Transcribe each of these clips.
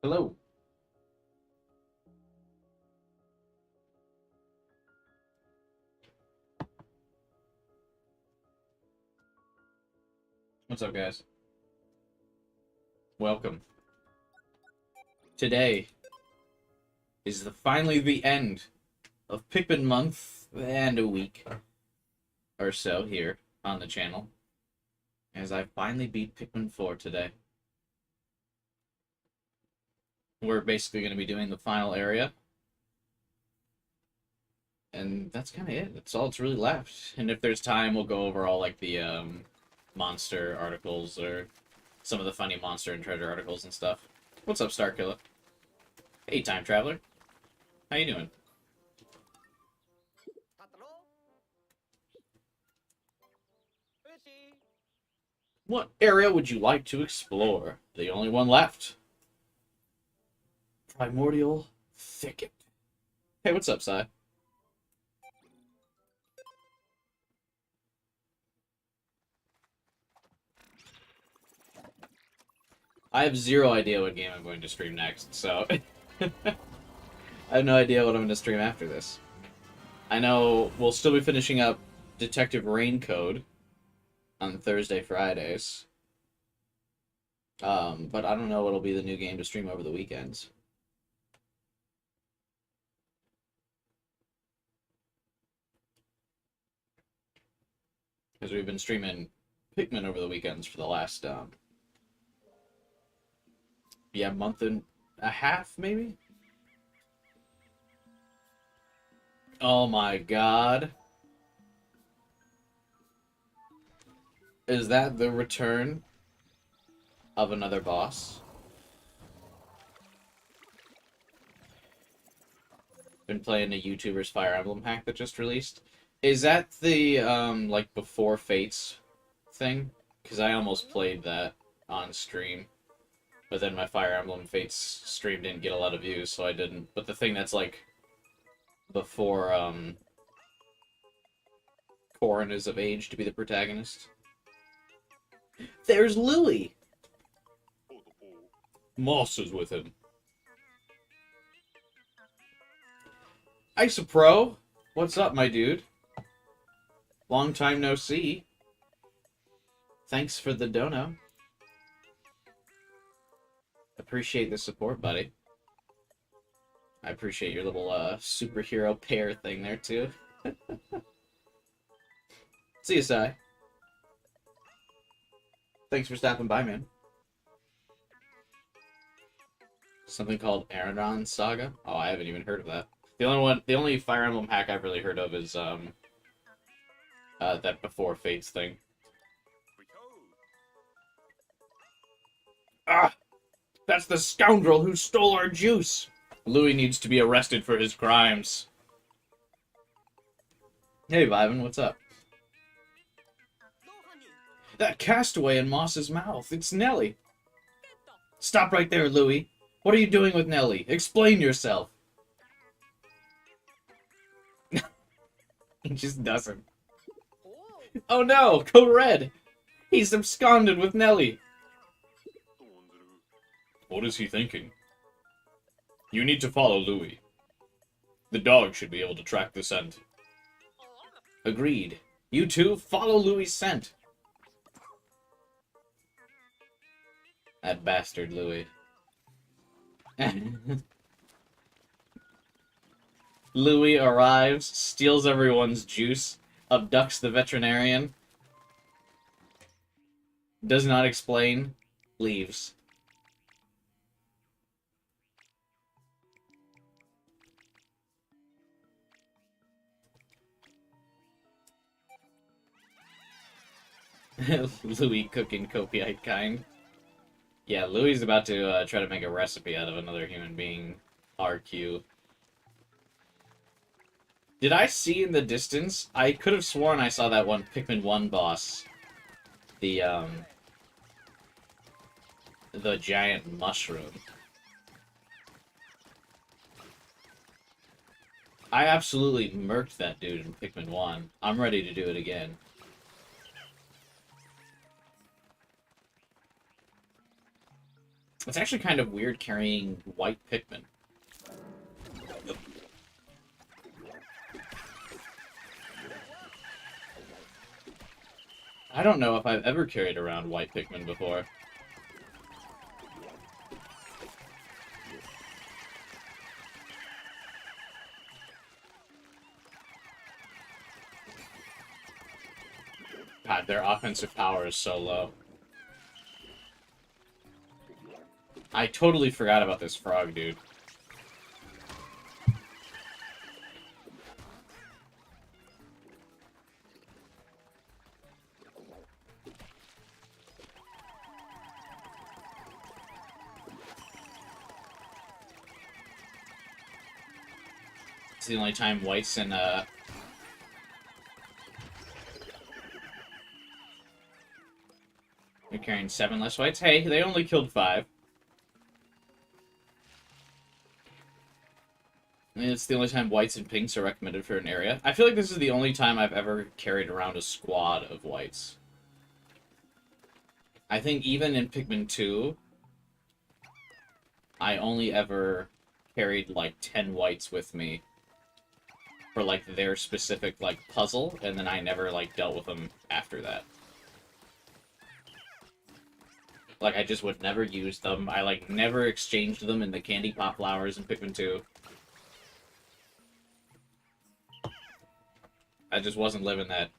Hello. What's up, guys? Welcome. Today is finally the end of Pikmin month and a week or so here on the channel, as I finally beat Pikmin 4 today. We're basically going to be doing the final area, and that's kind of it. That's all that's really left. And if there's time, we'll go over all like the monster articles or some of the funny monster and treasure articles and stuff. What's up, Starkiller? Hey, time traveler. How you doing? What area would you like to explore? The only one left. Primordial Thicket. Hey, what's up, Sai? I have zero idea what game I'm going to stream next, so I have no idea what I'm going to stream after this. I know we'll still be finishing up Detective Raincode on Thursday, Fridays. But I don't know what'll be the new game to stream over the weekends. Because we've been streaming Pikmin over the weekends for the last, month and a half, maybe? Oh my god. Is that the return of another boss? Been playing a YouTuber's Fire Emblem hack that just released. Is that the, like, Before Fates thing? Because I almost played that on stream. But then my Fire Emblem Fates stream didn't get a lot of views, so I didn't. But the thing that's, like, before, Corrin is of age to be the protagonist. There's Louie! Moss is with him. Isopro! What's up, my dude? Long time no see. Thanks for the dono. Appreciate the support, buddy. I appreciate your little superhero pair thing there, too. See you, Sai. Thanks for stopping by, man. Something called Aradon Saga? Oh, I haven't even heard of that. The only Fire Emblem hack I've really heard of is, that Before Fates thing. Ah! That's the scoundrel who stole our juice! Louis needs to be arrested for his crimes. Hey, Vivan, what's up? That castaway in Moss's mouth. It's Nelly. Stop right there, Louis. What are you doing with Nelly? Explain yourself. He just doesn't. Oh no, Code Red. He's absconded with Nelly. What is he thinking? You need to follow Louis. The dog should be able to track the scent. Agreed. You two, follow Louis' scent. That bastard Louis. Louis arrives, steals everyone's juice, abducts the veterinarian, does not explain, leaves. Louis cooking copiite kind. Yeah, Louis is about to try to make a recipe out of another human being. RQ. Did I see in the distance? I could have sworn I saw that one Pikmin 1 boss. The giant mushroom. I absolutely murked that dude in Pikmin 1. I'm ready to do it again. It's actually kind of weird carrying white Pikmin. I don't know if I've ever carried around white Pikmin before. God, their offensive power is so low. I totally forgot about this frog, dude. It's the only time whites and, They're carrying 7 less whites. Hey, they only killed 5. I mean, it's the only time whites and pinks are recommended for an area. I feel like this is the only time I've ever carried around a squad of whites. I think even in Pikmin 2, I only ever carried, like, 10 whites with me for, like, their specific, like, puzzle, and then I never, like, dealt with them after that. Like, I just would never use them. I, like, never exchanged them in the candy pop flowers in Pikmin 2. I just wasn't living that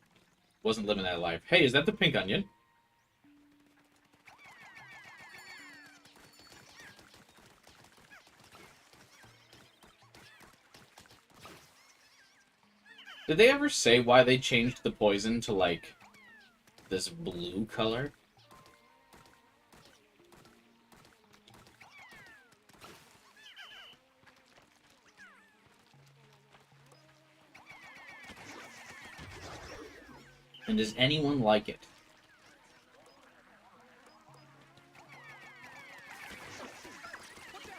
life. Hey, is that the pink onion? Did they ever say why they changed the poison to, like, this blue color? And does anyone like it?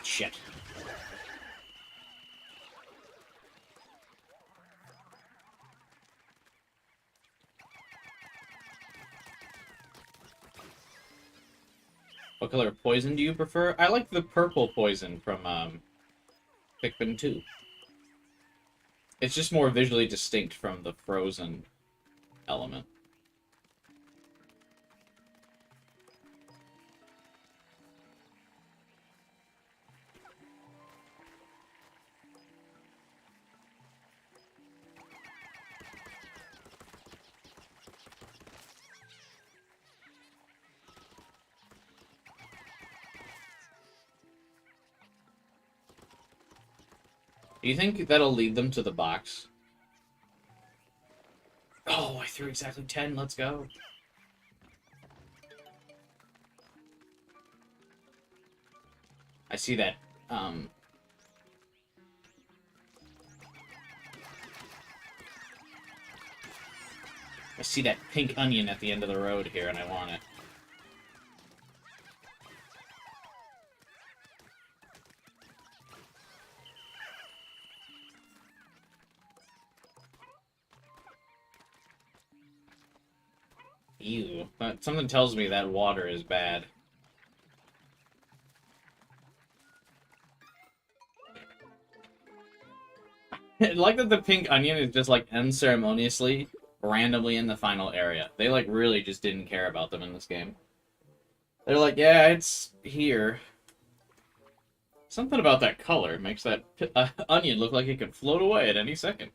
Shit. What color poison do you prefer? I like the purple poison from, Pikmin 2. It's just more visually distinct from the frozen element. Do you think that'll lead them to the box? Oh, I threw exactly 10. Let's go. I see that, I see that pink onion at the end of the road here, and I want it. Ew. But something tells me that water is bad. I like that the pink onion is just, like, unceremoniously, randomly in the final area. They, like, really just didn't care about them in this game. They're like, yeah, it's here. Something about that color makes that onion look like it could float away at any second.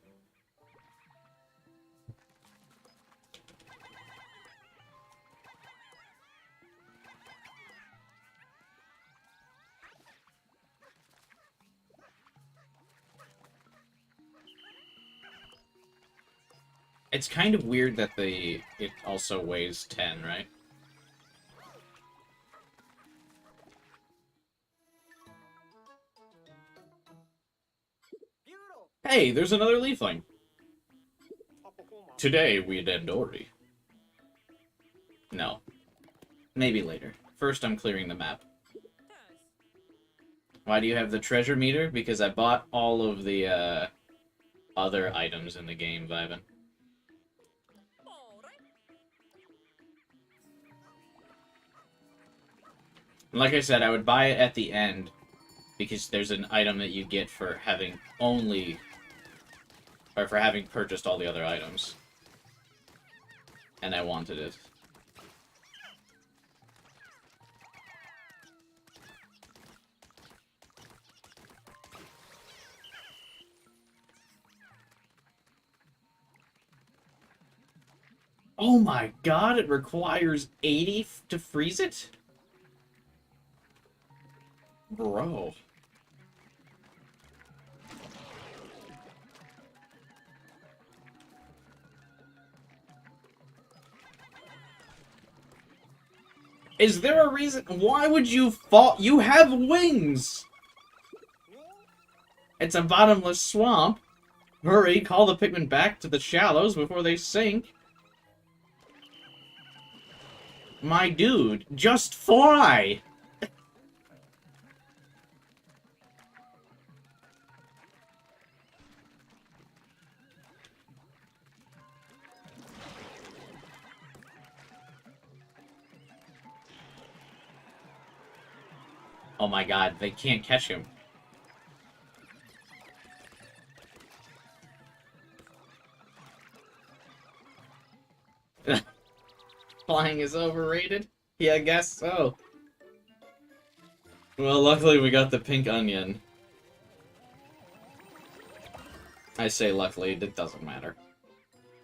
It's kind of weird that it also weighs 10, right? Hey, there's another leafling. Today we'd end Ori. No. Maybe later. First, I'm clearing the map. Why do you have the treasure meter? Because I bought all of the, other items in the game, Vivan. Like I said, I would buy it at the end, because there's an item that you get for having only... or for having purchased all the other items. And I wanted it. Oh my god, it requires 80 to freeze it? Bro. Is there a reason? Why would you fall? You have wings! It's a bottomless swamp. Hurry, call the Pikmin back to the shallows before they sink. My dude, just fly! Oh my god, they can't catch him. Flying is overrated? Yeah, I guess so. Well, luckily we got the pink onion. I say luckily, it doesn't matter.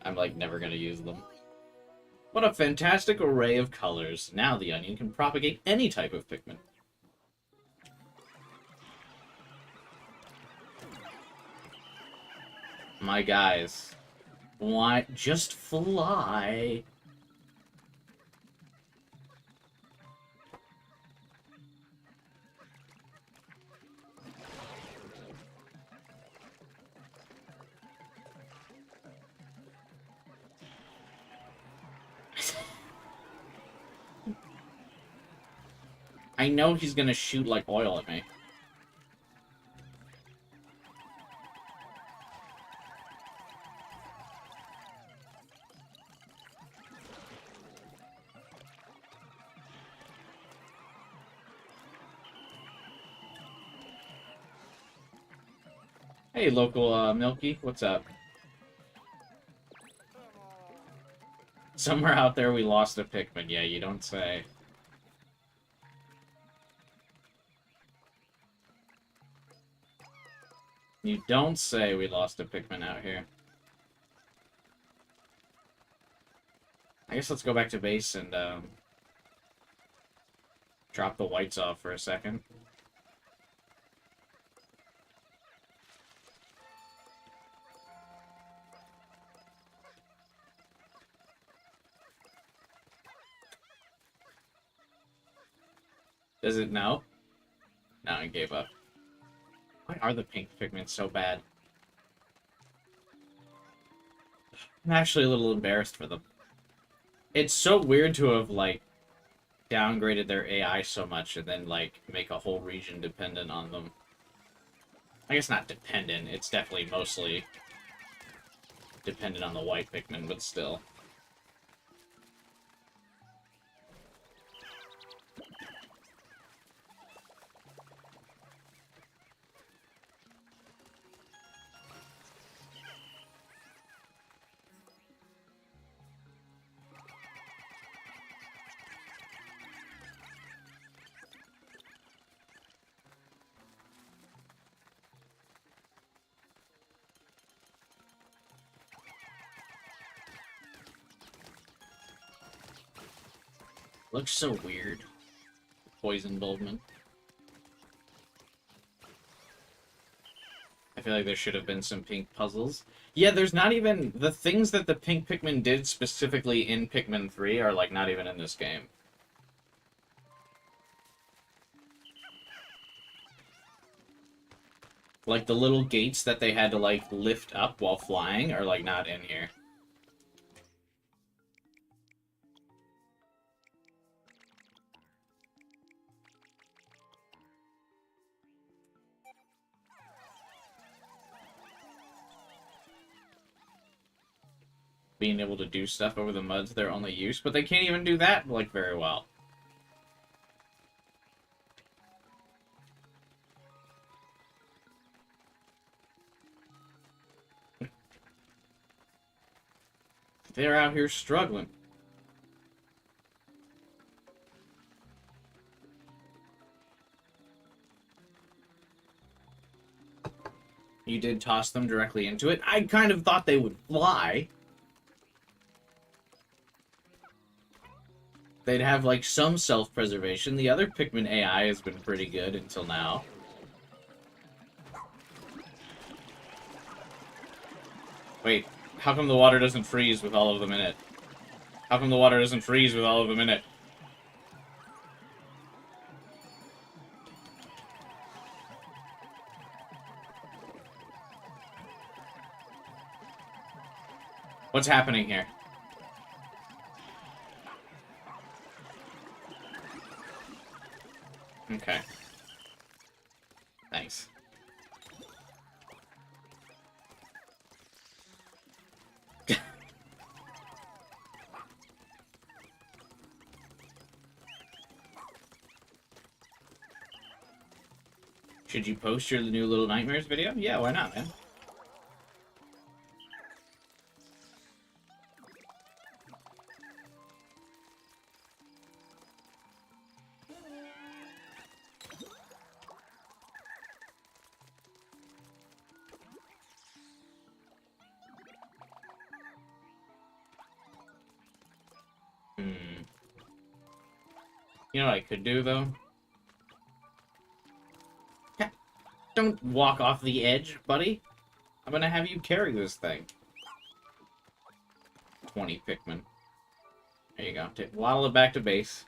I'm, like, never gonna use them. What a fantastic array of colors. Now the onion can propagate any type of Pikmin. My guys. Why? Just fly. I know he's gonna shoot like oil at me. Hey, local Milky, what's up? Somewhere out there we lost a Pikmin. Yeah, you don't say. You don't say we lost a Pikmin out here. I guess let's go back to base and, drop the whites off for a second. Does it know? No, it gave up. Why are the pink Pikmin so bad? I'm actually a little embarrassed for them. It's so weird to have, like, downgraded their AI so much and then, like, make a whole region dependent on them. I guess not dependent, it's definitely mostly dependent on the white Pikmin, but still. Looks so weird. Poison Bulbman. I feel like there should have been some pink puzzles. Yeah, there's not even... The things that the pink Pikmin did specifically in Pikmin 3 are, like, not even in this game. Like, the little gates that they had to, like, lift up while flying are, like, not in here. Being able to do stuff over the mud's their only use, but they can't even do that, like, very well. They're out here struggling. You did toss them directly into it. I kind of thought they would fly. They'd have, like, some self-preservation. The other Pikmin AI has been pretty good until now. Wait, how come the water doesn't freeze with all of them in it? How come the water doesn't freeze with all of them in it? What's happening here? Okay. Thanks. Should you post your new Little Nightmares video? Yeah, why not, man? You know what I could do, though? Don't walk off the edge, buddy. I'm gonna have you carry this thing. 20 Pikmin. There you go. Waddle it back to base.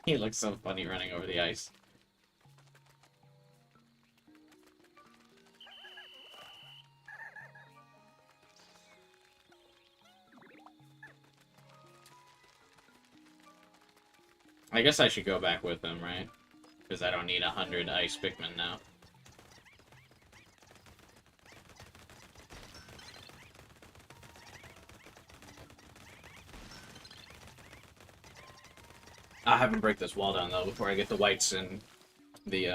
He looks so funny running over the ice. I guess I should go back with him, right? Because I don't need 100 ice Pikmin now. I'll have him break this wall down, though, before I get the whites and the,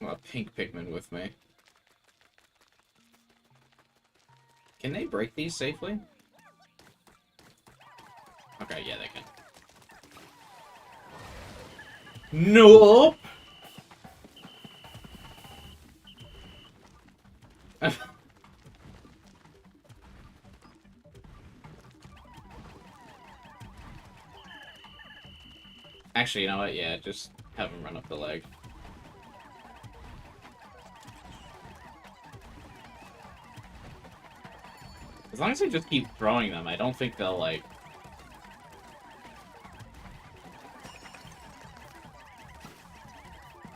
well, pink Pikmin with me. Can they break these safely? Okay, yeah, they can. Nope! Actually, you know what? Yeah, just have him run up the leg. As long as I just keep throwing them, I don't think they'll, like...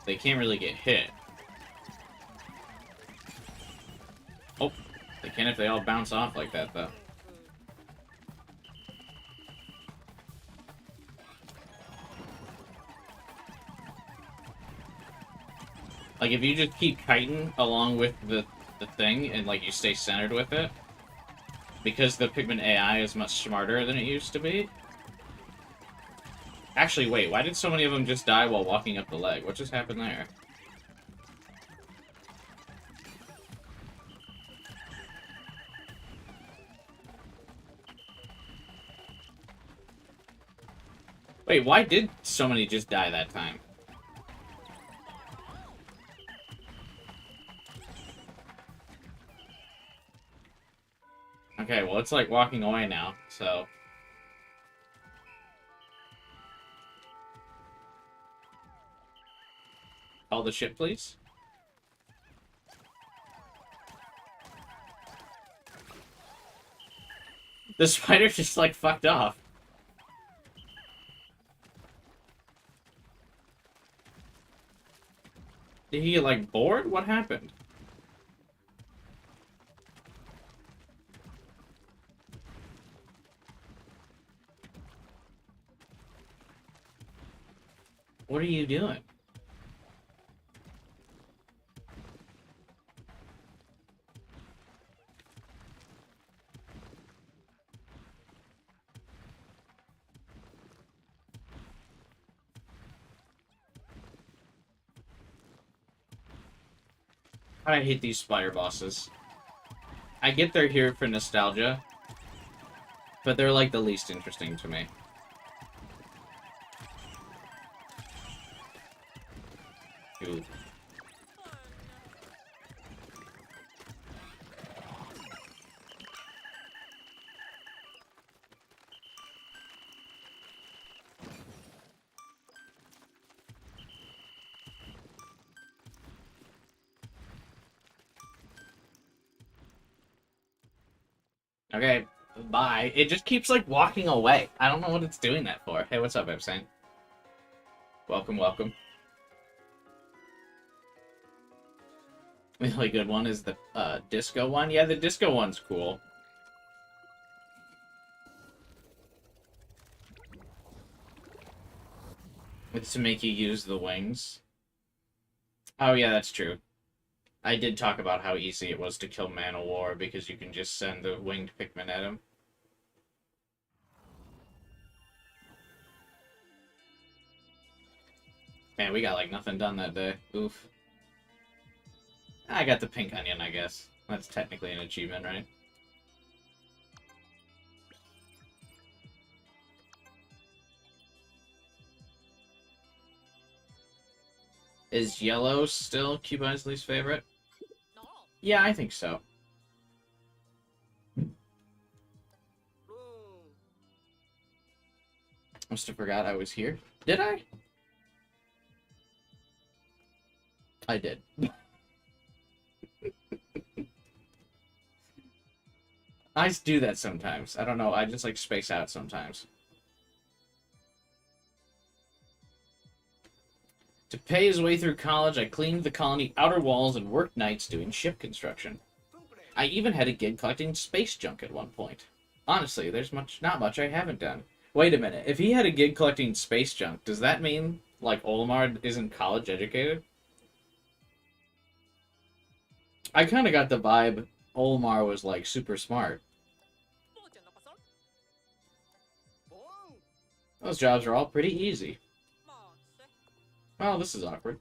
They can't really get hit. Oh, they can if they all bounce off like that, though. Like, if you just keep kiting along with the thing, and, like, you stay centered with it, because the Pikmin AI is much smarter than it used to be. Actually, wait, why did so many of them just die while walking up the leg? What just happened there? Wait, why did so many just die that time? Okay, well, it's like walking away now, so... Call the ship, please. The spider just, like, fucked off. Did he get, like, bored? What happened? What are you doing? I hate these spider bosses. I get they're here for nostalgia, but they're like the least interesting to me. Ooh. Okay, bye. It just keeps, like, walking away. I don't know what it's doing that for. Hey, what's up, Epstein? Welcome, welcome. The really good one is the disco one. Yeah, the disco one's cool. It's to make you use the wings. Oh, yeah, that's true. I did talk about how easy it was to kill Man of War because you can just send the winged Pikmin at him. Man, we got, like, nothing done that day. Oof. I got the pink onion, I guess. That's technically an achievement, right? Is yellow still Cubine's least favorite? Yeah, I think so. Must have forgot I was here. Did I? I did. I do that sometimes. I don't know. I just like space out sometimes. To pay his way through college, I cleaned the colony outer walls and worked nights doing ship construction. I even had a gig collecting space junk at one point. Honestly, there's not much I haven't done. Wait a minute. If he had a gig collecting space junk, does that mean, like, Olimar isn't college educated? I kind of got the vibe Olimar was, like, super smart. Those jobs are all pretty easy. Well, this is awkward.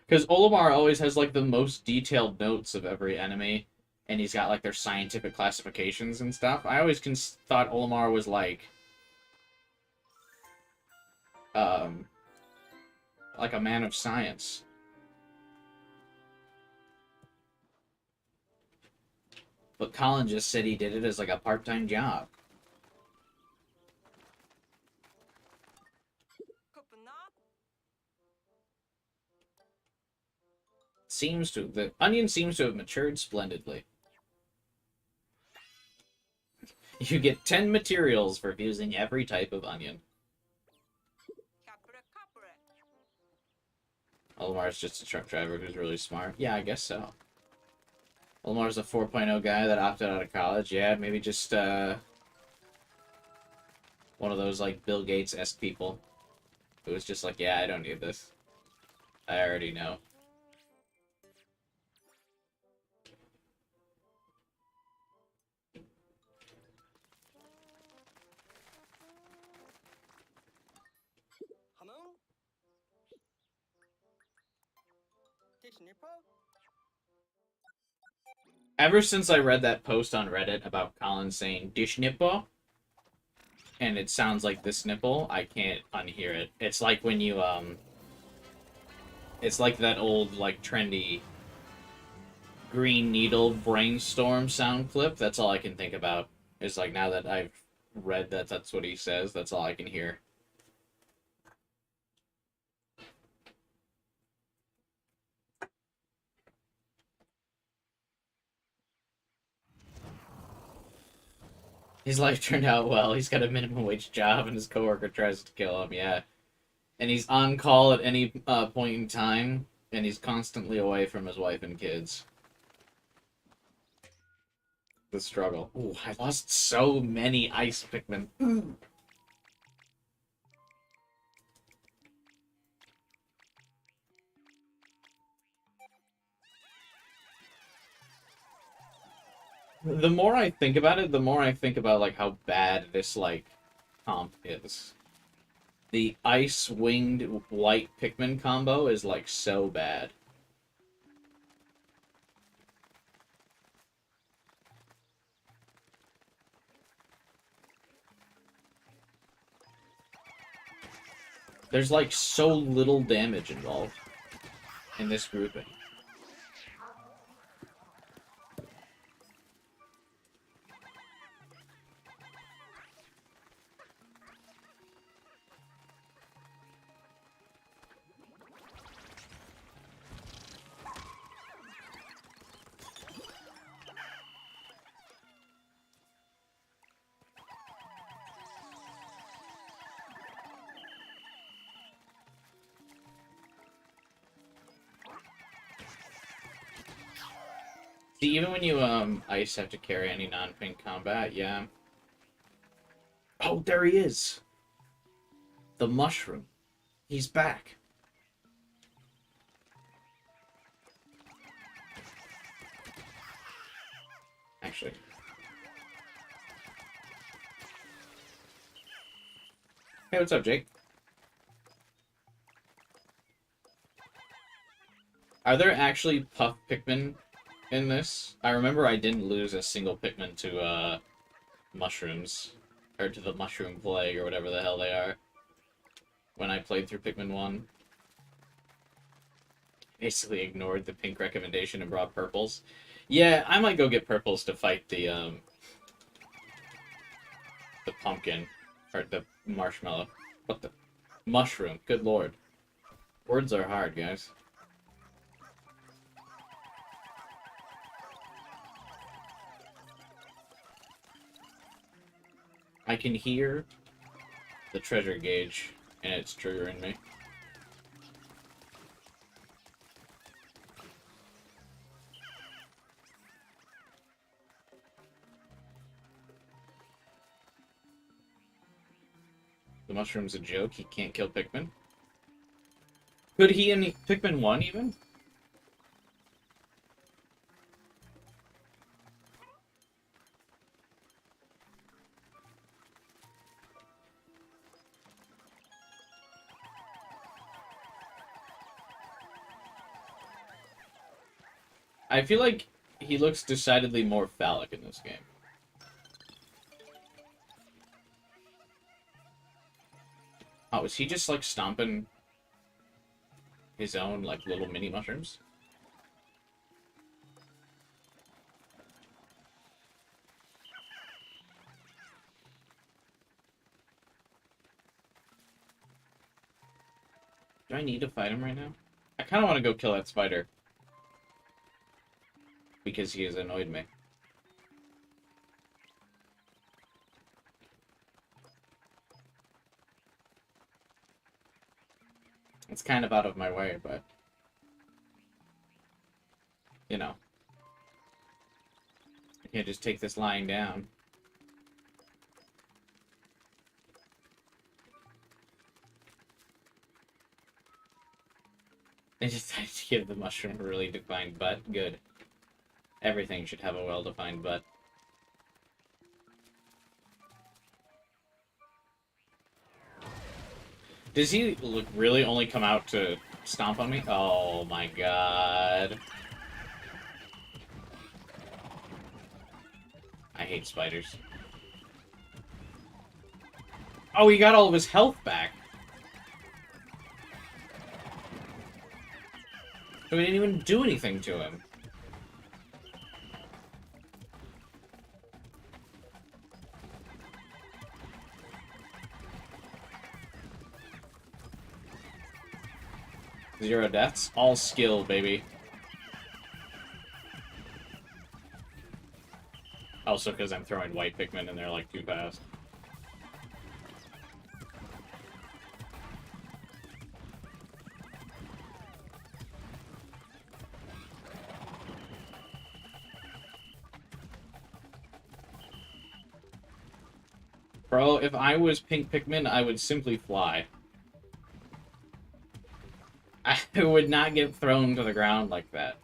Because Olimar always has, like, the most detailed notes of every enemy, and he's got, like, their scientific classifications and stuff. I always thought Olimar was, like a man of science. But Colin just said he did it as, like, a part-time job. The onion seems to have matured splendidly. You get 10 materials for fusing every type of onion. Olimar's just a truck driver who's really smart. Yeah, I guess so. Olimar's a 4.0 guy that opted out of college. Yeah, maybe just, one of those, like, Bill Gates-esque people. Who was just like, yeah, I don't need this. I already know. Ever since I read that post on Reddit about Colin saying dish nipple, and it sounds like this nipple, I can't unhear it. It's like when you, it's like that old, like, trendy Green Needle brainstorm sound clip. That's all I can think about. Is like, now that I've read that that's what he says, that's all I can hear. His life turned out well. He's got a minimum wage job, and his coworker tries to kill him. Yeah, and he's on call at any point in time, and he's constantly away from his wife and kids. The struggle. Ooh, I lost so many ice Pikmin. Ooh. The more I think about it, the more I think about, like, how bad this, like, comp is. The ice winged white Pikmin combo is like so bad. There's like so little damage involved in this grouping. See, even when you ice have to carry any non-pink combat, yeah. Oh, there he is. The mushroom. He's back. Actually. Hey, what's up, Jake? Are there actually puff Pikmin in this? I remember I didn't lose a single Pikmin to mushrooms. Or to the mushroom plague, or whatever the hell they are. When I played through Pikmin 1. Basically ignored the pink recommendation and brought purples. Yeah, I might go get purples to fight the pumpkin. Or the marshmallow. What the? Mushroom. Good lord. Words are hard, guys. I can hear the treasure gauge, and it's triggering me. The mushroom's a joke. He can't kill Pikmin. Could he in Pikmin 1 even? I feel like he looks decidedly more phallic in this game. Oh, is he just like stomping his own like little mini mushrooms? Do I need to fight him right now? I kind of want to go kill that spider. Because he has annoyed me. It's kind of out of my way, but... You know. I can't just take this lying down. I decided to give the mushroom a really defined butt. Good. Everything should have a well-defined butt. Does he really only come out to stomp on me? Oh my god. I hate spiders. Oh, he got all of his health back. So we didn't even do anything to him. Zero deaths. All skill, baby. Also because I'm throwing white Pikmin and they're like too fast. Bro, if I was pink Pikmin, I would simply fly. I would not get thrown to the ground like that.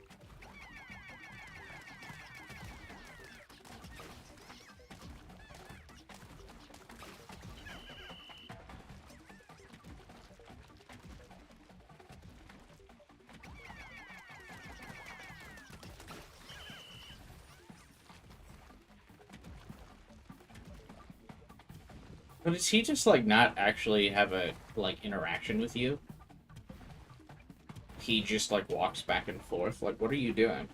But does he just, like, not actually have a, like, interaction with you? He just, like, walks back and forth? Like, what are you doing?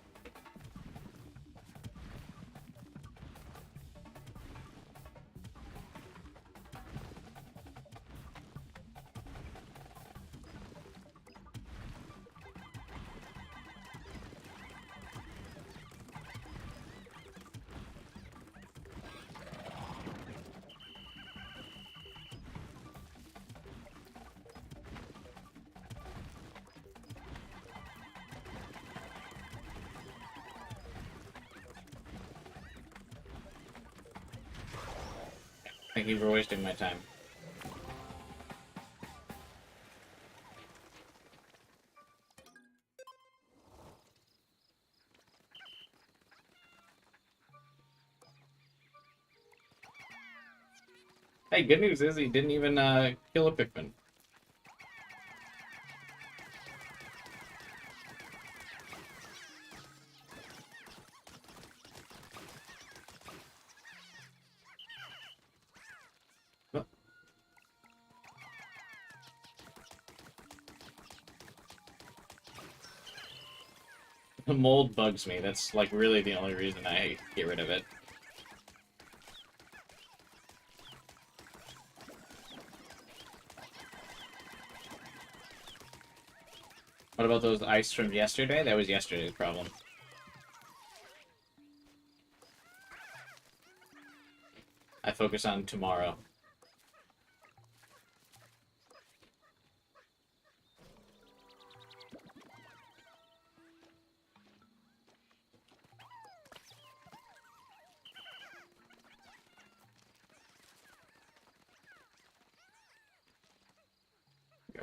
Thank you for wasting my time. Hey, good news is he didn't even kill a Pikmin. The mold bugs me. That's, like, really the only reason I get rid of it. What about those ice from yesterday? That was yesterday's problem. I focus on tomorrow.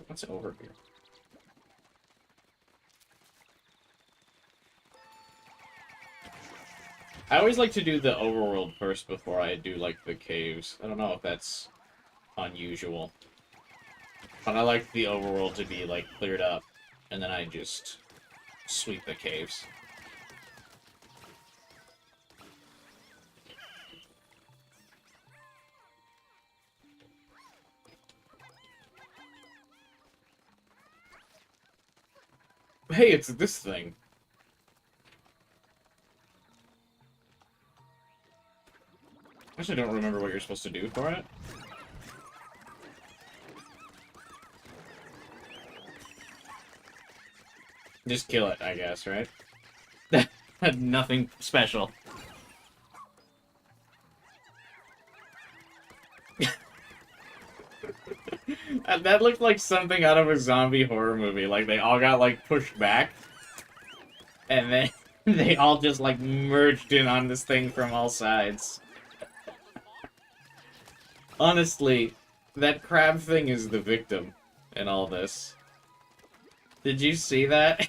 What's over here? I always like to do the overworld first before I do, like, the caves. I don't know if that's unusual. But I like the overworld to be, like, cleared up, and then I just sweep the caves. Hey, it's this thing. I actually don't remember what you're supposed to do for it. Just kill it, I guess, right? Nothing special. That looked like something out of a zombie horror movie. Like, they all got, like, pushed back. And then they all just, like, merged in on this thing from all sides. Honestly, that crab thing is the victim in all this. Did you see that?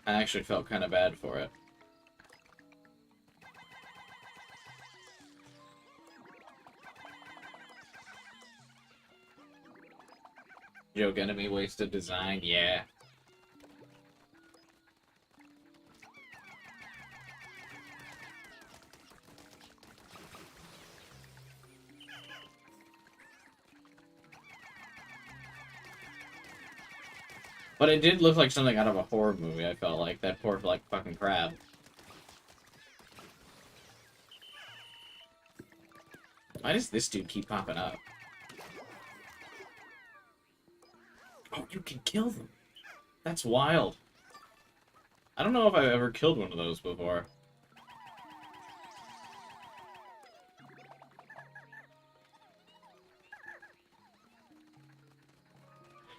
I actually felt kind of bad for it. Joke enemy wasted design, yeah. But it did look like something out of a horror movie, I felt like. That poor, like, fucking crab. Why does this dude keep popping up? Oh, you can kill them. That's wild. I don't know if I've ever killed one of those before.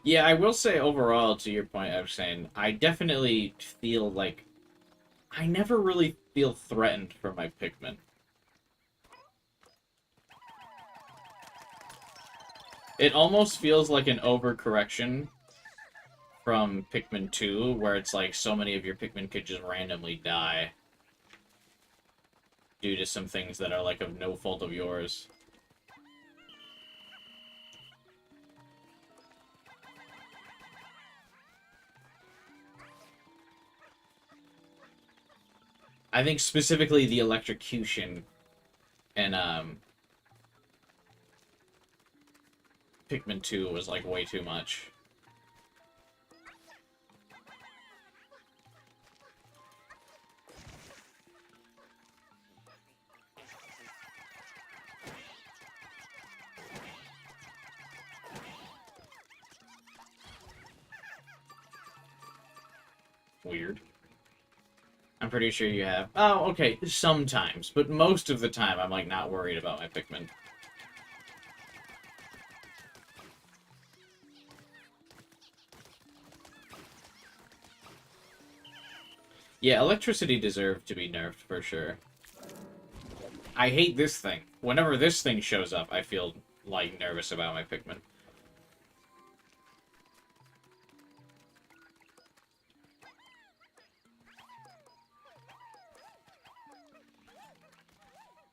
Yeah, I will say overall, to your point, I was saying, I definitely feel like I never really feel threatened for my Pikmin. It almost feels like an overcorrection from Pikmin 2, where it's like so many of your Pikmin could just randomly die due to some things that are like of no fault of yours. I think specifically the electrocution and Pikmin 2 was like way too much. Weird. I'm pretty sure you have. Oh, okay, sometimes, but most of the time I'm like not worried about my Pikmin. Yeah, electricity deserved to be nerfed for sure. I hate this thing. Whenever this thing shows up, I feel like nervous about my Pikmin.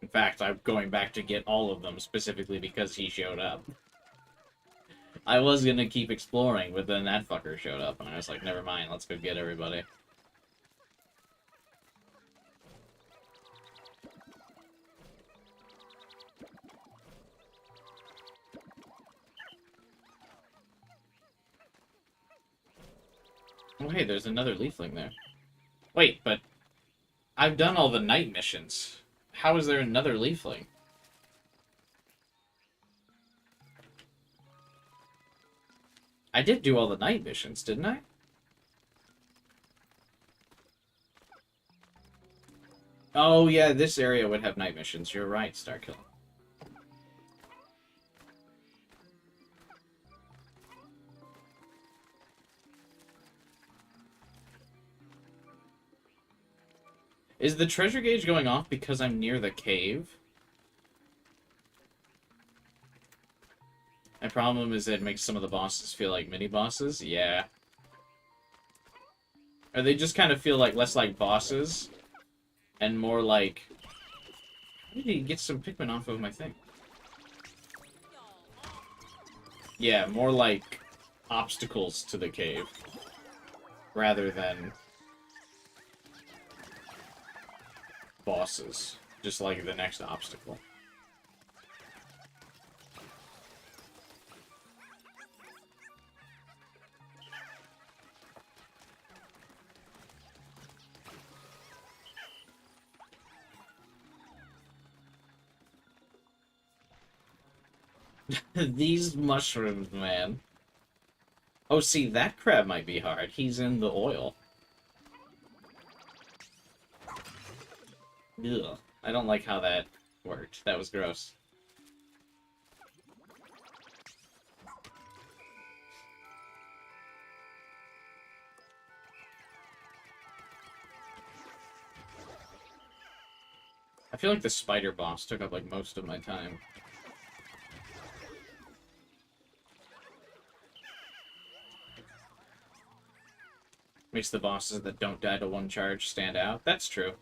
In fact, I'm going back to get all of them specifically because he showed up. I was gonna keep exploring, but then that fucker showed up, and I was like, never mind, let's go get everybody. Oh, hey, there's another leafling there. Wait, but I've done all the night missions. How is there another leafling? I did do all the night missions, didn't I? Oh, yeah, this area would have night missions. You're right, Starkill. Is the treasure gauge going off because I'm near the cave? My problem is that it makes some of the bosses feel like mini-bosses. Yeah. Or they just kind of feel like less like bosses and more like... How did he get some Pikmin off of my thing? Yeah, more like obstacles to the cave rather than bosses. Just like the next obstacle. These mushrooms, man. Oh, see, that crab might be hard. He's in the oil. Ugh. I don't like how that worked. That was gross. I feel like the spider boss took up, like, most of my time. Makes the bosses that don't die to one charge stand out. That's true.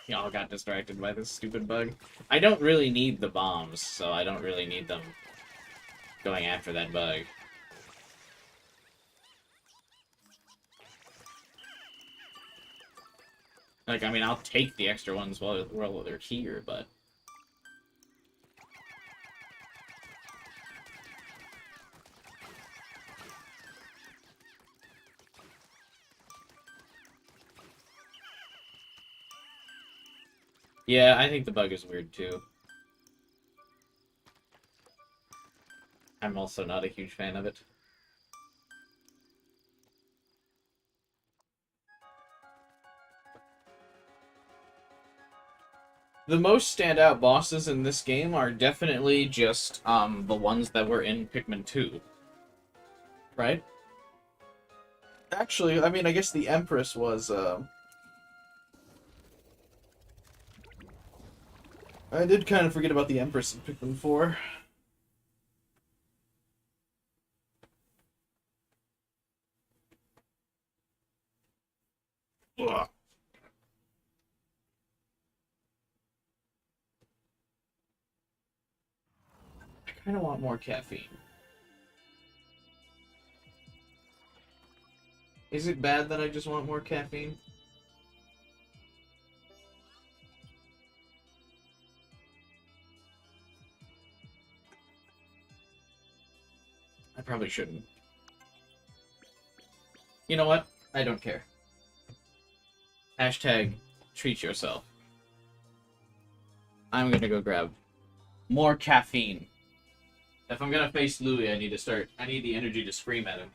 Y'all got distracted by this stupid bug. I don't really need the bombs, so I don't really need them going after that bug. Like, I mean, I'll take the extra ones while they're here, but... Yeah, I think the bug is weird, too. I'm also not a huge fan of it. The most standout bosses in this game are definitely just, the ones that were in Pikmin 2. Right? Actually, I mean, I guess the Empress was, I did kind of forget about the Empress in Pikmin 4. Ugh. I kind of want more caffeine. Is it bad that I just want more caffeine? I probably shouldn't. You know what? I don't care. Hashtag treat yourself. I'm gonna go grab more caffeine. If I'm gonna face Louie, I need the energy to scream at him.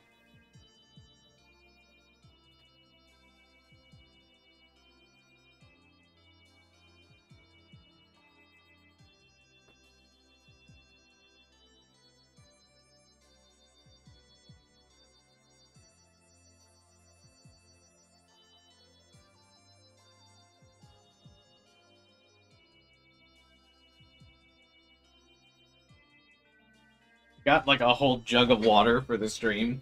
Got like a whole jug of water for the stream.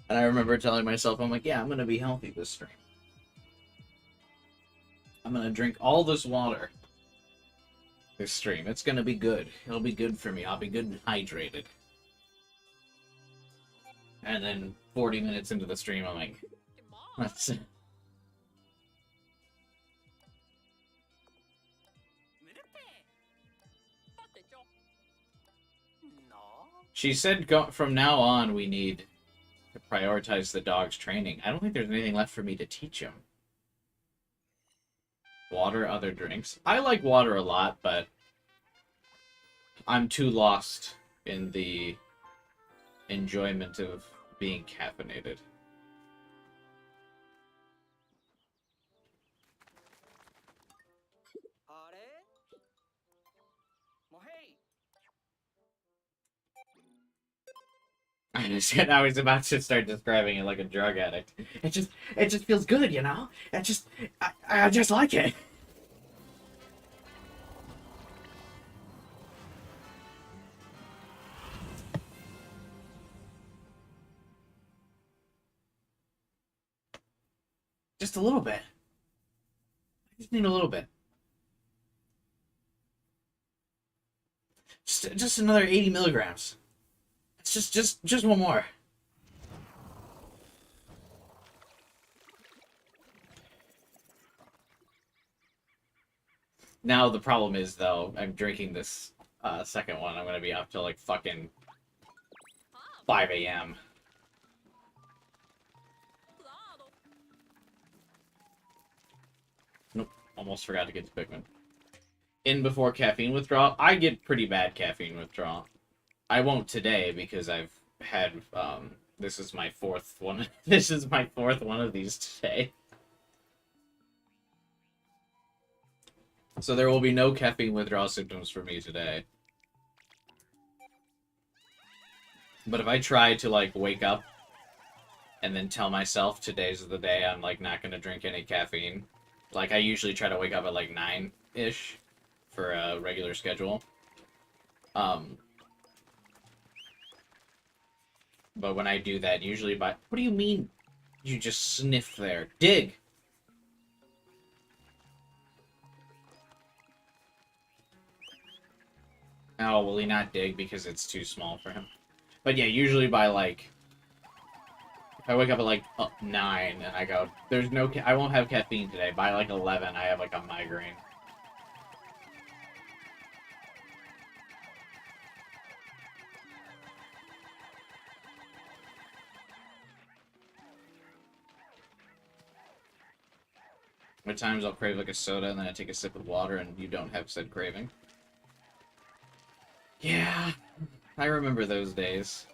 And I remember telling myself, I'm like, yeah, I'm gonna be healthy this stream. I'm gonna drink all this water this stream. It's gonna be good. It'll be good for me. I'll be good and hydrated. And then 40 minutes into the stream, I'm like, that's it. She said from now on we need to prioritize the dog's training. I don't think there's anything left for me to teach him. Water, other drinks. I like water a lot, but I'm too lost in the enjoyment of being caffeinated. I was about to start describing it like a drug addict. It just feels good, you know? I just like it. Just a little bit. I just need a little bit. Just another 80 milligrams. It's just one more. Now the problem is, though, I'm drinking this second one. I'm gonna be up till like fucking 5 a.m. Nope, almost forgot to get to Pikmin. In before caffeine withdrawal, I get pretty bad caffeine withdrawal. I won't today because I've had this is my fourth one. This is my fourth one of these today. So there will be no caffeine withdrawal symptoms for me today. But if I try to like wake up and then tell myself today's the day I'm like not gonna drink any caffeine, like I usually try to wake up at like 9-ish for a regular schedule. But when I do that, usually by... What do you mean you just sniffed there? Dig! Oh, will he not dig because it's too small for him? But yeah, usually by like... If I wake up at like 9 and I go, there's no... I won't have caffeine today. By like 11, I have like a migraine. At times I'll crave like a soda and then I take a sip of water and you don't have said craving. Yeah, I remember those days.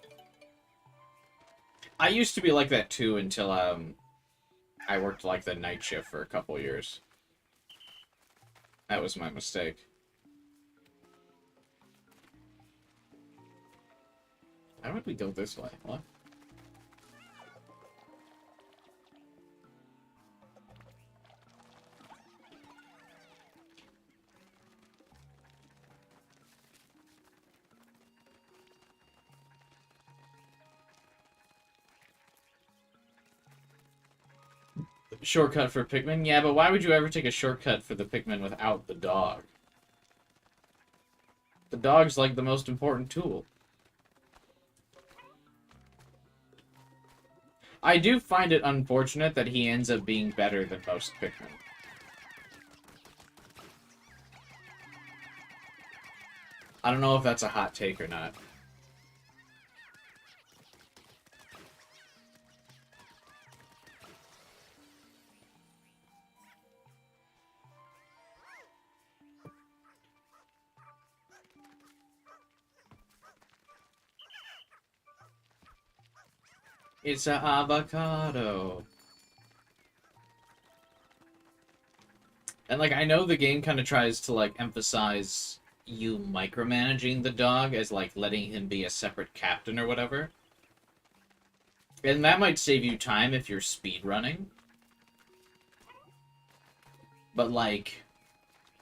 I used to be like that too until I worked like the night shift for a couple years. That was my mistake. How would we go this way? What? Shortcut for Pikmin? Yeah, but why would you ever take a shortcut for the Pikmin without the dog? The dog's like the most important tool. I do find it unfortunate that he ends up being better than most Pikmin. I don't know if that's a hot take or not. It's an avocado. And, like, I know the game kind of tries to, like, emphasize you micromanaging the dog as, like, letting him be a separate captain or whatever. And that might save you time if you're speedrunning. But, like,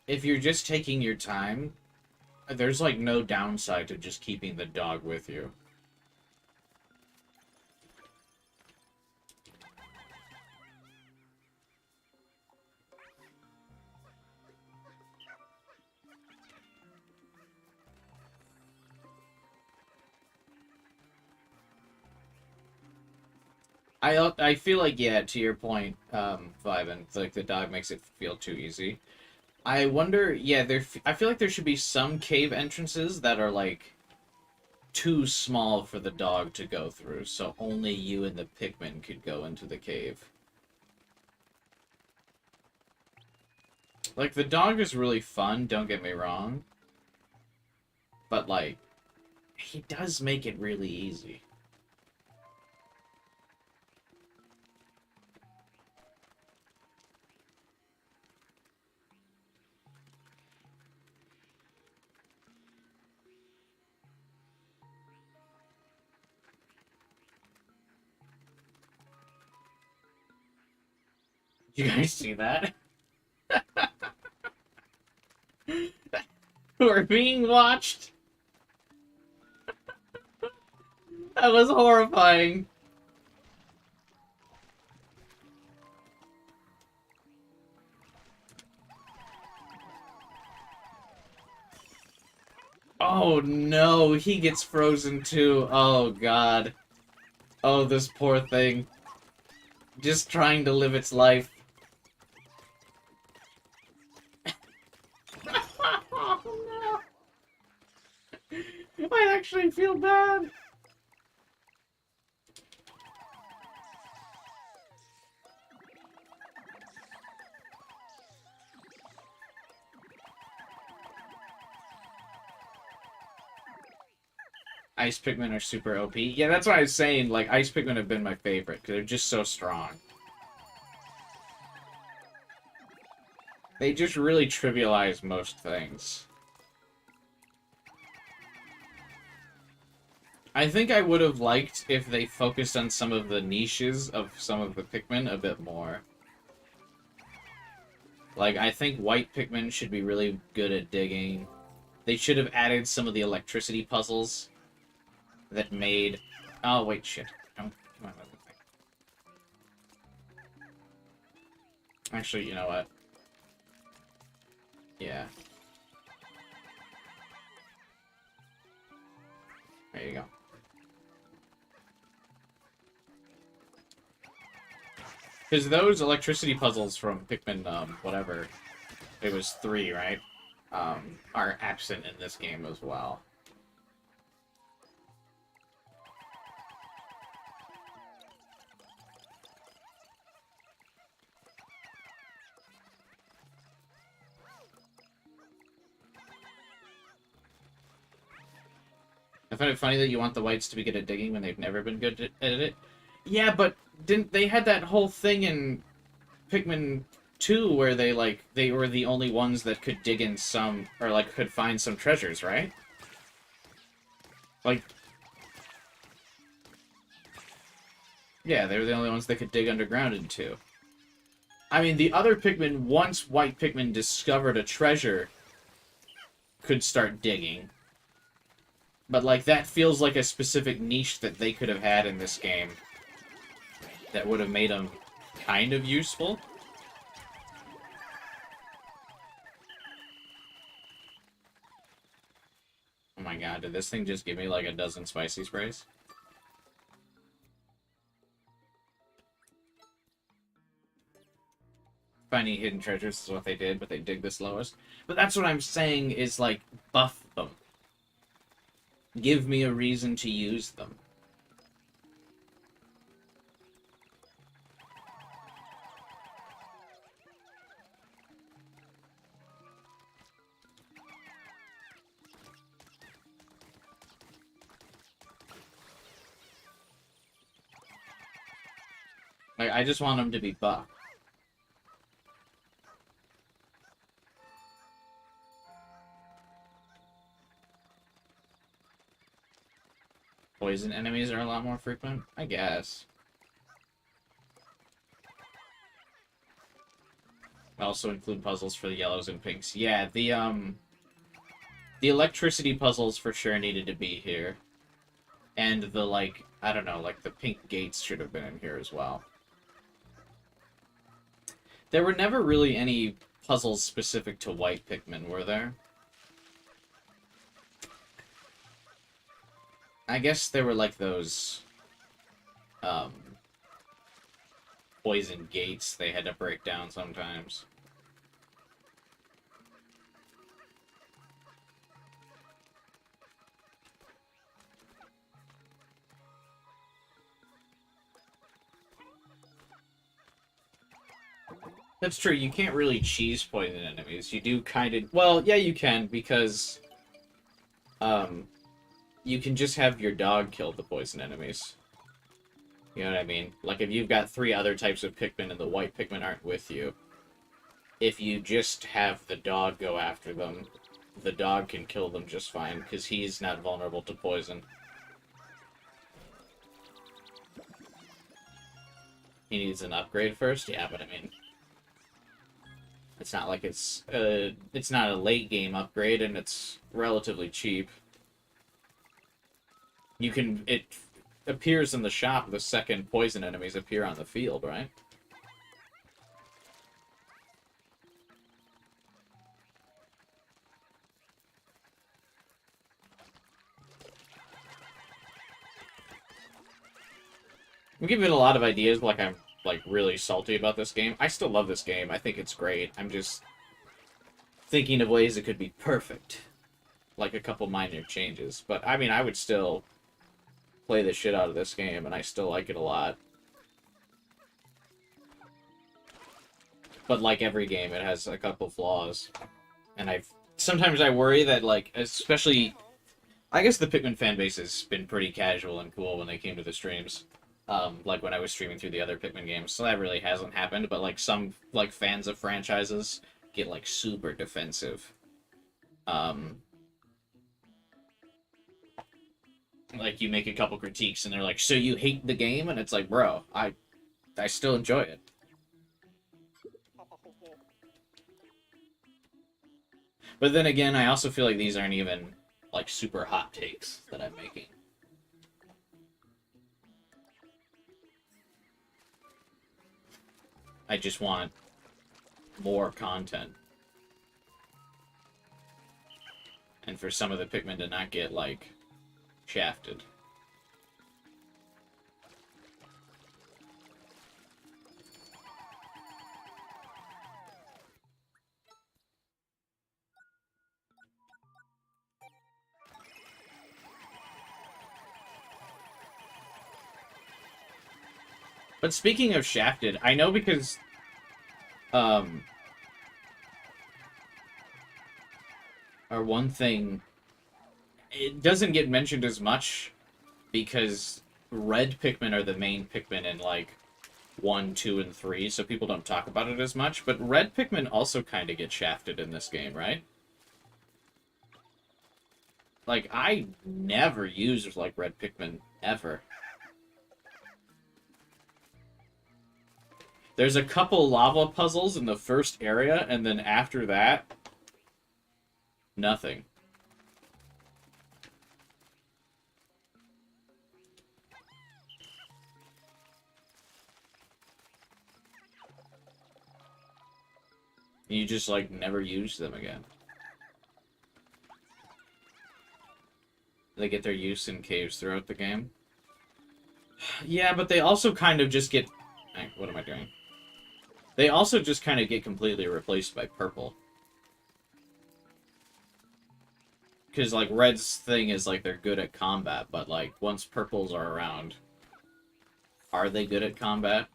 if you're just taking your time, there's, like, no downside to just keeping the dog with you. I feel like, yeah, to your point, Vivan, like, the dog makes it feel too easy. I wonder, yeah, I feel like there should be some cave entrances that are, like, too small for the dog to go through, so only you and the Pikmin could go into the cave. Like, the dog is really fun, don't get me wrong. But, like, he does make it really easy. You guys see that? We're being watched. That was horrifying. Oh no, he gets frozen too. Oh god. Oh, this poor thing. Just trying to live its life. Oh no. I actually feel bad. Ice Pikmin are super OP. Yeah, that's what I was saying. Like, Ice Pikmin have been my favorite, because they're just so strong. They just really trivialize most things. I think I would have liked if they focused on some of the niches of some of the Pikmin a bit more. Like, I think white Pikmin should be really good at digging. They should have added some of the electricity puzzles that made... Oh, wait, shit. Don't... Come on, actually, you know what? Yeah. There you go. Because those electricity puzzles from Pikmin, whatever, it was 3, right? Are absent in this game as well. I find it funny that you want the whites to be good at digging when they've never been good at it. Yeah, but didn't they had that whole thing in Pikmin 2 where they were the only ones that could dig in some, or like could find some treasures, right? Like, yeah, they were the only ones that could dig underground in 2. I mean, the other Pikmin, once white Pikmin discovered a treasure, could start digging. But, like, that feels like a specific niche that they could have had in this game that would have made them kind of useful. Oh my god, did this thing just give me like a dozen spicy sprays? Finding hidden treasures is what they did, but they dig the slowest. But that's what I'm saying is, like, buff them. Give me a reason to use them. Like, I just want them to be buff. Poison enemies are a lot more frequent? I guess. Also include puzzles for the yellows and pinks. Yeah, the electricity puzzles for sure needed to be here. And the, like, I don't know, like, the pink gates should have been in here as well. There were never really any puzzles specific to white Pikmin, were there? I guess there were, like, those, poison gates they had to break down sometimes. That's true, you can't really cheese poison enemies. You do kind of... Well, yeah, you can, because... you can just have your dog kill the poison enemies. You know what I mean? Like, if you've got 3 other types of Pikmin and the white Pikmin aren't with you, if you just have the dog go after them, the dog can kill them just fine, because he's not vulnerable to poison. He needs an upgrade first? Yeah, but I mean... It's not like it's not a late game upgrade, and it's relatively cheap. You can... It appears in the shop the second poison enemies appear on the field, right? I'm giving it a lot of ideas, like I'm like really salty about this game. I still love this game. I think it's great. I'm just thinking of ways it could be perfect. Like a couple minor changes. But I mean, I would still play the shit out of this game, and I still like it a lot. But like every game, it has a couple flaws. And sometimes I worry that, like, especially... I guess the Pikmin fan base has been pretty casual and cool when they came to the streams. Like when I was streaming through the other Pikmin games, so that really hasn't happened, but like some like fans of franchises get like super defensive. Like you make a couple critiques and they're like, "So you hate the game?" And it's like, "Bro, I still enjoy it." But then again, I also feel like these aren't even like super hot takes that I'm making. I just want more content. And for some of the Pikmin to not get, like, shafted. But speaking of shafted, I know because, or one thing, it doesn't get mentioned as much because red Pikmin are the main Pikmin in, like, 1, 2, and 3, so people don't talk about it as much, but red Pikmin also kind of get shafted in this game, right? Like, I never used, like, red Pikmin, ever. There's a couple lava puzzles in the first area, and then after that, nothing. You just, like, never use them again. They get their use in caves throughout the game. Yeah, but they also kind of just get... What am I doing? They also just kind of get completely replaced by purple. Because, like, red's thing is, like, they're good at combat, but, like, once purples are around, are they good at combat?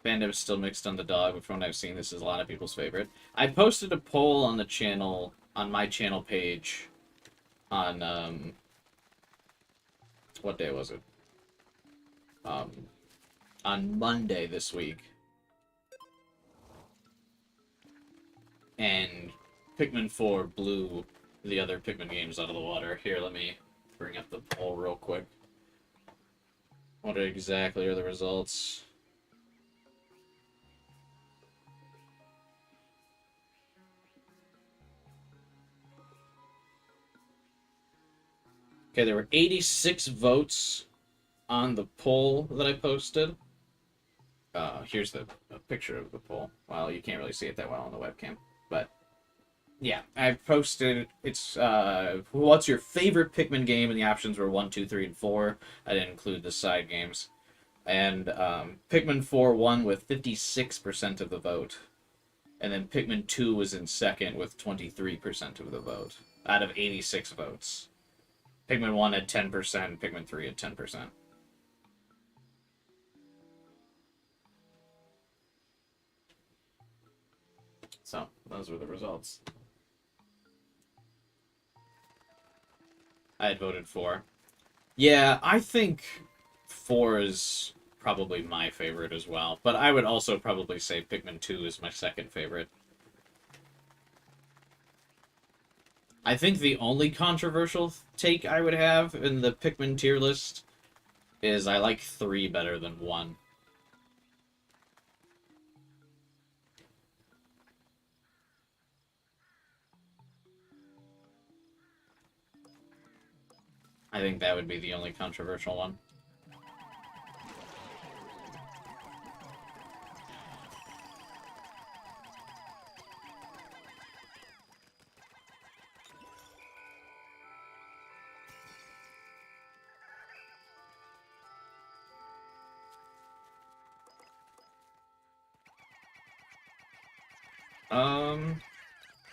Fandom's still mixed on the dog, but from what I've seen, this is a lot of people's favorite. I posted a poll on the channel, on my channel page, on, what day was it? On Monday this week. And Pikmin 4 blew the other Pikmin games out of the water. Here, let me bring up the poll real quick. What exactly are the results? Okay, there were 86 votes on the poll that I posted. Here's a picture of the poll. Well, you can't really see it that well on the webcam, but yeah, I posted. It's what's your favorite Pikmin game? And the options were 1, 2, 3, and 4. I didn't include the side games, and Pikmin 4 won with 56% of the vote, and then Pikmin 2 was in second with 23% of the vote out of 86 votes. Pikmin 1 had 10%, Pikmin 3 had 10%. So, those were the results. I had voted 4. Yeah, I think 4 is probably my favorite as well, but I would also probably say Pikmin 2 is my second favorite. I think the only controversial take I would have in the Pikmin tier list is I like 3 better than 1. I think that would be the only controversial one.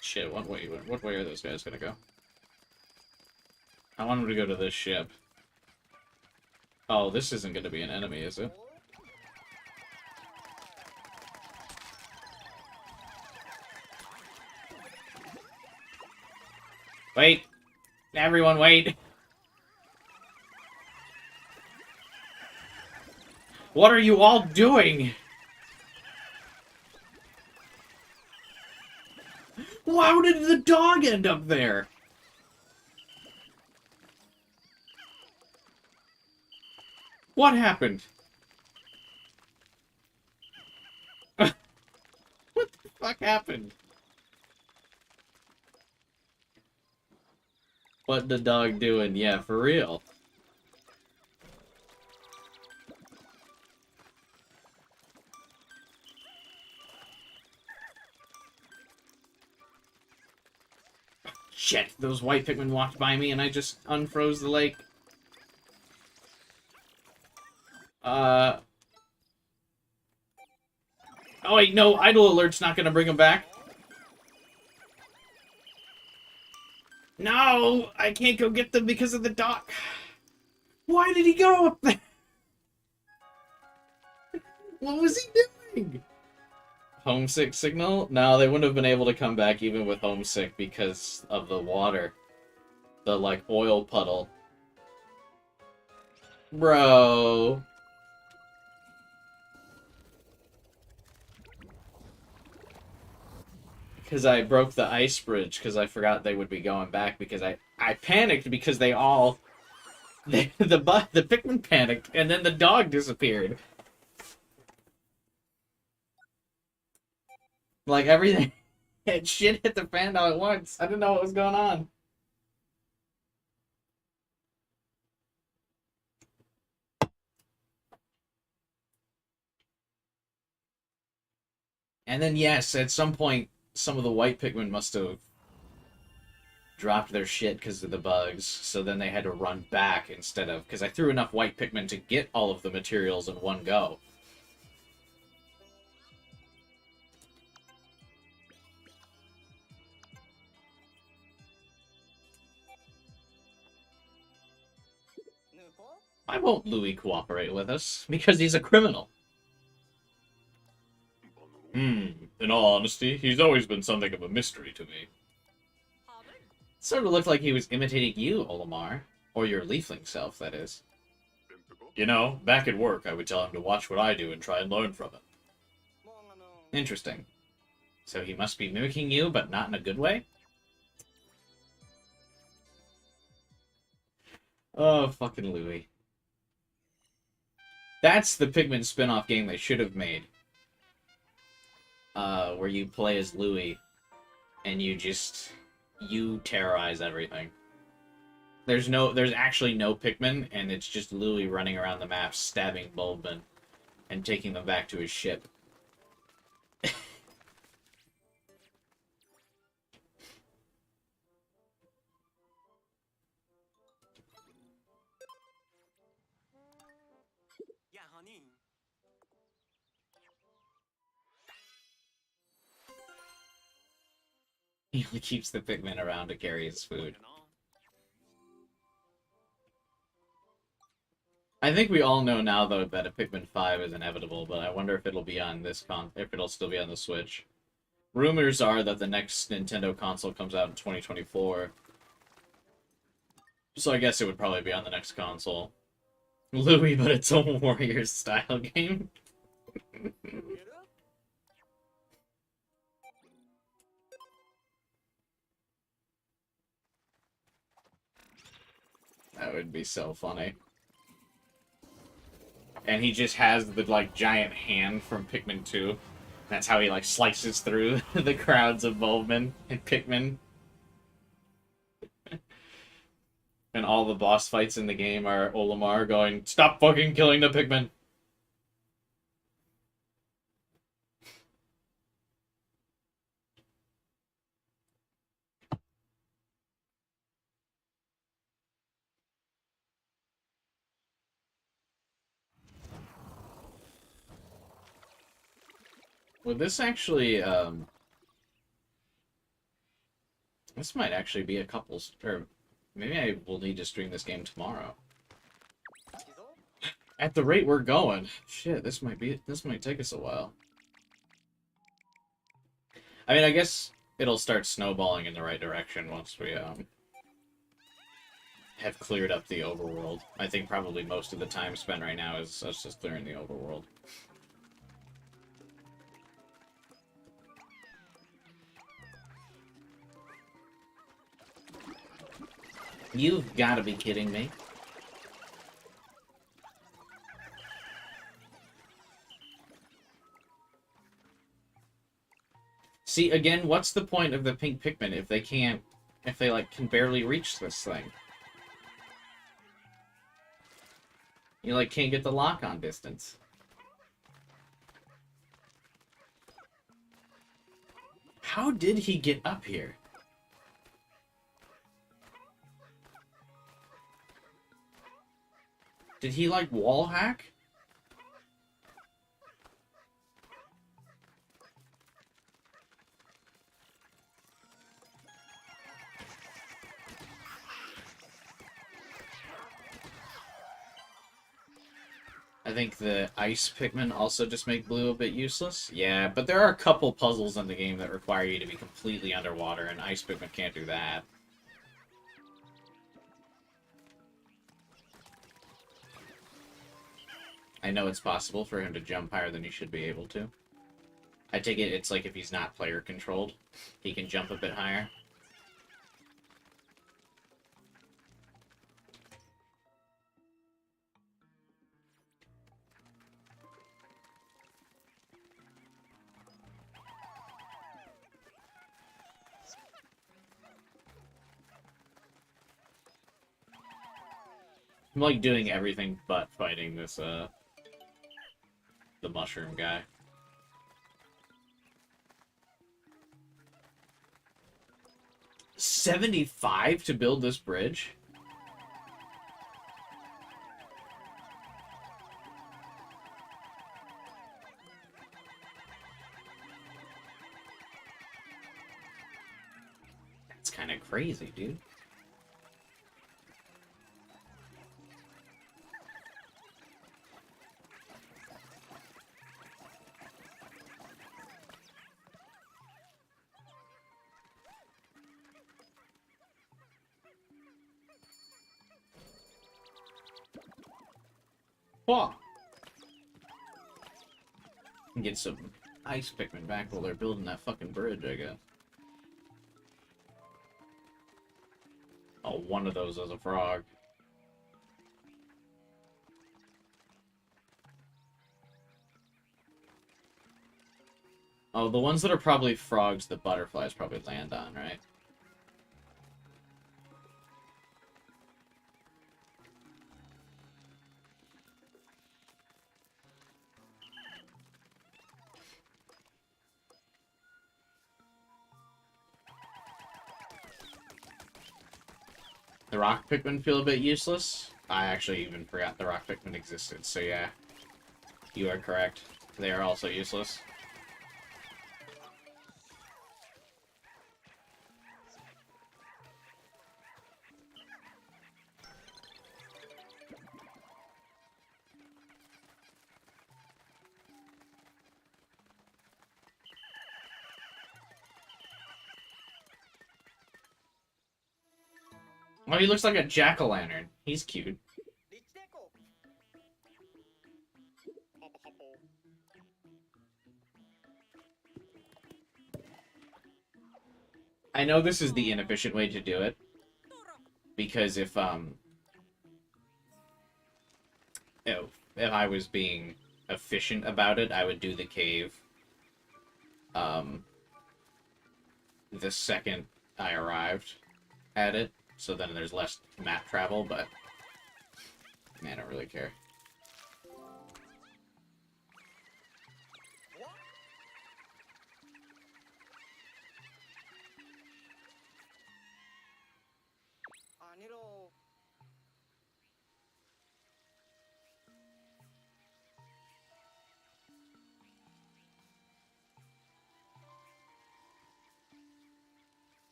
Shit, what way are those guys gonna go? I want them to go to this ship. Oh, this isn't gonna be an enemy, is it? Wait! Everyone wait! What are you all doing? How did the dog end up there? What happened? What the fuck happened? What the dog doing? Yeah, for real. Shit, those white Pikmin walked by me and I just unfroze the lake. Oh wait, no, idle alert's not gonna bring him back. No, I can't go get them because of the dock. Why did he go up there? What was he doing? Homesick signal? No, they wouldn't have been able to come back even with homesick because of the water. The, like, oil puddle. Bro. Because I broke the ice bridge because I forgot they would be going back because I panicked because they all... the Pikmin panicked and then the dog disappeared. Like, everything... shit hit the fan all at once. I didn't know what was going on. And then, yes, at some point, some of the white Pikmin must have dropped their shit because of the bugs, so then they had to run back instead of... Because I threw enough white Pikmin to get all of the materials in one go. Why won't Louie cooperate with us? Because he's a criminal. In all honesty, he's always been something of a mystery to me. Sort of looked like he was imitating you, Olimar. Or your leafling self, that is. You know, back at work, I would tell him to watch what I do and try and learn from it. Interesting. So he must be mimicking you, but not in a good way? Oh, fucking Louie. That's the Pikmin spin-off game they should have made. Where you play as Louie, and you terrorize everything. There's actually no Pikmin, and it's just Louie running around the map, stabbing Bulbmin, and taking them back to his ship. He only keeps the Pikmin around to carry his food. I think we all know now, though, that a Pikmin 5 is inevitable, but I wonder if it'll be on this if it'll still be on the Switch. Rumors are that the next Nintendo console comes out in 2024. So I guess it would probably be on the next console. Louie, but it's a Warriors-style game. That would be so funny. And he just has the, like, giant hand from Pikmin 2. That's how he, like, slices through the crowds of Bulbmin and Pikmin. And all the boss fights in the game are Olimar going, "Stop fucking killing the Pikmin!" Would this actually, this might actually be a couple's, or maybe I will need to stream this game tomorrow. At the rate we're going, shit, this might take us a while. I mean, I guess it'll start snowballing in the right direction once we, have cleared up the overworld. I think probably most of the time spent right now is us just clearing the overworld. You've got to be kidding me. See, again, what's the point of the pink Pikmin if they, like, can barely reach this thing? You, like, can't get the lock-on distance. How did he get up here? Did he, like, wall hack? I think the ice Pikmin also just make blue a bit useless. Yeah, but there are a couple puzzles in the game that require you to be completely underwater, and ice Pikmin can't do that. I know it's possible for him to jump higher than he should be able to. I take it it's like if he's not player controlled, he can jump a bit higher. I'm like doing everything but fighting this, the mushroom guy. $75 to build this bridge? That's kind of crazy, dude. Whoa. Get some ice Pikmin back while they're building that fucking bridge, I guess. Oh, one of those is a frog. Oh, the ones that are probably frogs the butterflies probably land on, right? The rock Pikmin feel a bit useless. I actually even forgot the rock Pikmin existed, so yeah. You are correct. They are also useless. Oh, he looks like a jack-o'-lantern. He's cute. I know this is the inefficient way to do it, because if I was being efficient about it, I would do the cave the second I arrived at it, so then there's less map travel, but man, I don't really care.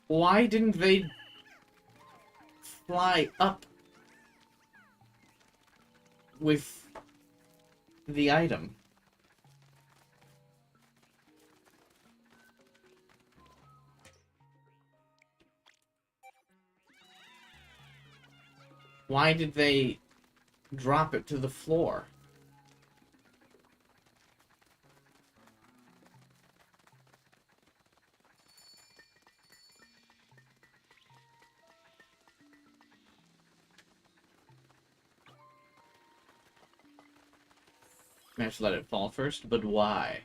Why didn't they fly up with the item? Why did they drop it to the floor? I have to let it fall first, but why?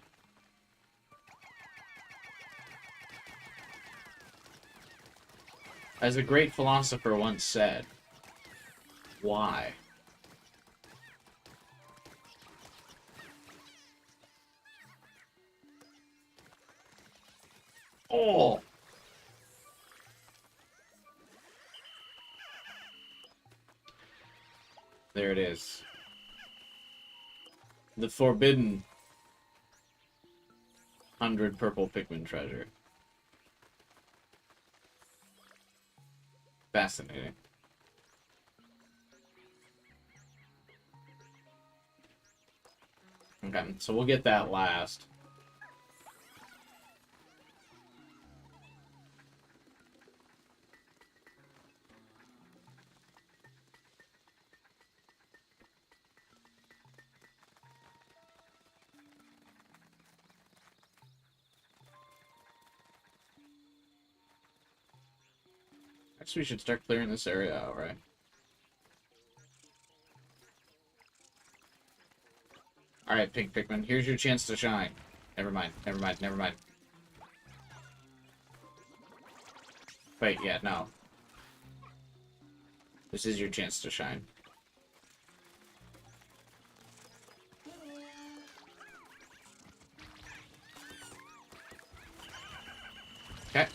As a great philosopher once said, why? Oh! There it is. The forbidden 100 purple Pikmin treasure. Fascinating. Okay, so we'll get that last. Guess we should start clearing this area out, right? Alright, Pink Pikmin, here's your chance to shine. Never mind, never mind, never mind. Wait, yeah, no. This is your chance to shine. Okay.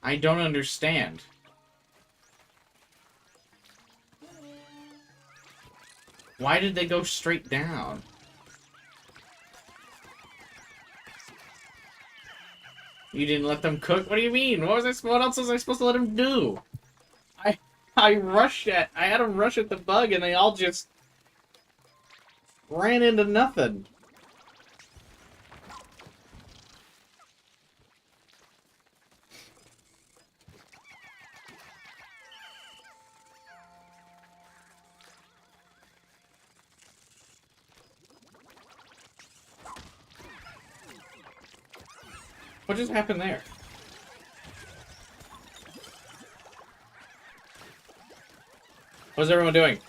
I don't understand. Why did they go straight down? You didn't let them cook? What do you mean? What else was I supposed to let them do? I I had them rush at the bug and they all just ran into nothing. What just happened there? What's everyone doing?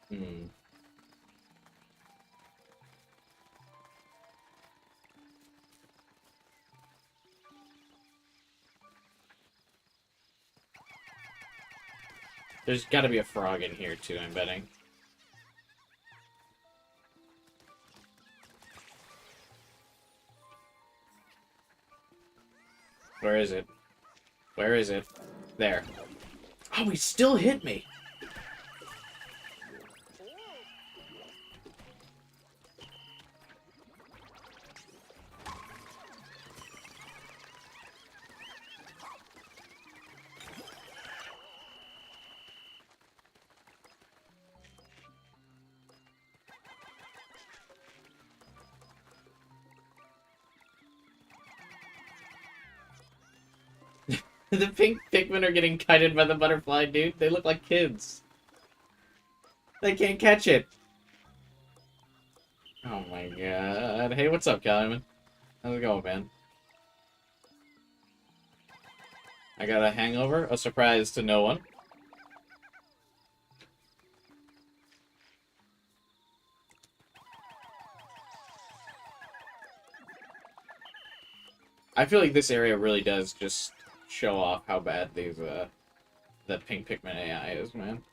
Hmm. There's gotta be a frog in here too, I'm betting. Where is it? Where is it? There. Oh, he still hit me! The pink Pikmin are getting kited by the butterfly, dude. They look like kids. They can't catch it. Oh my god. Hey, what's up, Calumet? How's it going, man? I got a hangover, a surprise to no one. I feel like this area really does just show off how bad the pink Pikmin AI is, man.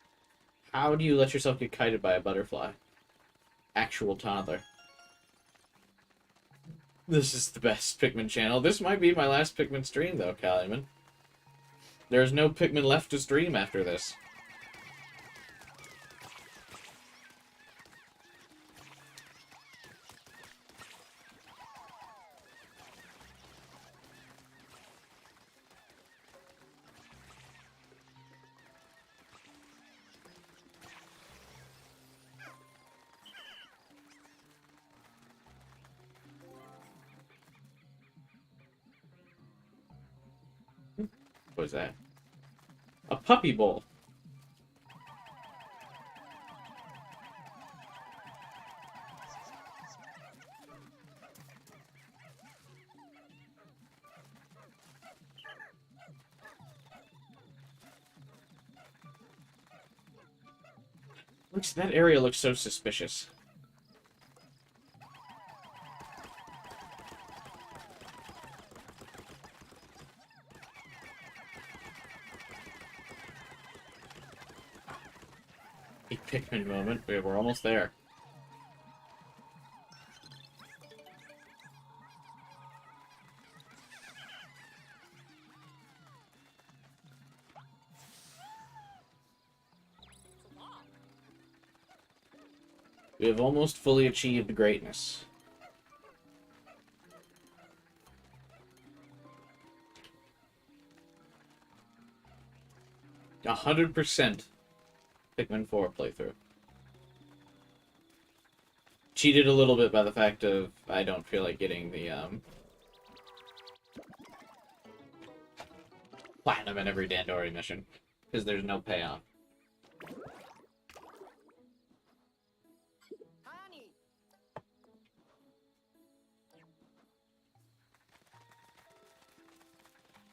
How do you let yourself get kited by a butterfly? Actual toddler. This is the best Pikmin channel. This might be my last Pikmin stream, though, Calumet. There's no Pikmin left to stream after this. What is that? A puppy bowl. That area looks so suspicious. A Pikmin moment. We're almost there. We have almost fully achieved greatness. 100% Pikmin 4 playthrough. Cheated a little bit by the fact of I don't feel like getting the platinum in every Dandori mission because there's no payoff.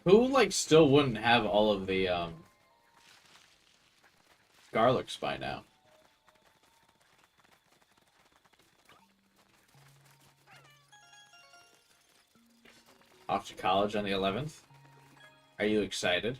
Who like still wouldn't have all of the garlics by now? Off to college on the 11th. Are you excited?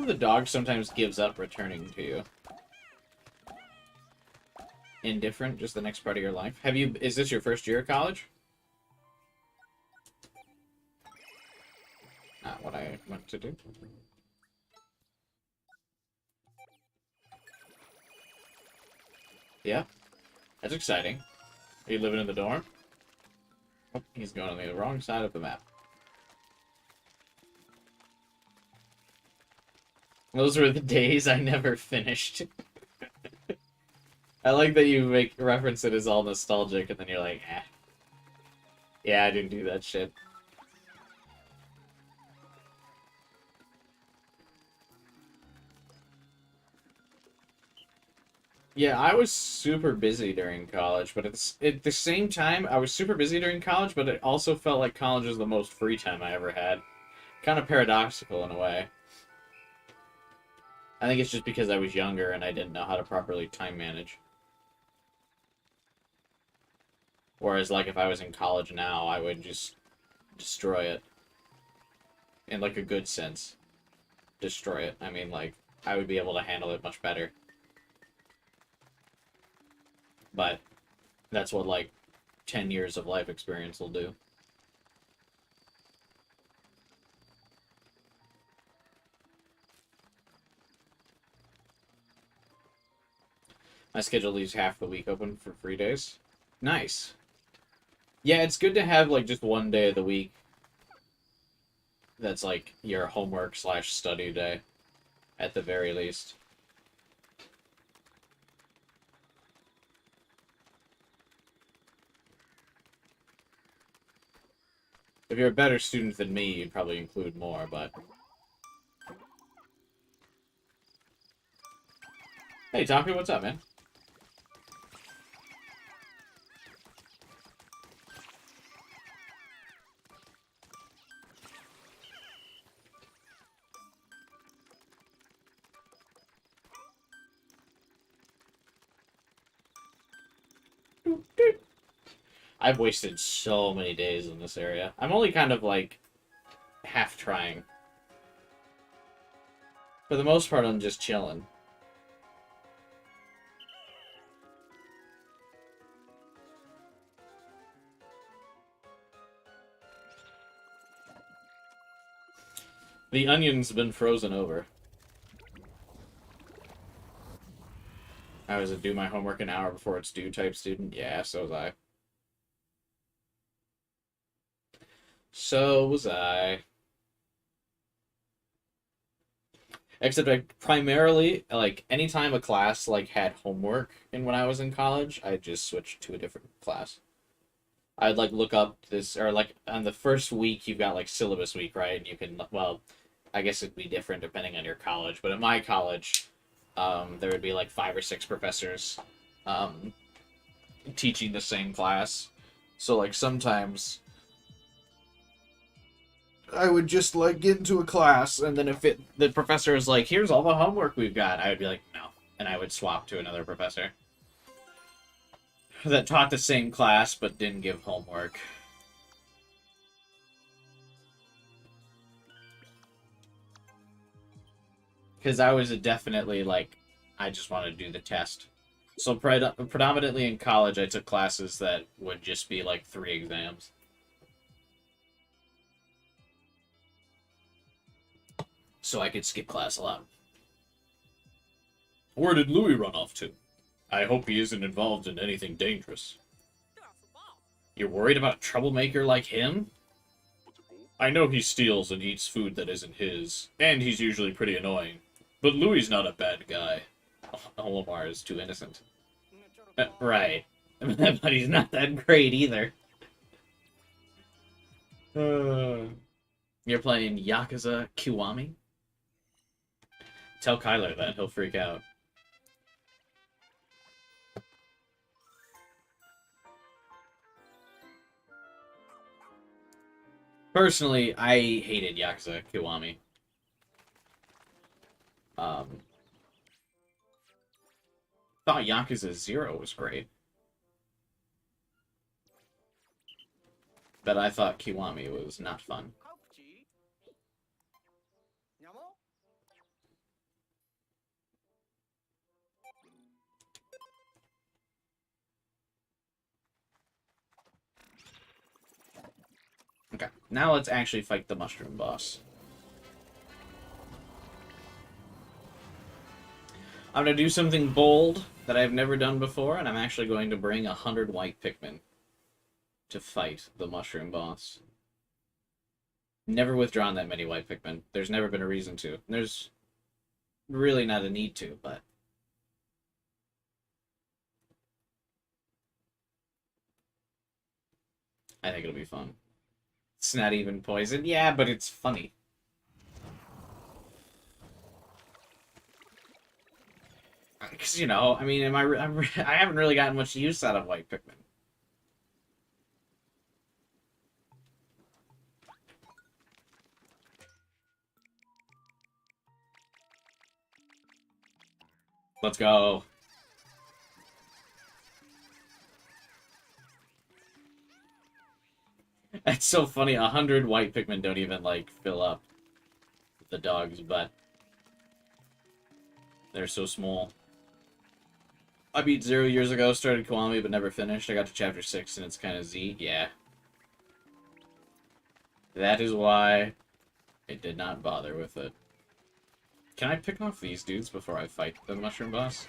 The dog sometimes gives up returning to you. Indifferent, just the next part of your life. Is this your first year of college? Not what I meant to do. Yeah, that's exciting. Are you living in the dorm? Oh, he's going on the wrong side of the map. Those were the days I never finished. I like that you make reference it as all nostalgic, and then you're like, eh. Yeah, I didn't do that shit. Yeah, I was super busy during college, but at the same time, I was super busy during college, but it also felt like college was the most free time I ever had. Kind of paradoxical in a way. I think it's just because I was younger and I didn't know how to properly time manage. Whereas, like, if I was in college now, I would just destroy it. In, like, a good sense. Destroy it. I mean, like, I would be able to handle it much better. But that's what, like, 10 years of life experience will do. My schedule leaves half the week open for free days. Nice. Yeah, it's good to have, like, just one day of the week that's, like, your homework / study day, at the very least. If you're a better student than me, you'd probably include more, but... Hey, Taku, what's up, man? I've wasted so many days in this area. I'm only kind of, like, half trying. For the most part, I'm just chilling. The onion's been frozen over. I was a do my homework an hour before it's due type student. Yeah, so was I. So was I. Except I primarily, like, anytime a class, like, had homework in when I was in college, I just switched to a different class. I'd, like, look up this, or, like, on the first week, you've got, like, syllabus week, right? And you can, well, I guess it'd be different depending on your college, but at my college, there would be, like, 5 or 6 professors, teaching the same class. So, like, sometimes I would just, like, get into a class, and then if the professor is like, here's all the homework we've got, I would be like, no. And I would swap to another professor that taught the same class but didn't give homework. Because I was definitely, like, I just want to do the test. So predominantly in college, I took classes that would just be, like, 3 exams. So I could skip class a lot. Where did Louie run off to? I hope he isn't involved in anything dangerous. You're worried about a troublemaker like him? I know he steals and eats food that isn't his, and he's usually pretty annoying. But Louie's not a bad guy. Olimar is too innocent. Right. But he's not that great either. You're playing Yakuza Kiwami? Tell Kyler that, he'll freak out. Personally, I hated Yakuza Kiwami. Thought Yakuza 0 was great. But I thought Kiwami was not fun. Okay, now let's actually fight the mushroom boss. I'm going to do something bold that I've never done before, and I'm actually going to bring 100 white Pikmin to fight the mushroom boss. Never withdrawn that many white Pikmin. There's never been a reason to. There's really not a need to, but... I think it'll be fun. It's not even poison. Yeah, but it's funny. Because, you know, I mean, I haven't really gotten much use out of white Pikmin. Let's go. That's so funny. 100 white Pikmin don't even, like, fill up the dog's butt. They're so small. I beat 0 years ago, started Kiwami, but never finished. I got to chapter 6, and it's kind of Z. Yeah. That is why I did not bother with it. Can I pick off these dudes before I fight the mushroom boss?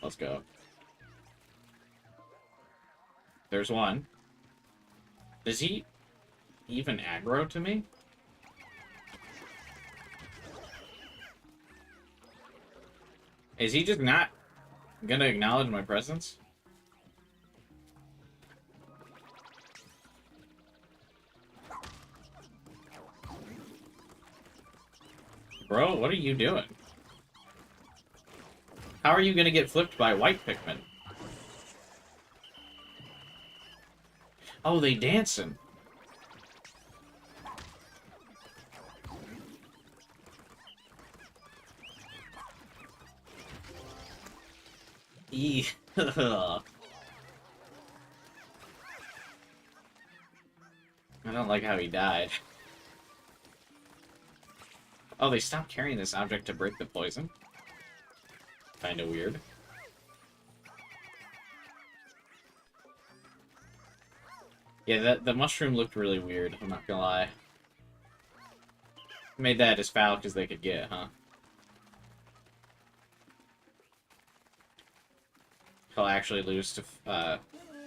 Let's go. There's one. Does he even aggro to me? Is he just not gonna acknowledge my presence? Bro, what are you doing? How are you gonna get flipped by white Pikmin? Oh, they dancing. Eee. I don't like how he died. Oh, they stopped carrying this object to break the poison? Kinda weird. Yeah, the mushroom looked really weird, I'm not gonna lie. Made that as foul as they could get, huh? He'll actually lose to 5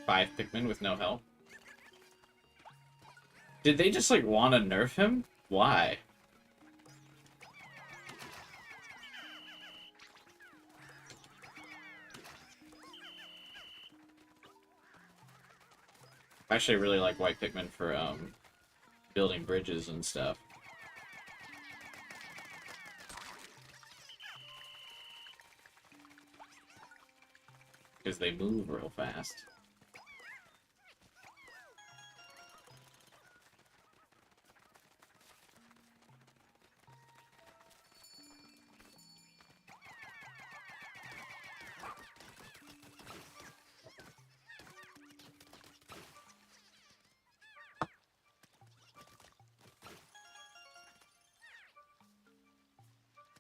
Pikmin with no help. Did they just, like, want to nerf him? Why? I actually really like white Pikmin for, building bridges and stuff. Because they move real fast.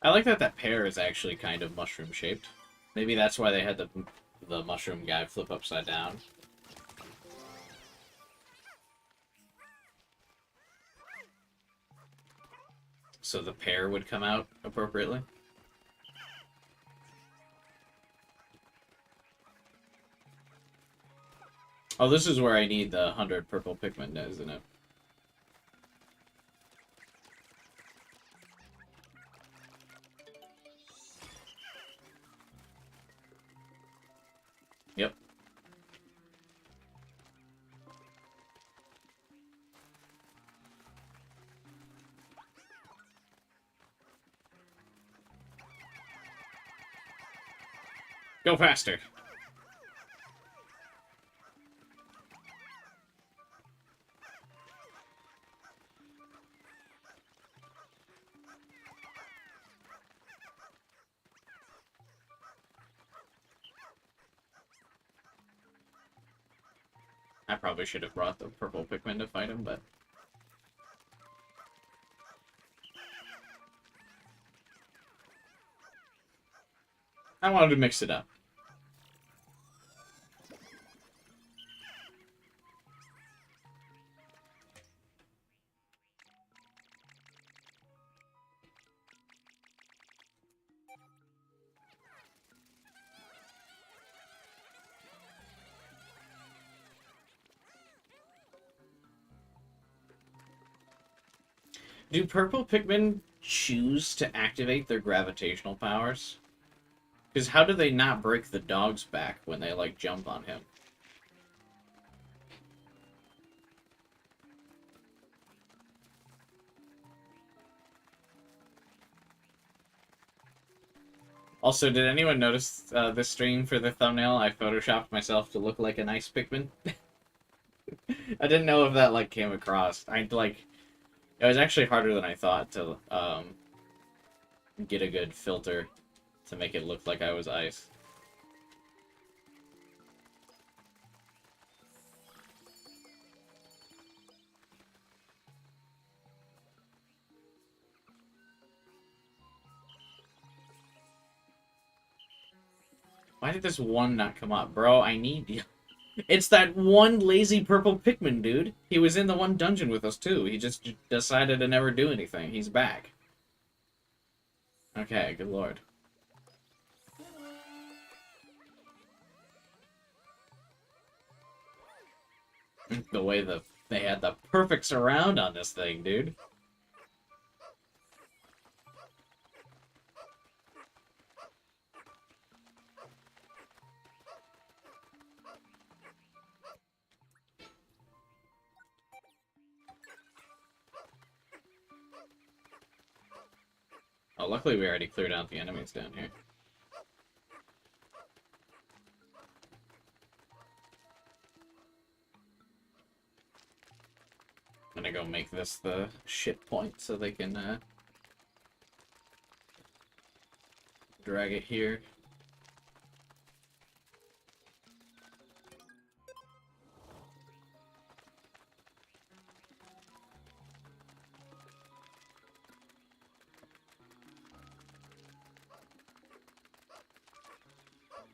I like that that pear is actually kind of mushroom shaped. Maybe that's why they had the mushroom guy flip upside down. So the pear would come out appropriately. Oh, this is where I need the 100 purple Pikmin, isn't it? Yep. Go faster! I probably should have brought the purple Pikmin to fight him, but... I wanted to mix it up. Do purple Pikmin choose to activate their gravitational powers? Because how do they not break the dog's back when they, like, jump on him? Also, did anyone notice this stream for the thumbnail? I photoshopped myself to look like a nice Pikmin. I didn't know if that, like, came across. It was actually harder than I thought to get a good filter to make it look like I was ice. Why did this one not come up? Bro, I need you. It's that one lazy purple Pikmin, dude. He was in the one dungeon with us, too. He just decided to never do anything. He's back. Okay, good lord. The way they had the perfect surround on this thing, dude. Oh, luckily we already cleared out the enemies down here. I'm gonna go make this the shit point so they can drag it here.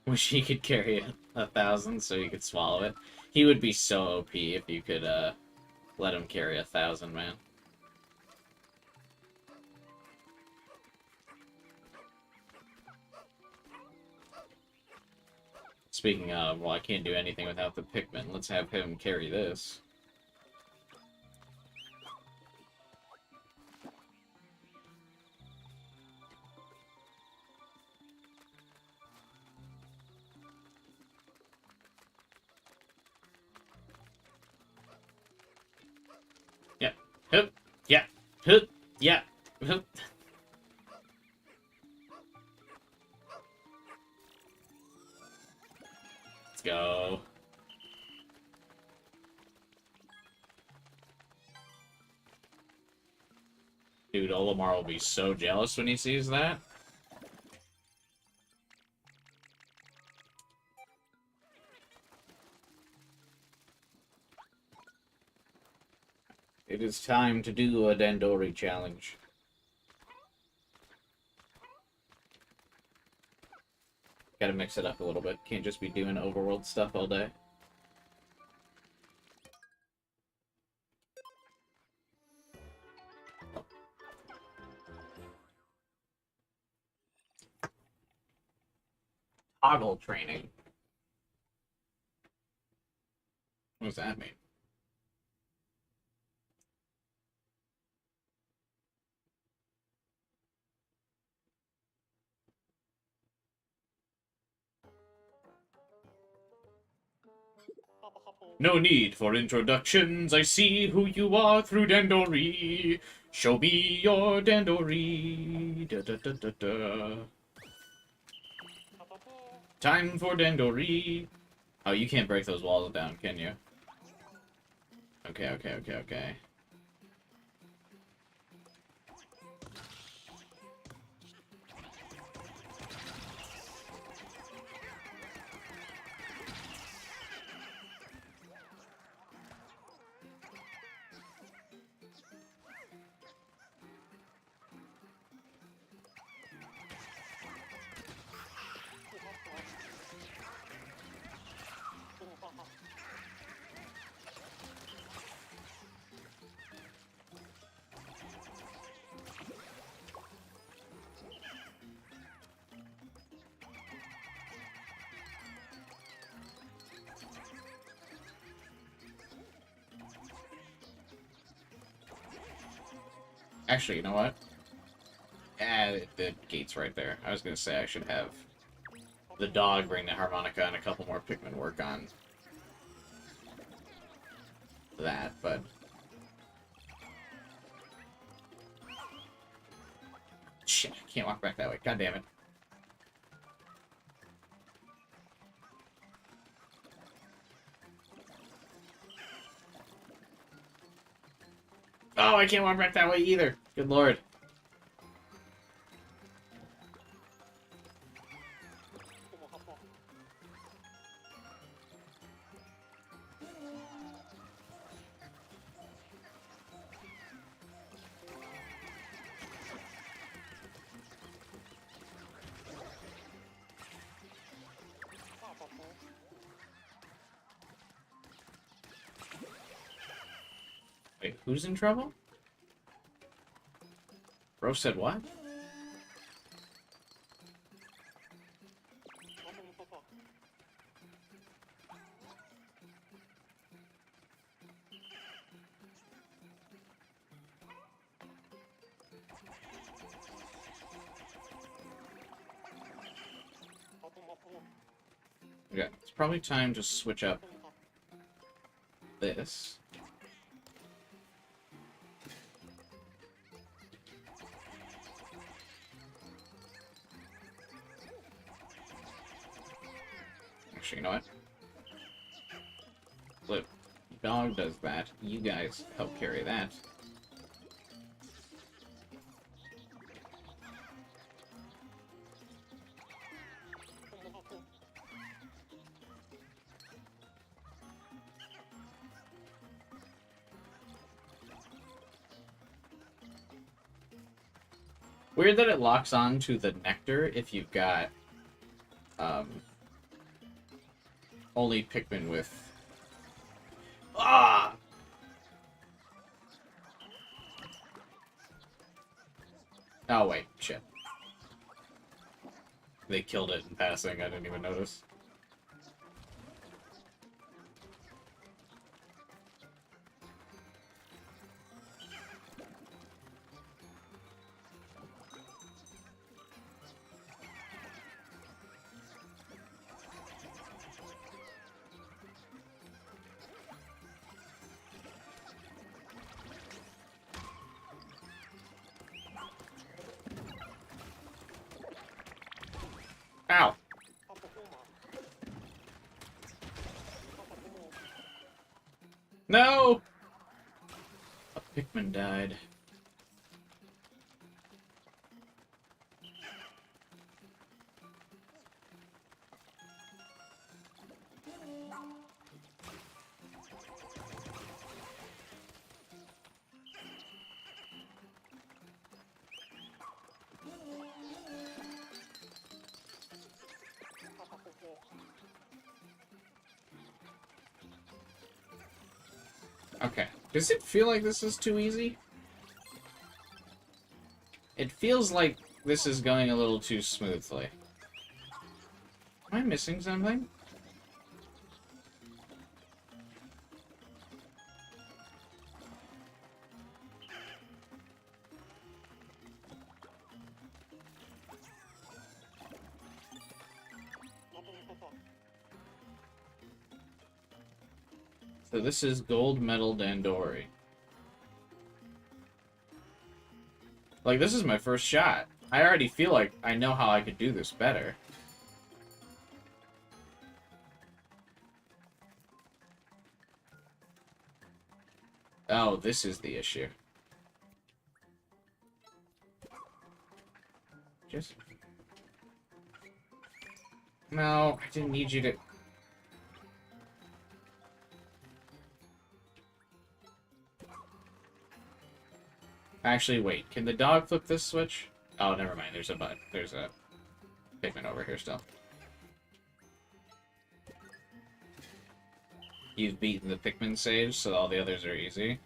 Wish he could carry 1,000 so he could swallow it. He would be so OP if you could let him carry 1,000, man. Speaking of, well, I can't do anything without the Pikmin. Let's have him carry this. Yeah. Hup. Yeah. Hup. Yeah. Hup. Let's go. Dude, Olimar will be so jealous when he sees that. It is time to do a Dandori challenge. Gotta mix it up a little bit. Can't just be doing overworld stuff all day. Toggle training. What does that mean? No need for introductions, I see who you are through Dandori. Show me your Dandori. Da, da, da, da, da. Time for Dandori. Oh, you can't break those walls down, can you? Okay, okay, okay, okay. Actually, you know what? The gate's right there. I was gonna say I should have the dog bring the harmonica and a couple more Pikmin work on that, but... Shit, I can't walk back that way. God damn it. Oh, I can't walk back that way either. Good lord. Wait, who's in trouble? Bro said what? Okay, it's probably time to switch up this. Actually, you know what? Flip. Dog does that. You guys help carry that. Weird that it locks on to the nectar if you've got only Pikmin with... Ah! Oh, wait. Shit. They killed it in passing. I didn't even notice. Ow! No! A Pikmin died. Okay. Does it feel like this is too easy? It feels like this is going a little too smoothly. Am I missing something? So this is Gold Medal Dandori. Like, this is my first shot. I already feel like I know how I could do this better. Oh, this is the issue. Just... No, I didn't need you to... Actually, wait. Can the dog flip this switch? Oh, never mind. There's a button. There's a Pikmin over here still. You've beaten the Pikmin stage, so all the others are easy.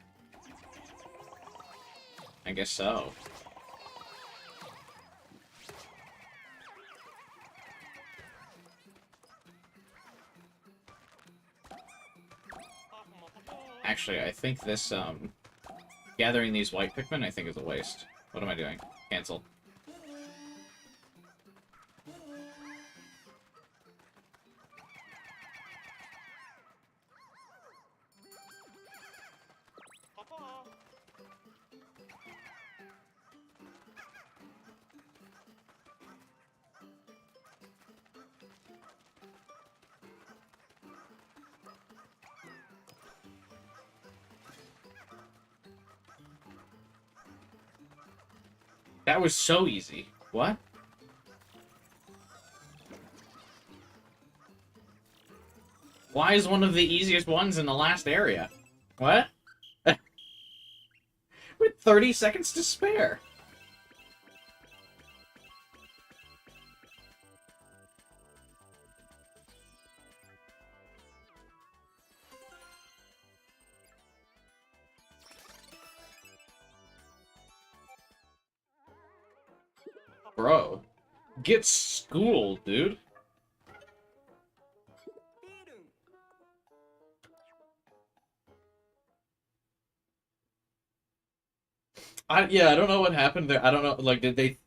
I guess so. Actually, I think this, gathering these white Pikmin, I think, is a waste. What am I doing? Cancel. That was so easy. What? Why is one of the easiest ones in the last area? What? With 30 seconds to spare. Bro, get schooled, dude. Yeah, I don't know what happened there. I don't know, like,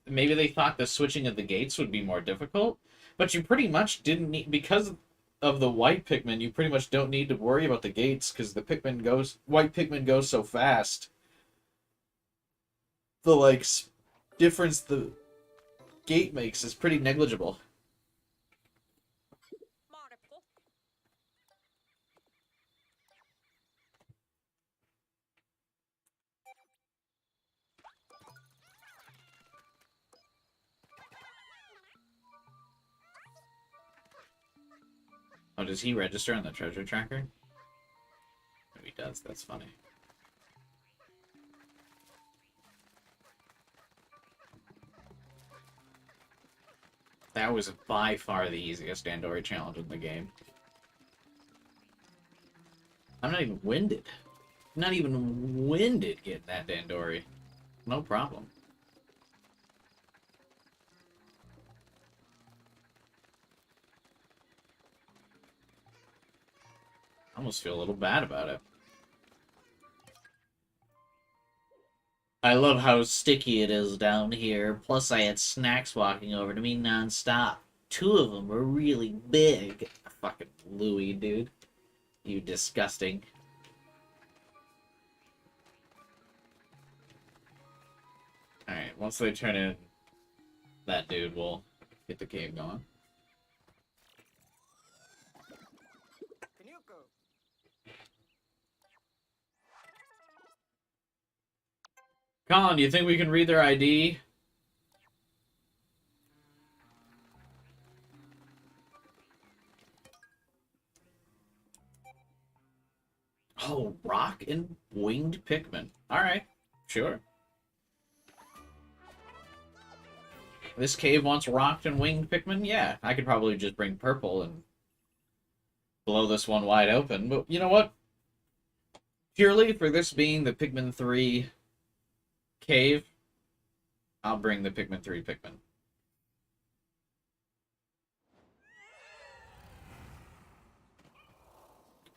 maybe they thought the switching of the gates would be more difficult, but you pretty much didn't need, because of the white Pikmin, you pretty much don't need to worry about the gates, because white Pikmin goes so fast. The, like, difference the gate makes is pretty negligible. Oh, does he register on the treasure tracker? Oh, he does. That's funny. That was by far the easiest Dandori challenge in the game. I'm not even winded. Not even winded getting that Dandori. No problem. I almost feel a little bad about it. I love how sticky it is down here. Plus, I had snacks walking over to me non-stop. 2 of them were really big. Fucking Louie, dude. You disgusting. Alright, once they turn in that dude, we'll get the cave going. Colin, do you think we can read their ID? Oh, rock and winged Pikmin. Alright, sure. This cave wants rocked and winged Pikmin? Yeah, I could probably just bring purple and blow this one wide open. But you know what? Purely for this being the Pikmin 3 cave, I'll bring the Pikmin 3 Pikmin.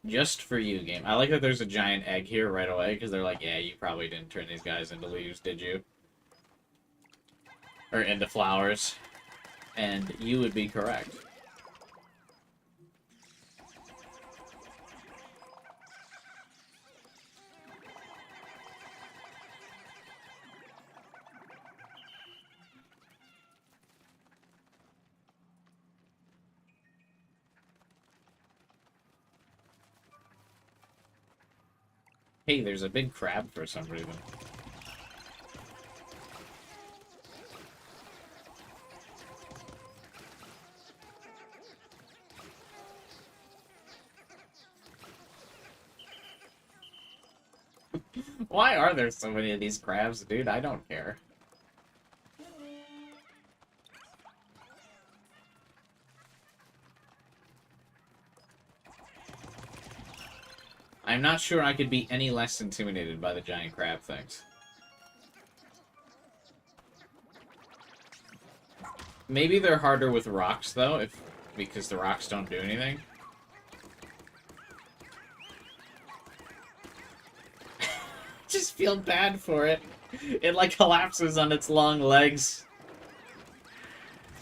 Just for you, game. I like that there's a giant egg here right away, because they're like, yeah, you probably didn't turn these guys into leaves, did you? Or into flowers. And you would be correct. Hey, there's a big crab for some reason. Why are there so many of these crabs, dude? I don't care. I'm not sure I could be any less intimidated by the giant crab things. Maybe they're harder with rocks, though, because the rocks don't do anything. Just feel bad for it. It, like, collapses on its long legs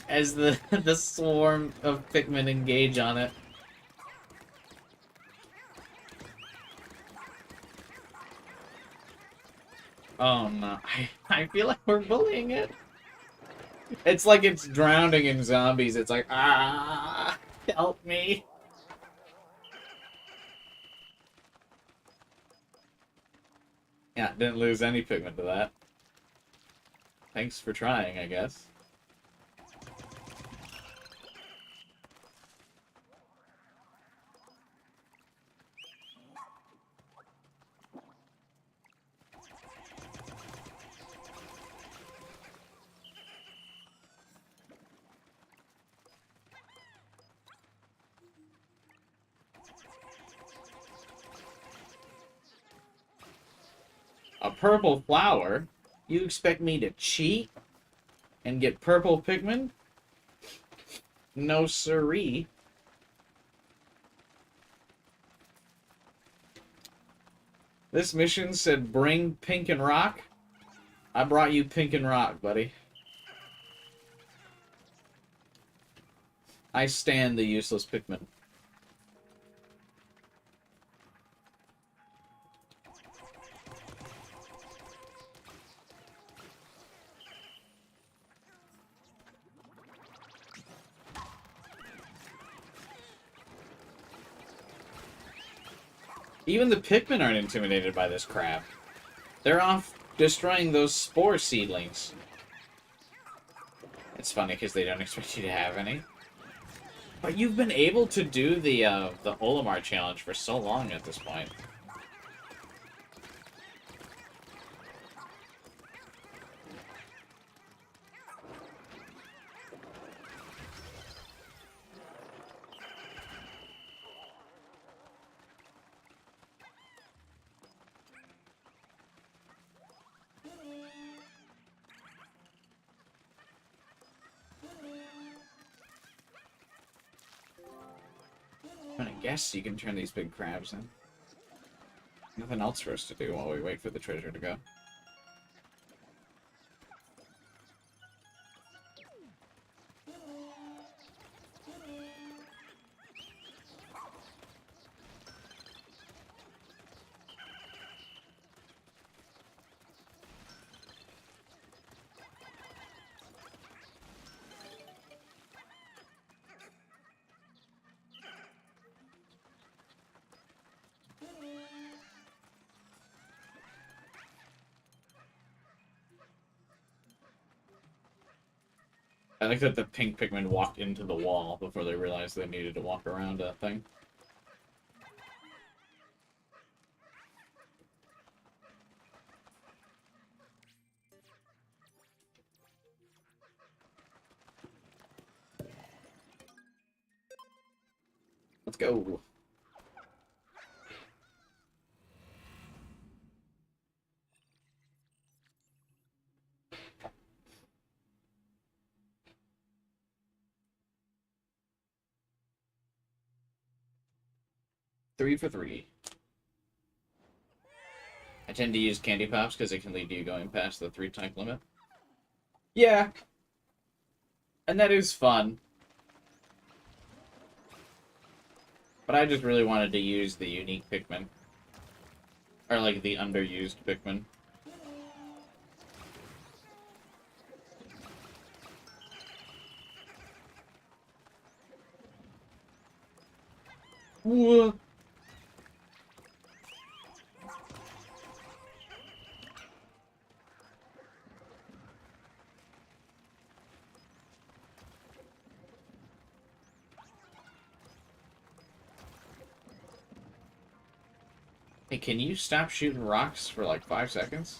as the swarm of Pikmin engage on it. Oh, no. I feel like we're bullying it. It's like it's drowning in zombies. It's like, ah, help me. Yeah, didn't lose any pigment to that. Thanks for trying, I guess. A purple flower? You expect me to cheat and get purple Pikmin? No siree. This mission said bring pink and rock. I brought you pink and rock, buddy. I stand the useless Pikmin. Even the Pikmin aren't intimidated by this crap. They're off destroying those spore seedlings. It's funny because they don't expect you to have any. But you've been able to do the Olimar challenge for so long at this point. I guess you can turn these big crabs in. Nothing else for us to do while we wait for the treasure to go. I like that the pink Pikmin walked into the wall before they realized they needed to walk around that thing. Let's go. 3 for 3. I tend to use candy pops because it can lead to you going past the 3 type limit. Yeah. And that is fun. But I just really wanted to use the unique Pikmin. Or, like, the underused Pikmin. Whoa. Hey, can you stop shooting rocks for like 5 seconds?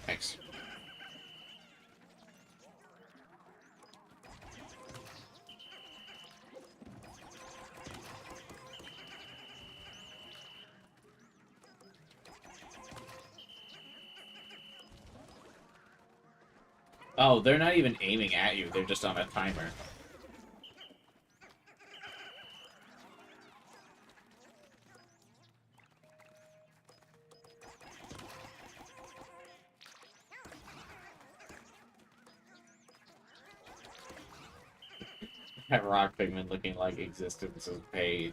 Thanks. Oh, they're not even aiming at you, they're just on a timer. That rock pigment looking like existence is paid.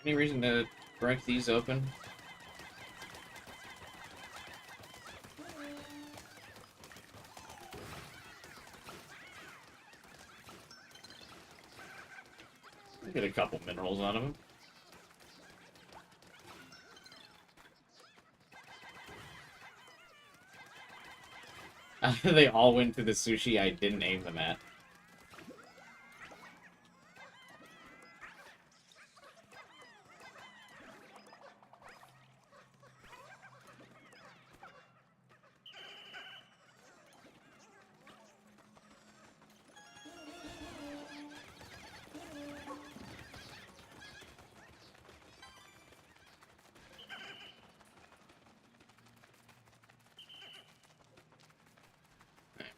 Any reason to break these open? Get a couple minerals out of them. They all went to the sushi I didn't aim them at.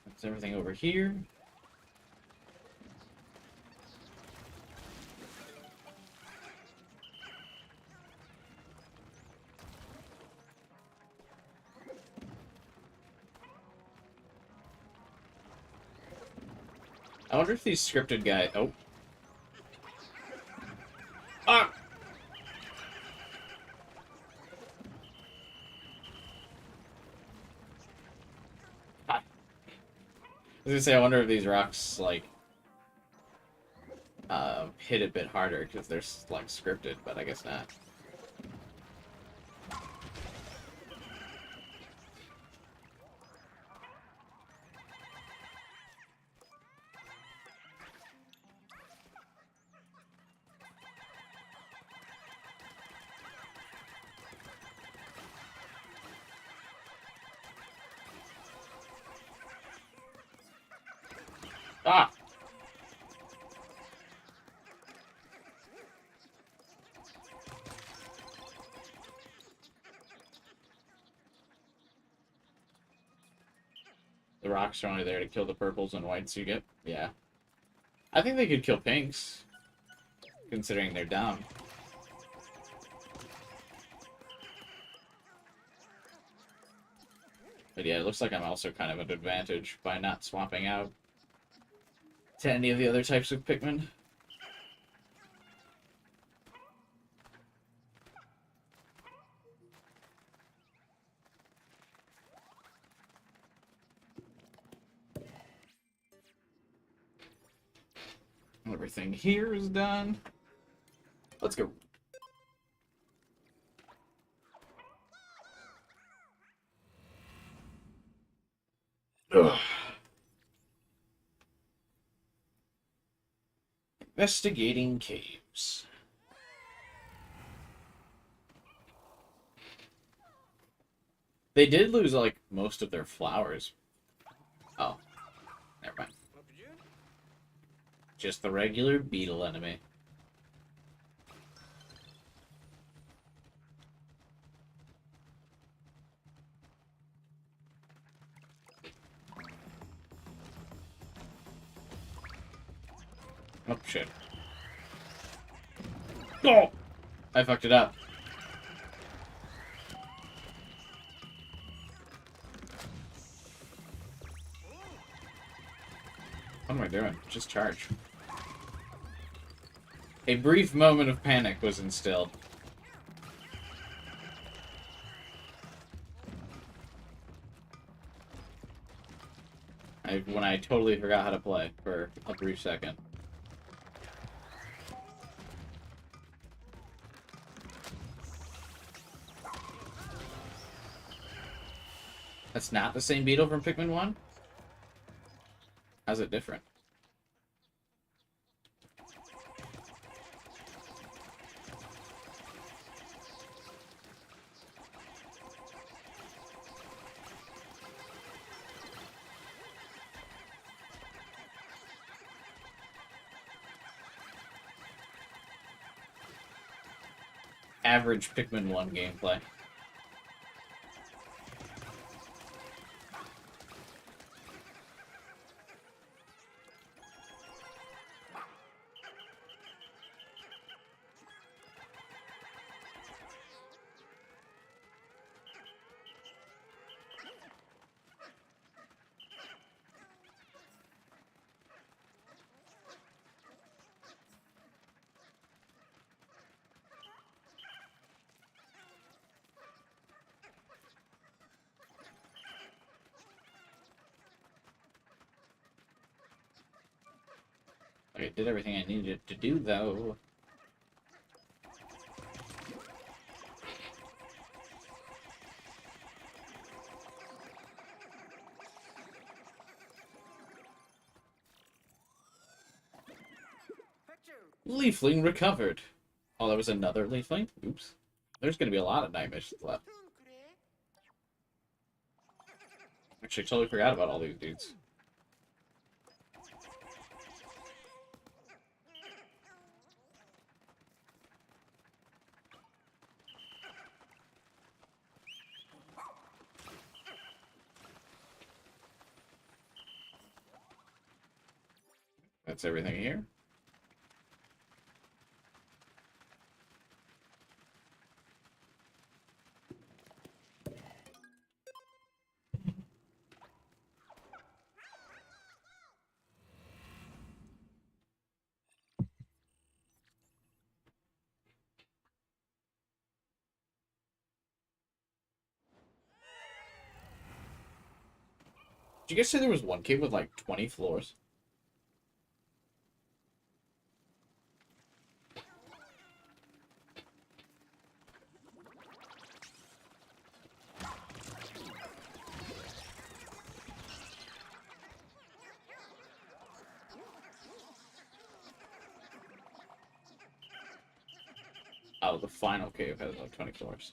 That's everything over here. I wonder if these scripted guys... Oh. Ah! I was gonna say, I wonder if these rocks, like, hit a bit harder because they're, like, scripted, but I guess not. Ah! The rocks are only there to kill the purples and whites you get. Yeah. I think they could kill pinks, considering they're dumb. But yeah, it looks like I'm also kind of at an advantage by not swapping out to any of the other types of Pikmin. Everything here is done. Let's go. Ugh. Investigating caves. They did lose, like, most of their flowers. Oh, never mind. Just the regular beetle enemy. Oh, shit. Oh! I fucked it up. What am I doing? Just charge. A brief moment of panic was instilled. When I totally forgot how to play for a brief second. That's not the same beetle from Pikmin 1? How's it different? Average Pikmin 1 gameplay. Okay, did everything I needed to do, though. Leafling recovered. Oh, there was another leafling? Oops. There's gonna be a lot of night missions left. Actually, totally forgot about all these dudes. That's everything here. Did you guys say there was one cave with like 20 floors? Oh, the final cave has like 20 floors.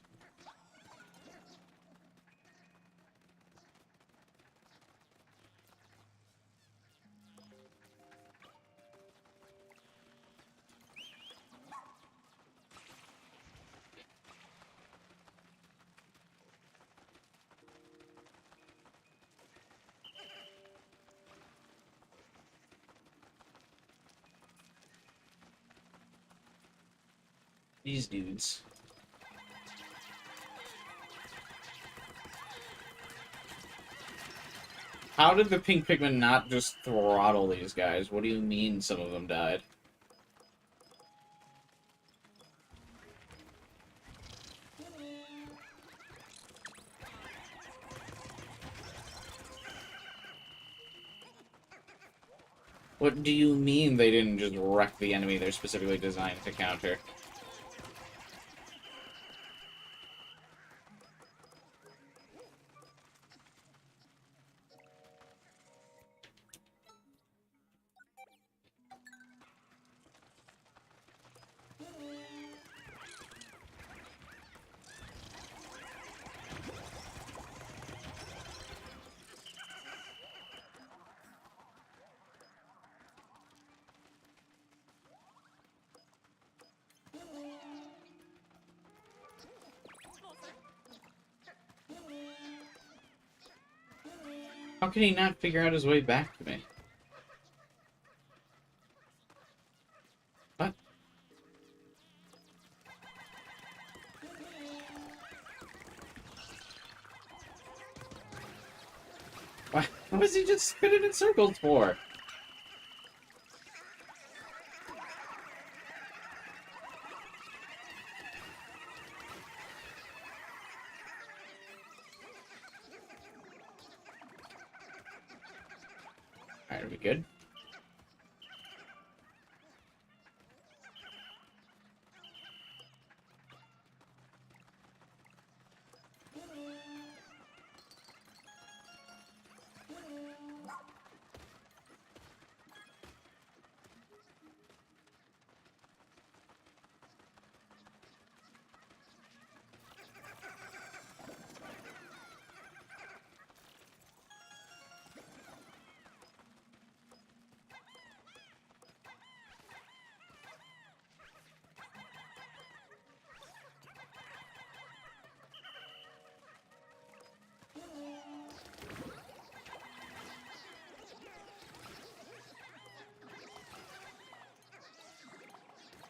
These dudes. How did the pink Pikmin not just throttle these guys? What do you mean some of them died? What do you mean they didn't just wreck the enemy they're specifically designed to counter? How can he not figure out his way back to me? What? Why was he just spinning in circles for? Alright, are we good?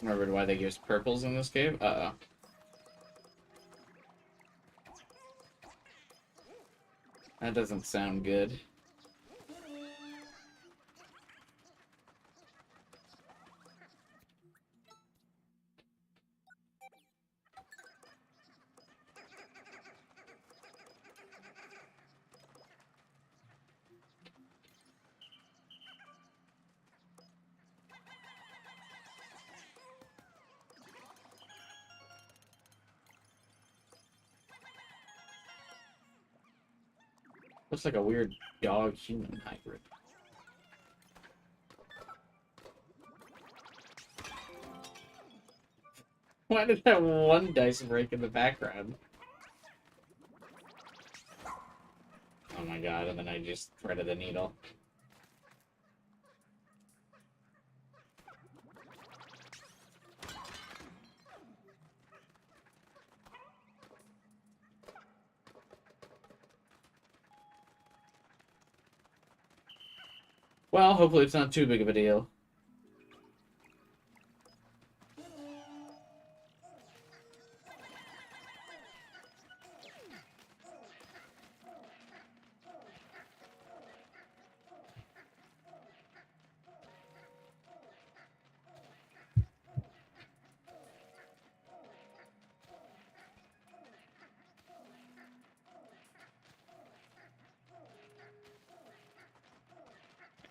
Remembered why they use purples in this game? Uh-oh. That doesn't sound good. Looks like a weird dog-human hybrid. Why did that one dice break in the background? Oh my god, and then I just threaded the needle. Well, hopefully it's not too big of a deal.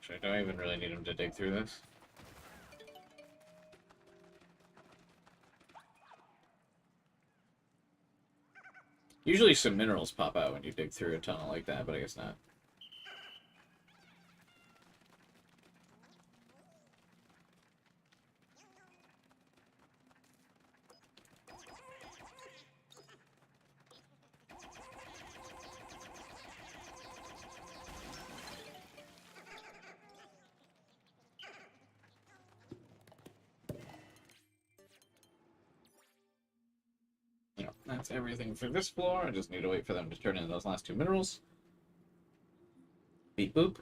Actually, I don't even really need him to dig through this. Usually some minerals pop out when you dig through a tunnel like that, but I guess not. Yep, that's everything for this floor. I just need to wait for them to turn in those last two minerals. Beep boop.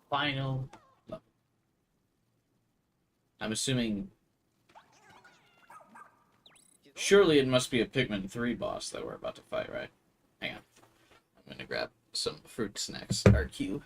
Final level. I'm assuming... Surely it must be a Pikmin 3 boss that we're about to fight, right? Hang on. I'm gonna grab some fruit snacks. RQ.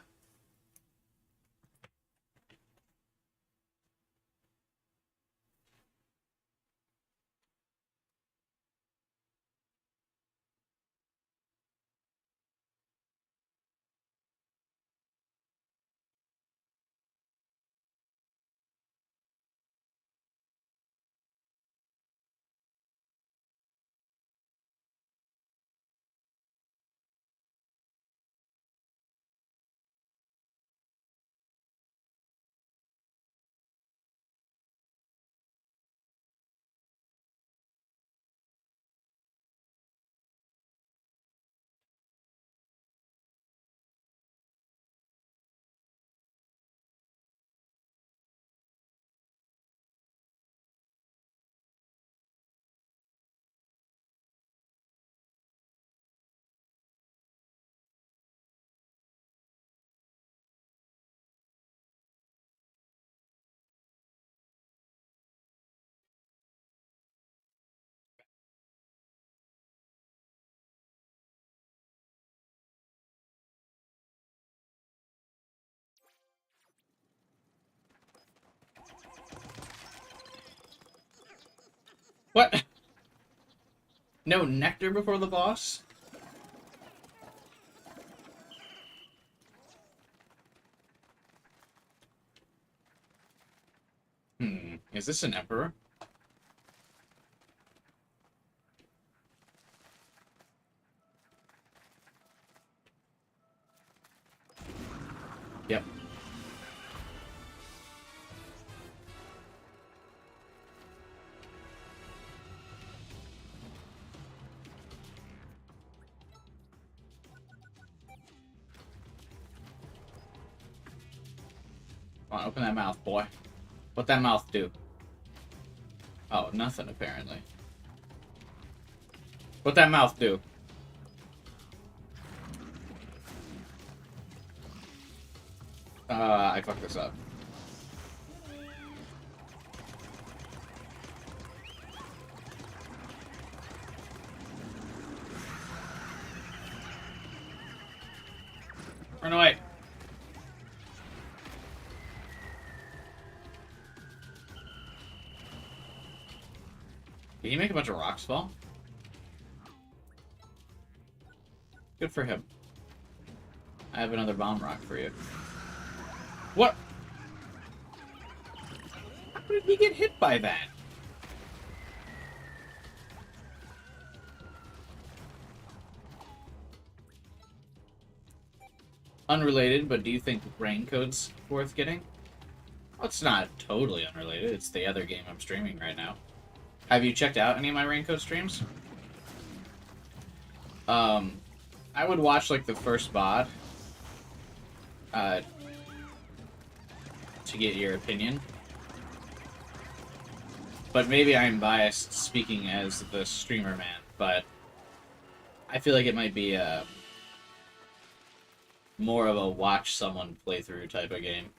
What? No nectar before the boss? Is this an emperor? Yep. Come on, open that mouth, boy. What that mouth do? Oh, nothing, apparently. What that mouth do? I fucked this up. Run away. Did he make a bunch of rocks fall? Good for him. I have another bomb rock for you. What? How did he get hit by that? Unrelated, but do you think Raincoat's worth getting? Well, it's not totally unrelated. It's the other game I'm streaming right now. Have you checked out any of my Raincoat streams? I would watch, like, the first VOD. To get your opinion. But maybe I'm biased speaking as the streamer man, but I feel like it might be more of a watch someone play through type of game.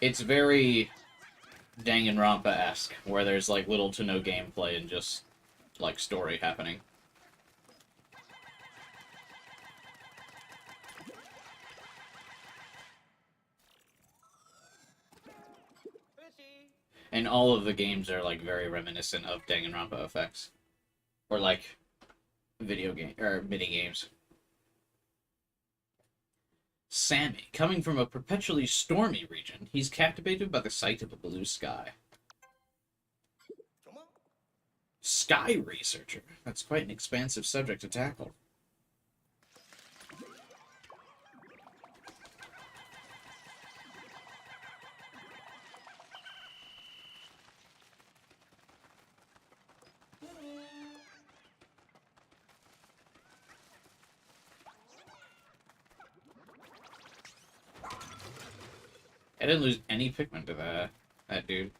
It's very Danganronpa-esque, where there's like little to no gameplay and just like story happening. And all of the games are like very reminiscent of Danganronpa effects, or like video game or mini games. Sammy, coming from a perpetually stormy region, he's captivated by the sight of a blue sky. Sky researcher. That's quite an expansive subject to tackle. I didn't lose any Pikmin to that dude.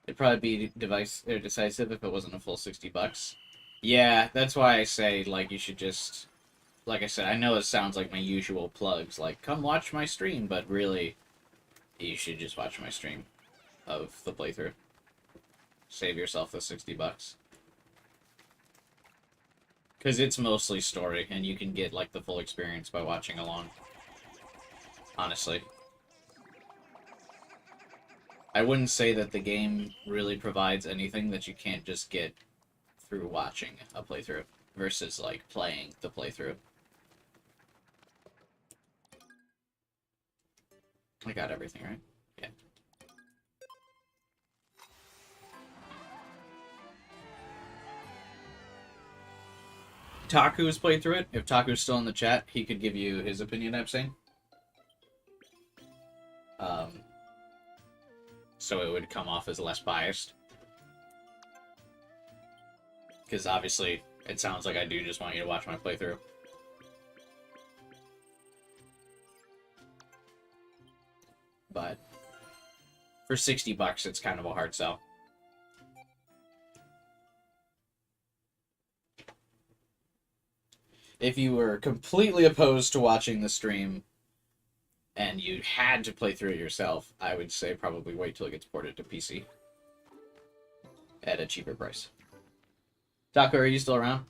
It'd probably be decisive if it wasn't a full $60. Yeah, that's why I say, like, you should just... Like I said, I know it sounds like my usual plugs, like, come watch my stream, but really, you should just watch my stream of the playthrough. Save yourself the $60. Because it's mostly story, and you can get, like, the full experience by watching along. Honestly. I wouldn't say that the game really provides anything that you can't just get through watching a playthrough versus, like, playing the playthrough. I got everything, right? Yeah. Taku's played through it. If Taku's still in the chat, he could give you his opinion, I'm saying. So it would come off as less biased. Because obviously, it sounds like I do just want you to watch my playthrough. But for $60, it's kind of a hard sell. if you were completely opposed to watching the stream and you had to play through it yourself, I would say probably wait till it gets ported to PC at a cheaper price. Taco, are you still around?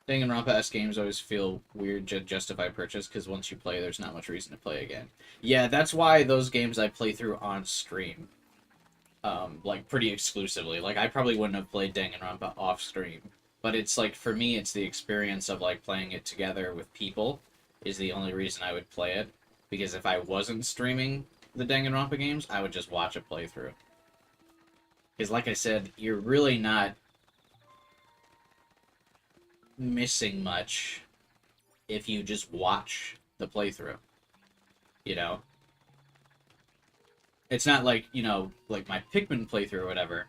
Danganronpa-esque games always feel weird to justify purchase, because once you play, there's not much reason to play again. Yeah, that's why those games I play through on stream, like, pretty exclusively. Like, I probably wouldn't have played Danganronpa off stream. But it's, like, for me, it's the experience of, like, playing it together with people is the only reason I would play it. Because if I wasn't streaming the Danganronpa games, I would just watch a playthrough. Because, like I said, you're really not missing much if you just watch the playthrough. You know? It's not like, you know, like my Pikmin playthrough or whatever.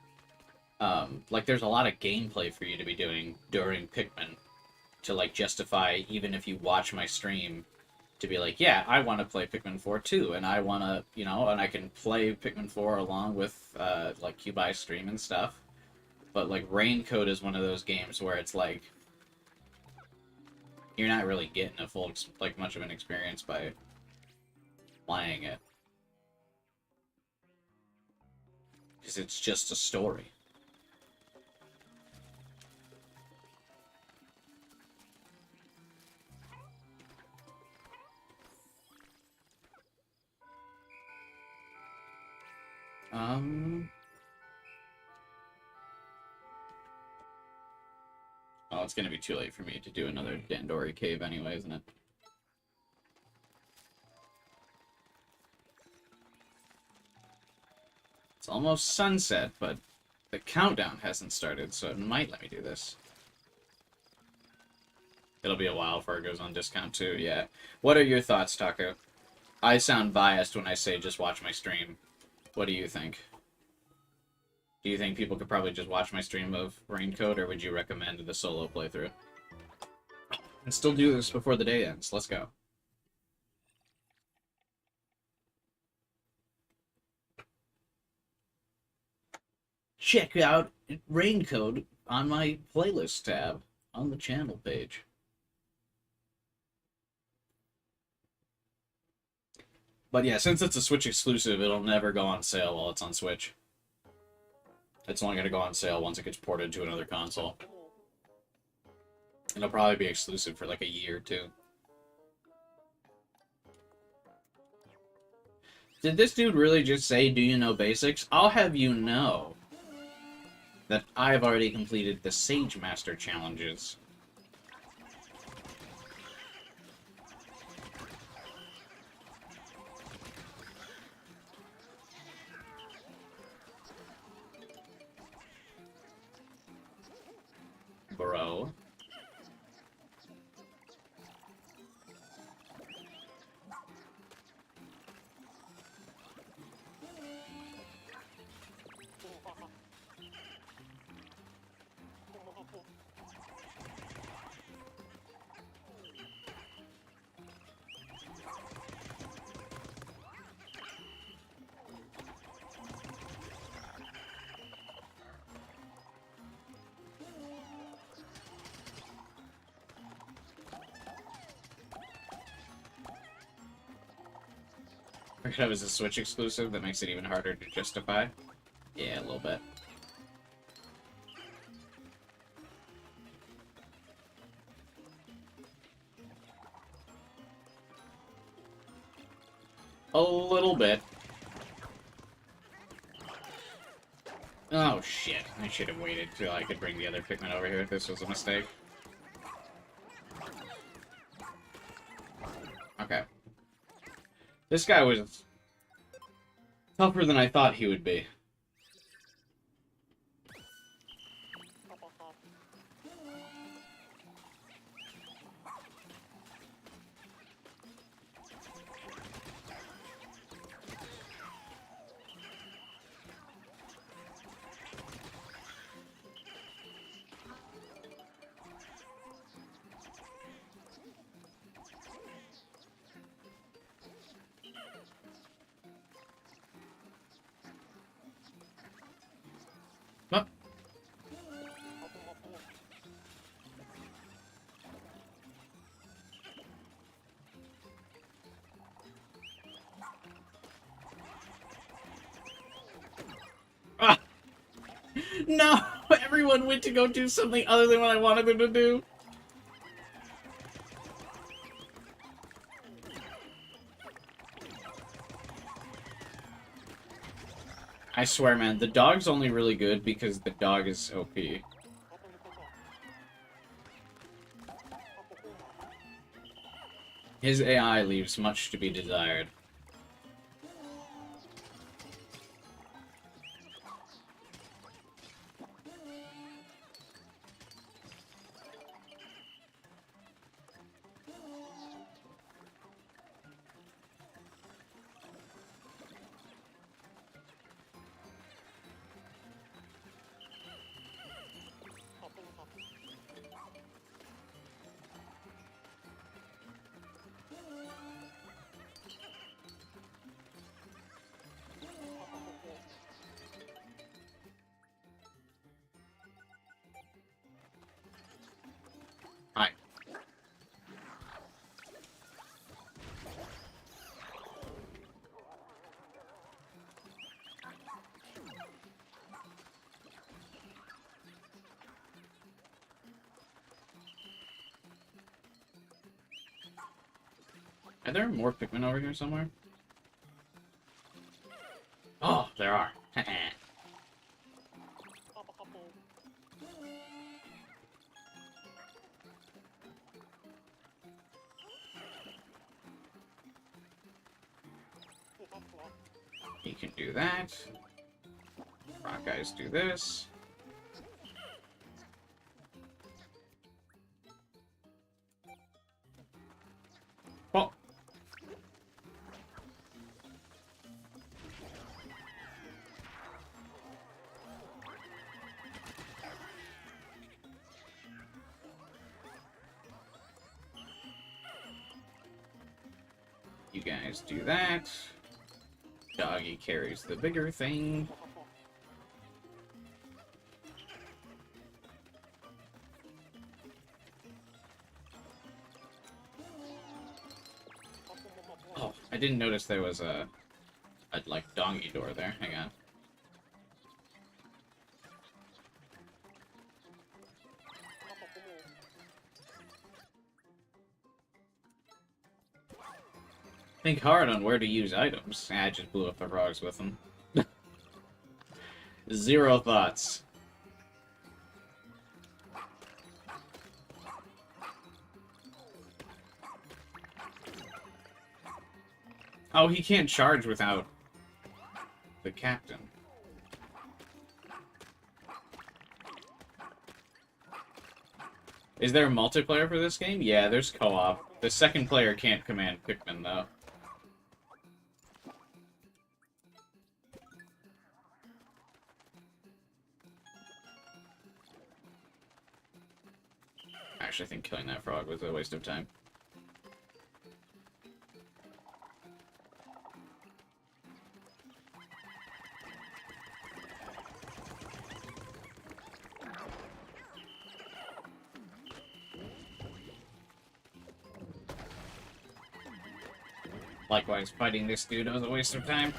Like, there's a lot of gameplay for you to be doing during Pikmin to, like, justify, even if you watch my stream, to be like, yeah, I want to play Pikmin 4 too, and I want to, you know, and I can play Pikmin 4 along with, like, Cubai's stream and stuff. But, like, Raincoat is one of those games where it's like, you're not really getting a full, like, much of an experience by playing it. Because it's just a story. Oh, it's gonna be too late for me to do another Dandori cave anyway, isn't it? It's almost sunset, but the countdown hasn't started, so it might let me do this. It'll be a while before it goes on discount, too, yeah. What are your thoughts, Taco? I sound biased when I say just watch my stream. What do you think? Do you think people could probably just watch my stream of Raincoat, or would you recommend the solo playthrough? And still do this before the day ends. Let's go. Check out Raincoat on my playlist tab on the channel page. But yeah, since it's a Switch exclusive, it'll never go on sale while it's on Switch. It's only going to go on sale once it gets ported to another console. It'll probably be exclusive for like a year or two. Did this dude really just say, do you know basics? I'll have you know that I've already completed the Sage Master challenges. Bro. That was a Switch exclusive, that makes it even harder to justify. Yeah, a little bit. A little bit. Oh shit, I should have waited till I could bring the other Pikmin over here if this was a mistake. Okay. This guy was tougher than I thought he would be. No! Everyone went to go do something other than what I wanted them to do. I swear, man, the dog's only really good because the dog is OP. His AI leaves much to be desired. Hi. Are there more Pikmin over here somewhere? Oh, there are. You can do that. Rock guys do this. Well. You guys do that. Doggy carries the bigger thing. Oh, I didn't notice there was a like, doggy door there. Hang on. Think hard on where to use items. I just blew up the frogs with them. Zero thoughts. Oh, he can't charge without the captain. Is there a multiplayer for this game? Yeah, there's co-op. The second player can't command Pikmin, though. I actually think killing that frog was a waste of time. Likewise, fighting this dude was a waste of time.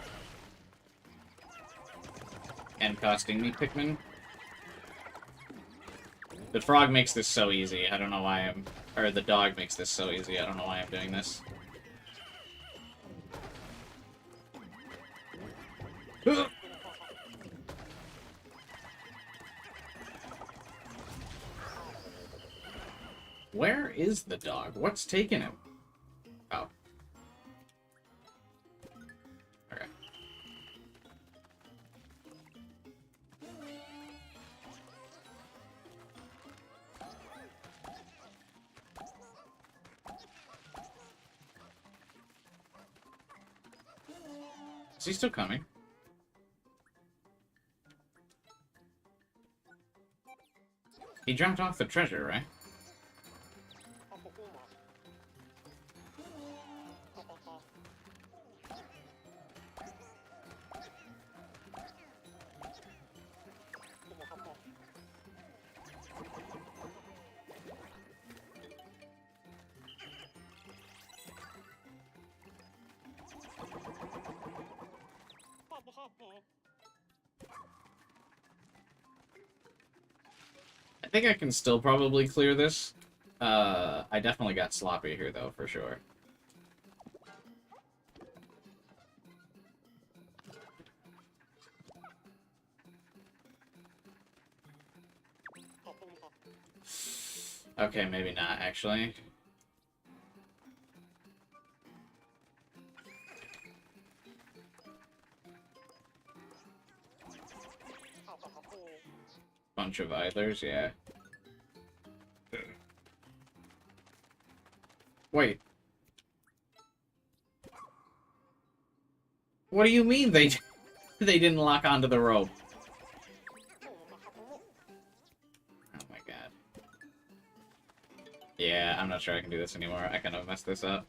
And costing me Pikmin. The frog makes this so easy. I don't know why I'm... Or the dog makes this so easy. I don't know why I'm doing this. Where is the dog? What's taking him? Oh. Okay. Is he still coming? He dropped off the treasure, right? think I can still probably clear this. I definitely got sloppy here, though, for sure. Okay, maybe not, actually. Bunch of idlers, yeah. Wait. What do you mean they they didn't lock onto the rope? Oh my god. Yeah, I'm not sure I can do this anymore. I kind of messed this up.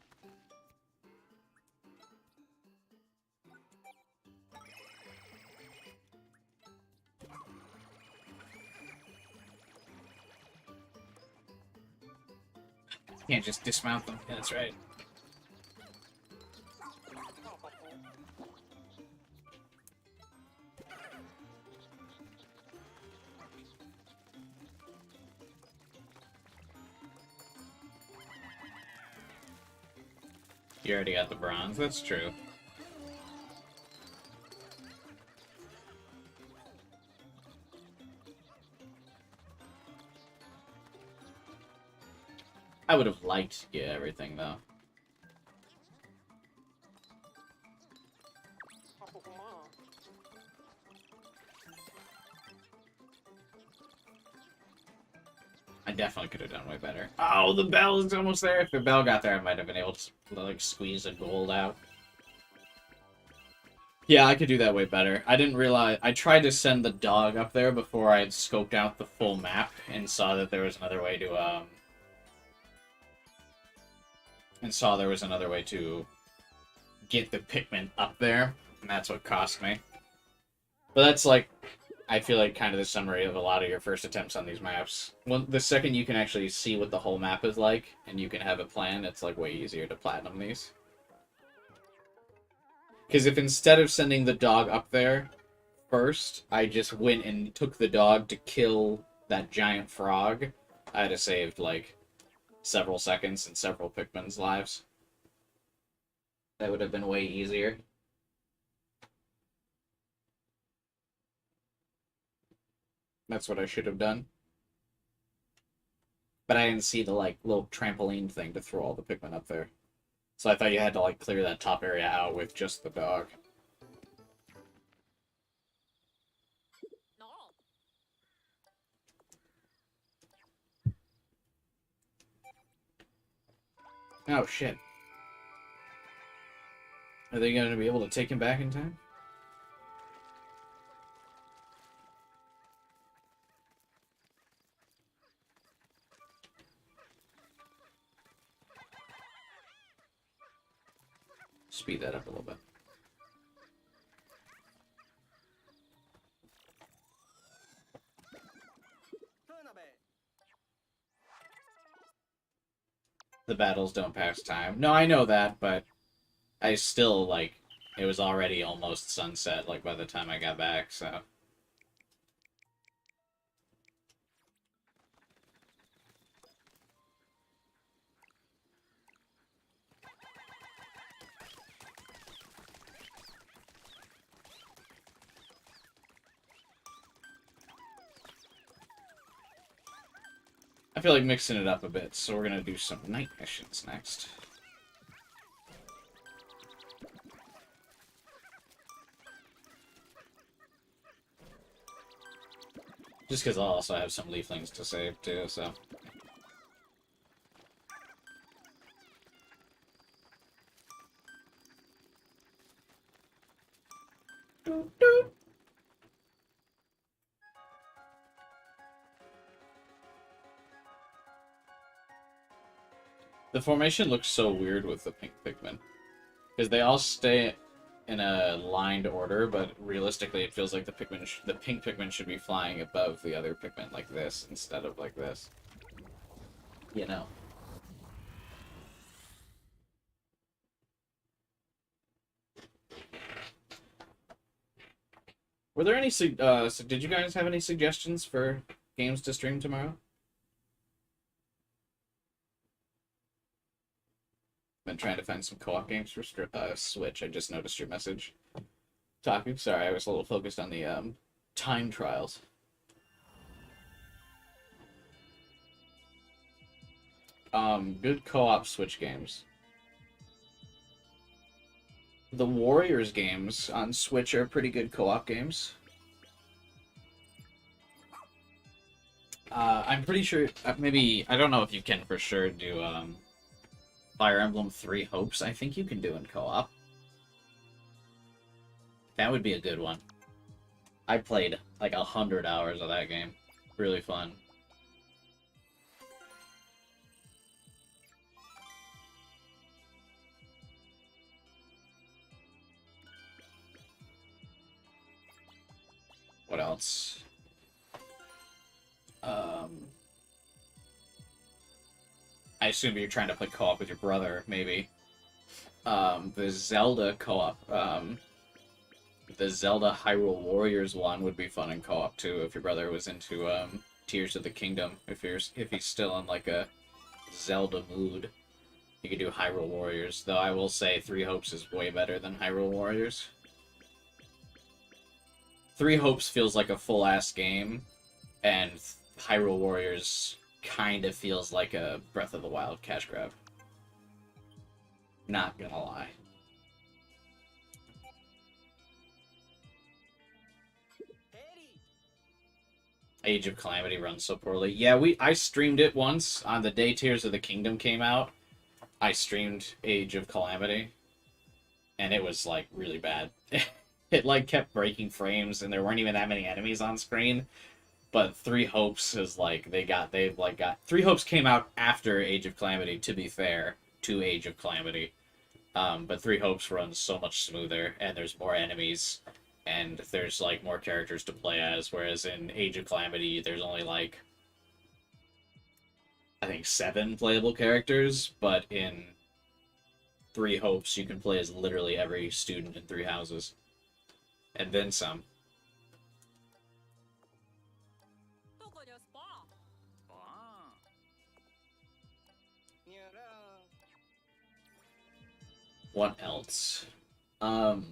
Can't just dismount them. Yeah, that's right. You already got the bronze. That's true. I would have liked to get everything, though. I definitely could have done way better. Oh, the bell is almost there. If the bell got there, I might have been able to, like, squeeze the gold out. Yeah, I could do that way better. I didn't realize... I tried to send the dog up there before I had scoped out the full map and saw that there was another way to, get the Pikmin up there, and that's what cost me. But that's, like, I feel like kind of the summary of a lot of your first attempts on these maps. Well, the second you can actually see what the whole map is like, and you can have a plan, it's, like, way easier to platinum these. Because if instead of sending the dog up there first, I just went and took the dog to kill that giant frog, I'd have saved, like, several seconds and several Pikmin's lives. That would have been way easier. That's what I should have done. But I didn't see the, like, little trampoline thing to throw all the Pikmin up there. So I thought you had to, like, clear that top area out with just the dog. Oh, shit. Are they going to be able to take him back in time? Speed that up a little bit. The battles don't pass time. No, I know that, but I still, like, it was already almost sunset, like, by the time I got back, so... I feel like mixing it up a bit, so we're gonna do some night missions next. Just because I'll also have some leaflings to save, too, so... Doop, doop. The formation looks so weird with the pink Pikmin. Because they all stay in a lined order, but realistically it feels like the pink Pikmin should be flying above the other Pikmin like this, instead of like this. You know. Were there any, did you guys have any suggestions for games to stream tomorrow? Been trying to find some co-op games for Switch. I just noticed your message. Talking. Sorry, I was a little focused on the time trials. Good co-op Switch games. The Warriors games on Switch are pretty good co-op games. I'm pretty sure, maybe, I don't know if you can for sure do Fire Emblem Three Hopes. I think you can do in co-op. That would be a good one. I played like 100 hours of that game. Really fun. What else? I assume you're trying to play co-op with your brother, maybe. The Zelda co-op. The Zelda Hyrule Warriors one would be fun in co-op too if your brother was into Tears of the Kingdom. If he's still in like a Zelda mood, you could do Hyrule Warriors. Though I will say Three Hopes is way better than Hyrule Warriors. Three Hopes feels like a full-ass game, and Hyrule Warriors kind of feels like a Breath of the Wild cash grab. Not gonna lie. Age of Calamity runs so poorly. Yeah, I streamed it once on the day Tears of the Kingdom came out. I streamed Age of Calamity, and it was like really bad. It like kept breaking frames, and there weren't even that many enemies on screen. But Three Hopes is like they got Three Hopes came out after Age of Calamity. To be fair to Age of Calamity, but Three Hopes runs so much smoother, and there's more enemies, and there's like more characters to play as. Whereas in Age of Calamity, there's only like I think 7 playable characters, but in Three Hopes you can play as literally every student in Three Houses. And then some. What else? The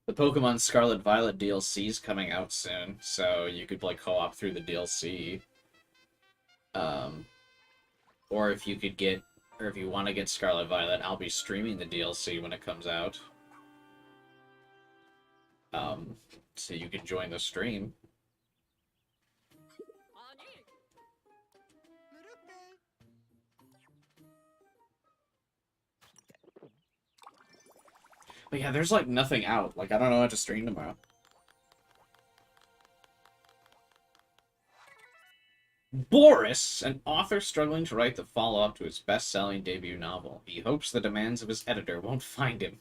Pokemon Scarlet Violet DLC is coming out soon, so you could play co-op through the DLC. Or if you want to get Scarlet Violet, I'll be streaming the DLC when it comes out. So you can join the stream. But yeah, there's like nothing out. Like, I don't know what to stream tomorrow. Boris, an author struggling to write the follow-up to his best-selling debut novel. He hopes the demands of his editor won't find him.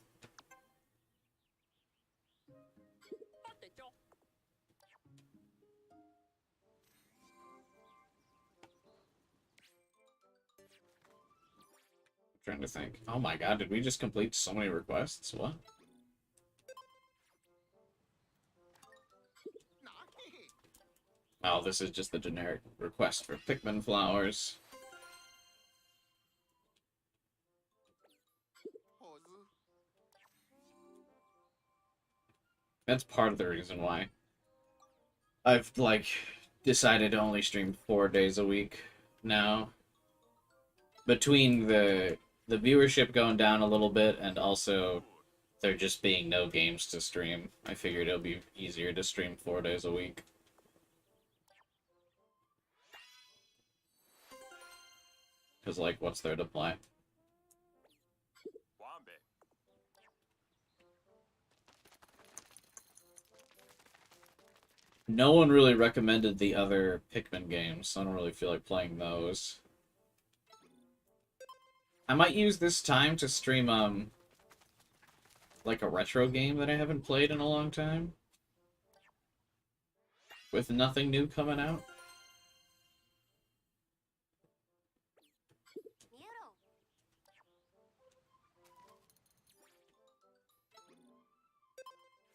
Trying to think. Oh my god, did we just complete so many requests? What? Oh, this is just the generic request for Pikmin flowers. That's part of the reason why I've, like, decided to only stream 4 days a week now. Between the viewership going down a little bit, and also there just being no games to stream, I figured it'll be easier to stream 4 days a week. Because, like, what's there to play? No one really recommended the other Pikmin games, so I don't really feel like playing those. I might use this time to stream, like a retro game that I haven't played in a long time. With nothing new coming out.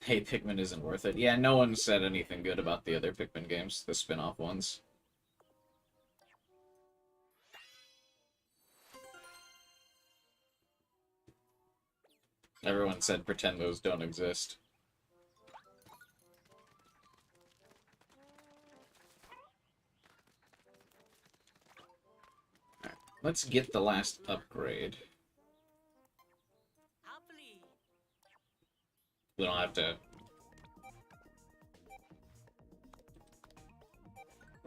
Hey, Pikmin isn't worth it. Yeah, no one said anything good about the other Pikmin games, the spin-off ones. Everyone said pretend those don't exist. Alright, let's get the last upgrade. We don't have to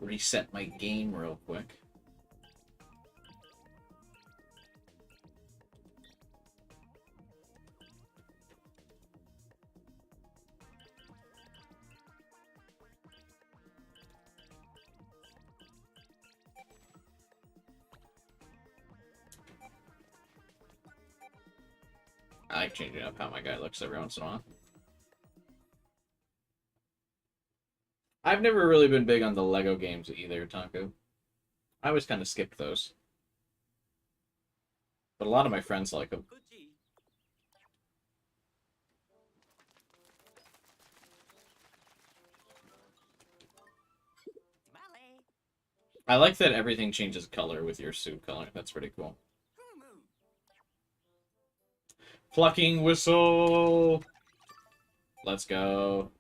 reset my game real quick. I like changing up how my guy looks every once in a while. I've never really been big on the Lego games either, Taco. I always kind of skip those. But a lot of my friends like them. I like that everything changes color with your suit color. That's pretty cool. Plucking whistle! Let's go.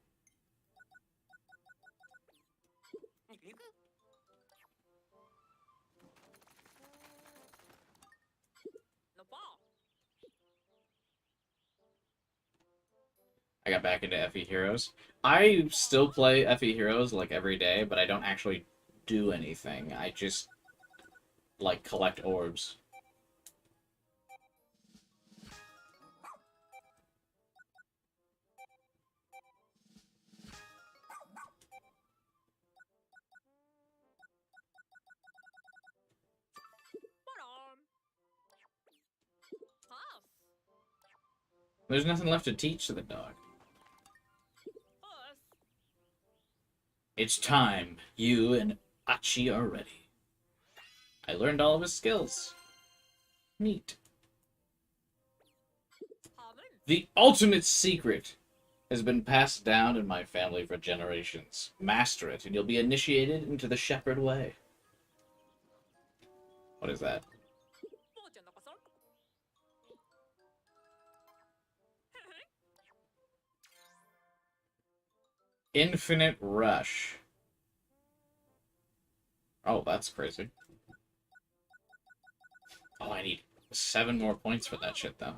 I got back into FE Heroes. I still play FE Heroes like every day, but I don't actually do anything. I just like collect orbs. There's nothing left to teach to the dog. It's time. You and Achi are ready. I learned all of his skills. Neat. The ultimate secret has been passed down in my family for generations. Master it, and you'll be initiated into the shepherd way. What is that? Infinite Rush. Oh, that's crazy. Oh, I need 7 more points for that shit, though.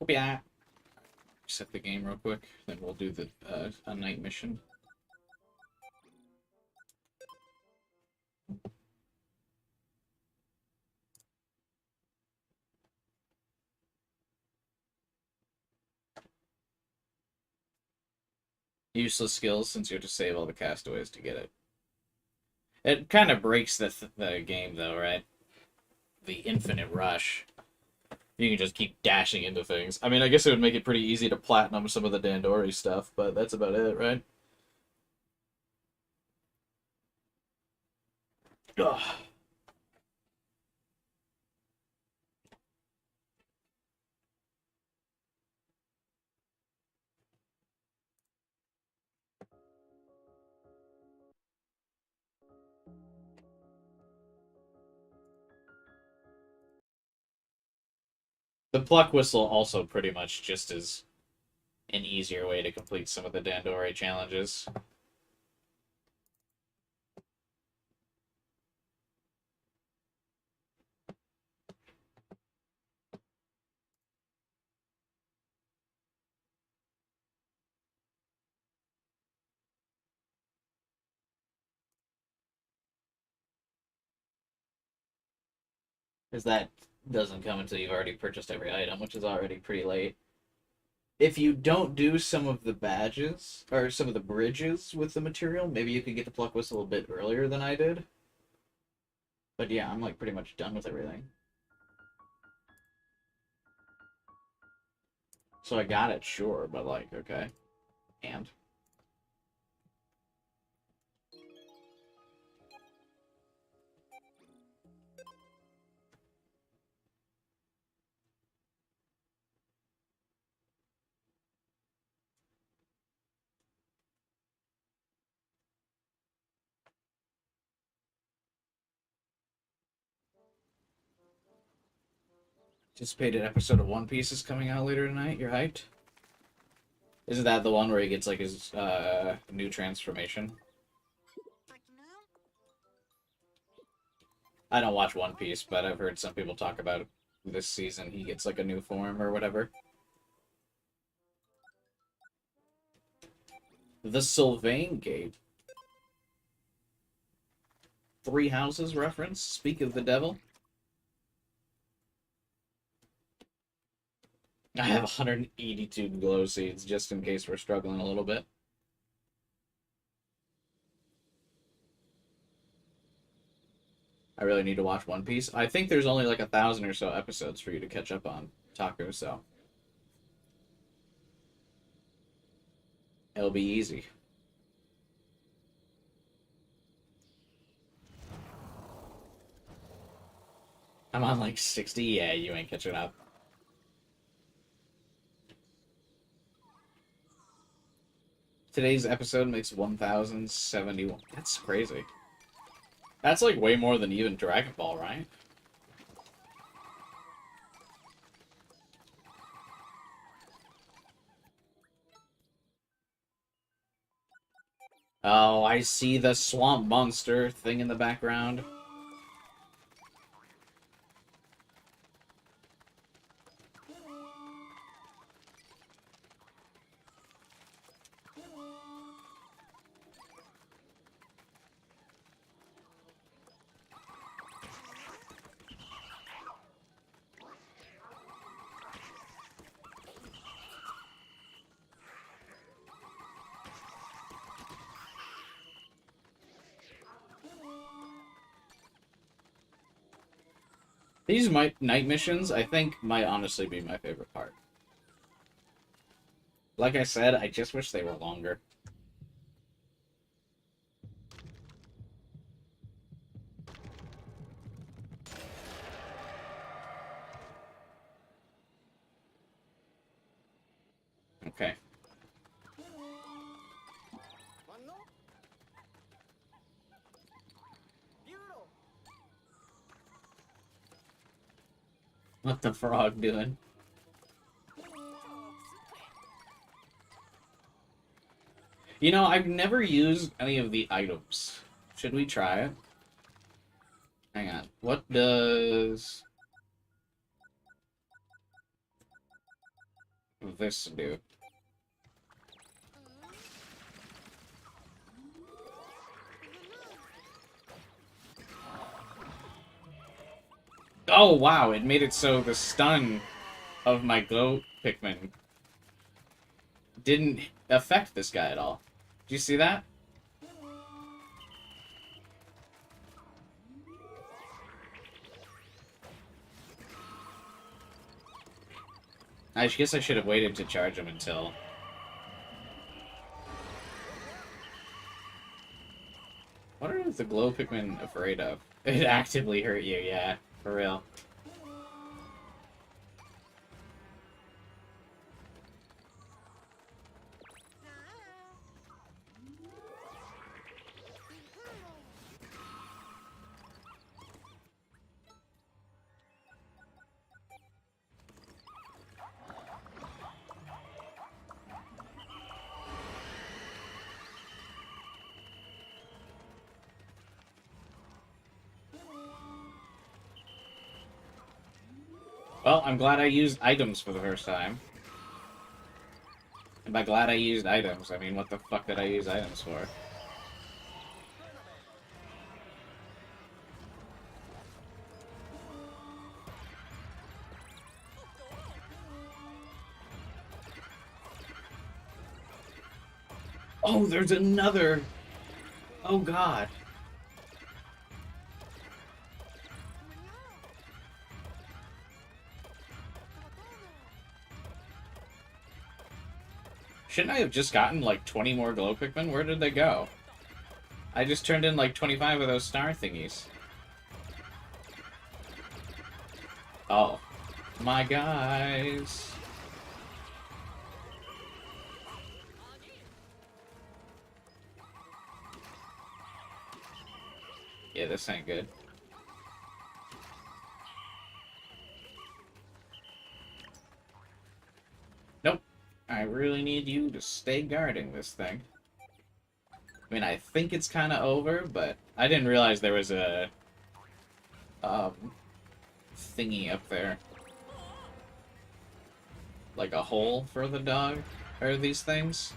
Yeah. Set the game real quick, then we'll do the a night mission. Useless skills, since you have to save all the castaways to get it. It kind of breaks the game, though, right? The infinite rush. You can just keep dashing into things. I mean, I guess it would make it pretty easy to platinum some of the Dandori stuff, but that's about it, right? Ugh. The pluck whistle also pretty much just is an easier way to complete some of the Dandori challenges. Because that doesn't come until you've already purchased every item, which is already pretty late. If you don't do some of the badges, or some of the bridges with the material, maybe you could get the pluck whistle a bit earlier than I did. But yeah, I'm like pretty much done with everything. So I got it, sure, but like, okay. And? Anticipated episode of One Piece is coming out later tonight. You're hyped? Isn't that the one where he gets like his new transformation? I don't watch One Piece, but I've heard some people talk about this season. He gets like a new form or whatever. The Sylvain Gate. Three Houses reference. Speak of the devil. I have 182 glow seeds just in case we're struggling a little bit. I really need to watch One Piece. I think there's only like 1,000 or so episodes for you to catch up on, Taco, so it'll be easy. I'm on like 60. Yeah, you ain't catching up. Today's episode makes 1,071. That's crazy. That's like way more than even Dragon Ball, right? Oh, I see the swamp monster thing in the background. These night missions, I think, might honestly be my favorite part. Like I said, I just wish they were longer. Okay. What the frog doing? You know, I've never used any of the items. Should we try it? Hang on. What does this do? Oh, wow, it made it so the stun of my glow Pikmin didn't affect this guy at all. Do you see that? I guess I should have waited to charge him until... What are the glow Pikmin afraid of? It actively hurt you, yeah. For real. Well, I'm glad I used items for the first time. And by glad I used items, I mean, what the fuck did I use items for? Oh, there's another! Oh, God. Shouldn't I have just gotten, like, 20 more glow Pikmin? Where did they go? I just turned in, like, 25 of those star thingies. Oh. My guys. Yeah, this ain't good. I really need you to stay guarding this thing. I mean, I think it's kind of over, but I didn't realize there was a thingy up there. Like a hole for the dog, or these things.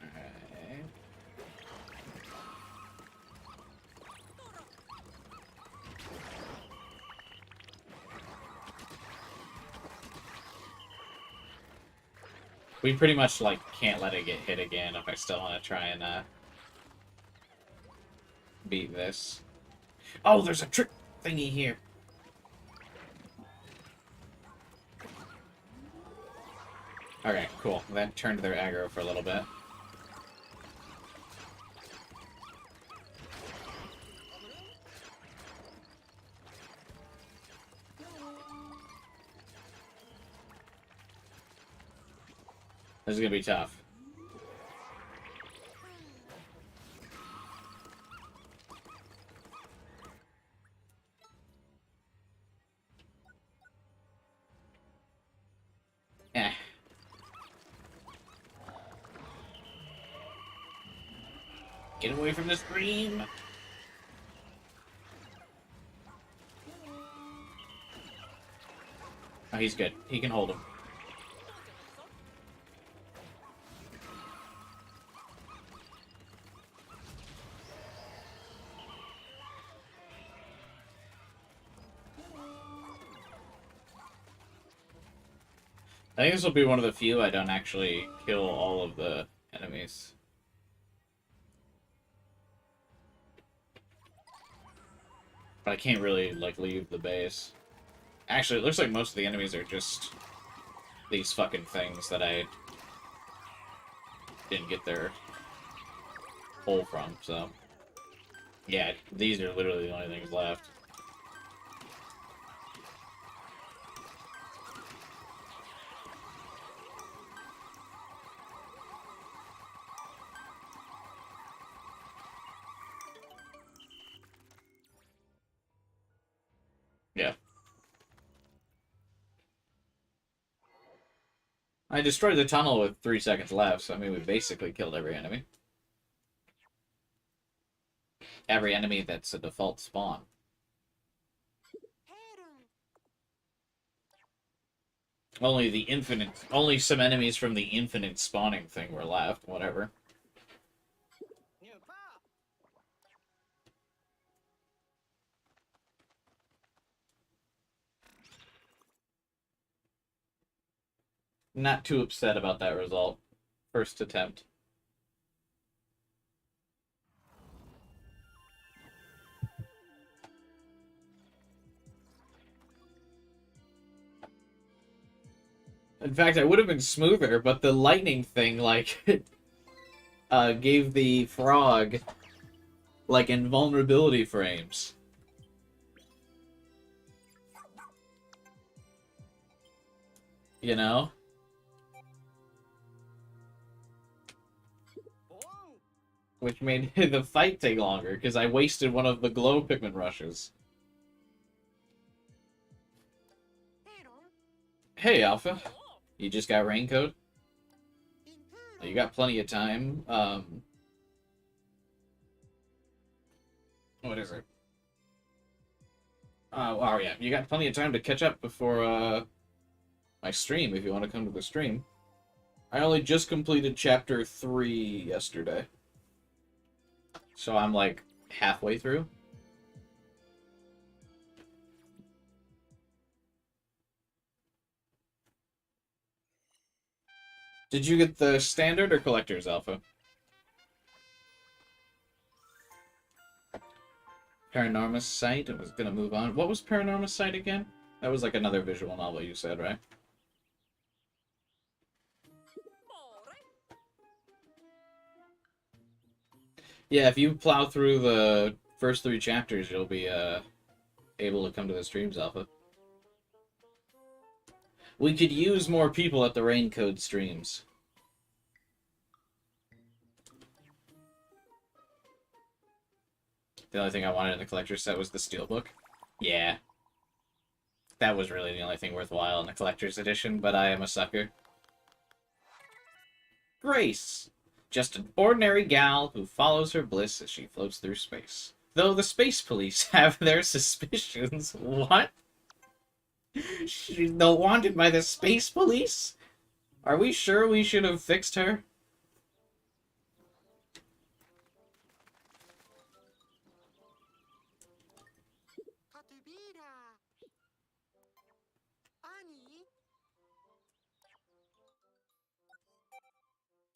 Alright. We pretty much, like, can't let it get hit again if I still want to try and, beat this. Oh, there's a trick thingy here. Okay, cool. That turned their aggro for a little bit. This is gonna be tough. Eh. Get away from the stream! Oh, he's good. He can hold him. I think this will be one of the few I don't actually kill all of the enemies. But I can't really, like, leave the base. Actually, it looks like most of the enemies are just these fucking things that I didn't get their hole from, so... Yeah, these are literally the only things left. Yeah. I destroyed the tunnel with 3 seconds left, so I mean, we basically killed every enemy. Every enemy that's a default spawn. Only some enemies from the infinite spawning thing were left, whatever. Not too upset about that result. First attempt. In fact, it would have been smoother, but the lightning thing, like, gave the frog, like, invulnerability frames. You know? Which made the fight take longer, because I wasted one of the glow Pikmin rushes. Hey, Alpha. You just got raincoat? You got plenty of time. What is it? Oh yeah, you got plenty of time to catch up before, my stream, if you want to come to the stream. I only just completed Chapter 3 yesterday. So I'm, like, halfway through. Did you get the standard or collector's alpha? Paranormus Sight. I was gonna move on. What was Paranormus Sight again? That was like another visual novel you said, right? Yeah, if you plow through the first 3 chapters, you'll be able to come to the streams, Alpha. We could use more people at the Raincode streams. The only thing I wanted in the collector's set was the steelbook. Yeah. That was really the only thing worthwhile in the collector's edition, but I am a sucker. Grace! Just an ordinary gal who follows her bliss as she floats through space. Though the space police have their suspicions. What? She's not wanted by the space police? Are we sure we should have fixed her?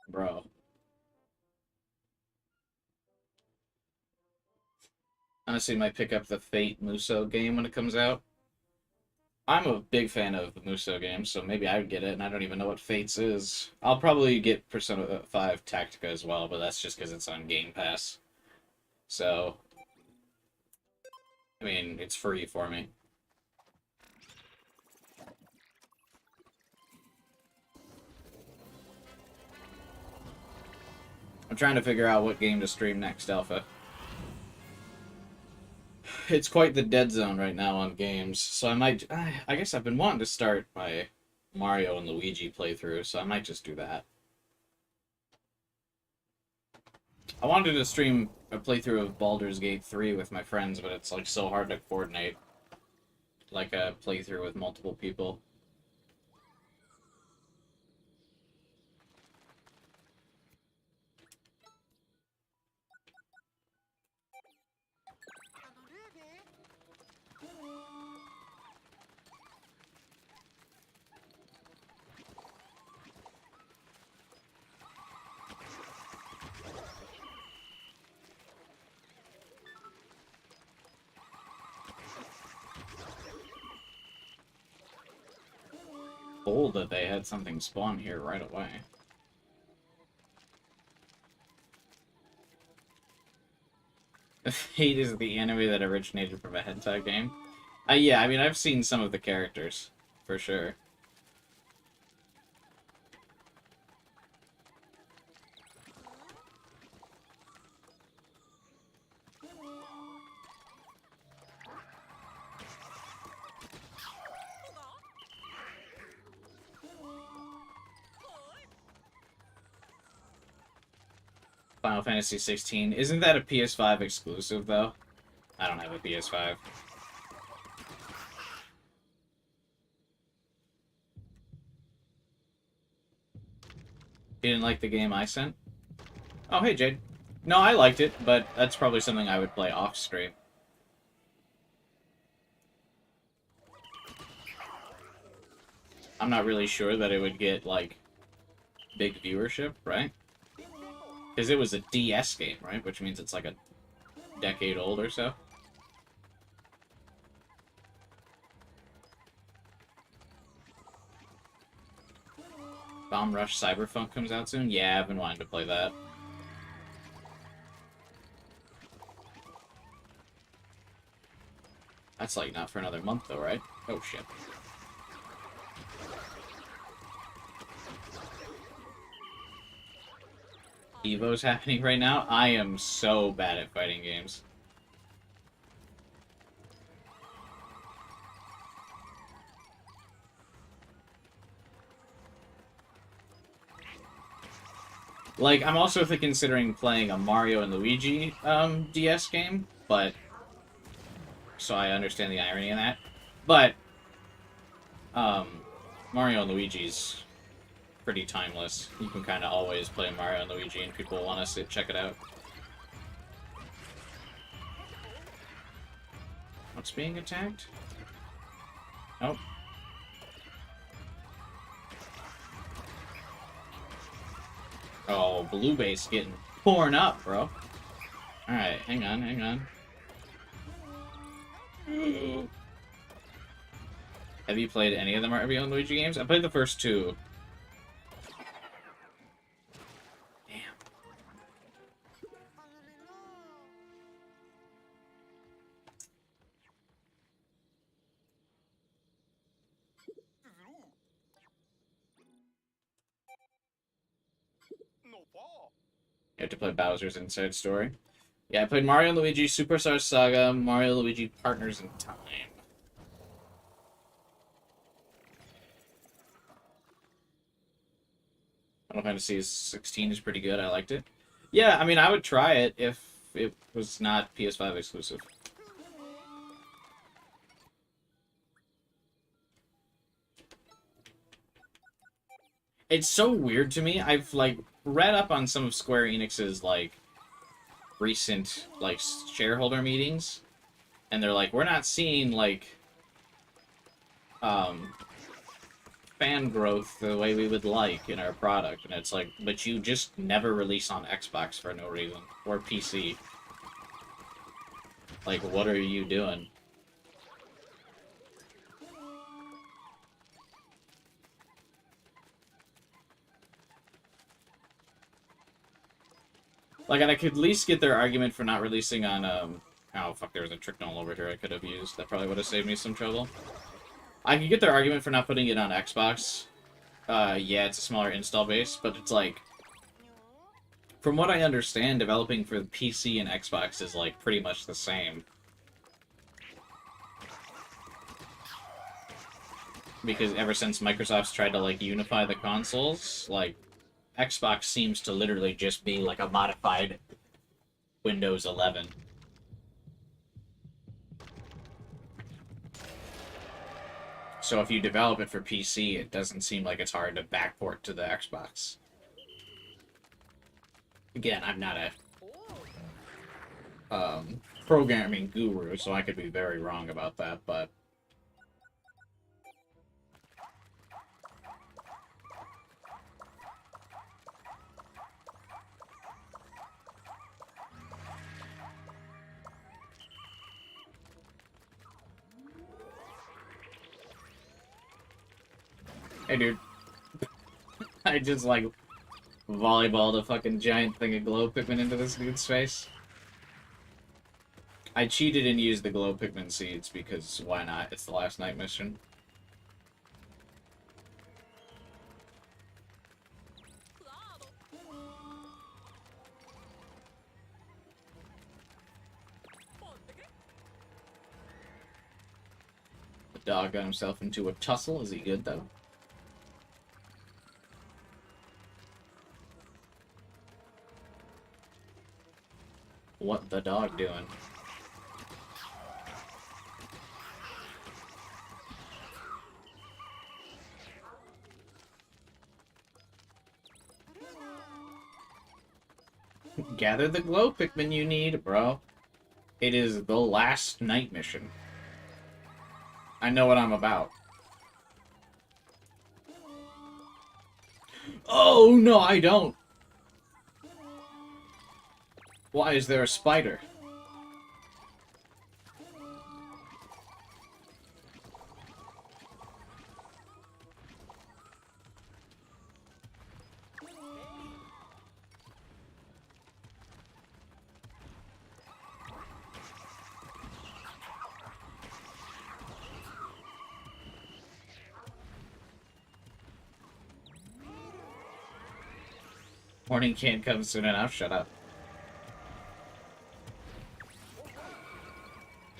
Bro. Honestly, might pick up the Fate Muso game when it comes out. I'm a big fan of the Muso games, so maybe I would get it, and I don't even know what Fates is. I'll probably get Persona 5 Tactica as well, but that's just because it's on Game Pass. So, I mean, it's free for me. I'm trying to figure out what game to stream next, Alpha. It's quite the dead zone right now on games, so I guess I've been wanting to start my Mario and Luigi playthrough, so I might just do that. I wanted to stream a playthrough of Baldur's Gate 3 with my friends, but it's like so hard to coordinate like a playthrough with multiple people. Bold that they had something spawn here right away. Fate is the anime that originated from a hentai game. Yeah, I mean, I've seen some of the characters, for sure. Final Fantasy 16. Isn't that a PS5 exclusive, though? I don't have a PS5. You didn't like the game I sent? Oh, hey, Jade. No, I liked it, but that's probably something I would play off-stream. I'm not really sure that it would get, like, big viewership, right? Because it was a DS game, right? Which means it's like a decade old or so. Bomb Rush Cyberpunk comes out soon? Yeah, I've been wanting to play that. That's like not for another month though, right? Oh shit. Evo's happening right now? I am so bad at fighting games. Like, I'm also considering playing a Mario and Luigi DS game, but... So I understand the irony in that. But, Mario and Luigi's pretty timeless. You can kind of always play Mario and Luigi and people want to check it out. What's being attacked? Nope. Oh, blue base getting torn up, bro. Alright, hang on, hang on. Have you played any of the Mario and Luigi games? I played the first 2. Damn. You have to play Bowser's Inside Story. Yeah, I played Mario and Luigi Superstar Saga, Mario and Luigi Partners in Time. Final Fantasy 16 is pretty good. I liked it. Yeah, I mean, I would try it if it was not PS5 exclusive. It's so weird to me. I've, like, read up on some of Square Enix's, like, recent, like, shareholder meetings, and they're like, we're not seeing, like, fan growth the way we would like in our product. And it's like, but you just never release on Xbox for no reason. Or PC. Like, what are you doing? Like, and I could at least get their argument for not releasing on, oh, fuck, there was a trick null over here I could have used. That probably would have saved me some trouble. I could get their argument for not putting it on Xbox. Yeah, it's a smaller install base, but it's like... From what I understand, developing for PC and Xbox is, like, pretty much the same. Because ever since Microsoft's tried to, like, unify the consoles, like, Xbox seems to literally just be, like, a modified Windows 11. So if you develop it for PC, it doesn't seem like it's hard to backport to the Xbox. Again, I'm not a programming guru, so I could be very wrong about that, but... Hey, dude. I just, like, volleyballed a fucking giant thing of glow Pikmin into this dude's face. I cheated and used the glow Pikmin seeds because why not? It's the last night mission. The dog got himself into a tussle. Is he good, though? What the dog doing? Gather the glow Pikmin you need, bro. It is the last night mission. I know what I'm about. Oh, no, I don't. Why is there a spider? Morning can't come soon enough, shut up.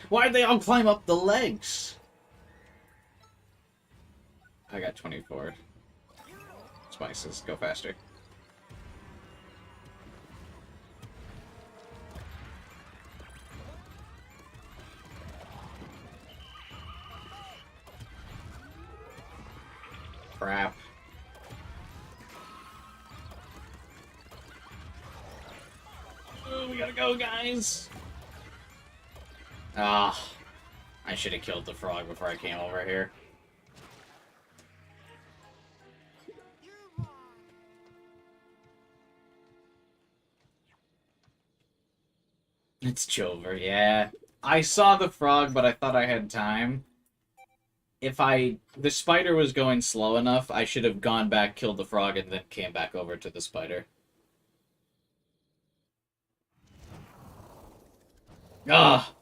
Why'd they all climb up the legs? I got 24. Spices, go faster. Crap. Oh, we gotta go, guys! Ah, I should have killed the frog before I came over here. It's Chover, yeah. I saw the frog, but I thought I had time. The spider was going slow enough, I should have gone back, killed the frog, and then came back over to the spider. Ah!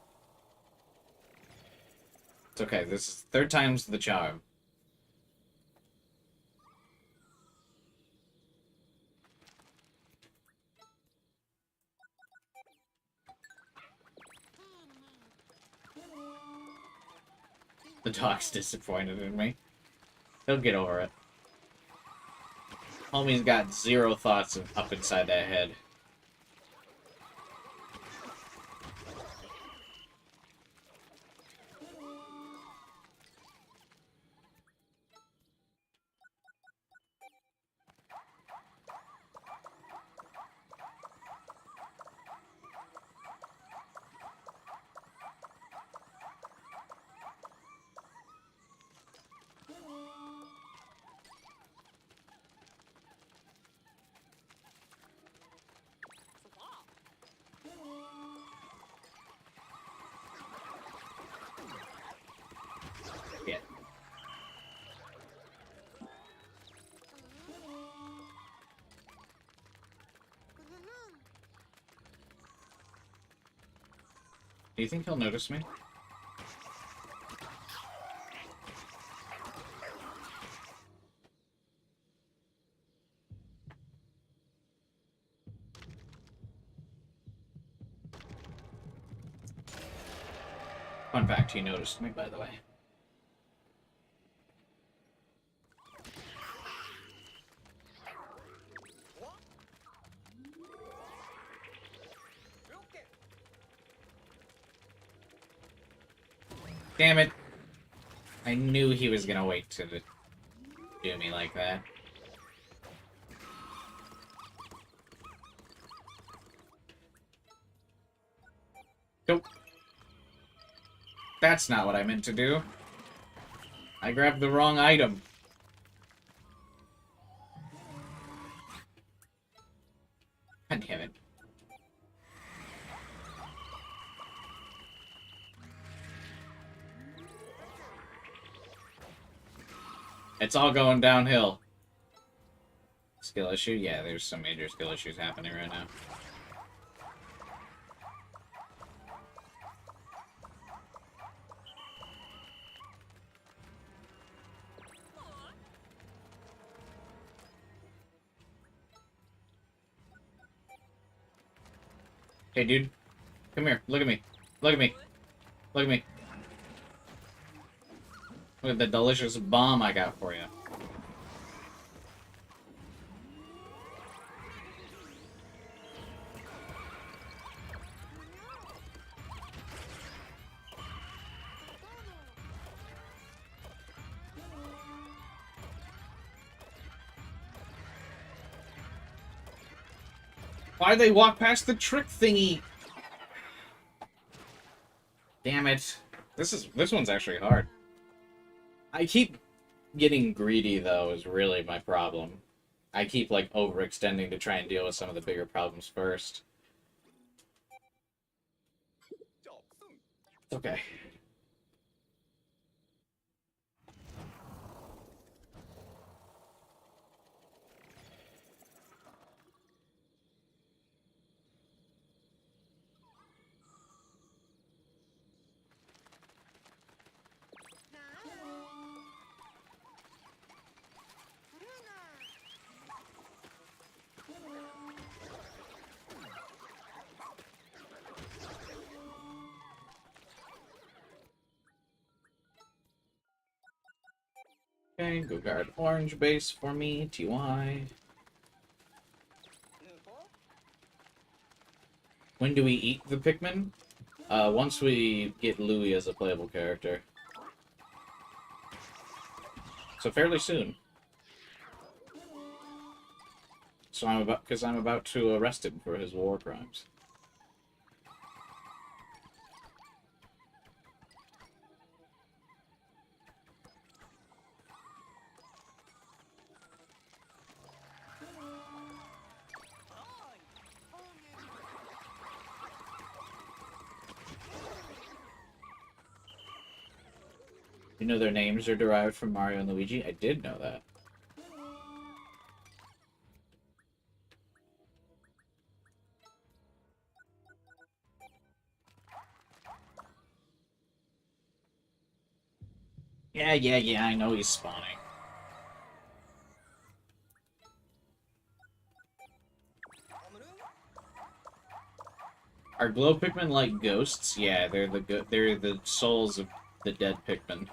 It's okay, this is third time's the charm. The dog's disappointed in me. He'll get over it. Homie's got zero thoughts up inside that head. Yeah. Do you think he'll notice me? Fun fact, he noticed me, by the way. Damn it. I knew he was gonna wait to do me like that. Nope. That's not what I meant to do. I grabbed the wrong item. God damn it. It's all going downhill. Skill issue? Yeah, there's some major skill issues happening right now. Hey, dude. Come here. Look at me. Look at me. Look at me. Look at the delicious bomb I got for you. Why'd they walk past the trick thingy? Damn it. This one's actually hard. I keep getting greedy, though, is really my problem. I keep, like, overextending to try and deal with some of the bigger problems first. Okay. Okay, go guard orange base for me, TY. When do we eat the Pikmin? Once we get Louie as a playable character. So fairly soon. So because I'm about to arrest him for his war crimes. You know their names are derived from Mario and Luigi? I did know that. Yeah, I know he's spawning. Are glow Pikmin like ghosts? Yeah, they're the souls of the dead Pikmin.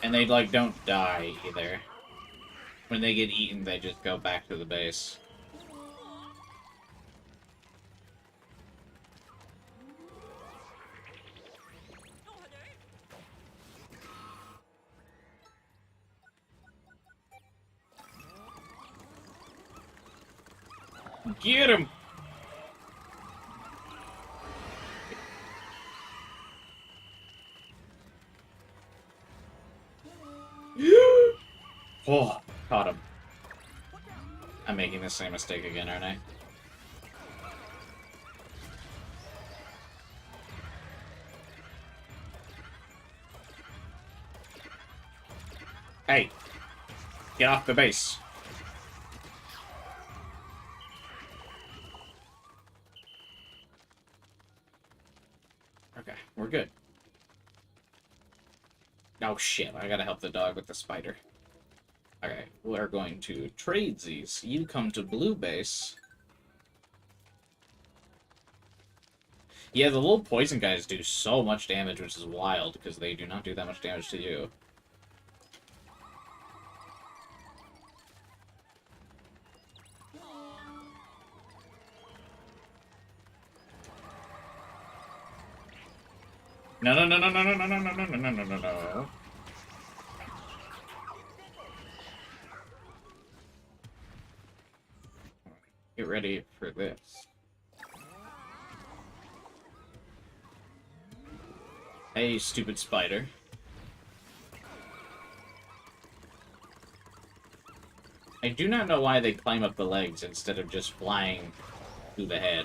And they, like, don't die, either. When they get eaten, they just go back to the base. Get him! Oh, caught him. I'm making the same mistake again, aren't I? Hey! Get off the base! Okay, we're good. Oh shit, I gotta help the dog with the spider. Okay, we're going to trade these. You come to blue base. Yeah, the little poison guys do so much damage, which is wild, because they do not do that much damage to you. No, no, no, no, no, no, no, no, no, no, no, no, no, no. Get ready for this. Hey, stupid spider. I do not know why they climb up the legs instead of just flying through the head.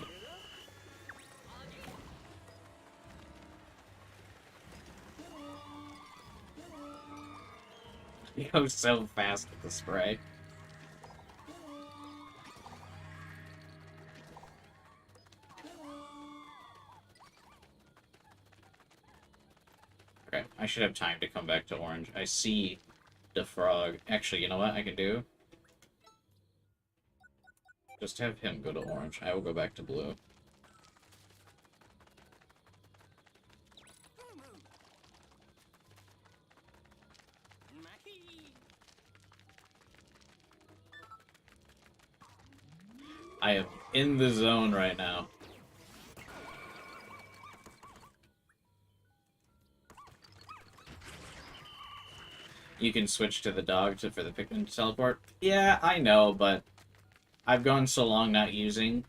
He goes so fast with the spray. Okay, I should have time to come back to orange. I see the frog. Actually, you know what I can do? Just have him go to orange. I will go back to blue. I am in the zone right now. You can switch to the dog for the Pikmin to teleport. Yeah, I know, but I've gone so long not using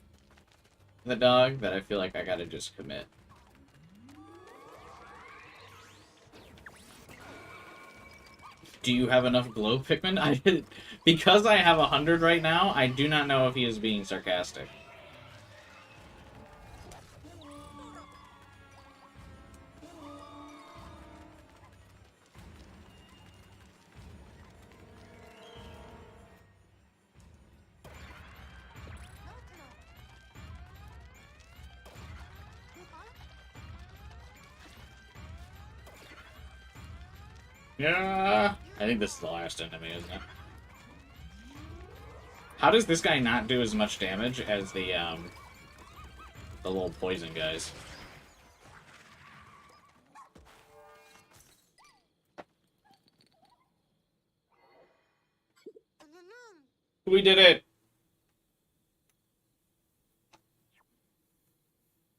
the dog that I feel like I gotta just commit. Do you have enough glow Pikmin? I did, because I have 100 right now, I do not know if he is being sarcastic. Yeah, I think this is the last enemy, isn't it? How does this guy not do as much damage as the little poison guys? We did it!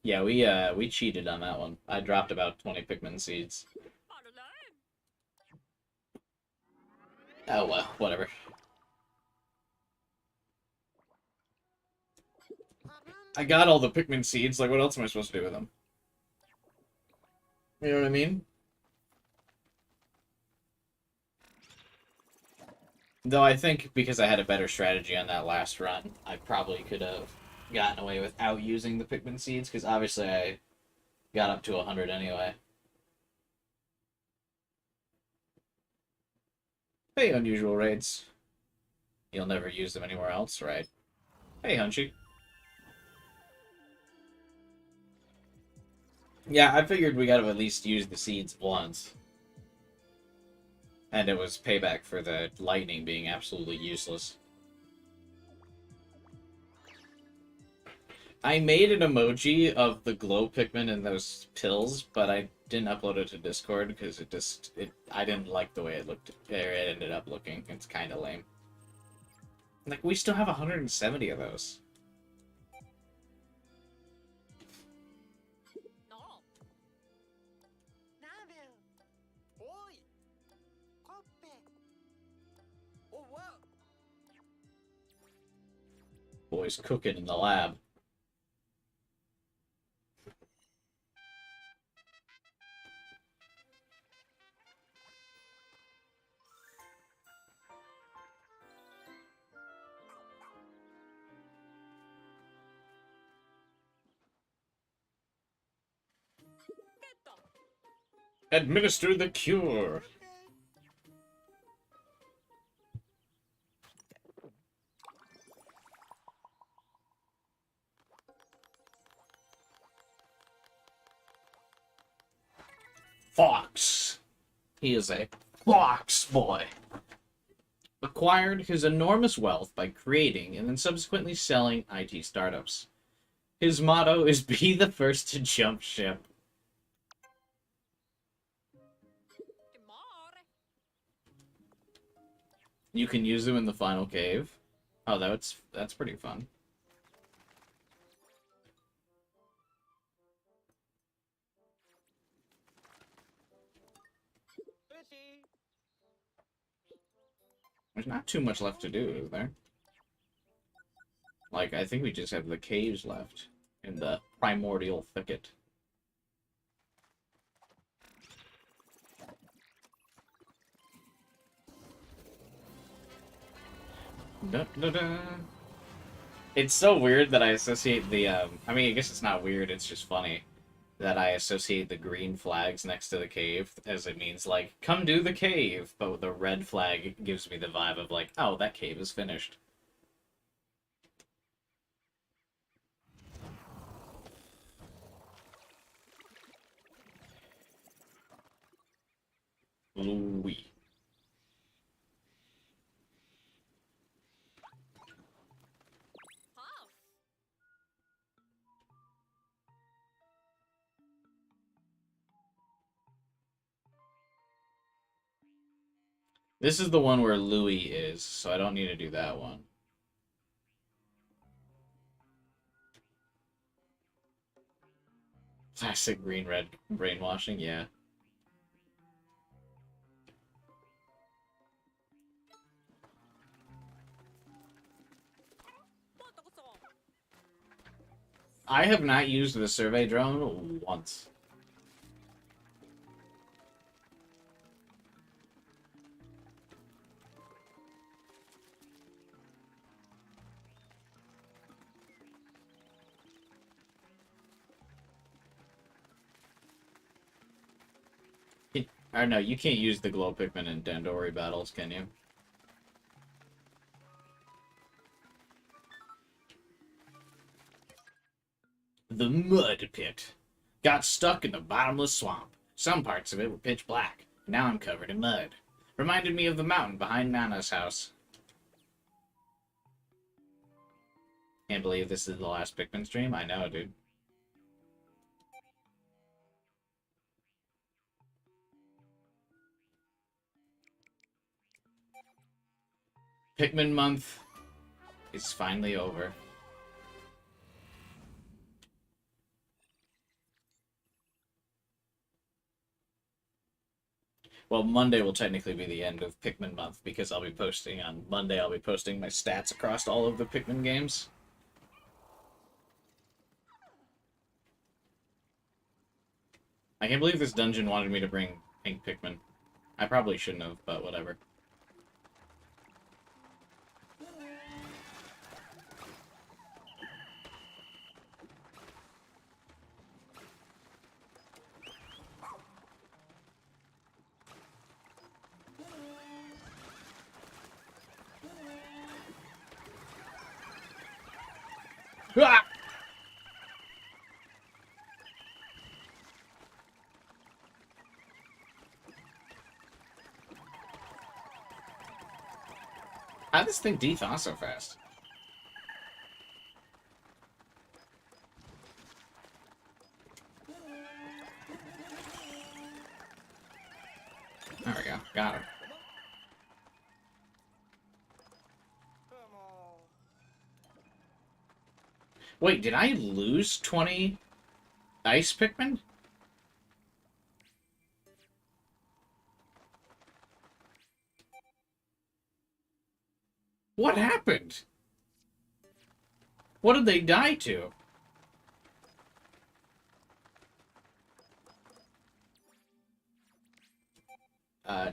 Yeah, we cheated on that one. I dropped about 20 Pikmin seeds. Oh well, whatever. I got all the Pikmin seeds, like what else am I supposed to do with them? You know what I mean? Though I think because I had a better strategy on that last run, I probably could have gotten away without using the Pikmin seeds, because obviously I got up to 100 anyway. Hey, unusual raids. You'll never use them anywhere else, right? Hey, Hunchy. Yeah, I figured we gotta at least use the seeds once. And it was payback for the lightning being absolutely useless. I made an emoji of the glow Pikmin and those pills, but I didn't upload it to Discord because I didn't like the way it looked. Or it ended up looking. It's kind of lame. Like, we still have 170 of those. Boys cooking in the lab. Administer the cure. Fox. He is a fox boy. Acquired his enormous wealth by creating and then subsequently selling IT startups. His motto is be the first to jump ship. You can use them in the final cave. Oh, that's pretty fun. There's not too much left to do, is there? Like, I think we just have the caves left in the primordial thicket. Da, da, da. It's so weird that I associate the, I mean, I guess it's not weird, it's just funny that I associate the green flags next to the cave as it means, like, come do the cave, but the red flag gives me the vibe of, like, oh, that cave is finished. Louie. This is the one where Louie is, so I don't need to do that one. Classic green-red brainwashing, yeah. I have not used the survey drone once. Or no, you can't use the glow Pikmin in Dandori battles, can you? The mud pit. Got stuck in the bottomless swamp. Some parts of it were pitch black. Now I'm covered in mud. Reminded me of the mountain behind Nana's house. Can't believe this is the last Pikmin stream. I know, dude. Pikmin month is finally over. Well, Monday will technically be the end of Pikmin month because I'll be posting on Monday. I'll be posting my stats across all of the Pikmin games. I can't believe this dungeon wanted me to bring pink Pikmin. I probably shouldn't have, but whatever. Ah! How'd this thing dethaw so fast? go. Got him. Wait, did I lose 20 ice Pikmin? What happened? What did they die to?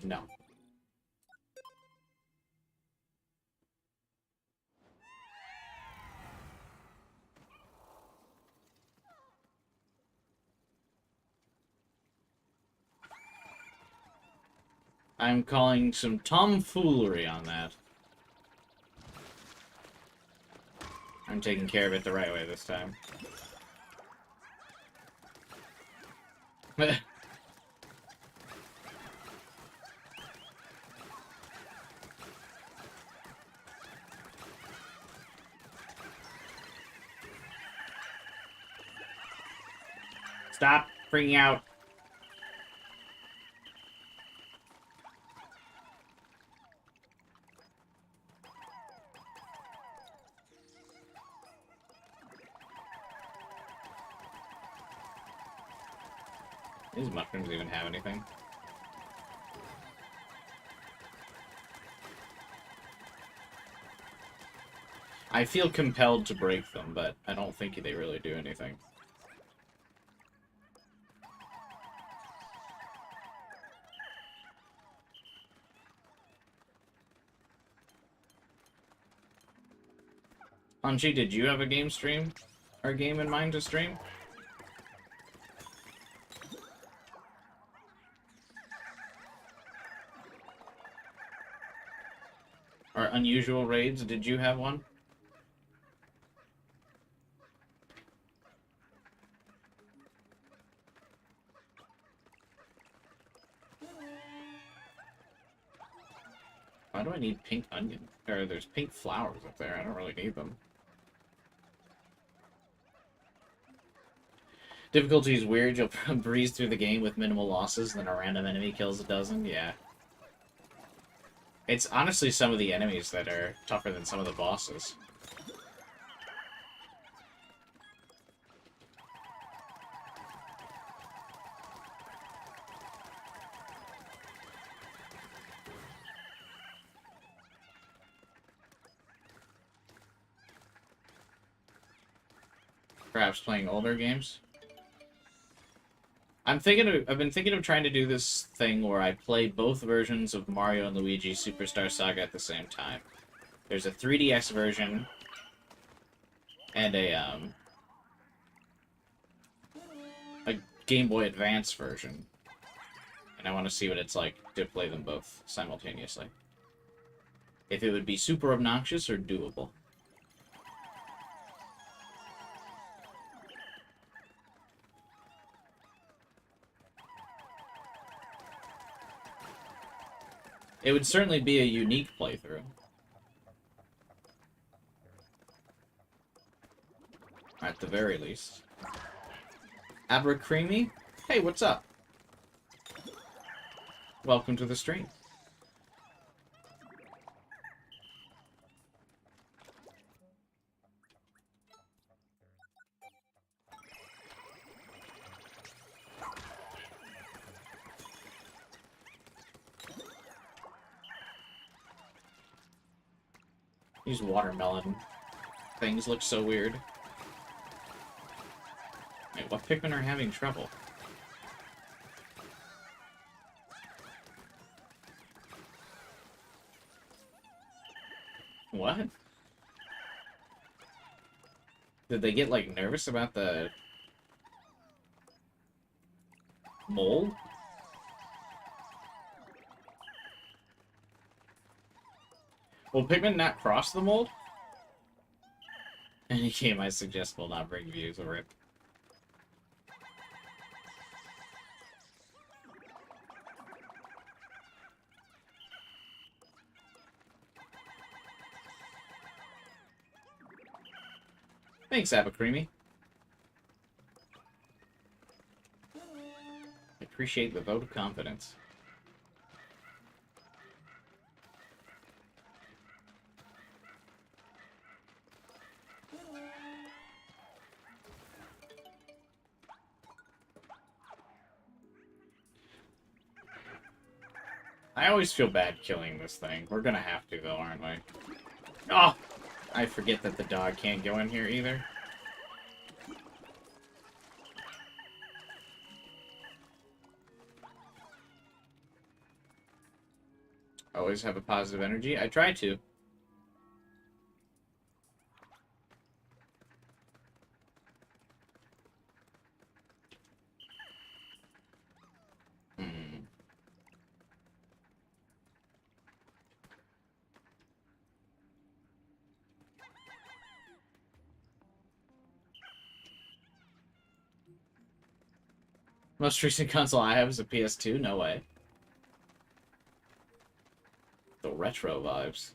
No. I'm calling some tomfoolery on that. I'm taking care of it the right way this time. Stop freaking out. These mushrooms even have anything? I feel compelled to break them, but I don't think they really do anything. Anji, did you have a game stream? Or a game in mind to stream? Or unusual raids, did you have one? Why do I need pink onion? Or there's pink flowers up there, I don't really need them. Difficulty is weird, you'll breeze through the game with minimal losses, then a random enemy kills a dozen, yeah. It's honestly some of the enemies that are tougher than some of the bosses. Perhaps playing older games? I've been thinking of trying to do this thing where I play both versions of Mario and Luigi Superstar Saga at the same time. There's a 3DS version and a Game Boy Advance version. And I want to see what it's like to play them both simultaneously. If it would be super obnoxious or doable. It would certainly be a unique playthrough. At the very least. Abracreamy? Hey, what's up? Welcome to the stream. These watermelon things look so weird. Wait, what Pikmin are having trouble? What? Did they get, like, nervous about the mold? Will Pikmin not cross the mold? Any game I suggest will not bring views over it. Thanks, Abracreamy. I appreciate the vote of confidence. I always feel bad killing this thing. We're gonna have to, though, aren't we? Oh! I forget that the dog can't go in here, either. Always have a positive energy. I try to. Hmm. Most recent console I have is a PS2? No way. The retro vibes.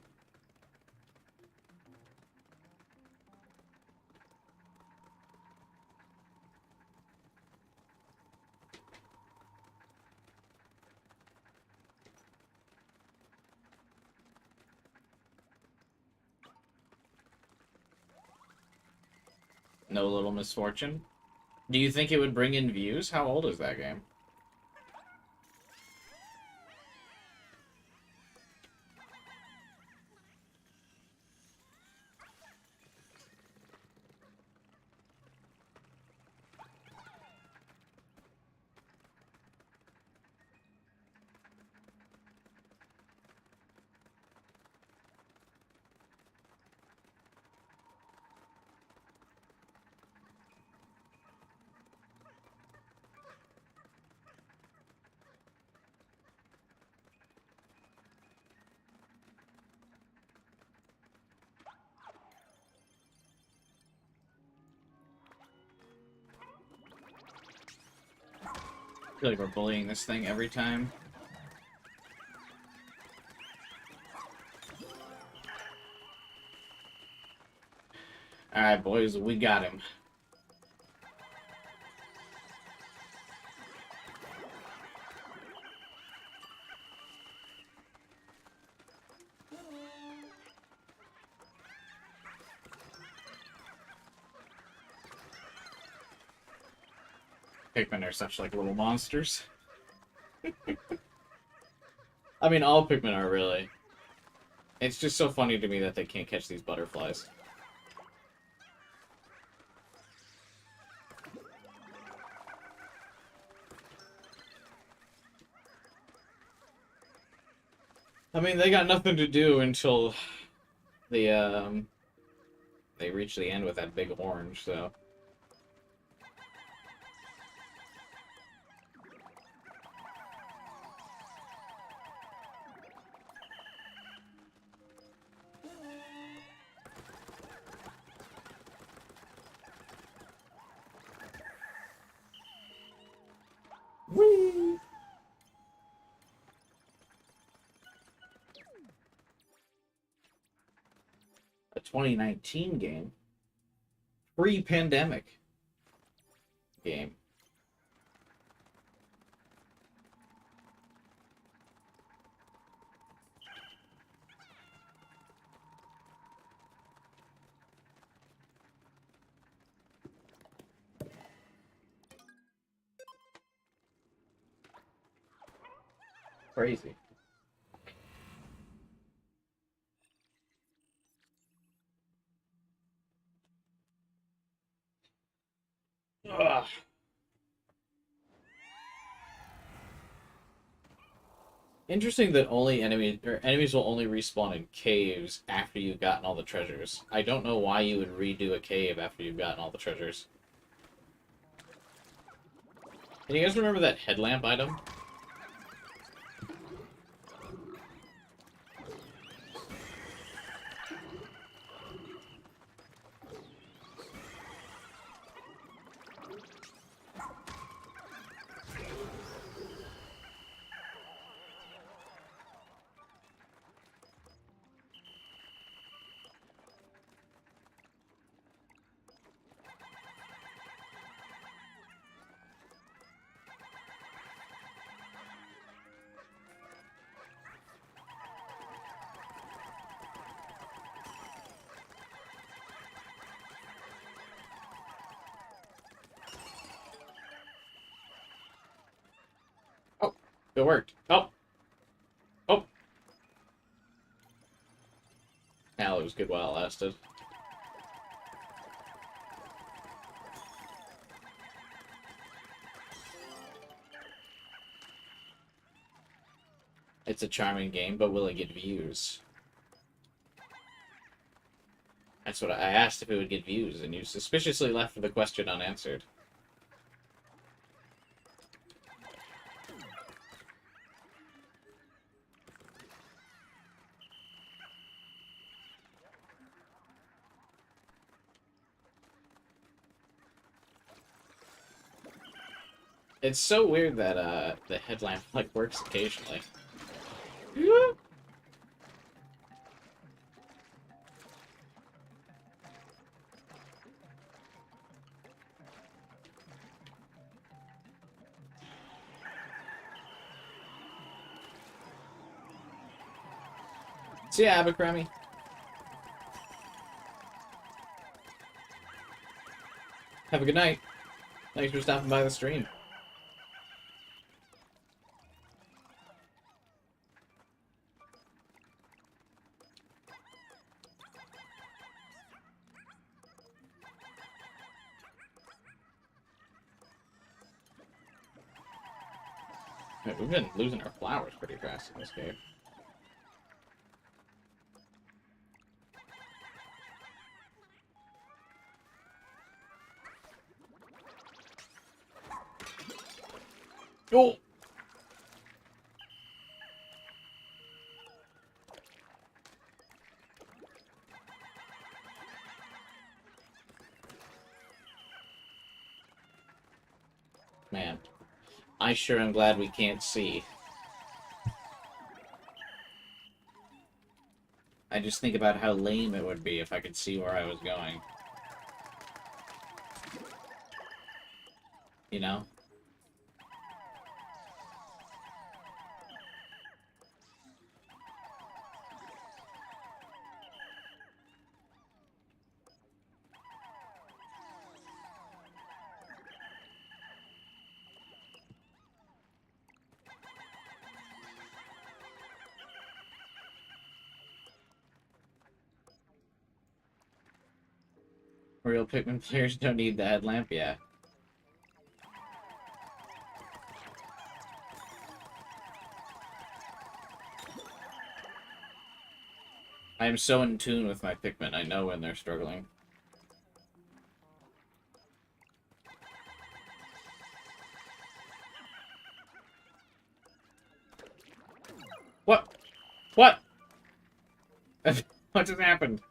No Little Misfortune. Do you think it would bring in views? How old is that game? I feel like we're bullying this thing every time. Alright, boys, we got him. Pikmin are such, like, little monsters. I mean, all Pikmin are, really. It's just so funny to me that they can't catch these butterflies. I mean, they got nothing to do until they reach the end with that big orange, so... Whee! A 2019 game. Pre-pandemic game. Crazy. Ugh. Interesting that only enemies will only respawn in caves after you've gotten all the treasures. I don't know why you would redo a cave after you've gotten all the treasures. Can you guys remember that headlamp item? Oh, it worked. Oh! was good while it lasted. It's a charming game, but will it get views? That's what I asked, if it would get views, and you suspiciously left the question unanswered. It's so weird that the headlamp like works occasionally. See ya, Abercrombie. Have a good night. Thanks for stopping by the stream. We've been losing our flowers pretty fast in this game. Oh! Man, I sure am glad we can't see. I just think about how lame it would be if I could see where I was going. You know? Real Pikmin players don't need the headlamp, yeah. I am so in tune with my Pikmin, I know when they're struggling. What? What? What just happened?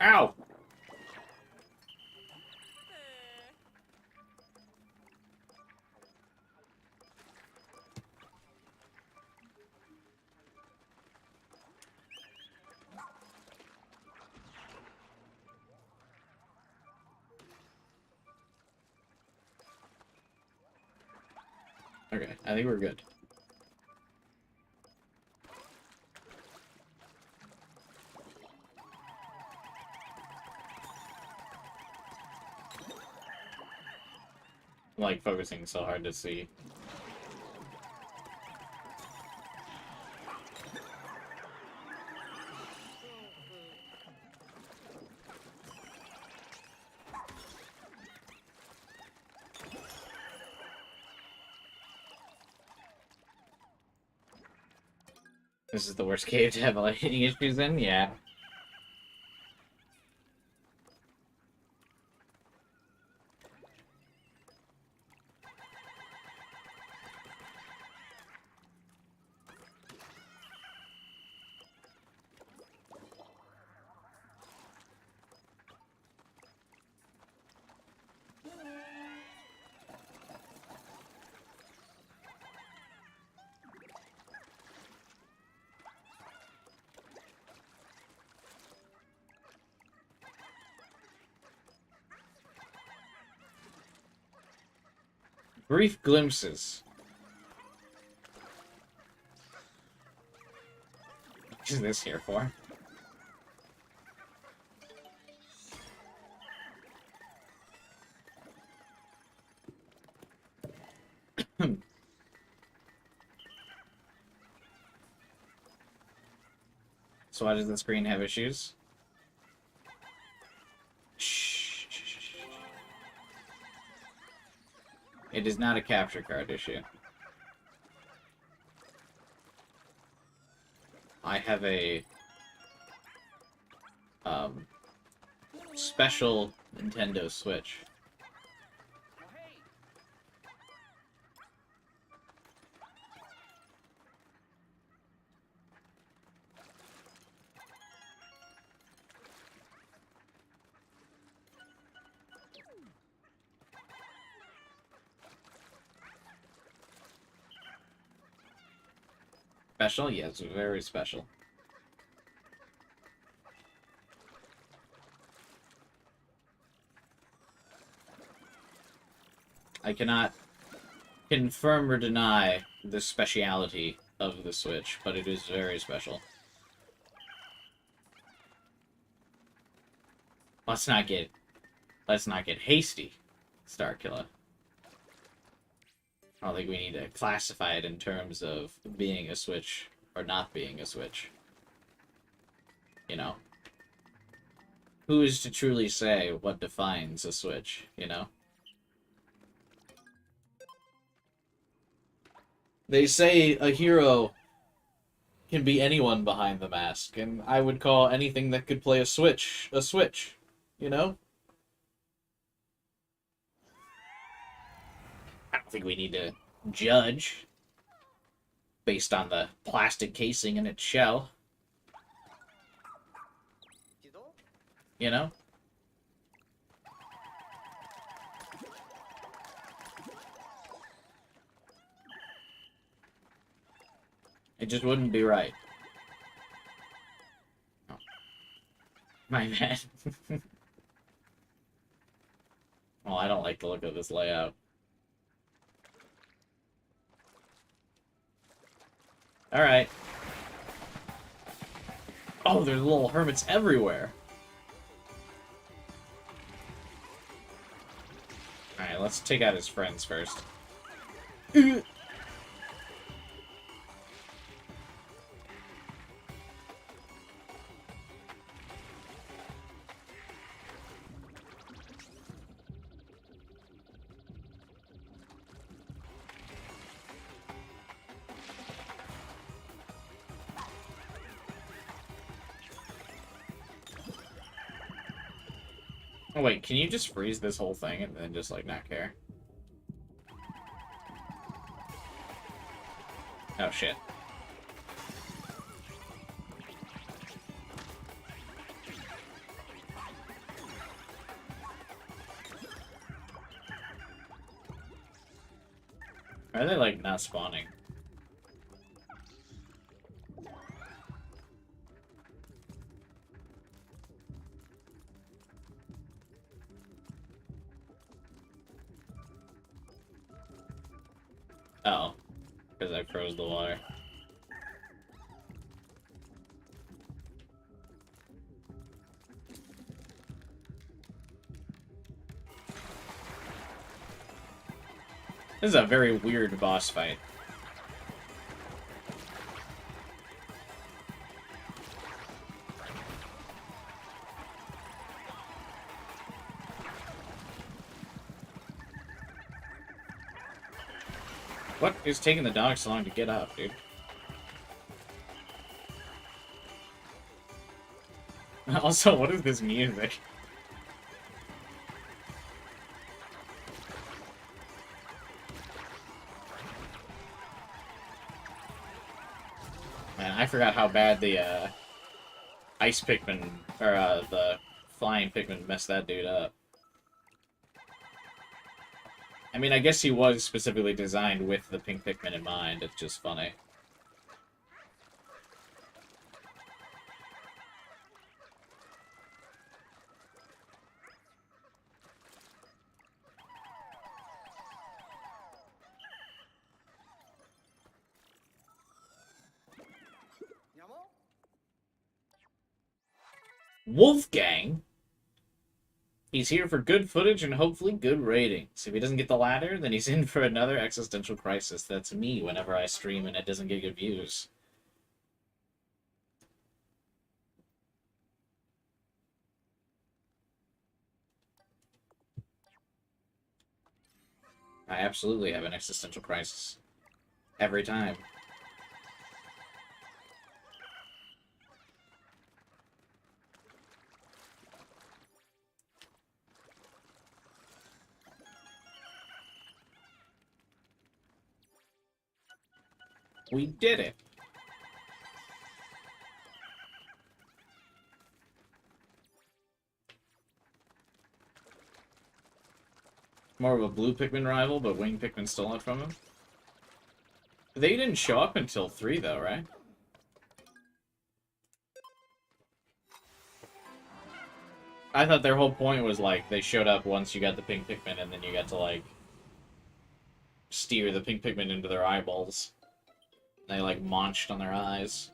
Ow! Okay, I think we're good. I'm like focusing so hard to see. This is the worst cave to have lighting issues in? Yeah. Brief glimpses. What is this here for? So why does the screen have issues? Shh. It is not a capture card issue. I have a special Nintendo Switch. Special? Yes, very special. I cannot confirm or deny the speciality of the Switch, but it is very special. Let's not get hasty, Starkiller. I don't think we need to classify it in terms of being a Switch or not being a Switch. You know? Who is to truly say what defines a Switch, you know? They say a hero can be anyone behind the mask, and I would call anything that could play a Switch, you know? I don't think we need to judge based on the plastic casing in its shell. You know? It just wouldn't be right. Oh. My bad. Well, I don't like the look of this layout. Alright. Oh, there's little hermits everywhere. Alright, let's take out his friends first. Oh wait, can you just freeze this whole thing and then just, like, not care? Oh shit. Are they, like, not spawning? Oh, because I froze the water. This is a very weird boss fight. What is taking the dog so long to get up, dude? Also, what is this music? Man, I forgot how bad the, ice Pikmin, or, the flying Pikmin messed that dude up. I mean, I guess he was specifically designed with the pink Pikmin in mind. It's just funny. Wolfgang? He's here for good footage and hopefully good ratings. If he doesn't get the latter, then he's in for another existential crisis. That's me whenever I stream and it doesn't get good views. I absolutely have an existential crisis. Every time. We did it! More of a blue Pikmin rival, but winged Pikmin stole it from him. They didn't show up until 3, though, right? I thought their whole point was, like, they showed up once you got the pink Pikmin, and then you got to, like, steer the pink Pikmin into their eyeballs. They, like, munched on their eyes.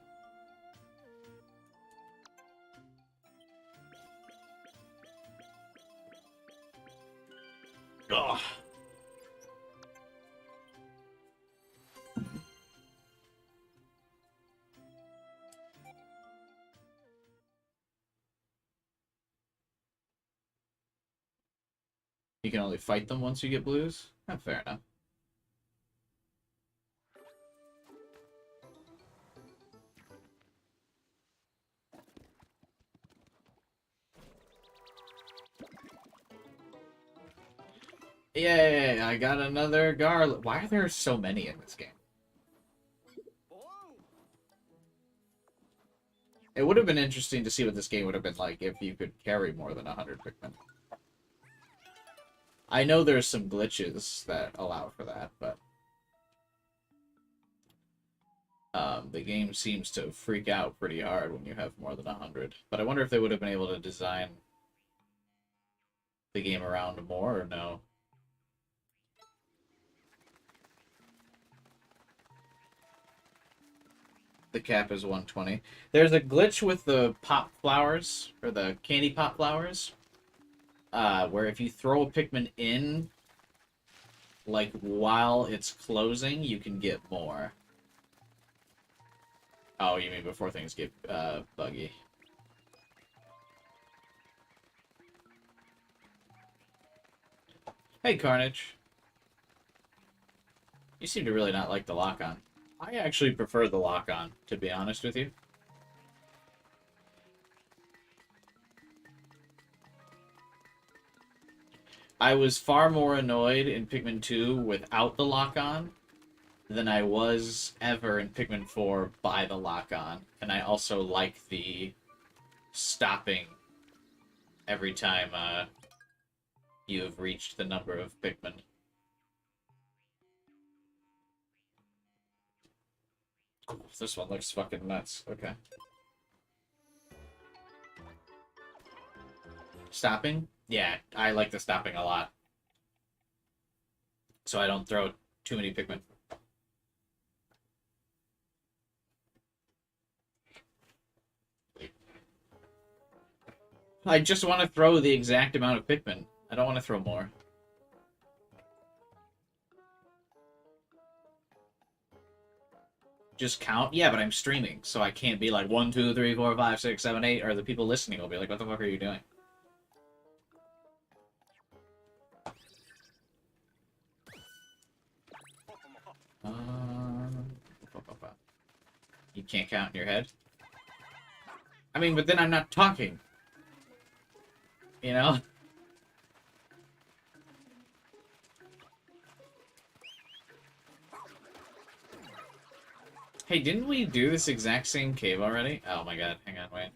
Ugh. You can only fight them once you get blues? Oh, fair enough. Yay, I got another garlic. Why are there so many in this game? It would have been interesting to see what this game would have been like if you could carry more than 100 Pikmin. I know there's some glitches that allow for that, but the game seems to freak out pretty hard when you have more than 100. But I wonder if they would have been able to design the game around more, or no? The cap is 120. There's a glitch with the pop flowers, or the candy pop flowers, where if you throw a Pikmin in, like, while it's closing, you can get more. Oh, you mean before things get buggy. Hey, Carnage. You seem to really not like the lock-on. I actually prefer the lock-on, to be honest with you. I was far more annoyed in Pikmin 2 without the lock-on than I was ever in Pikmin 4 by the lock-on. And I also like the stopping every time you have reached the number of Pikmin. Ooh, this one looks fucking nuts. Okay. Stopping? Yeah, I like the stopping a lot. So I don't throw too many Pikmin. I just want to throw the exact amount of Pikmin. I don't want to throw more. Just count? Yeah, but I'm streaming, so I can't be like 1, 2, 3, 4, 5, 6, 7, 8, or the people listening will be like, what the fuck are you doing? You can't count in your head? I mean, but then I'm not talking. You know? Hey, didn't we do this exact same cave already? Oh my god, hang on, wait.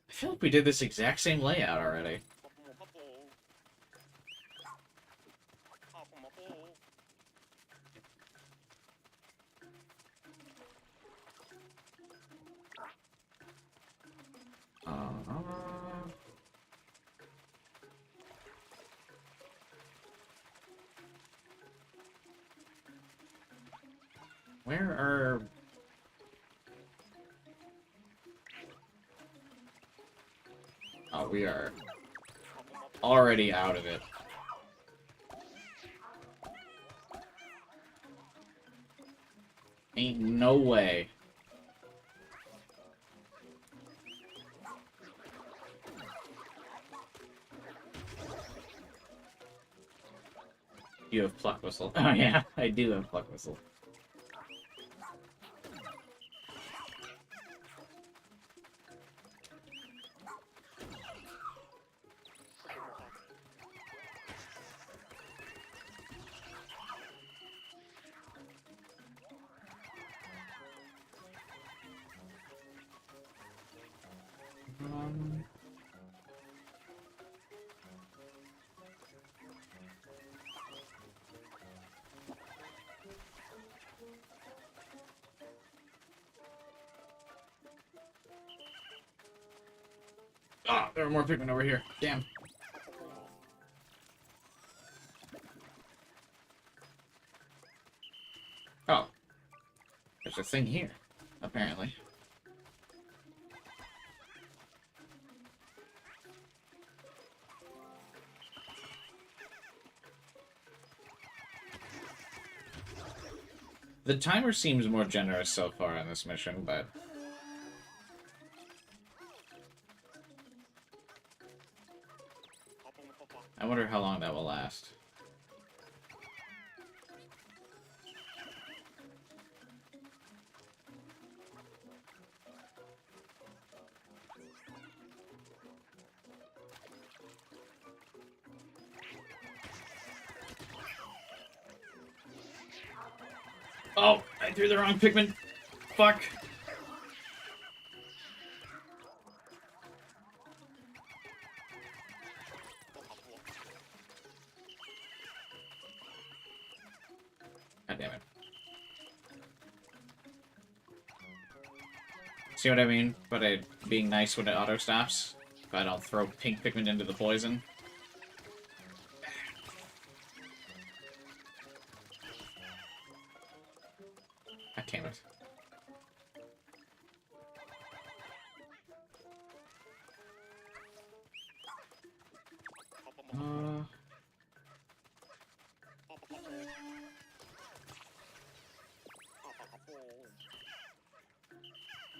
I feel like we did this exact same layout already. Where are... Oh, we are already out of it. Ain't no way. You have Pluck Whistle. Oh yeah, I do have Pluck Whistle. Um... Oh, there are more Pikmin over here. Damn. Oh. There's a thing here, apparently. The timer seems more generous so far on this mission, but... I wonder how long that will last. Oh, I threw the wrong Pikmin. Fuck. God damn it. See what I mean? But being nice when it auto stops. If I don't throw pink Pikmin into the poison. God damn it.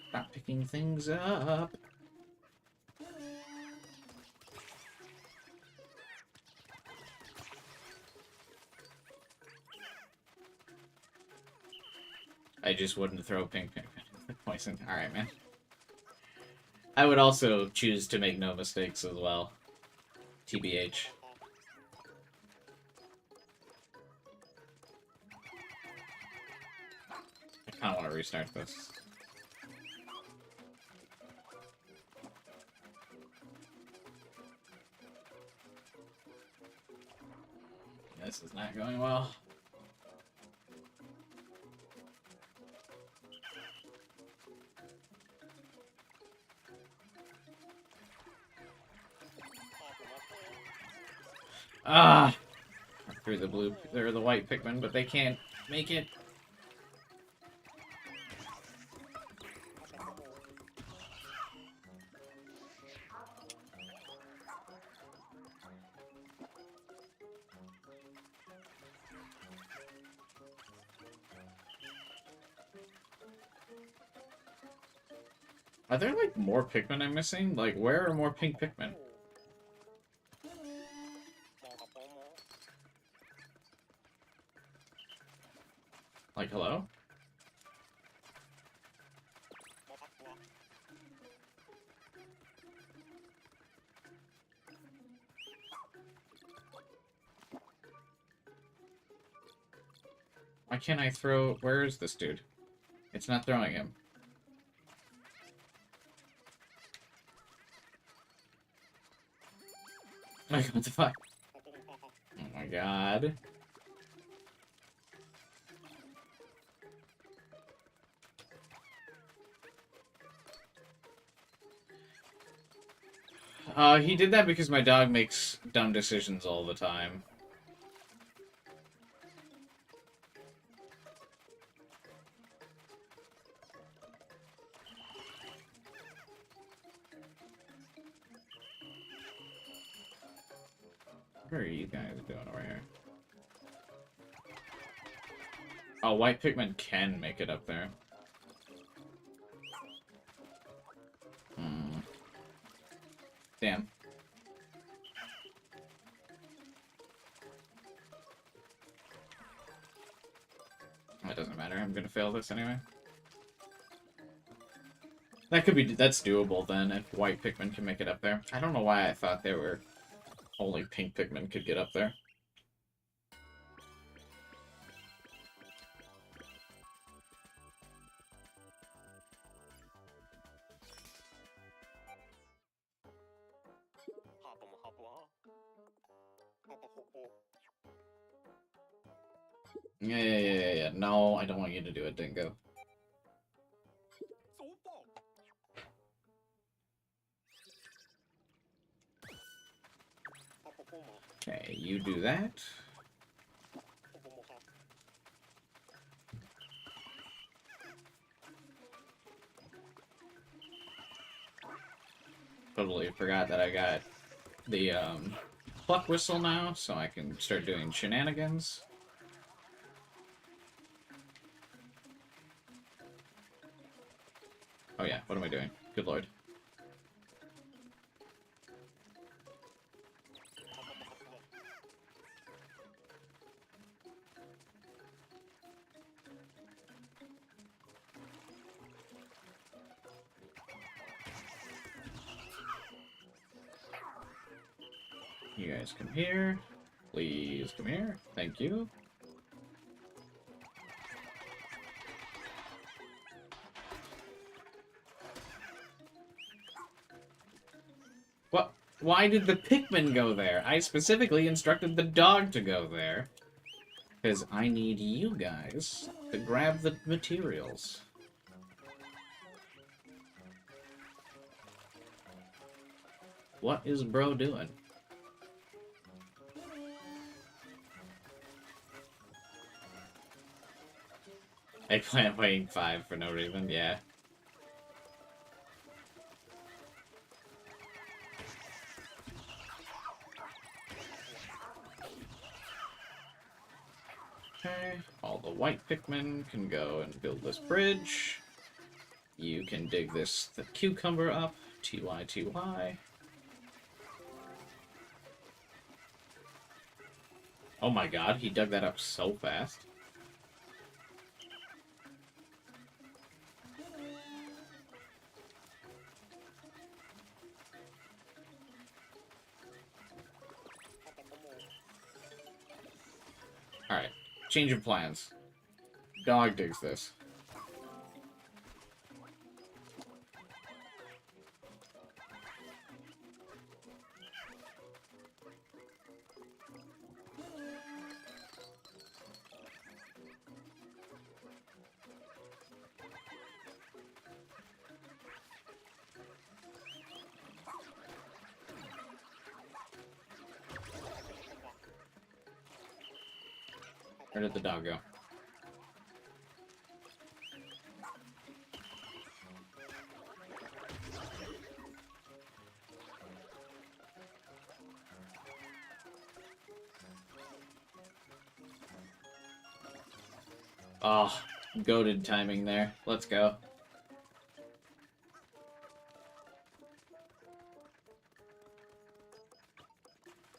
Stop picking things up. I just wouldn't throw pink poison. Alright, man. I would also choose to make no mistakes as well. TBH. I kind of want to restart this. This is not going well. Ah! Through the blue, or the white Pikmin, but they can't make it. Are there, like, more Pikmin I'm missing? Like, where are more pink Pikmin? Like, hello? Why can't I throw... Where is this dude? It's not throwing him. Like, what the fuck? Oh my god. He did that because my dog makes dumb decisions all the time. What are you guys doing over here? Oh, white Pikmin can make it up there. Damn. matter. I'm gonna fail this anyway. That's doable then, if white Pikmin can make it up there. I don't know why I thought there were only pink Pikmin could get up there. Yeah. No, I don't want you to do it, Dingo. Okay, you do that. Totally forgot that I got the pluck whistle now, so I can start doing shenanigans. Oh yeah, what am I doing? Good lord. You guys come here. Please come here. Thank you. What? Why did the Pikmin go there? I specifically instructed the dog to go there. Because I need you guys to grab the materials. What is bro doing? Eggplant weighing 5 for no reason, yeah. Okay, all the white Pikmin can go and build this bridge. You can dig the cucumber up. TY, TY. Oh my god, he dug that up so fast. Alright, change of plans. Dog digs this. Where did the dog go? Oh, goated timing there. Let's go.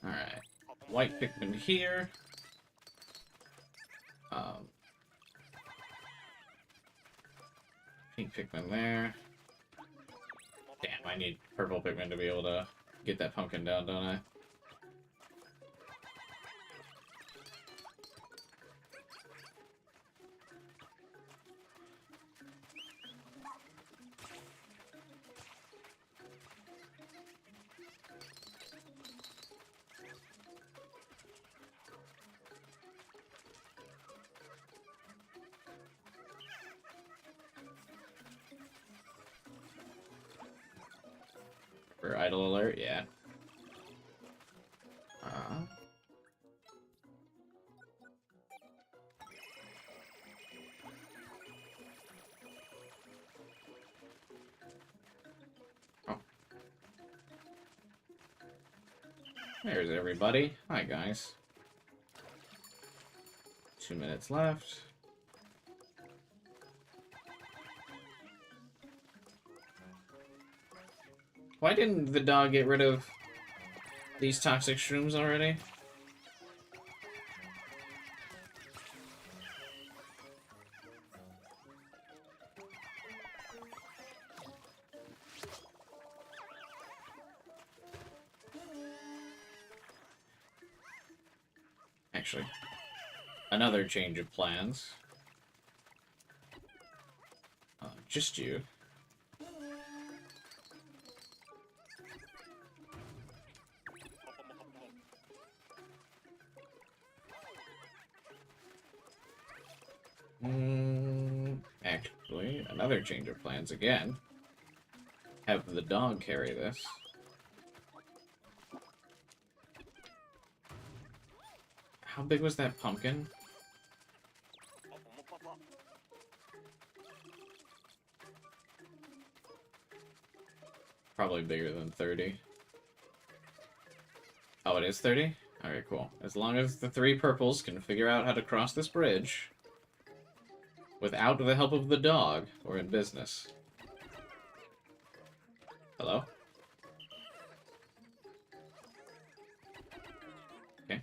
Alright. White Pikmin here. Pink Pikmin there. Damn, I need purple Pikmin to be able to get that pumpkin down, don't I? For idle alert, yeah. Oh. There's everybody. Hi, guys. 2 minutes left. Why didn't the dog get rid of these toxic shrooms already? Actually, another change of plans. Just you. Actually, another change of plans again. Have the dog carry this. How big was that pumpkin? Probably bigger than 30. Oh, it is 30? Alright, cool. As long as the 3 purples can figure out how to cross this bridge without the help of the dog, we're in business. Hello? Okay.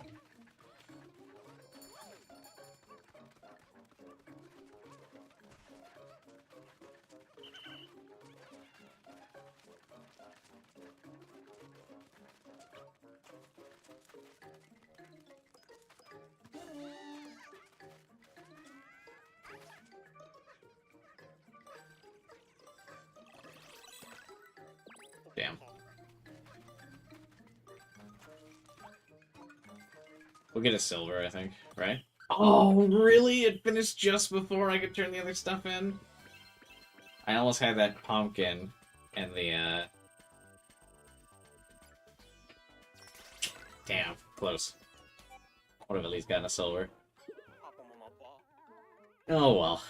Damn. We'll get a silver, I think, right? Oh, really? It finished just before I could turn the other stuff in? I almost had that pumpkin and the, Damn, close. Would have at least gotten a silver. Oh, well.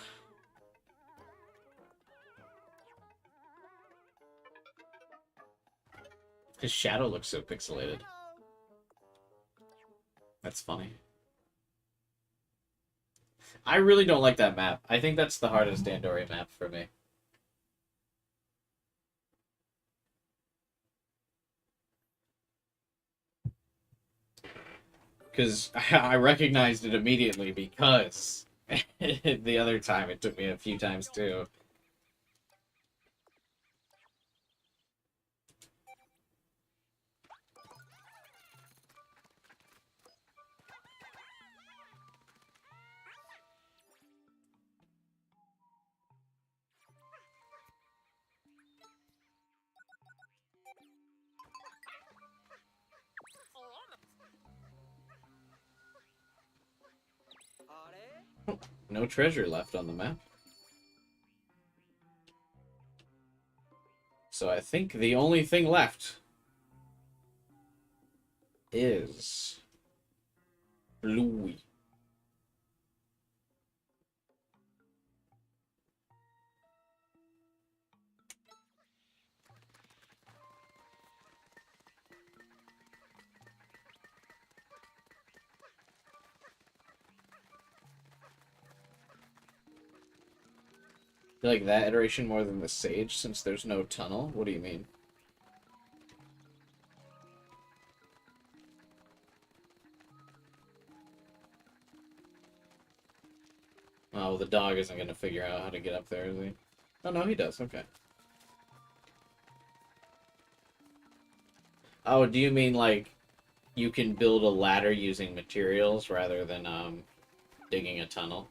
His shadow looks so pixelated. That's funny. I really don't like that map. I think that's the hardest Dandori map for me. Because I recognized it immediately because the other time it took me a few times too. No treasure left on the map. So I think the only thing left is Louie. You like that iteration more than the Sage since there's no tunnel? What do you mean? Oh, the dog isn't going to figure out how to get up there, is he? Oh, no, he does. Okay. Oh, do you mean, like, you can build a ladder using materials rather than, digging a tunnel?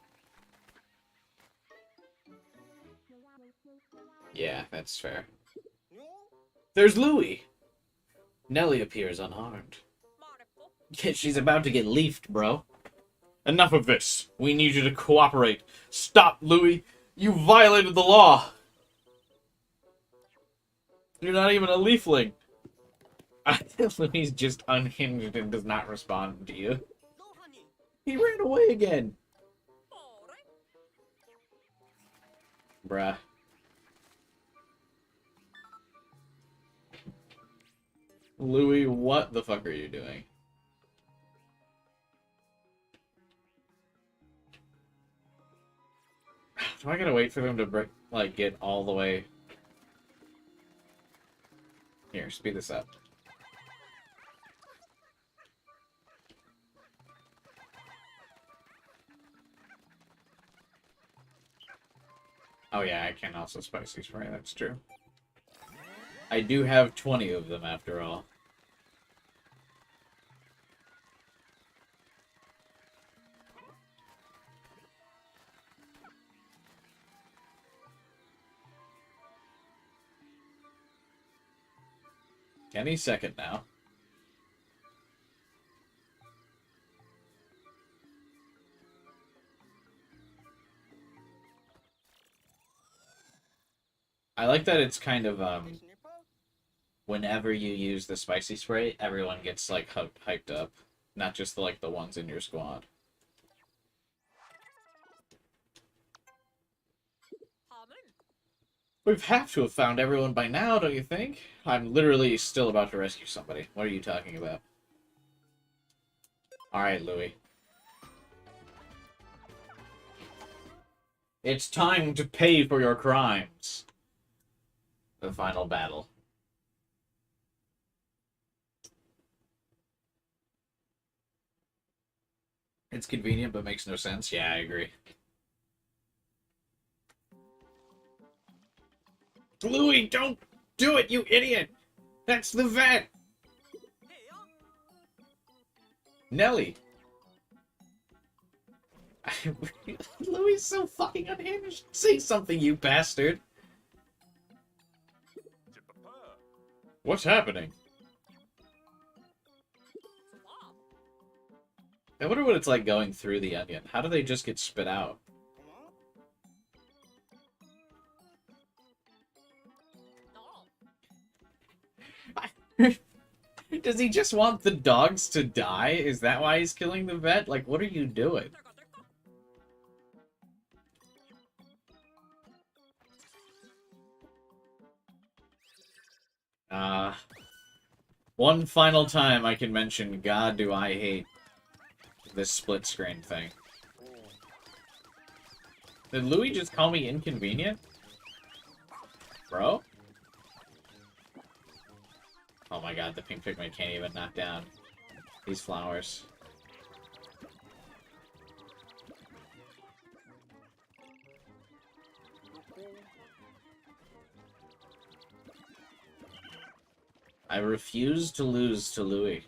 Yeah, that's fair. There's Louie! Nellie appears unharmed. She's about to get leafed, bro. Enough of this. We need you to cooperate. Stop, Louie. You violated the law. You're not even a leafling. Louie's just unhinged and does not respond to you. He ran away again. Bruh. Louie, what the fuck are you doing? Do I gotta wait for them to break, like, get all the way? Here, speed this up. Oh yeah, I can also spicy spray, that's true. I do have 20 of them after all. Any second now. I like that it's kind of, whenever you use the spicy spray, everyone gets, like, hyped up. Not just, like, the ones in your squad. We've have to have found everyone by now, don't you think? I'm literally still about to rescue somebody. What are you talking about? Alright, Louie. It's time to pay for your crimes. The final battle. It's convenient, but makes no sense. Yeah, I agree. Louie, don't do it, you idiot! That's the vet! Nelly! Louie's so fucking unhinged. Say something, you bastard! What's happening? I wonder what it's like going through the onion. How do they just get spit out? Does he just want the dogs to die? Is that why he's killing the vet? Like, what are you doing? One final time I can mention, God, do I hate this split screen thing. Did Louie just call me inconvenient? Bro? Oh my god, the pink Pikmin can't even knock down these flowers. I refuse to lose to Louie.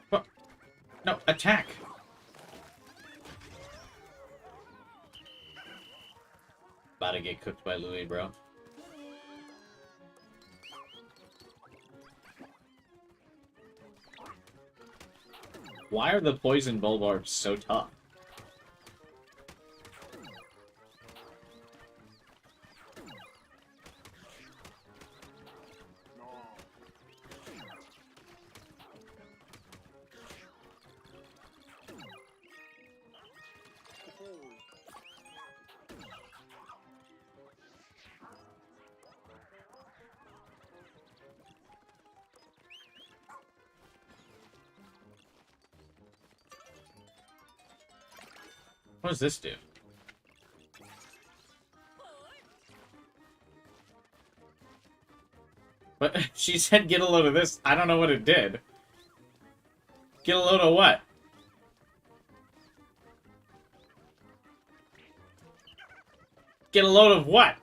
What? No, attack! About to get cooked by Louie, bro. Why are the poison bulbarbs so tough? What does this do? But she said get a load of this. I don't know what it did. Get a load of what? Get a load of what?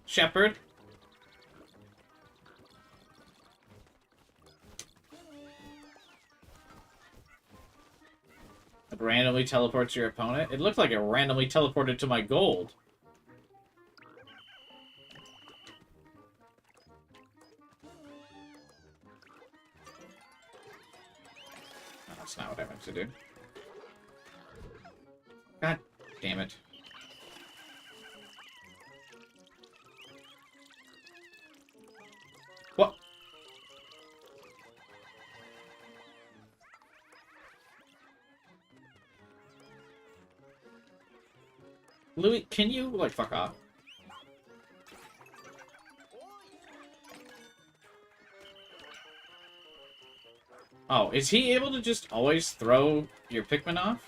Shepherd? It randomly teleports your opponent? It looked like it randomly teleported to my gold. Oh, that's not what I meant to do. God damn it. What? Louie, can you, like, fuck off? Oh, is he able to just always throw your Pikmin off?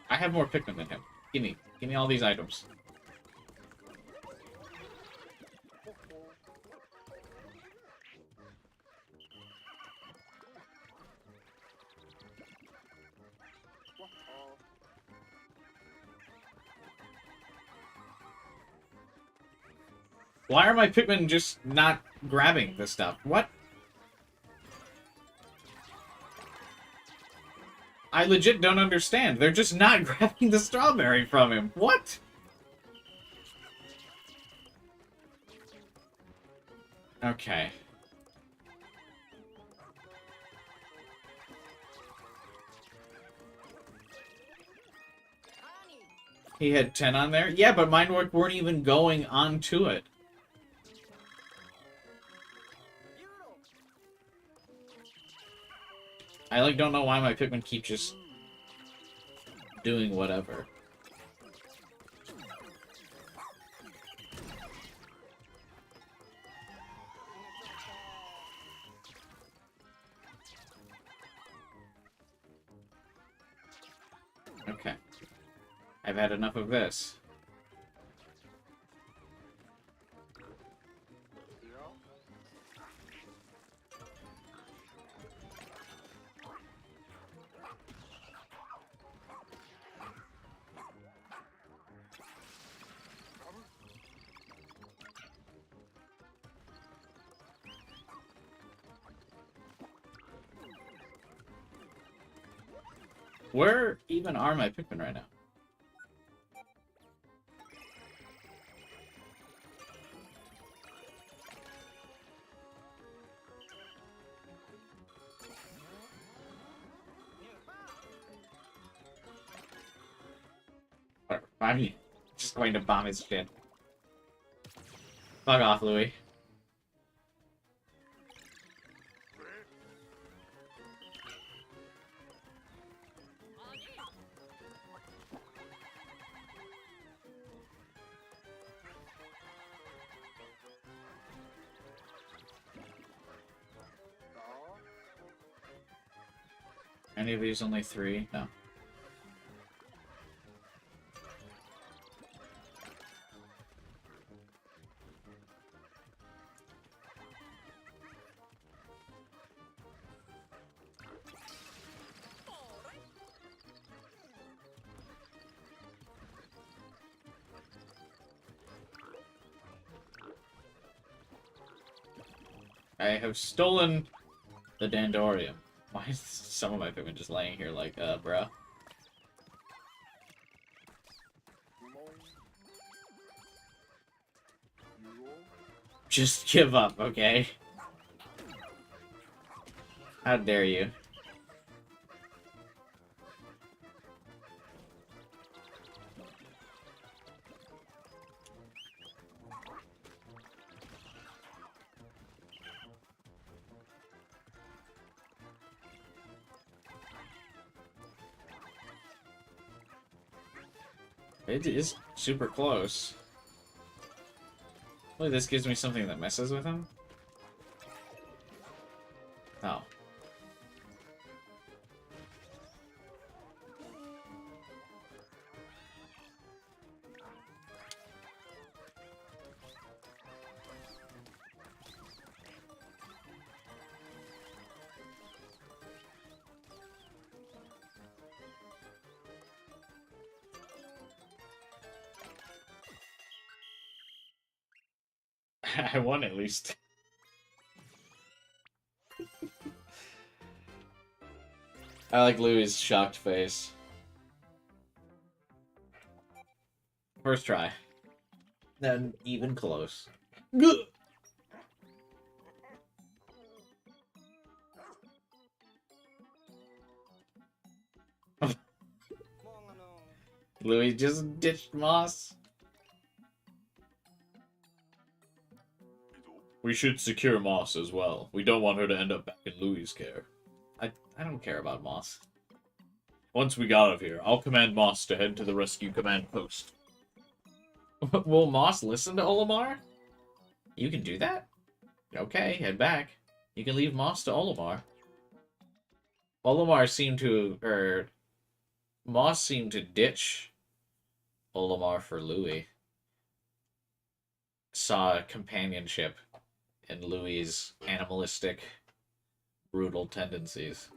I have more Pikmin than him. Give me all these items. Why are my Pikmin just not grabbing this stuff? What? I legit don't understand. They're just not grabbing the strawberry from him. What? Okay. He had 10 on there? Yeah, but mine weren't even going onto it. I, like, don't know why my Pikmin keep just doing whatever. Okay. I've had enough of this. Where even are my Pikmin right now? I'm just going to bomb his shit. Fuck off, Louie. Any of these only 3? No. I have stolen the Dandorium. Why is some of my Pikmin just laying here like, bruh? Just give up, okay? How dare you? It is super close. Hopefully this gives me something that messes with him. Oh. I won at least. I like Louie's shocked face. First try. Then even close. Louie just ditched Moss. We should secure Moss as well. We don't want her to end up back in Louie's care. I don't care about Moss. Once we get out of here, I'll command Moss to head to the rescue command post. Will Moss listen to Olimar? You can do that? Okay, head back. You can leave Moss to Olimar. Olimar seemed to, Moss seemed to ditch Olimar for Louie. saw companionship in Louie's animalistic, brutal tendencies.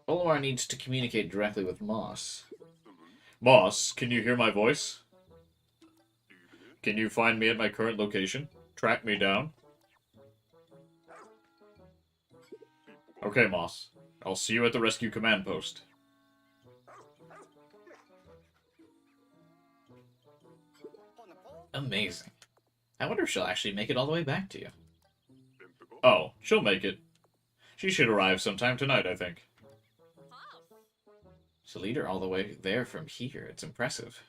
Olimar needs to communicate directly with Moss. Moss, can you hear my voice? Can you find me at my current location? Track me down? Okay, Moss. I'll see you at the rescue command post. Amazing. I wonder if she'll actually make it all the way back to you. Oh, she'll make it. She should arrive sometime tonight, I think. To lead her all the way there from here, it's impressive.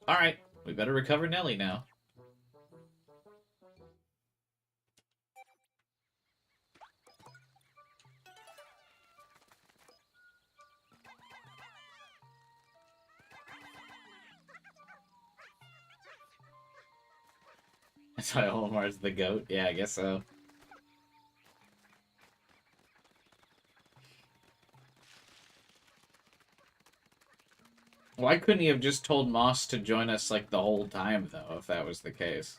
Alright, we better recover Nelly now. That's why Olimar's the goat? Yeah, I guess so. Why couldn't he have just told Moss to join us, like, the whole time, though, if that was the case?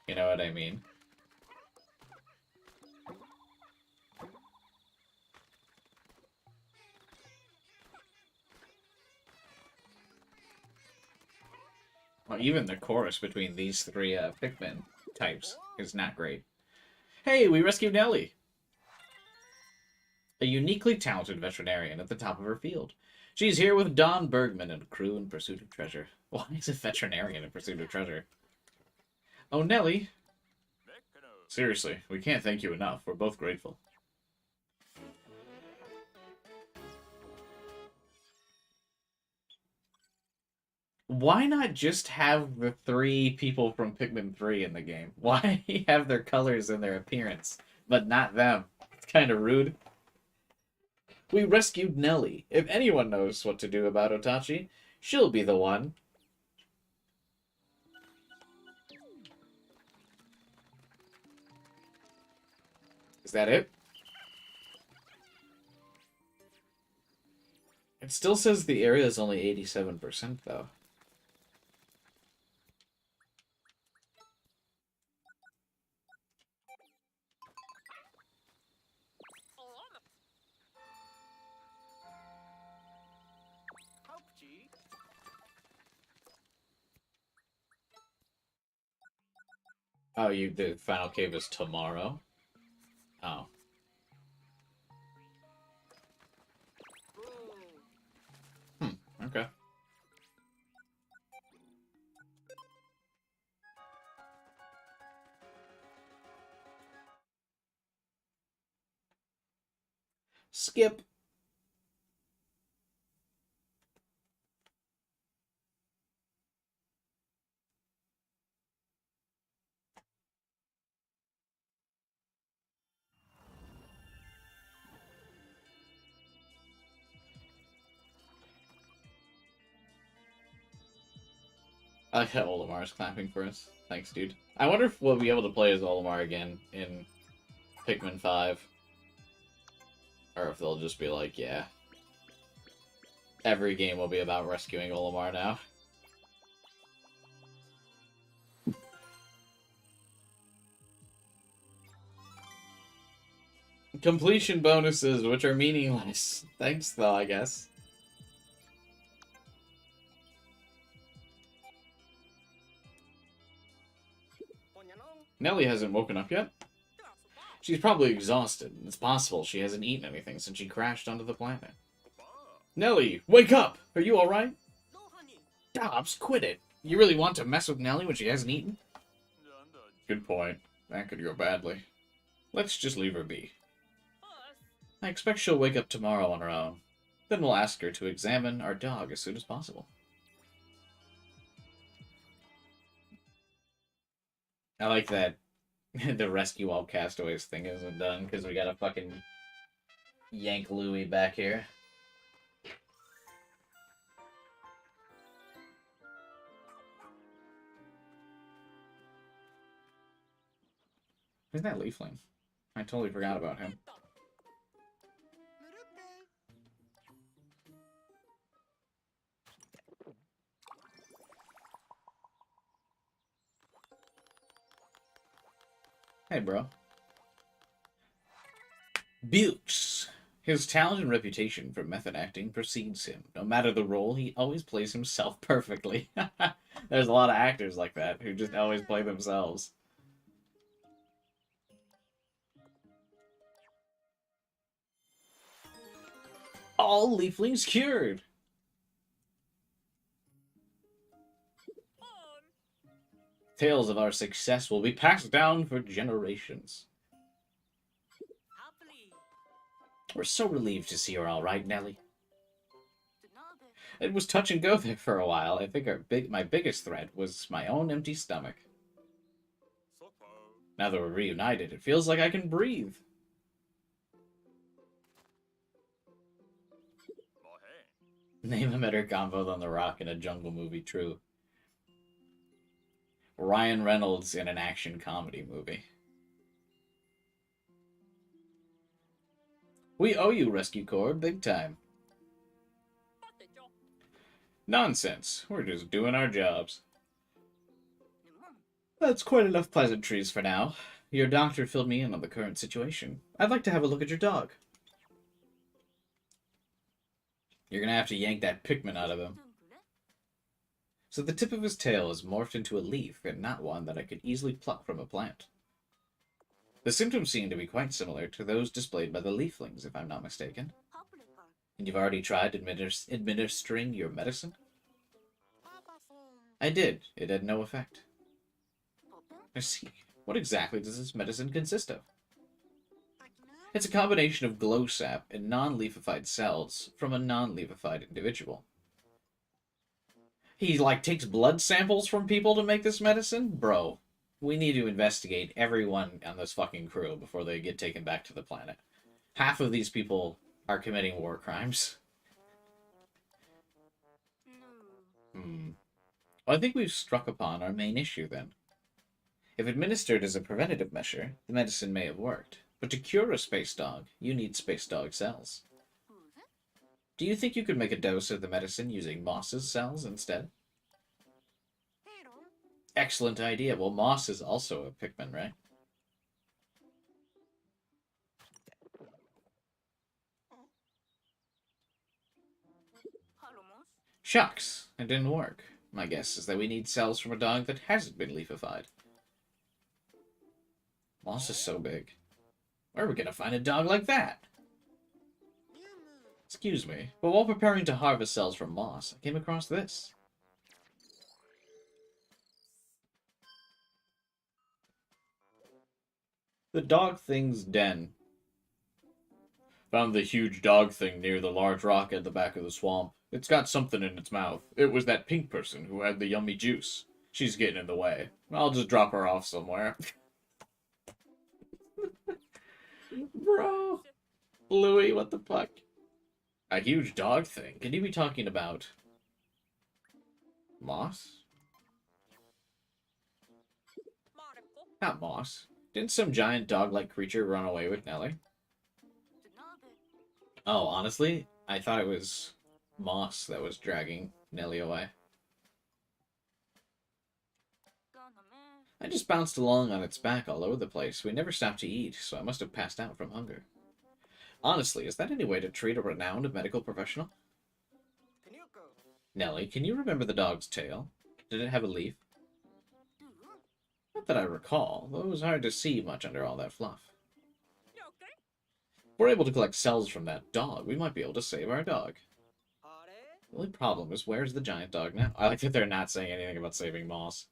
You know what I mean? Well, even the chorus between these three Pikmin types is not great. Hey, we rescued Nelly! A uniquely talented veterinarian at the top of her field. She's here with Don Bergman and a crew in pursuit of treasure. Why is a veterinarian in pursuit of treasure? Oh, Nelly. Seriously, we can't thank you enough. We're both grateful. Why not just have the three people from Pikmin 3 in the game? Why have their colors and their appearance, but not them? It's kind of rude. We rescued Nelly. If anyone knows what to do about Otachi, she'll be the one. Is that it? It still says the area is only 87%, though. Oh, the final cave is tomorrow? Oh. Okay. Skip. I like how Olimar's clapping for us. Thanks, dude. I wonder if we'll be able to play as Olimar again in Pikmin 5. Or if they'll just be like, yeah. Every game will be about rescuing Olimar now. Completion bonuses, which are meaningless. Thanks, though, I guess. Nelly hasn't woken up yet. She's probably exhausted. It's possible she hasn't eaten anything since she crashed onto the planet. Nelly, wake up! Are you alright? Dobbs, quit it. You really want to mess with Nelly when she hasn't eaten? Good point. That could go badly. Let's just leave her be. I expect she'll wake up tomorrow on her own. Then we'll ask her to examine our dog as soon as possible. I like that the rescue all castaways thing isn't done because we got a fucking yank Louie back here. Who's that leafling? I totally forgot about him. Hey, bro. Bukes. His talent and reputation for method acting precedes him. No matter the role, he always plays himself perfectly. There's a lot of actors like that who just always play themselves. All leaflings cured! Tales of our success will be passed down for generations. We're so relieved to see you're all right, Nelly. It was touch and go there for a while. I think my biggest threat was my own empty stomach. Now that we're reunited, it feels like I can breathe. Name a better combo than The Rock in a jungle movie, true. Ryan Reynolds in an action comedy movie. We owe you, Rescue Corps, big time. Nonsense. We're just doing our jobs. That's quite enough pleasantries for now. Your doctor filled me in on the current situation. I'd like to have a look at your dog. You're gonna have to yank that Pikmin out of him. So the tip of his tail is morphed into a leaf, and not one that I could easily pluck from a plant. The symptoms seem to be quite similar to those displayed by the leaflings, if I'm not mistaken. And you've already tried administering your medicine? I did. It had no effect. I see. What exactly does this medicine consist of? It's a combination of glow sap and non-leafified cells from a non-leafified individual. He, takes blood samples from people to make this medicine? Bro, we need to investigate everyone on this fucking crew before they get taken back to the planet. Half of these people are committing war crimes. Well, I think we've struck upon our main issue, then. If administered as a preventative measure, the medicine may have worked. But to cure a space dog, you need space dog cells. Do you think you could make a dose of the medicine using Moss's cells instead? Excellent idea. Well, Moss is also a Pikmin, right? Shucks, it didn't work. My guess is that we need cells from a dog that hasn't been leafified. Moss is so big. Where are we gonna find a dog like that? Excuse me, but while preparing to harvest cells from Moss, I came across this. The dog thing's den. Found the huge dog thing near the large rock at the back of the swamp. It's got something in its mouth. It was that pink person who had the yummy juice. She's getting in the way. I'll just drop her off somewhere. Bro. Louie, what the fuck? A huge dog thing? Can you be talking about Moss? Not Moss. Didn't some giant dog-like creature run away with Nelly? Oh, honestly, I thought it was Moss that was dragging Nelly away. I just bounced along on its back all over the place. We never stopped to eat, so I must have passed out from hunger. Honestly, is that any way to treat a renowned medical professional? Nelly, can you remember the dog's tail? Did it have a leaf? Not that I recall, though it was hard to see much under all that fluff. If we're able to collect cells from that dog, we might be able to save our dog. The only problem is, where's the giant dog now? I like that they're not saying anything about saving Moss.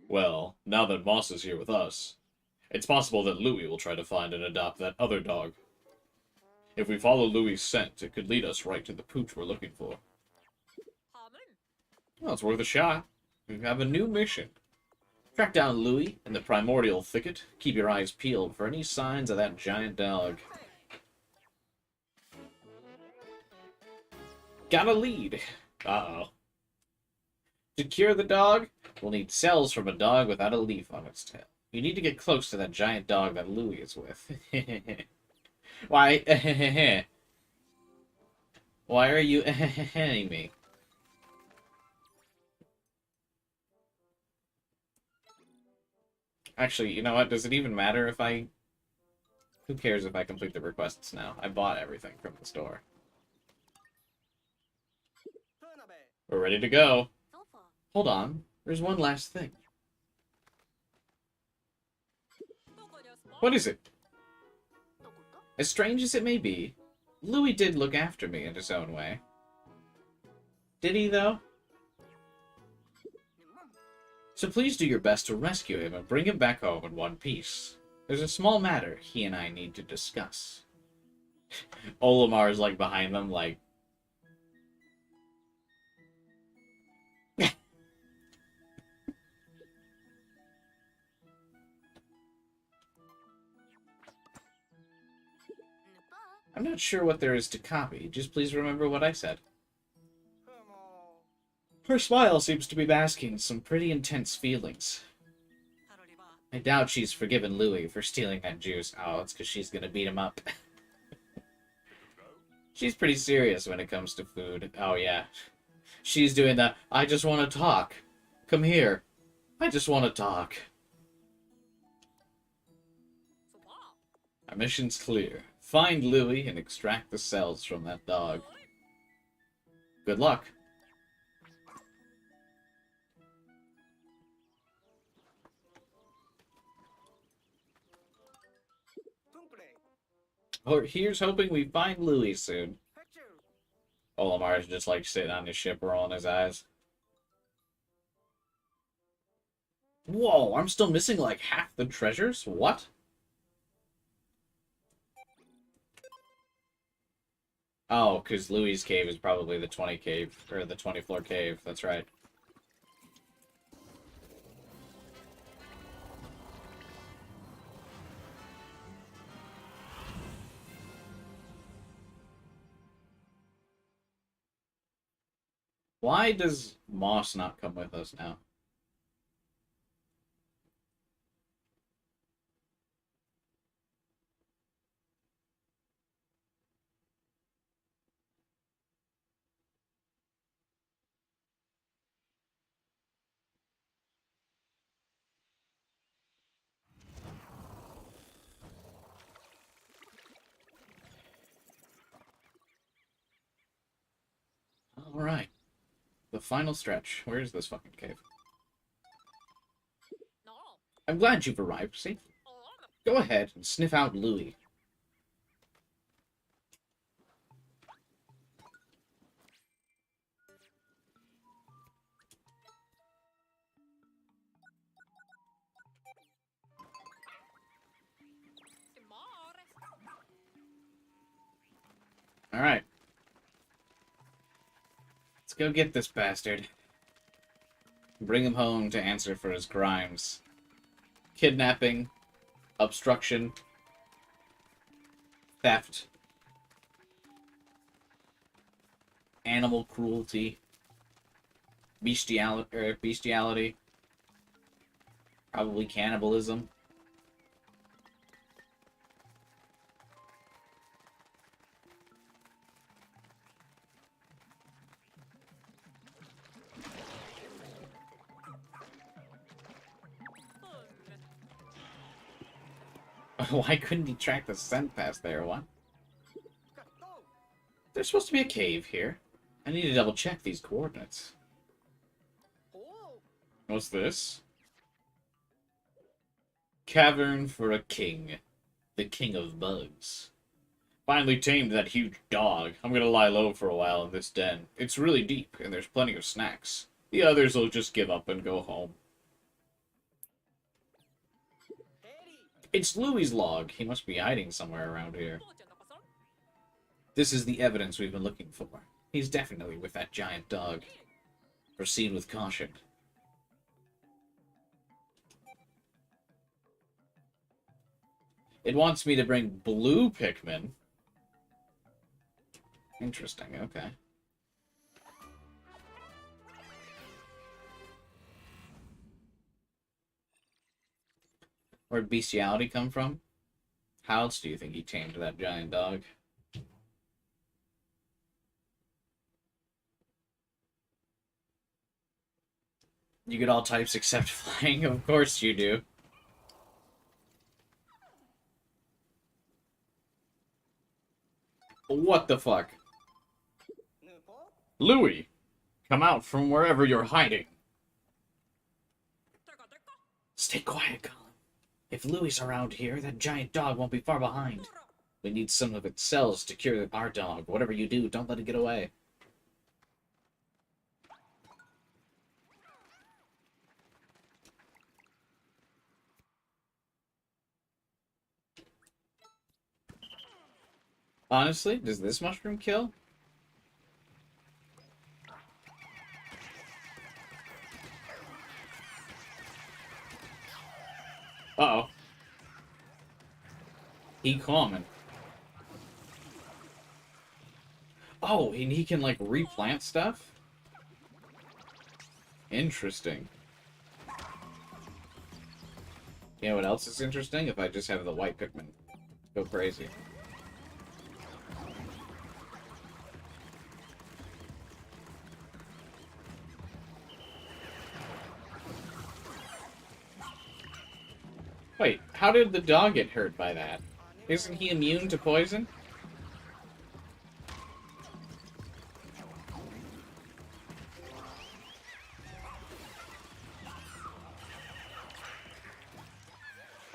Well, now that Moss is here with us, it's possible that Louie will try to find and adopt that other dog. If we follow Louie's scent, it could lead us right to the pooch we're looking for. Well, it's worth a shot. We have a new mission. Track down Louie in the primordial thicket. Keep your eyes peeled for any signs of that giant dog. Got a lead. Uh-oh. To cure the dog, we'll need cells from a dog without a leaf on its tail. You need to get close to that giant dog that Louie is with. Why? Why are you me? Actually, you know what? Does it even matter if I... Who cares if I complete the requests now? I bought everything from the store. We're ready to go. Hold on. There's one last thing. What is it? As strange as it may be, Louis did look after me in his own way. Did he, though? So please do your best to rescue him and bring him back home in one piece. There's a small matter he and I need to discuss. Olimar's like behind them, like... I'm not sure what there is to copy. Just please remember what I said. Her smile seems to be masking some pretty intense feelings. I doubt she's forgiven Louis for stealing that juice. Oh, it's because she's gonna beat him up. She's pretty serious when it comes to food. Oh, yeah. She's doing that, I just want to talk. Come here. I just want to talk. Our mission's clear. Find Louis and extract the cells from that dog. Good luck. Or here's hoping we find Louis soon. Olimar's just like sitting on his ship rolling his eyes. Whoa, I'm still missing like half the treasures? What? Oh, because Louis' cave is probably the 20 cave, or the 20 floor cave, that's right. Why does Moss not come with us now? Alright. The final stretch. Where is this fucking cave? I'm glad you've arrived safely. Go ahead and sniff out Louis. Alright. Let's go get this bastard. Bring him home to answer for his crimes. Kidnapping, obstruction, theft, animal cruelty, bestiality, probably cannibalism. Why couldn't he track the scent past there? What? There's supposed to be a cave here. I need to double check these coordinates. What's this? Cavern for a king. The king of bugs. Finally tamed that huge dog. I'm gonna lie low for a while in this den. It's really deep, and there's plenty of snacks. The others will just give up and go home. It's Louis's log. He must be hiding somewhere around here. This is the evidence we've been looking for. He's definitely with that giant dog. Proceed with caution. It wants me to bring blue Pikmin. Interesting, okay. Where'd bestiality come from? How else do you think he tamed that giant dog? You get all types except flying? Of course you do. What the fuck? Louie! Come out from wherever you're hiding. Stay quiet, Colin. If Louie's around here, that giant dog won't be far behind. We need some of its cells to cure our dog. Whatever you do, don't let it get away. Honestly, does this mushroom kill? Uh-oh. He common. Oh, and he can, like, replant stuff? Interesting. You know what else is interesting? If I just have the white Pikmin go crazy. Wait, how did the dog get hurt by that? Isn't he immune to poison?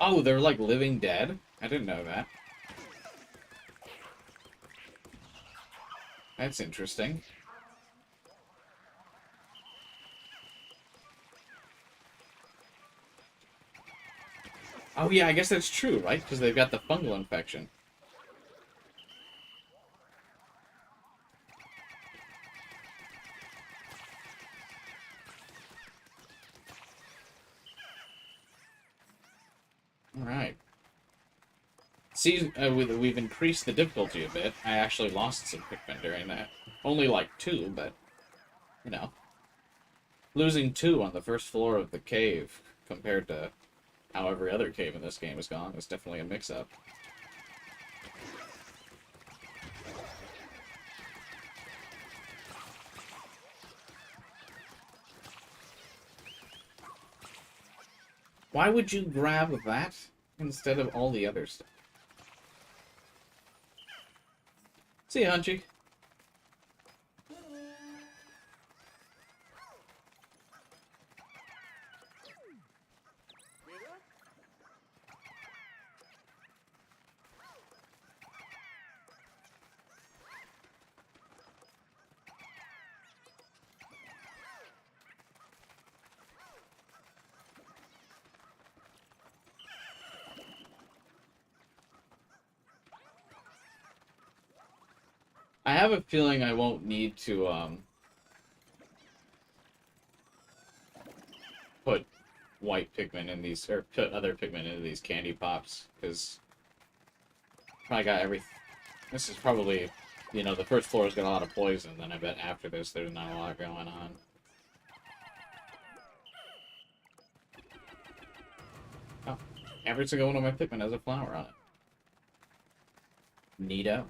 Oh, they're like living dead? I didn't know that. That's interesting. Oh yeah, I guess that's true, right? Because they've got the fungal infection. Alright. See, we've increased the difficulty a bit. I actually lost some Pikmin during that. Only like 2, but, you know. Losing 2 on the first floor of the cave compared to how every other cave in this game is gone is definitely a mix-up. Why would you grab that instead of all the other stuff? See ya, Hunchy. I have a feeling I won't need to, put white Pikmin in these, or put other Pikmin into these candy pops, because I got everything. This is probably, you know, the first floor's got a lot of poison, then I bet after this there's not a lot going on. Oh, every single one of my Pikmin has a flower on it. Neato.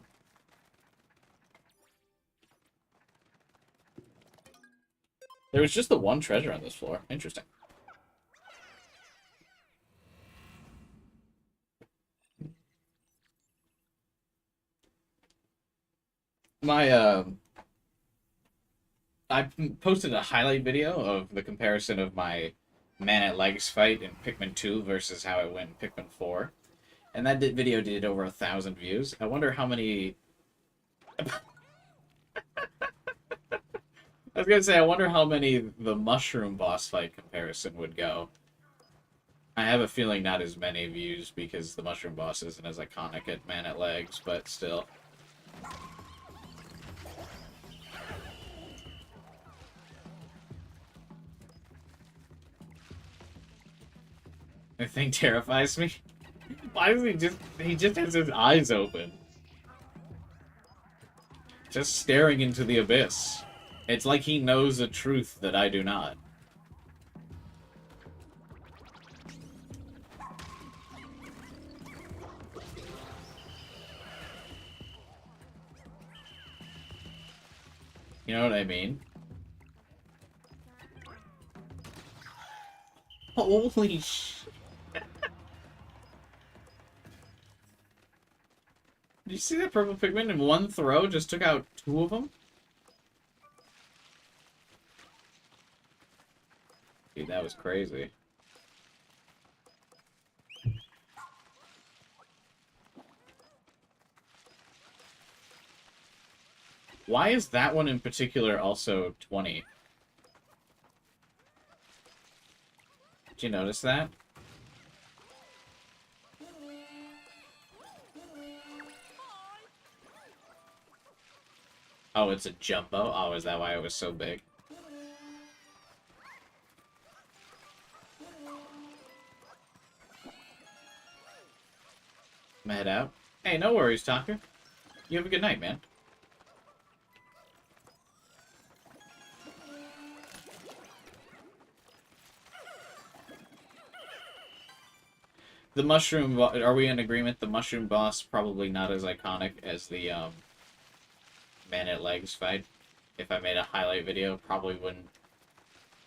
There was just the one treasure on this floor. Interesting. My, I posted a highlight video of the comparison of my man-at-legs fight in Pikmin 2 versus how it went in Pikmin 4. And that video did over 1,000 views. I wonder how many... I was gonna say, I wonder how many the mushroom boss fight comparison would go. I have a feeling not as many views because the mushroom boss isn't as iconic at man-at-legs, but still. The thing terrifies me. Why does he just has his eyes open? Just staring into the abyss. It's like he knows a truth that I do not. You know what I mean? Holy sh... Did you see that purple Pikmin in one throw just took out 2 of them? Dude, that was crazy. Why is that one in particular also 20? Did you notice that? Oh, it's a jumbo? Oh, is that why it was so big? I'm gonna head out. Hey, no worries, Tucker. You have a good night, man. The mushroom... Are we in agreement? The mushroom boss probably not as iconic as the, man-at-legs fight. If I made a highlight video, probably wouldn't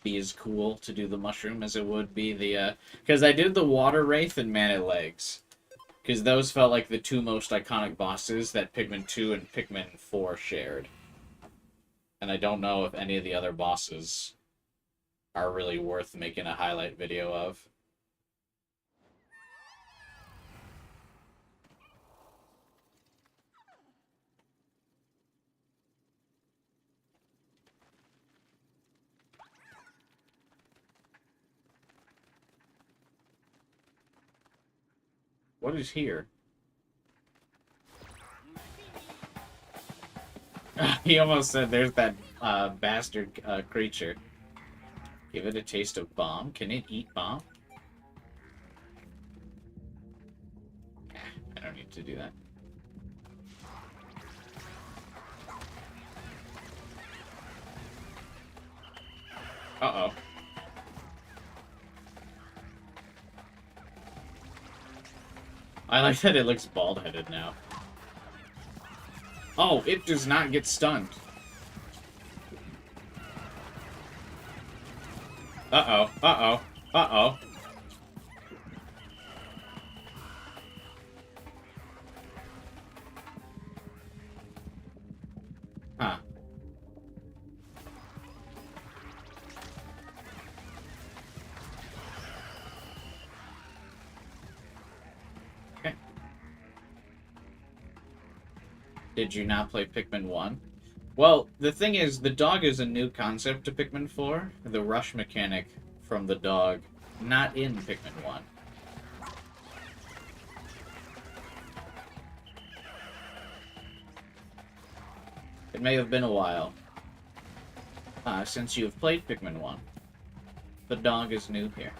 be as cool to do the mushroom as it would be the, because I did the water wraith and man-at-legs. Because those felt like the 2 most iconic bosses that Pikmin 2 and Pikmin 4 shared. And I don't know if any of the other bosses are really worth making a highlight video of. What is here? He almost said there's that bastard creature. Give it a taste of bomb. Can it eat bomb? I don't need to do that. Uh-oh. I like that it looks bald-headed now. Oh, it does not get stunned. Uh-oh, uh-oh, uh-oh. Huh. Okay. Did you not play Pikmin 1? Well, the thing is, the dog is a new concept to Pikmin 4. The rush mechanic from the dog, not in Pikmin 1. It may have been a while since you have played Pikmin 1. The dog is new here.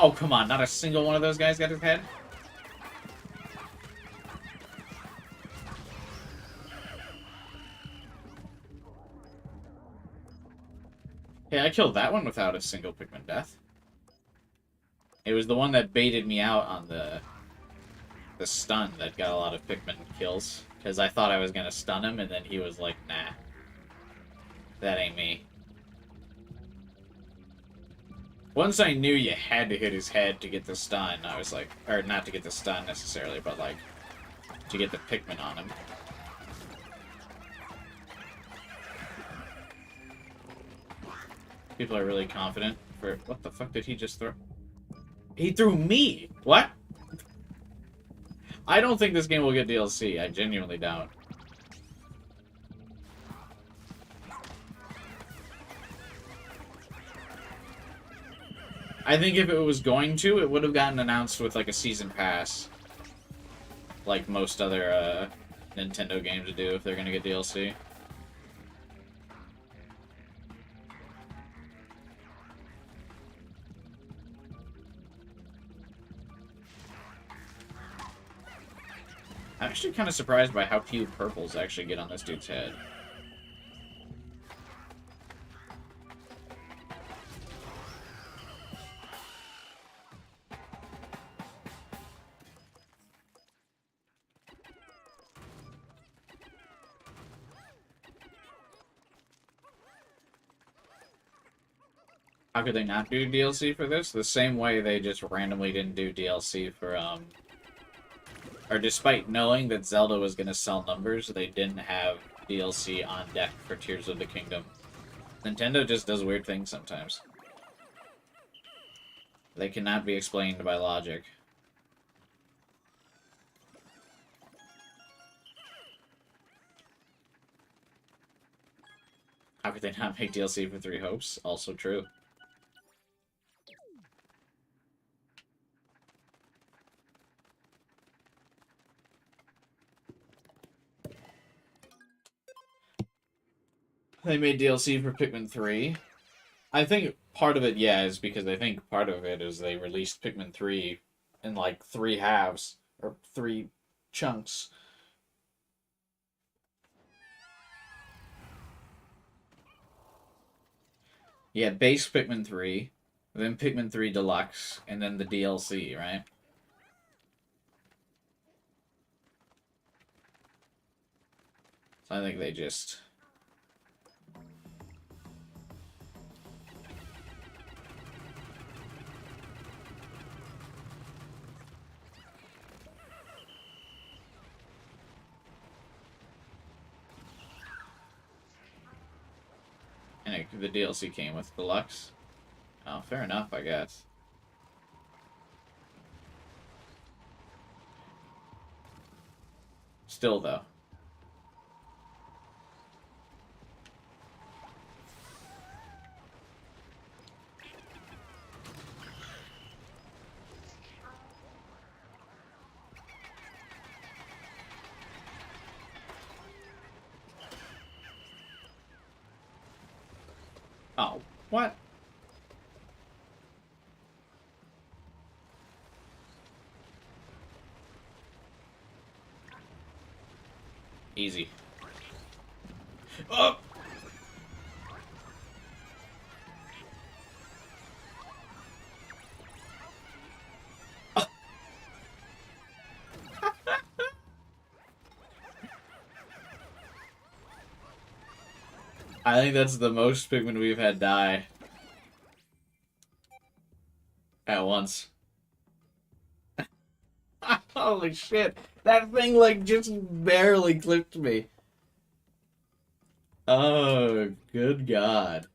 Oh, come on, not a single one of those guys got his head? Hey, I killed that one without a single Pikmin death. It was the one that baited me out on the stun that got a lot of Pikmin kills. Because I thought I was going to stun him, and then he was like, nah. That ain't me. Once I knew you had to hit his head to get the stun, I was like... Or, not to get the stun, necessarily, but, like, to get the Pikmin on him. People are really confident for... What the fuck did he just throw? He threw me! What? I don't think this game will get DLC. I genuinely don't. I think if it was going to, it would have gotten announced with, like, a season pass. Like most other, Nintendo games do if they're gonna get DLC. I'm actually kind of surprised by how few purples actually get on this dude's head. How could they not do DLC for this? The same way they just randomly didn't do DLC for, or despite knowing that Zelda was going to sell numbers, they didn't have DLC on deck for Tears of the Kingdom. Nintendo just does weird things sometimes. They cannot be explained by logic. How could they not make DLC for Three Hopes? Also true. They made DLC for Pikmin 3. I think part of it, yeah, is because I think part of it is they released Pikmin 3 in like 3 halves, or 3 chunks. Yeah, base Pikmin 3, then Pikmin 3 Deluxe, and then the DLC, right? So I think they just... And the DLC came with Deluxe. Oh, fair enough, I guess. Still, though. Oh, what? Easy. Oh! I think that's the most Pikmin we've had die. At once. Holy shit. That thing, like, just barely clipped me. Oh, good God.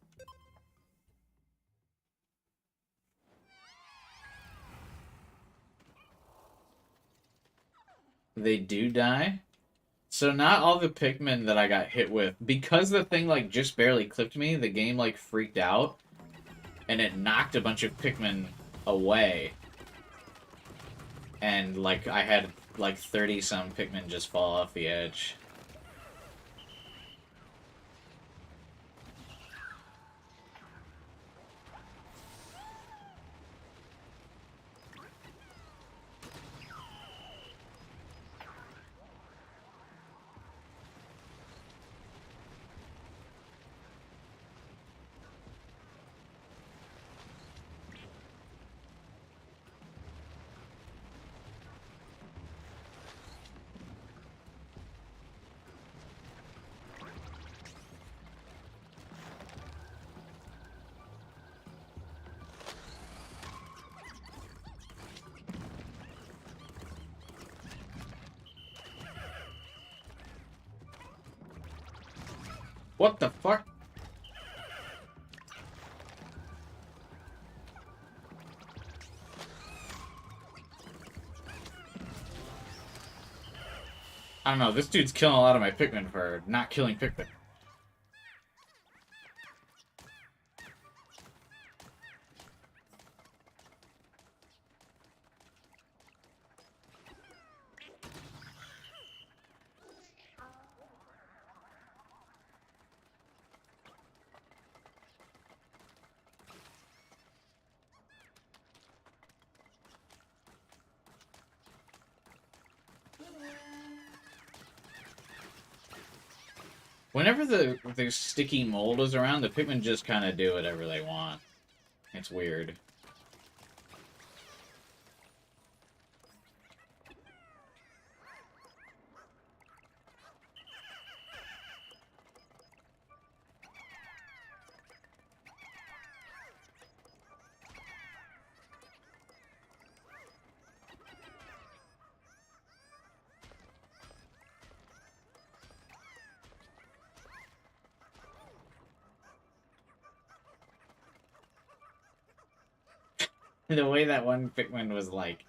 They do die? So not all the Pikmin that I got hit with, because the thing, like, just barely clipped me, the game, like, freaked out, and it knocked a bunch of Pikmin away. And, like, I had, like, 30-some Pikmin just fall off the edge. What the fuck? I don't know, this dude's killing a lot of my Pikmin for not killing Pikmin. Whenever the sticky mold is around, the Pikmin just kind of do whatever they want. It's weird. The way that one Pikmin was, like,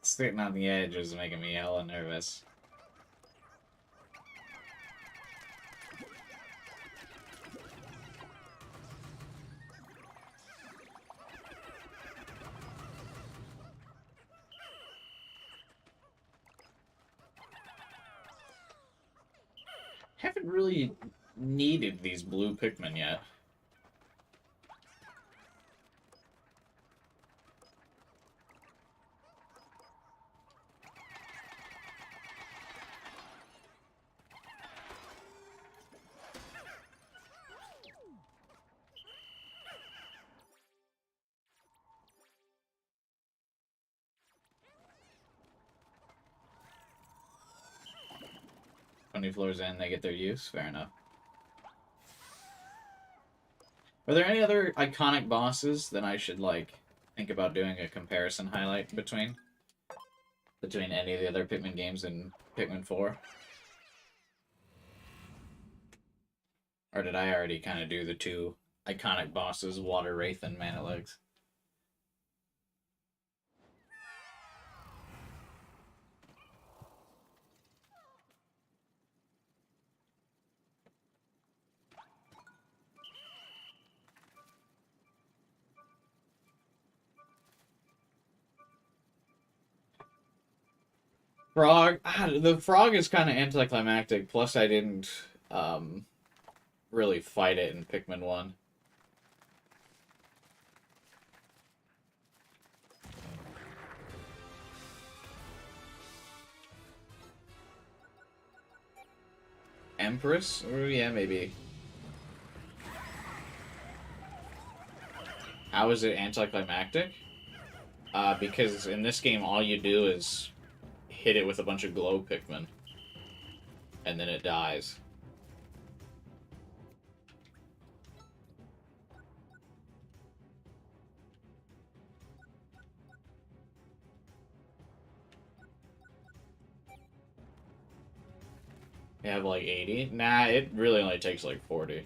sitting on the edge was making me hella nervous. Haven't really needed these blue Pikmin yet. Twenty floors in, they get their use. Fair enough. Are there any other iconic bosses that I should, like, think about doing a comparison highlight between? Between any of the other Pikmin games and Pikmin 4? Or did I already kind of do the two iconic bosses, Water Wraith and Man at Legs? Frog, the frog is kind of anticlimactic. Plus, I didn't really fight it in Pikmin 1. Empress? Oh, yeah, maybe. How is it anticlimactic? Because in this game, all you do is hit it with a bunch of glow Pikmin. And then it dies. You have like 80? Nah, it really only takes like 40.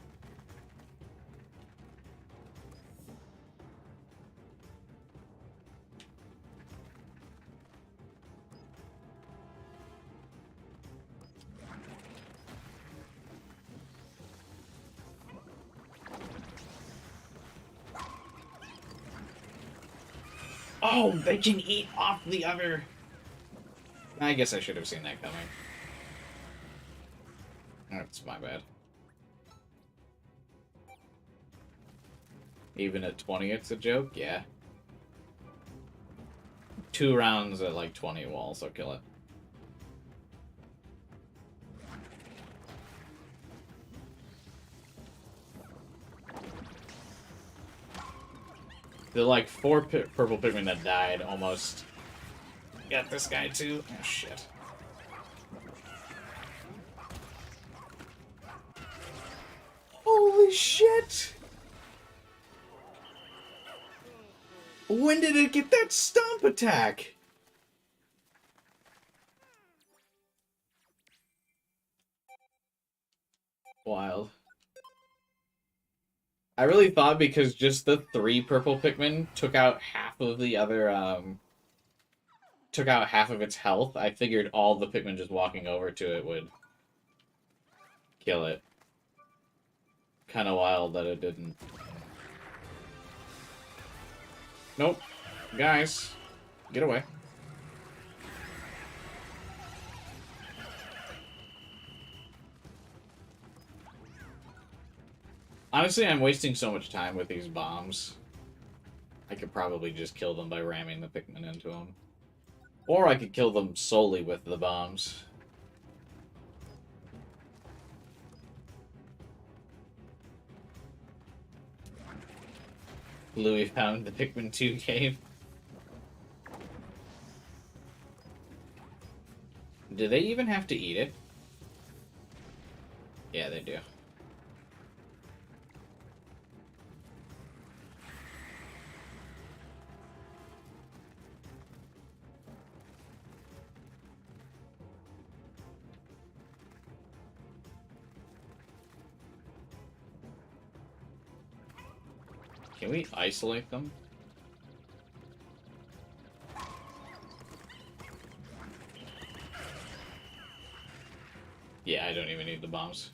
Oh, they can eat off the other... I guess I should have seen that coming. That's my bad. Even at 20, it's a joke? Yeah. 2 rounds at like 20 will also kill it. The like 4 purple Pikmin that died almost got this guy too. Oh shit. Holy shit! When did it get that stomp attack? Wild. I really thought because just the 3 purple Pikmin took out half of the other, took out half of its health, I figured all the Pikmin just walking over to it would kill it. Kinda wild that it didn't. Nope. Guys, get away. Honestly, I'm wasting so much time with these bombs. I could probably just kill them by ramming the Pikmin into them. Or I could kill them solely with the bombs. Louie found the Pikmin 2 game. Do they even have to eat it? Yeah, they do. Can we isolate them? Yeah, I don't even need the bombs.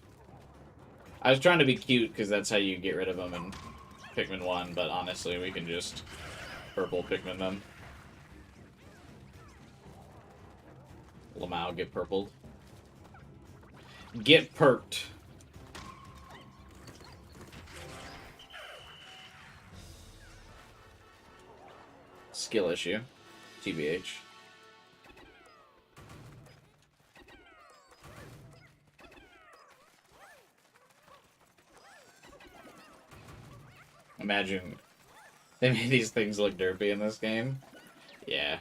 I was trying to be cute, because that's how you get rid of them in Pikmin 1, but honestly, we can just purple Pikmin them. Lamau, get purpled. Get perked. Skill issue. TBH. Imagine they made these things look derpy in this game. Yeah.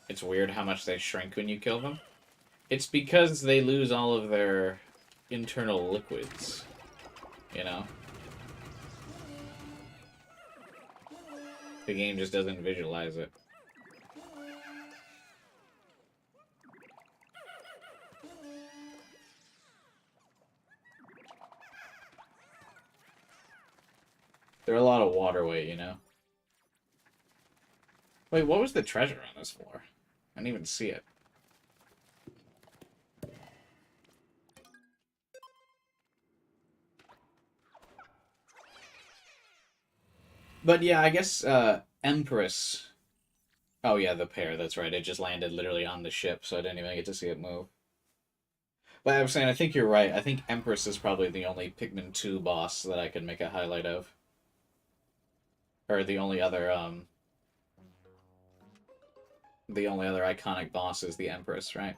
It's weird how much they shrink when you kill them. It's because they lose all of their internal liquids, you know? The game just doesn't visualize it. They're a lot of water weight, you know? Wait, what was the treasure on this floor? I didn't even see it. But yeah, I guess, Empress... Oh yeah, the pair, that's right. It just landed literally on the ship, so I didn't even get to see it move. But I'm saying, I think you're right. I think Empress is probably the only Pikmin 2 boss that I can make a highlight of. Or the only other iconic boss is the Empress, right?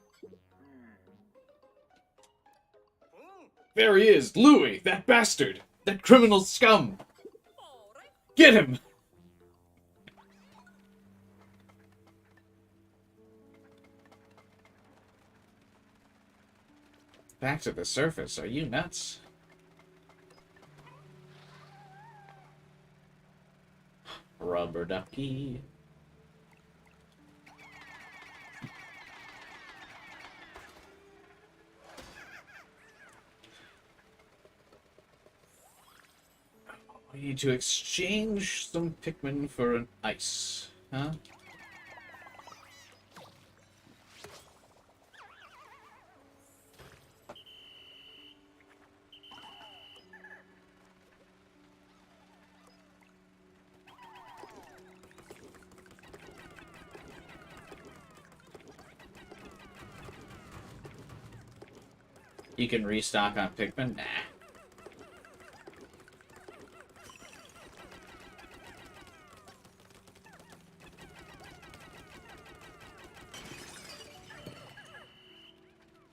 There he is! Louie! That bastard! That criminal scum! Get him! Back to the surface. Are you nuts? Rubber ducky. We need to exchange some Pikmin for an ice. Huh? You can restock on Pikmin? Nah.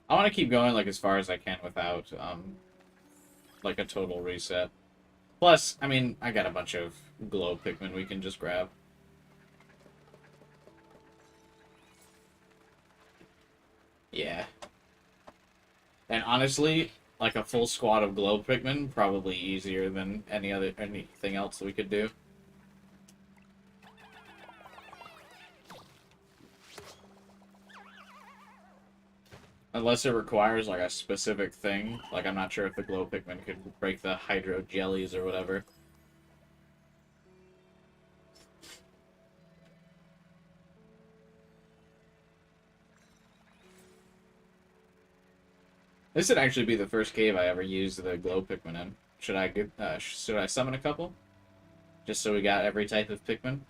I want to keep going like as far as I can without like a total reset. Plus, I mean, I got a bunch of glow Pikmin we can just grab. Yeah. And honestly, like a full squad of glow Pikmin, probably easier than anything else we could do. Unless it requires, like, a specific thing. Like, I'm not sure if the glow Pikmin could break the hydro jellies or whatever. This would actually be the first cave I ever used the glow Pikmin in. Should I summon a couple? Just so we got every type of Pikmin?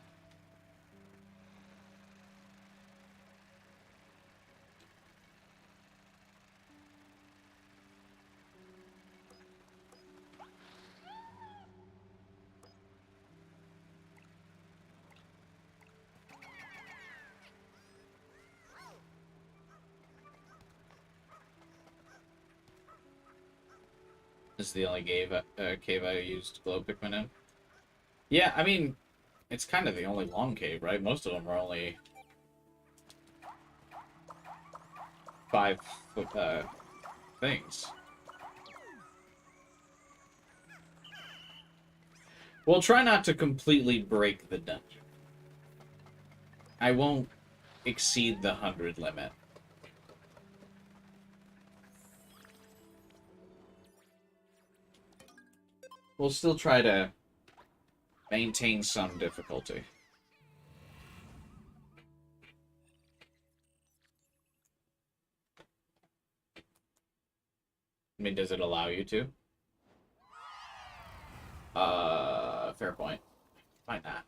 This is the only cave I used glow Pikmin in. Yeah, I mean, it's kind of the only long cave, right? Most of them are only 5 things. We'll try not to completely break the dungeon. I won't exceed the 100 limit. We'll still try to maintain some difficulty. I mean, does it allow you to? Fair point. Might not.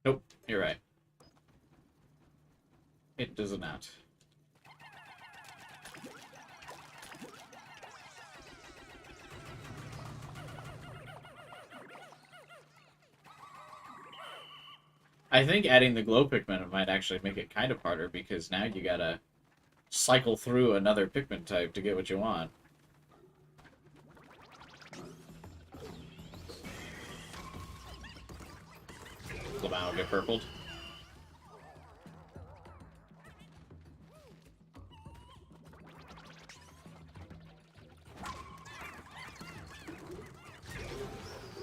Nope, you're right. It does not. I think adding the glow Pikmin might actually make it kind of harder because now you gotta cycle through another Pikmin type to get what you want. Lamau get purpled.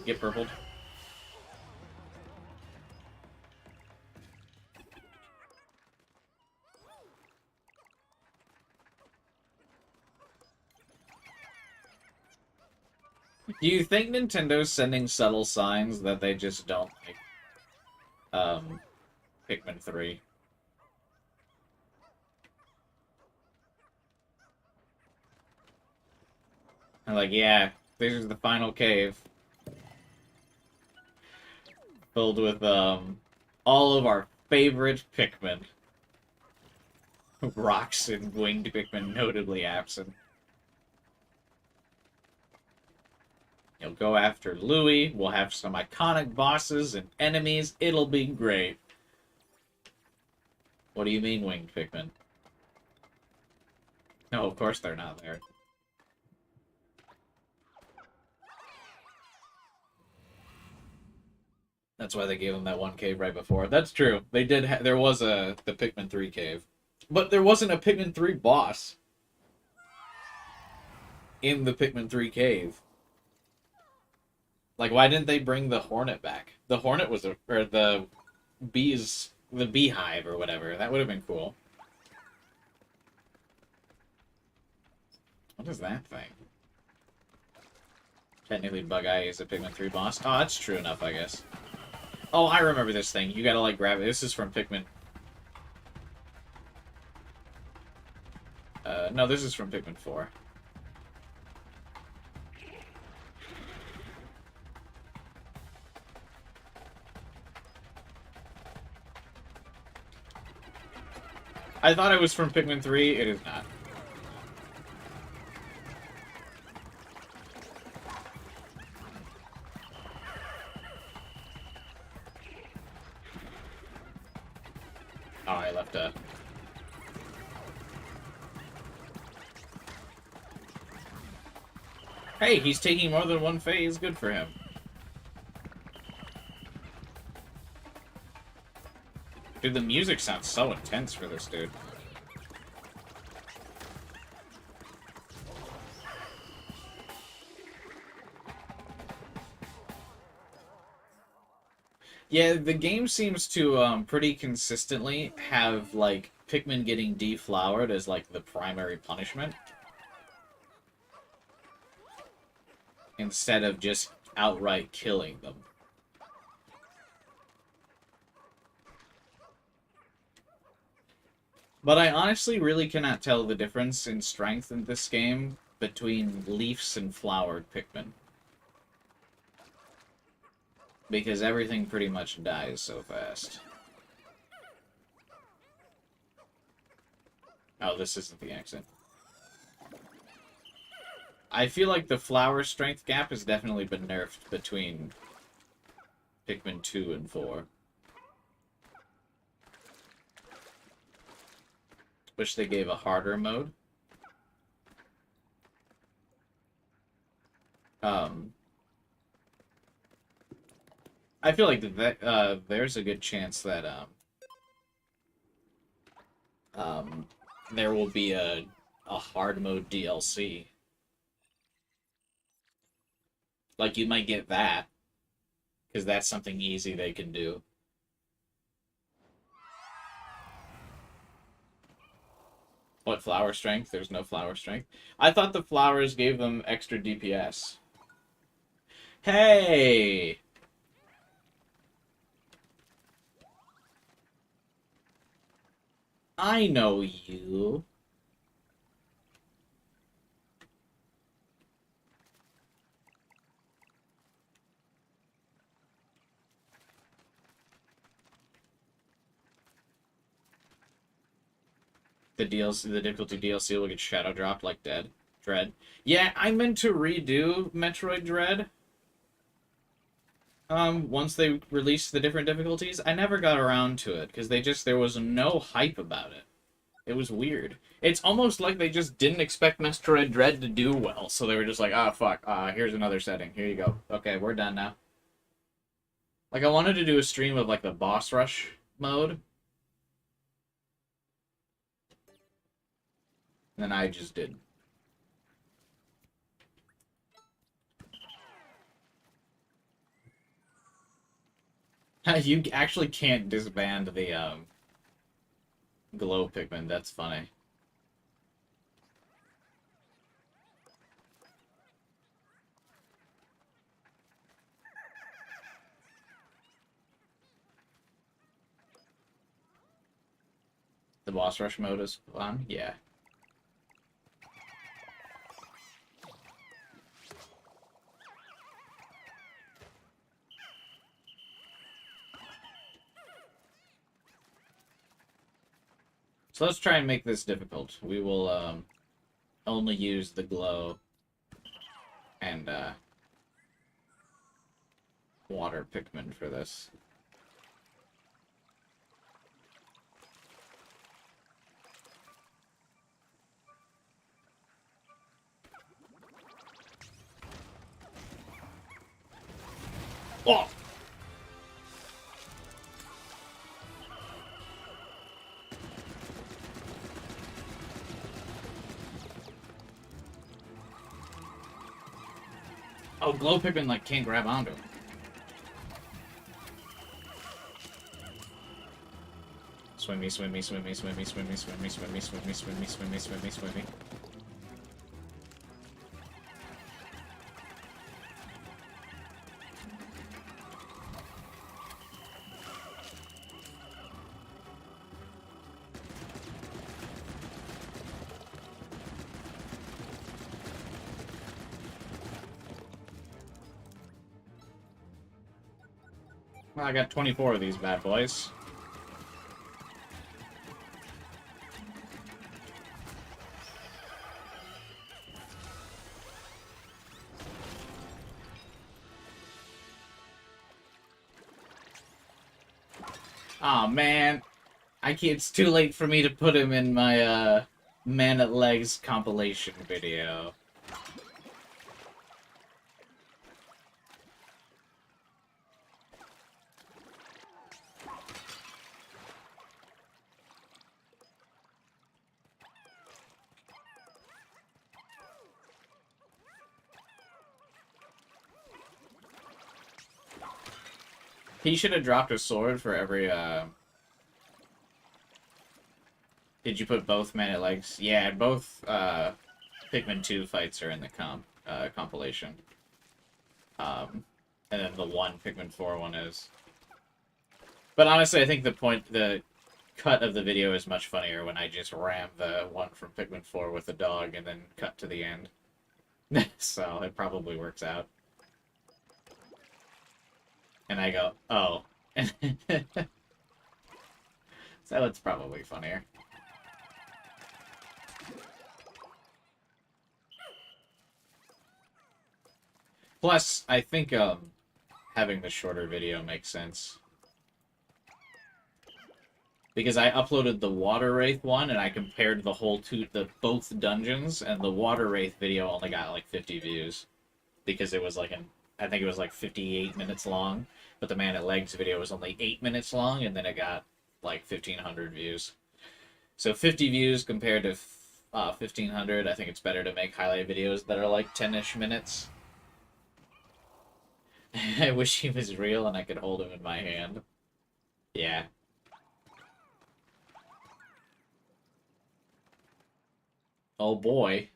Get purpled. Do you think Nintendo's sending subtle signs that they just don't like Pikmin 3? And like, yeah, this is the final cave. Filled with all of our favorite Pikmin. Rocks and winged Pikmin notably absent. You'll go after Louie, we'll have some iconic bosses and enemies, it'll be great. What do you mean, winged Pikmin? No, of course they're not there. That's why they gave them that one cave right before. That's true. They did. There was the Pikmin 3 cave, but there wasn't a Pikmin 3 boss in the Pikmin 3 cave. Like, why didn't they bring the Hornet back? The Hornet was or the beehive or whatever. That would have been cool. What is that thing? Technically, Bug-Eye is a Pikmin 3 boss. Oh, that's true enough, I guess. Oh, I remember this thing. You gotta, like, grab it. This is from Pikmin. No, this is from Pikmin 4. I thought it was from Pikmin 3. It is not. Oh, I left a... Hey, he's taking more than one phase. Good for him. Dude, the music sounds so intense for this dude. Yeah, the game seems to pretty consistently have, like, Pikmin getting deflowered as, like, the primary punishment. Instead of just outright killing them. But I honestly really cannot tell the difference in strength in this game between leafs and flowered Pikmin. Because everything pretty much dies so fast. Oh, this isn't the exit. I feel like the flower strength gap has definitely been nerfed between Pikmin 2 and 4. Wish they gave a harder mode. I feel like there's a good chance that there will be a hard mode DLC. Like, you might get that, because that's something easy they can do. What, flower strength? There's no flower strength. I thought the flowers gave them extra DPS. Hey! I know you. The DLC, the difficulty DLC will get shadow dropped like Dread. Yeah, I meant to redo Metroid Dread. Once they released the different difficulties, I never got around to it because there was no hype about it. It was weird. It's almost like they just didn't expect Metroid Dread to do well, so they were just like, ah, fuck, here's another setting. Here you go. Okay, we're done now. Like, I wanted to do a stream of, like, the boss rush mode, and then I just did. You actually can't disband the, glow Pikmin. That's funny. The boss rush mode is fun? Yeah. So let's try and make this difficult. We will, only use the glow and, water Pikmin for this. Oh! Oh, glow Pikmin, like, can't grab onto him. Swimmy, swimmy, swimmy, swimmy, swimmy, swimmy, swimmy, swimmy, swimmy, swimmy, swimmy, swimmy. Well, I got 24 of these bad boys. Aw, man. It's too late for me to put him in my, Man at Legs compilation video. He should have dropped a sword for every, Did you put both Man at Legs? Yeah, both, Pikmin 2 fights are in the compilation. And then the one Pikmin 4 one is. But honestly, I think the cut of the video is much funnier when I just ram the one from Pikmin 4 with the dog and then cut to the end. So it probably works out. And I go, oh. So it's probably funnier. Plus, I think having the shorter video makes sense. Because I uploaded the Water Wraith one, and I compared both dungeons, and the Water Wraith video only got like 50 views. Because it was like I think it was like 58 minutes long, but the Man at Legs video was only 8 minutes long, and then it got like 1,500 views. So 50 views compared to 1,500, I think it's better to make highlight videos that are like 10-ish minutes. I wish he was real and I could hold him in my hand. Yeah. Oh boy.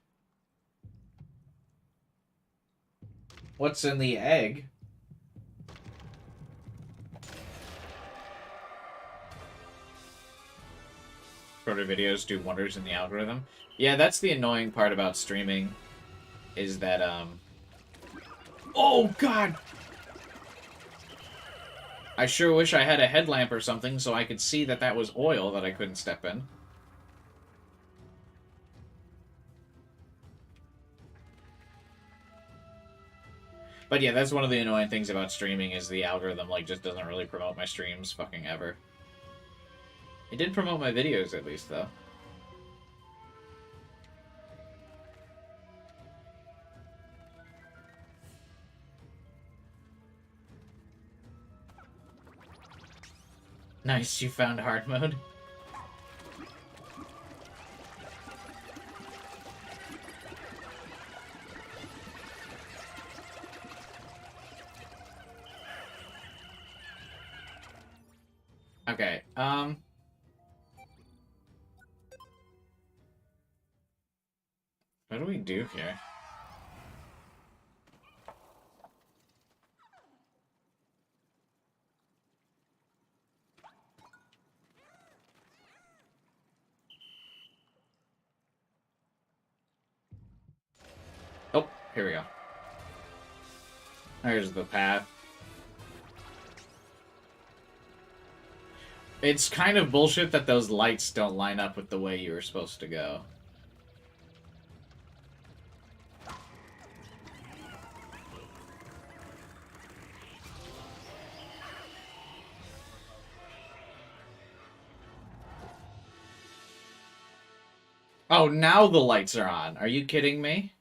What's in the egg? shorter videos do wonders in the algorithm. Yeah, that's the annoying part about streaming, is that, oh, God! I sure wish I had a headlamp or something so I could see that that was oil that I couldn't step in. But yeah, that's one of the annoying things about streaming is the algorithm, like, just doesn't really promote my streams fucking ever. It did promote my videos, at least, though. Nice, you found hard mode. Okay, what do we do here? Oh, here we go. There's the path. It's kind of bullshit that those lights don't line up with the way you were supposed to go. Oh, now the lights are on. Are you kidding me?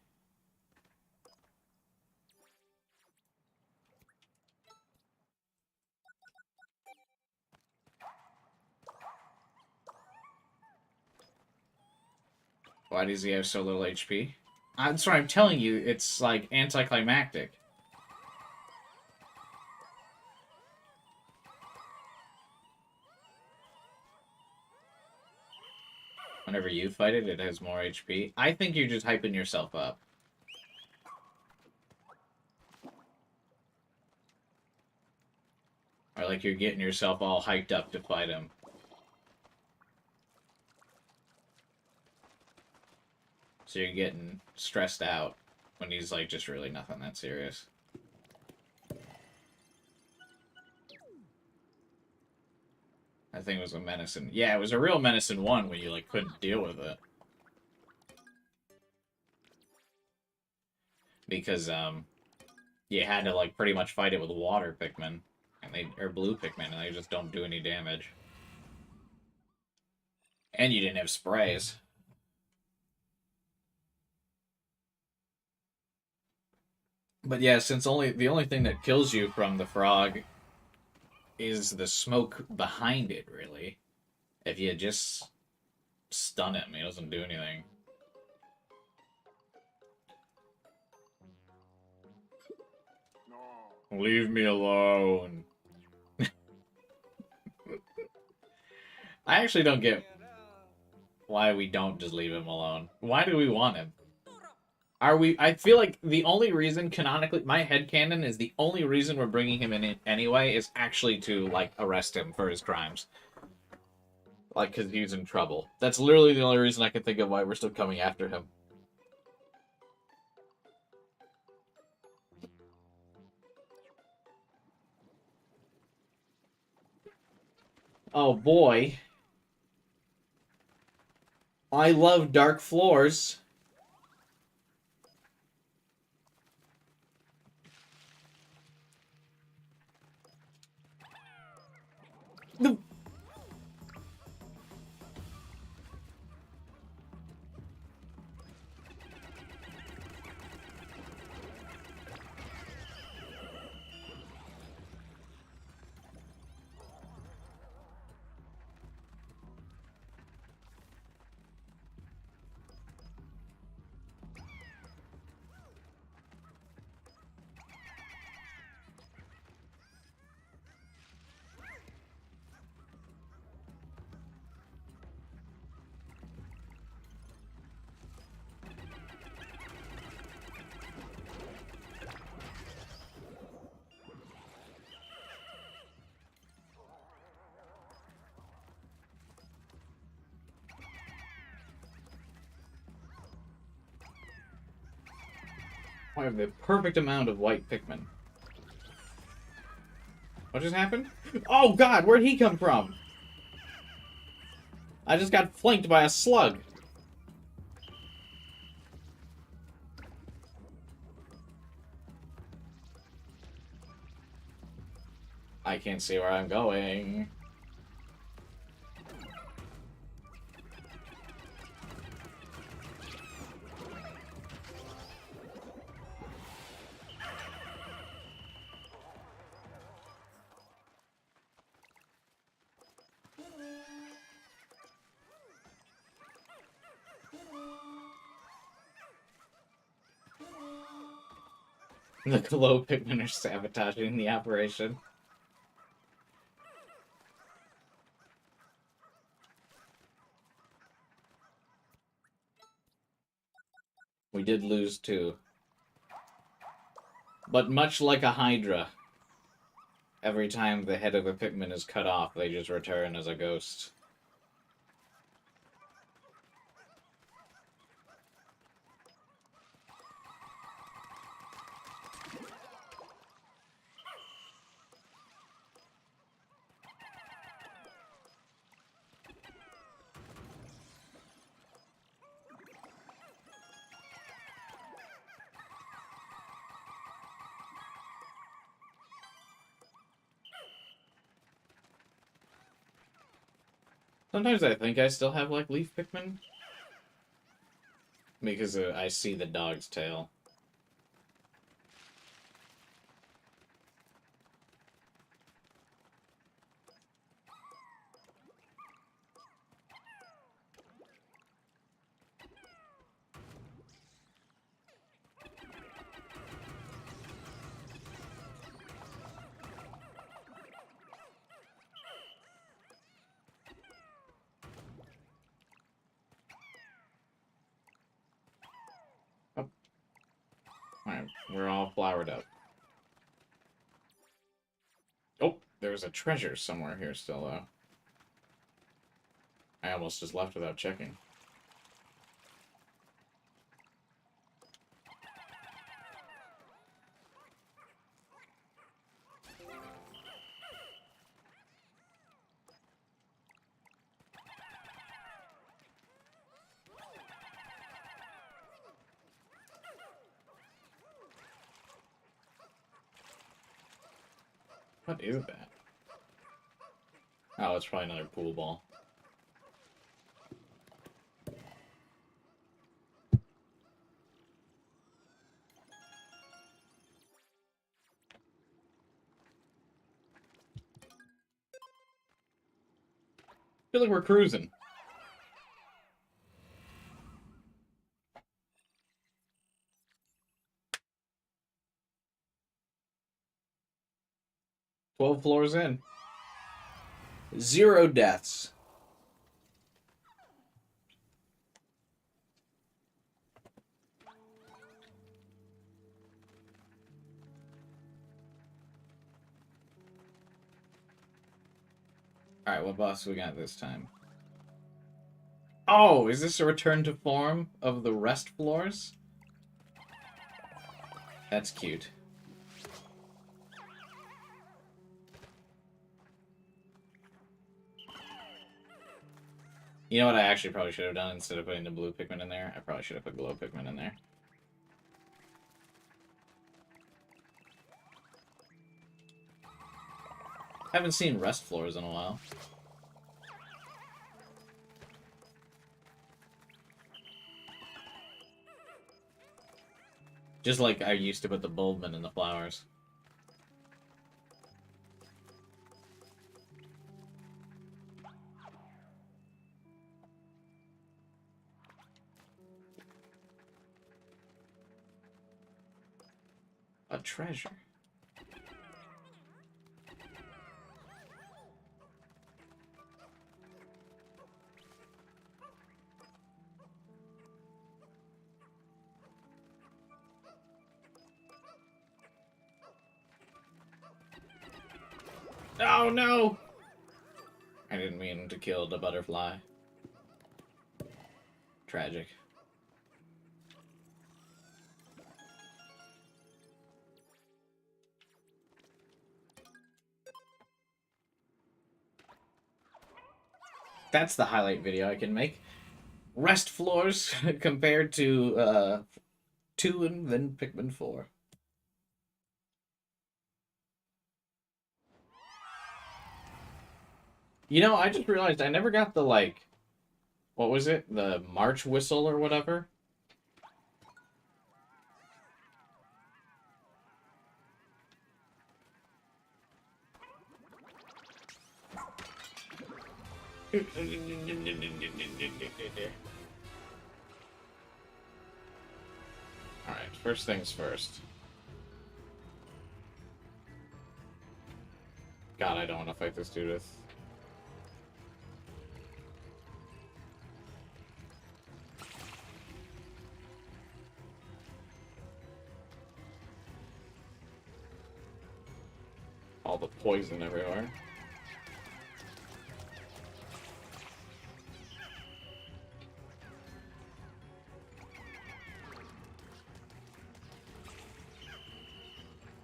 Why does he have so little HP? That's what I'm telling you. It's, like, anticlimactic. Whenever you fight it, it has more HP. I think you're just hyping yourself up. Or like you're getting yourself all hyped up to fight him. So you're getting stressed out when he's like just really nothing that serious. I think it was a menace in... Yeah, it was a real menace in 1 when you like couldn't deal with it. Because you had to like pretty much fight it with water Pikmin. And they or blue Pikmin, and they just don't do any damage. And you didn't have sprays. But yeah, since the only thing that kills you from the frog is the smoke behind it, really. If you just stun him, he doesn't do anything. Leave me alone. I actually don't get why we don't just leave him alone. Why do we want him? I feel like the only reason, canonically, my headcanon is the only reason we're bringing him in anyway is actually to, like, arrest him for his crimes. Like, because he's in trouble. That's literally the only reason I can think of why we're still coming after him. Oh, boy. I love dark floors. The... I have the perfect amount of white Pikmin. What just happened? Oh god, where'd he come from? I just got flanked by a slug. I can't see where I'm going. The glow Pikmin are sabotaging the operation. We did lose 2. But much like a Hydra, every time the head of a Pikmin is cut off, they just return as a ghost. Sometimes I think I still have, like, leaf Pikmin. Because I see the dog's tail. Alright, we're all flowered up. Oh, there's a treasure somewhere here still, though. I almost just left without checking. What is that? Oh, it's probably another pool ball. Feel like we're cruising. "12 floors in. 0 deaths. Alright, what boss we got this time? Oh, is this a return to form of the rest floors? That's cute. You know what I actually probably should have done instead of putting the blue Pikmin in there? I probably should have put glow Pikmin in there. Haven't seen rest floors in a while. Just like I used to put the Bulbmin in the flowers. A treasure. Oh no! I didn't mean to kill the butterfly. Tragic. That's the highlight video I can make. Rest floors compared to 2 and then Pikmin 4. You know, I just realized I never got the, like, what was it? The March whistle or whatever? Alright, first things first. God, I don't want to fight this Judith. All the poison everywhere.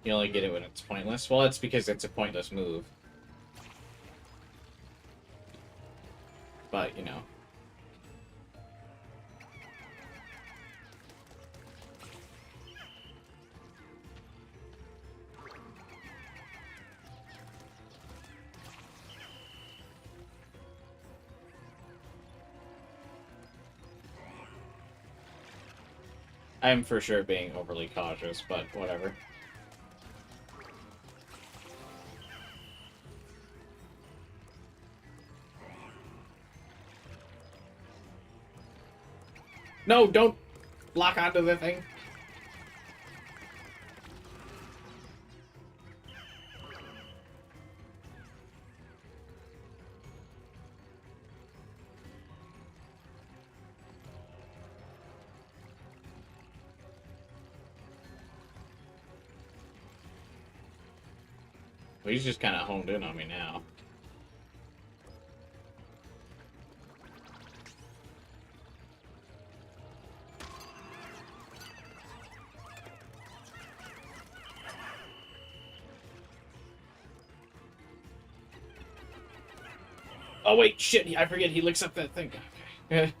You only get it when it's pointless. Well, it's because it's a pointless move. But, you know. I'm for sure being overly cautious, but whatever. No, don't lock onto the thing. Well, he's just kind of honed in on me now. Oh, wait, shit, I forget he licks up that thing. Okay.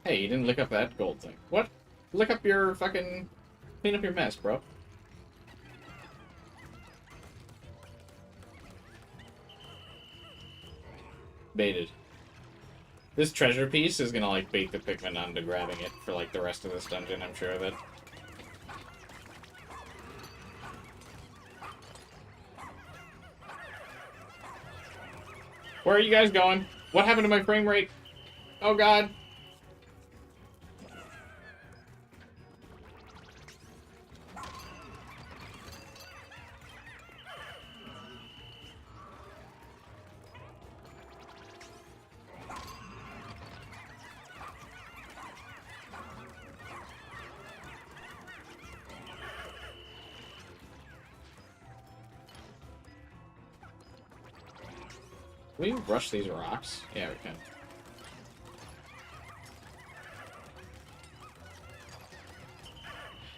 Hey, you didn't lick up that gold thing. What? Lick up your fucking... Clean up your mess, bro. Baited. This treasure piece is gonna, like, bait the Pikmin onto grabbing it for, like, the rest of this dungeon, I'm sure of it. Where are you guys going? What happened to my frame rate? Oh, God. Can we rush these rocks? Yeah, we can.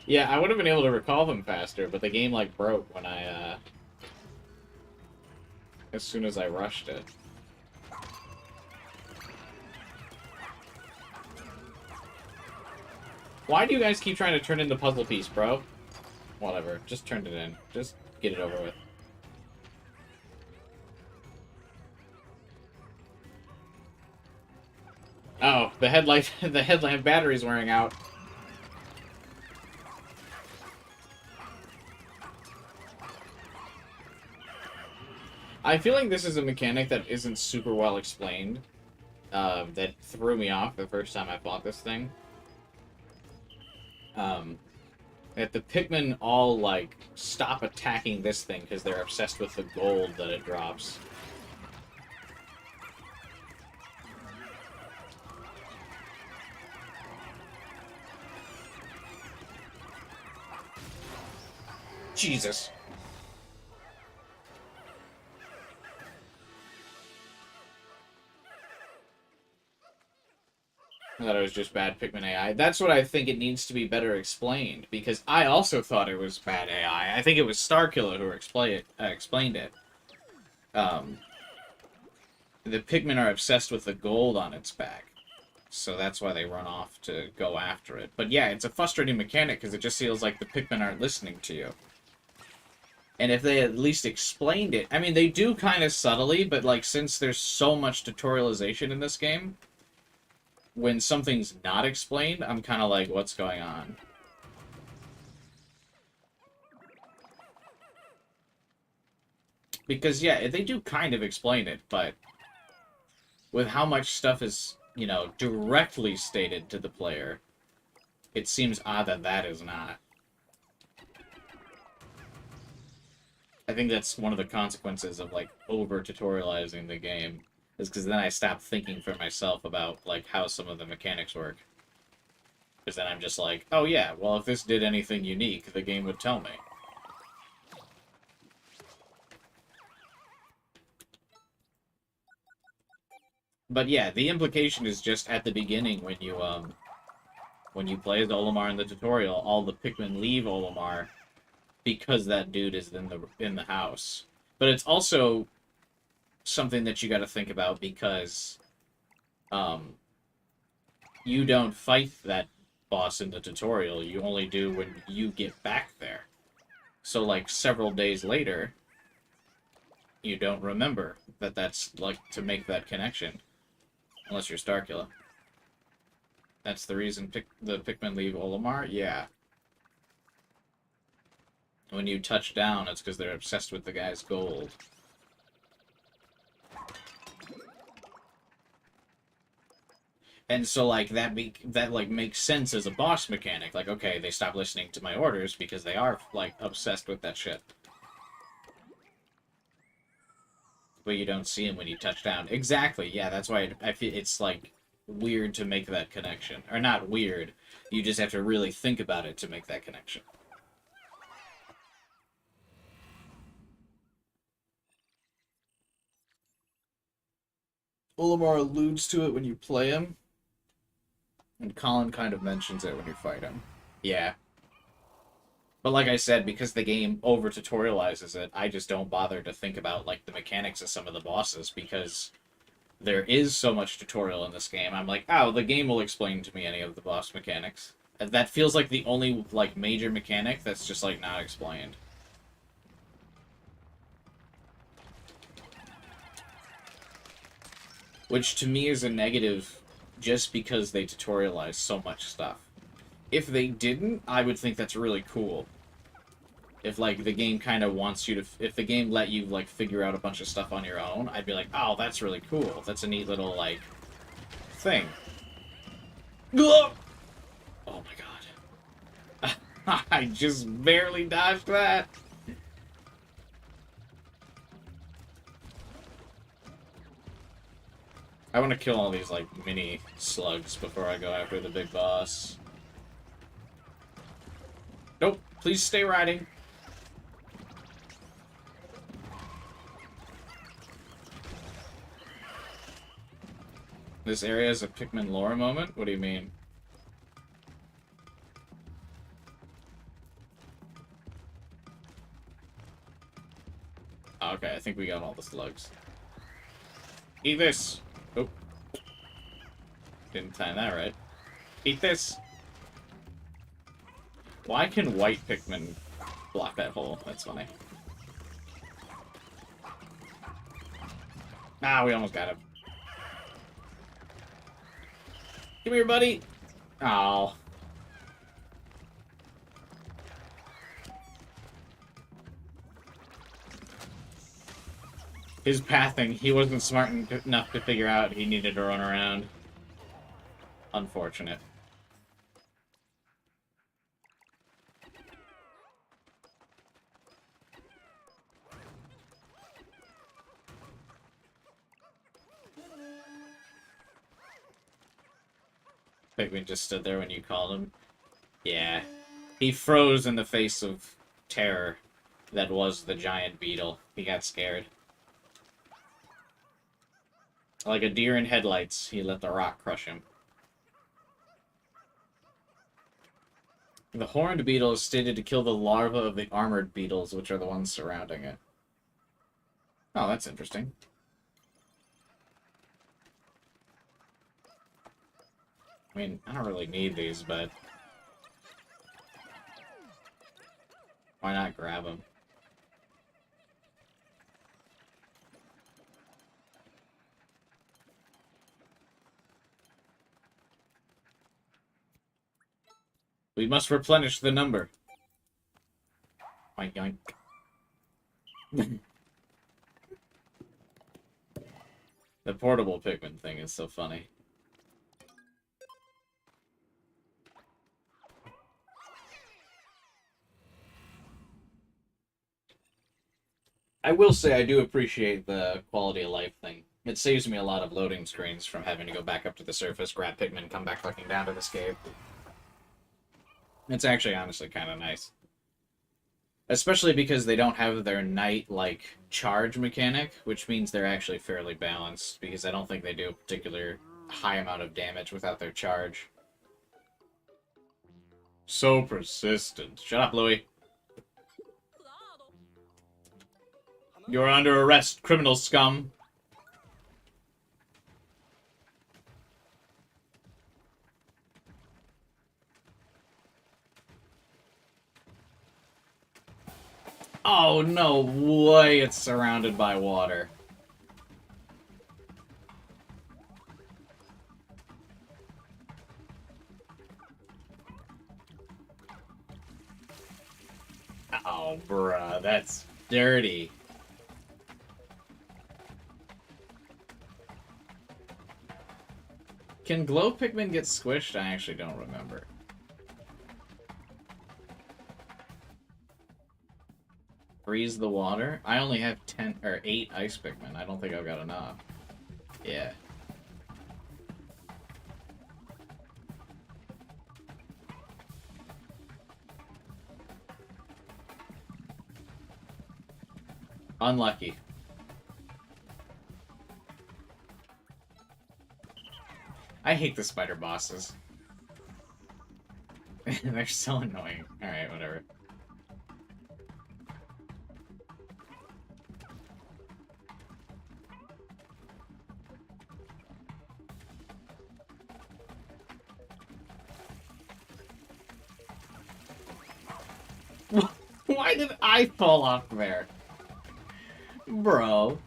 Yeah, I would have been able to recall them faster, but the game, like, broke when I, as soon as I rushed it. Why do you guys keep trying to turn in the puzzle piece, bro? Whatever, just turn it in. Just get it over with. Oh, the headlight, the headlamp battery's wearing out. I feel like this is a mechanic that isn't super well explained. That threw me off the first time I fought this thing. That the Pikmin all, like, stop attacking this thing because they're obsessed with the gold that it drops. Jesus. thought it was just bad Pikmin AI. That's what I think it needs to be better explained, because I also thought it was bad AI. I think it was Starkiller who explained it. Um, the Pikmin are obsessed with the gold on its back, so that's why they run off to go after it. But yeah, it's a frustrating mechanic, because it just feels like the Pikmin aren't listening to you. And if they at least explained it... I mean, they do kind of subtly, but, like, since there's so much tutorialization in this game, when something's not explained, I'm kind of like, what's going on? Because, yeah, they do kind of explain it, but with how much stuff is, you know, directly stated to the player, it seems odd that that is not. I think that's one of the consequences of, like, over-tutorializing the game, is because then I stop thinking for myself about, like, how some of the mechanics work. Because then I'm just like, oh yeah, well, if this did anything unique, the game would tell me. But yeah, the implication is just at the beginning when you play as Olimar in the tutorial, all the Pikmin leave Olimar because that dude is in the house. But it's also something that you got to think about because you don't fight that boss in the tutorial. You only do when you get back there. So, like, several days later, you don't remember that that's, like, to make that connection. Unless you're Starkiller. That's the reason the Pikmin leave Olimar? Yeah. When you touch down, it's because they're obsessed with the guy's gold. And so, like, that makes sense as a boss mechanic. Like, okay, they stop listening to my orders because they are, like, obsessed with that shit. But you don't see him when you touch down. Exactly, yeah, that's why I feel it's, like, weird to make that connection. Or not weird, you just have to really think about it to make that connection. Olimar alludes to it when you play him, and Colin kind of mentions it when you fight him. Yeah. But like I said, because the game over-tutorializes it, I just don't bother to think about, like, the mechanics of some of the bosses, because there is so much tutorial in this game. I'm like, oh, the game will explain to me any of the boss mechanics. That feels like the only, like, major mechanic that's just, like, not explained. Which, to me, is a negative just because they tutorialize so much stuff. If they didn't, I would think that's really cool. If, like, the game kind of wants you to... If the game let you, like, figure out a bunch of stuff on your own, I'd be like, oh, that's really cool. That's a neat little, like, thing. Oh my god. I just barely dodged that. I want to kill all these, like, mini slugs before I go after the big boss. Nope. Please stay riding. This area is a Pikmin lore moment? What do you mean? Oh, okay, I think we got all the slugs. Eat this! Oh. Didn't time that right. Eat this! Why can white Pikmin block that hole? That's funny. Ah, we almost got him. Come here, buddy! Oh. His pathing, he wasn't smart enough to figure out he needed to run around. Unfortunate. Pikmin just stood there when you called him. Yeah. He froze in the face of terror that was the giant beetle. He got scared. Like a deer in headlights, he let the rock crush him. The horned beetle is stated to kill the larvae of the armored beetles, which are the ones surrounding it. Oh, that's interesting. I mean, I don't really need these, but why not grab them? We must replenish the number. Oink, oink. The portable Pikmin thing is so funny. I will say I do appreciate the quality of life thing. It saves me a lot of loading screens from having to go back up to the surface, grab Pikmin, come back fucking down to this cave. It's actually honestly kind of nice. Especially because they don't have their night, like, charge mechanic, which means they're actually fairly balanced, because I don't think they do a particular high amount of damage without their charge. So persistent. Shut up, Louie. You're under arrest, criminal scum. Oh, no way it's surrounded by water. Oh, bruh, that's dirty. Can glow Pikmin get squished? I actually don't remember. Freeze the water? I only have 10 or 8 ice Pikmin. I don't think I've got enough. Yeah. Unlucky. I hate the spider bosses. They're so annoying. Alright, whatever. Why did I fall off there? Bro.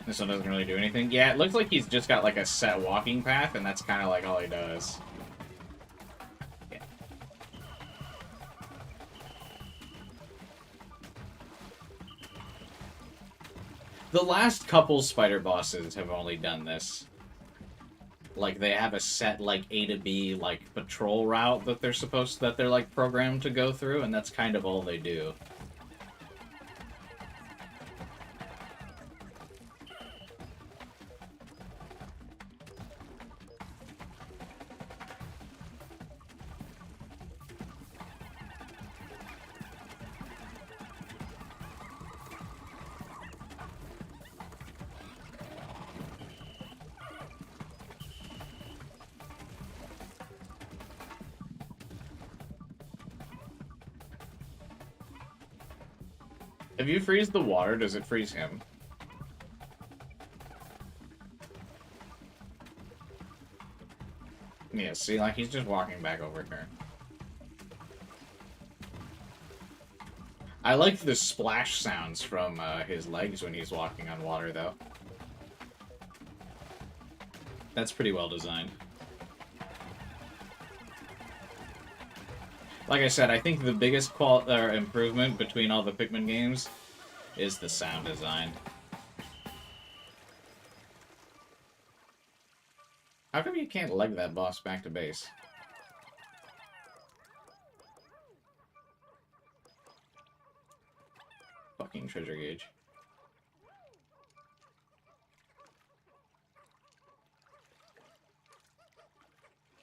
This one doesn't really do anything. Yeah, it looks like he's just got like a set walking path, and that's kind of like all he does. Yeah. The last couple spider bosses have only done this. Like, they have a set, like, A to B, like, patrol route that they're, like, programmed to go through, and that's kind of all they do. If you freeze the water, does it freeze him? Yeah, see, like, he's just walking back over here. I like the splash sounds from his legs when he's walking on water, though. That's pretty well designed. Like I said, I think the biggest improvement between all the Pikmin games is the sound design. How come you can't leg that boss back to base? Fucking treasure gauge.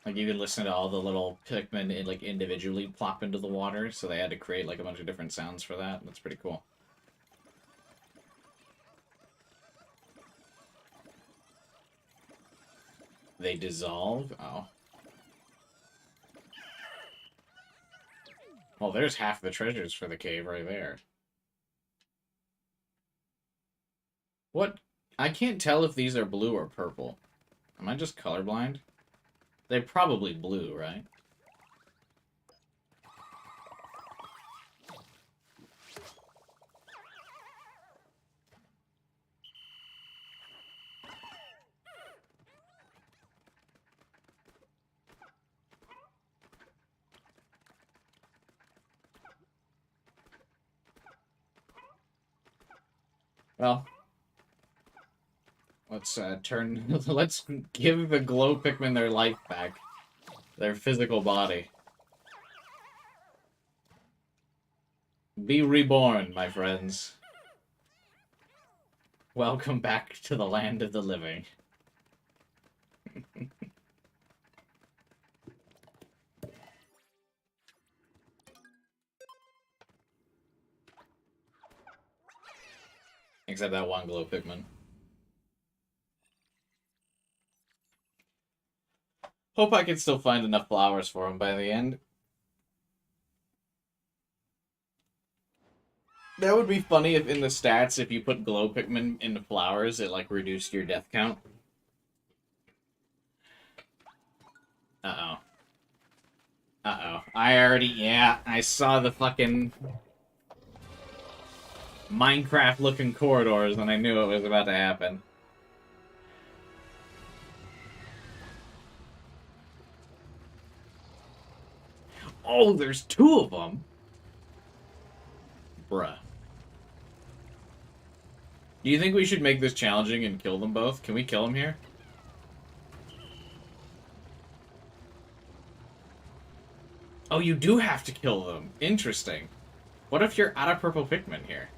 Like, you could listen to all the little Pikmin like individually plop into the water, so they had to create like a bunch of different sounds for that. That's pretty cool. They dissolve? Oh. Well, there's half the treasures for the cave right there. What? I can't tell if these are blue or purple. Am I just colorblind? They're probably blue, right? Well, let's turn. Let's give the glow Pikmin their life back, their physical body. Be reborn, my friends. Welcome back to the land of the living. Except that one glow Pikmin. Hope I can still find enough flowers for him by the end. That would be funny if in the stats, if you put glow Pikmin into flowers, it like reduced your death count. Uh-oh. Uh-oh. I saw the fucking Minecraft-looking corridors and I knew it was about to happen. Oh, there's two of them? Bruh. Do you think we should make this challenging and kill them both? Can we kill them here? Oh, you do have to kill them. Interesting. What if you're out of purple Pikmin here?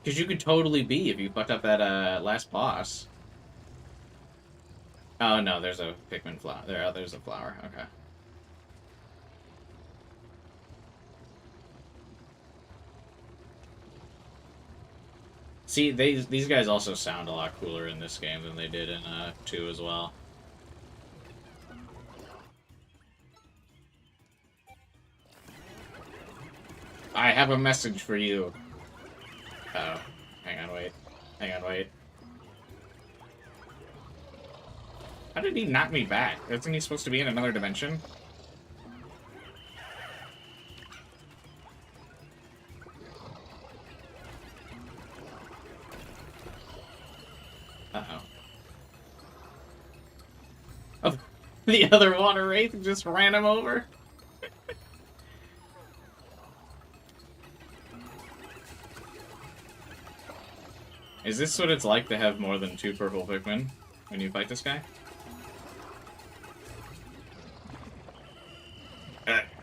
Because you could totally be if you fucked up that last boss. Oh no, there's a Pikmin flower. There's a flower. Okay. See, these guys also sound a lot cooler in this game than they did in 2 as well. I have a message for you. Uh-oh. Hang on, wait. Hang on, wait. How did he knock me back? Isn't he supposed to be in another dimension? Uh-oh. Oh, the other water wraith just ran him over? Is this what it's like to have more than 2 purple Pikmin when you fight this guy?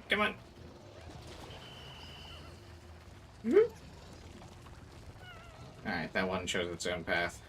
Come on. Alright, that one chose its own path.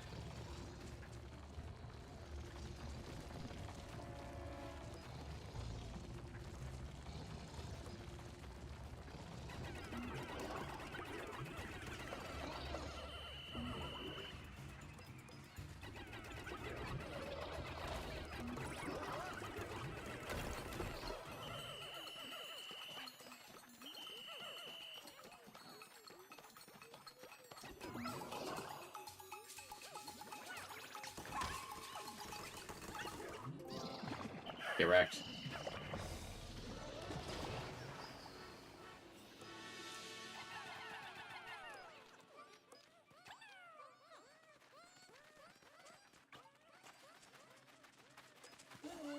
Get wrecked.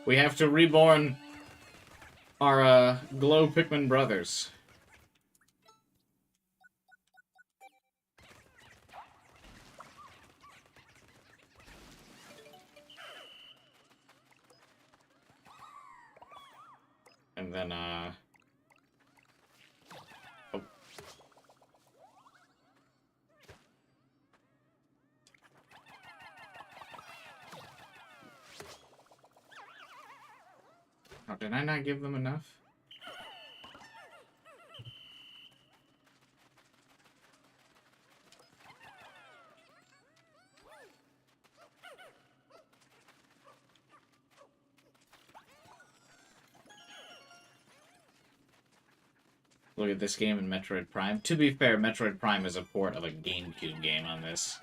We have to reborn our glow Pikmin brothers. And then, oh. Oh, did I not give them enough? Look at this game in Metroid Prime. To be fair, Metroid Prime is a port of a GameCube game on this.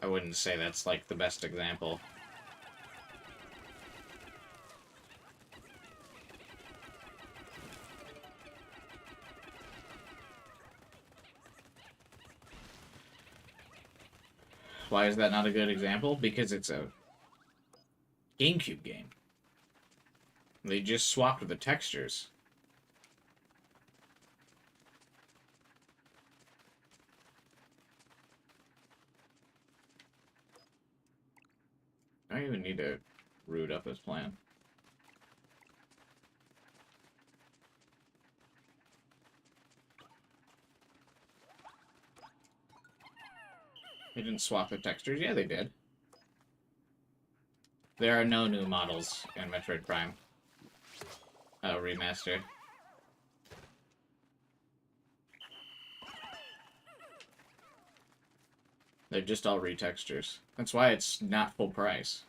I wouldn't say that's, like, the best example. Why is that not a good example? Because it's a GameCube game. They just swapped the textures. I don't even need to root up this plan. They didn't swap the textures? Yeah, they did. There are no new models in Metroid Prime. Remaster. They're just all retextures. That's why it's not full price.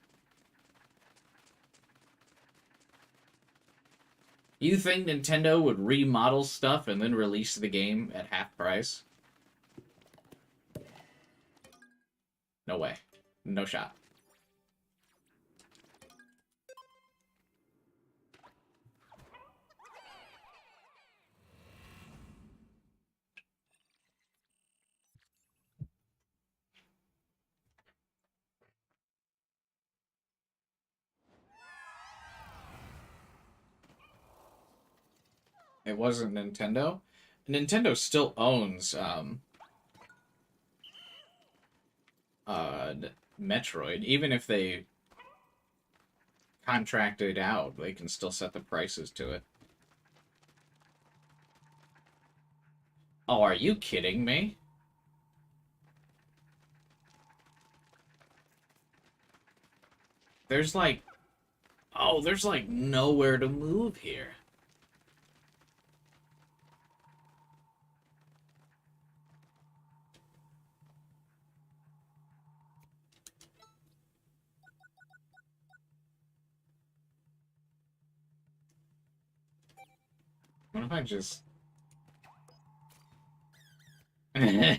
You think Nintendo would remodel stuff and then release the game at half price? No way. No shot. It wasn't Nintendo. Nintendo still owns Metroid. Even if they contracted out, they can still set the prices to it. Oh, are you kidding me? There's like... Oh, there's like nowhere to move here. What if I just... How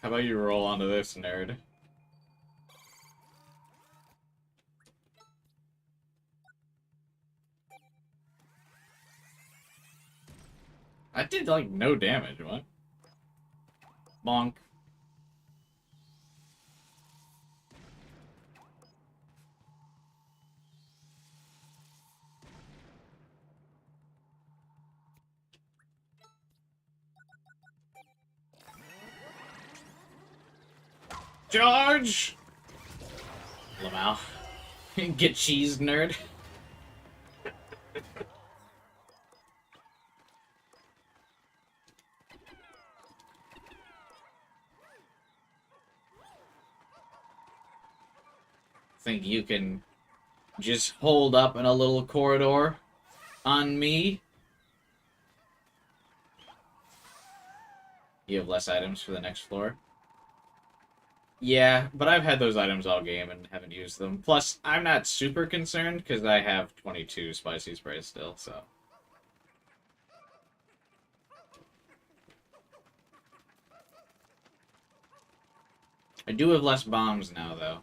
about you roll onto this, nerd? I did, like, no damage, what? Bonk. Charge! Lamau. Get cheesed, nerd. Think you can just hold up in a little corridor on me? You have less items for the next floor? Yeah, but I've had those items all game and haven't used them. Plus, I'm not super concerned because I have 22 spicy sprays still, so... I do have less bombs now, though.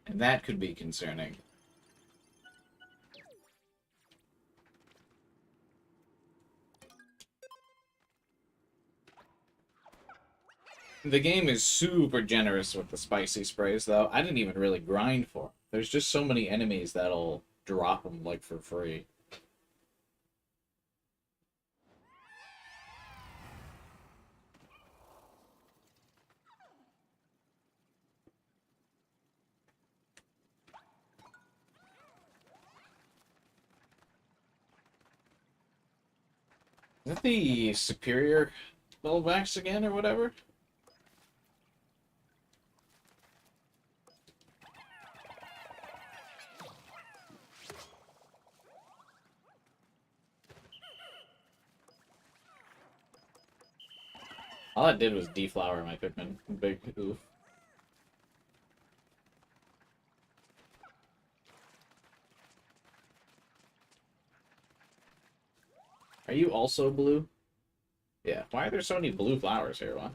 And that could be concerning. The game is super generous with the spicy sprays, though. I didn't even really grind for them. There's just so many enemies that'll drop them, like, for free. Is that the superior Bulbacks again, or whatever? All I did was deflower my Pikmin. Big oof. Are you also blue? Yeah. Why are there so many blue flowers here? What?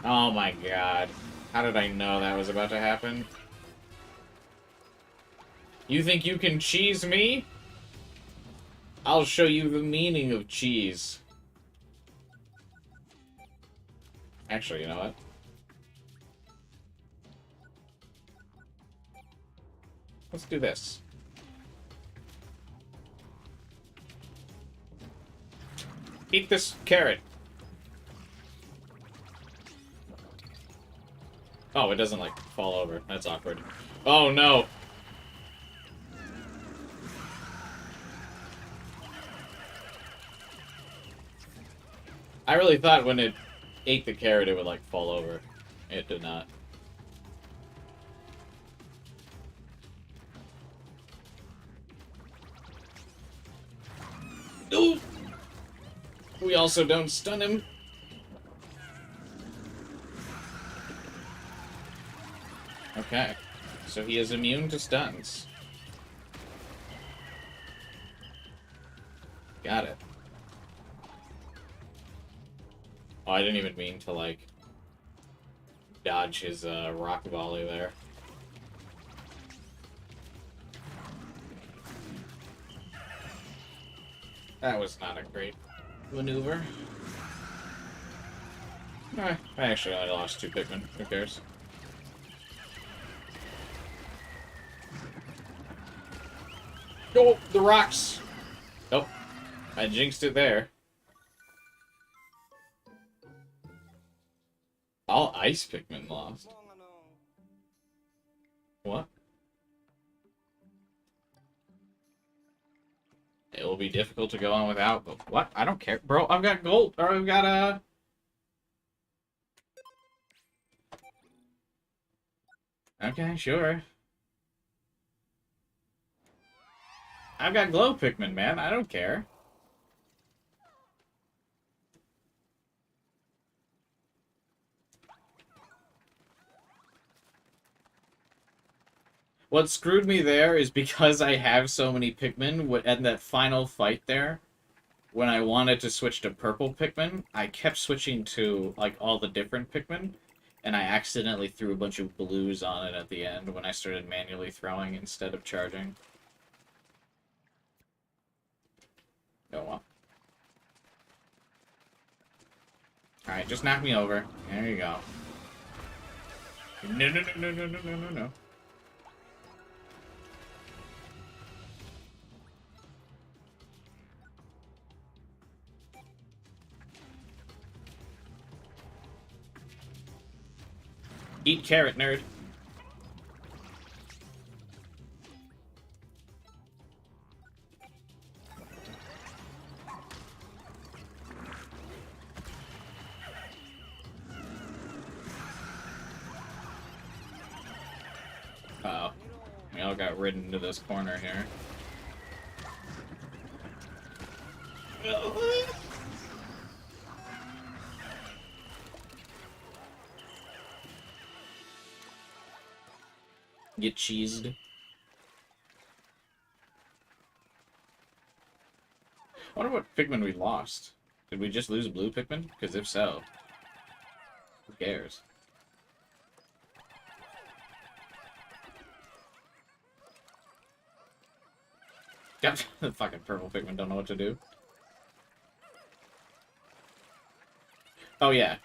Oh my god. How did I know that was about to happen? You think you can cheese me? I'll show you the meaning of cheese. Actually, you know what? Let's do this. Eat this carrot. Oh, it doesn't, like, fall over. That's awkward. Oh, no! I really thought when it ate the carrot it would, like, fall over. It did not. No! We also don't stun him. Okay. So he is immune to stuns. Got it. Oh, I didn't even mean to, like, dodge his rock volley there. That was not a great maneuver. I actually only lost 2 Pikmin. Who cares? Oh, the rocks! Oh, I jinxed it there. All ice Pikmin lost. What? It will be difficult to go on without, but what? I don't care. Bro, I've got gold, or I've got Okay, sure. I've got glow Pikmin, man. I don't care. What screwed me there is because I have so many Pikmin, and that final fight there, when I wanted to switch to purple Pikmin, I kept switching to, like, all the different Pikmin, and I accidentally threw a bunch of blues on it at the end when I started manually throwing instead of charging. Oh well. Alright, just knock me over. There you go. No, no, no, no, no, no, no, no, no. Eat carrot, nerd. Uh-oh. We all got ridden into this corner here. Get cheesed. I wonder what Pikmin we lost. Did we just lose blue Pikmin? Because if so, who cares? God, the fucking purple Pikmin don't know what to do. Oh yeah.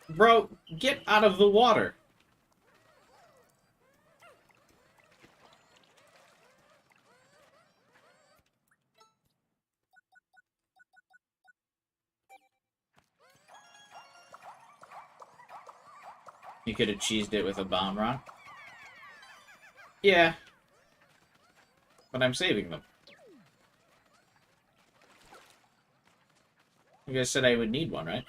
Bro, get out of the water! You could have cheesed it with a bomb rock. Yeah. But I'm saving them. You guys said I would need one, right?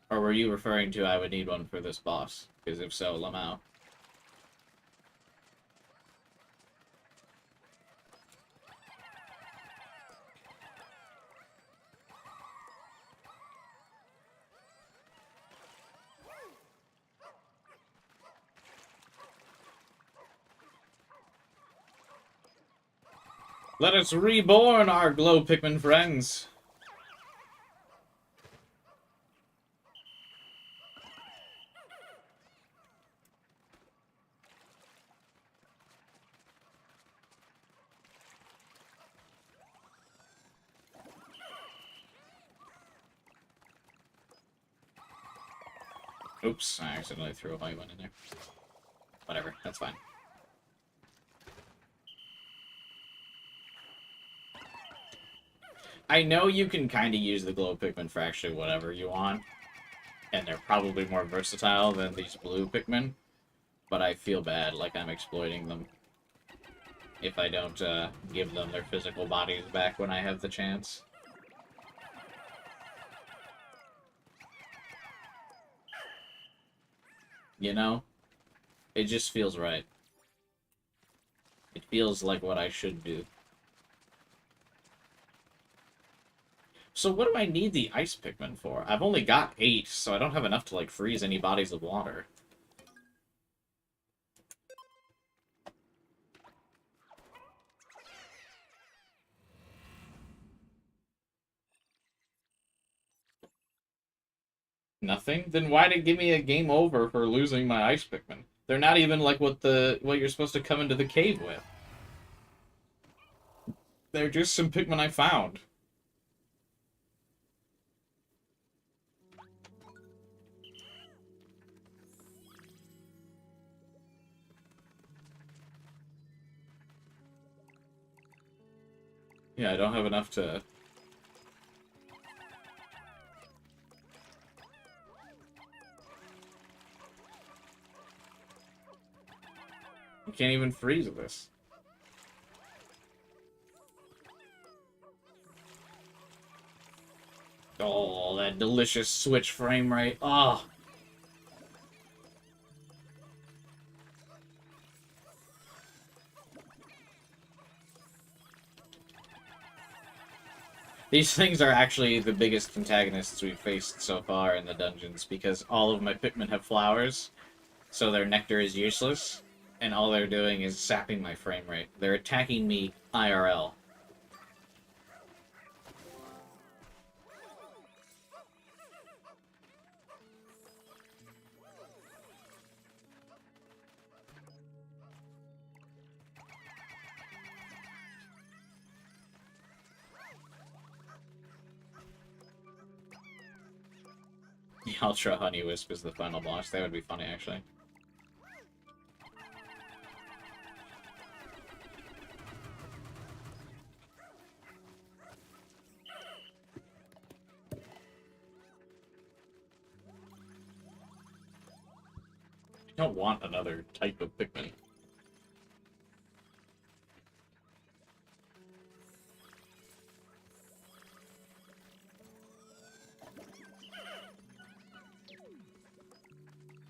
Or were you referring to I would need one for this boss? Because if so, Lamau. Let us reborn our glow Pikmin friends. Oops, I accidentally threw a white one in there. Whatever, that's fine. I know you can kind of use the glow Pikmin for actually whatever you want, and they're probably more versatile than these blue Pikmin, but I feel bad, like I'm exploiting them if I don't give them their physical bodies back when I have the chance. You know? It just feels right. It feels like what I should do. So what do I need the ice Pikmin for? I've only got 8, so I don't have enough to, like, freeze any bodies of water. Nothing? Then why did it give me a game over for losing my ice Pikmin? They're not even like what you're supposed to come into the cave with. They're just some Pikmin I found. Yeah, I don't have enough to... You can't even freeze this. Oh, that delicious Switch frame rate. Oh. These things are actually the biggest antagonists we've faced so far in the dungeons, because all of my Pikmin have flowers, so their nectar is useless, and all they're doing is sapping my frame rate. They're attacking me IRL. The Ultra Honey Wisp is the final boss. That would be funny, actually. I don't want another type of Pikmin.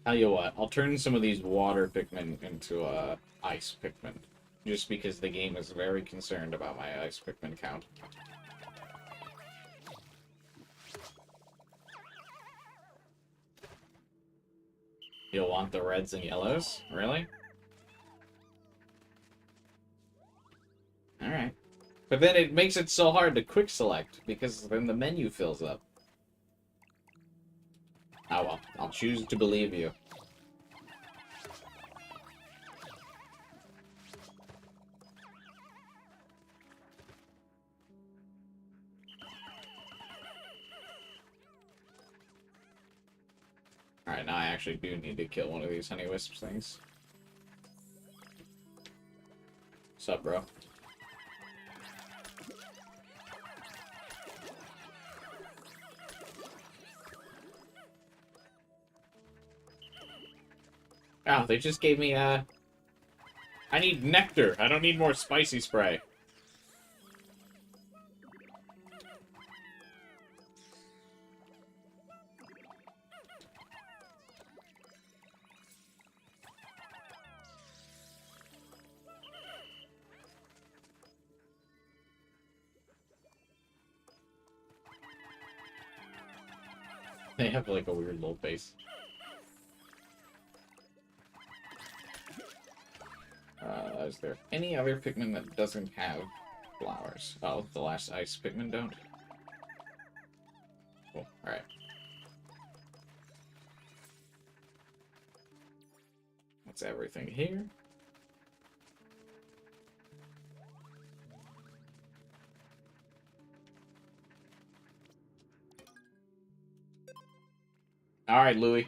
Tell you what, I'll turn some of these water Pikmin into ice Pikmin. Just because the game is very concerned about my ice Pikmin count. You'll want the reds and yellows? Really? Alright. But then it makes it so hard to quick select, because then the menu fills up. Oh well, I'll choose to believe you. Alright, now I actually do need to kill one of these honey wisps things. Sup, bro? Oh, they just gave me I need nectar. I don't need more spicy spray. They have like a weird little face. Is there any other Pikmin that doesn't have flowers? Oh, the last ice Pikmin don't? Cool. Alright. That's everything here. Alright, Louie.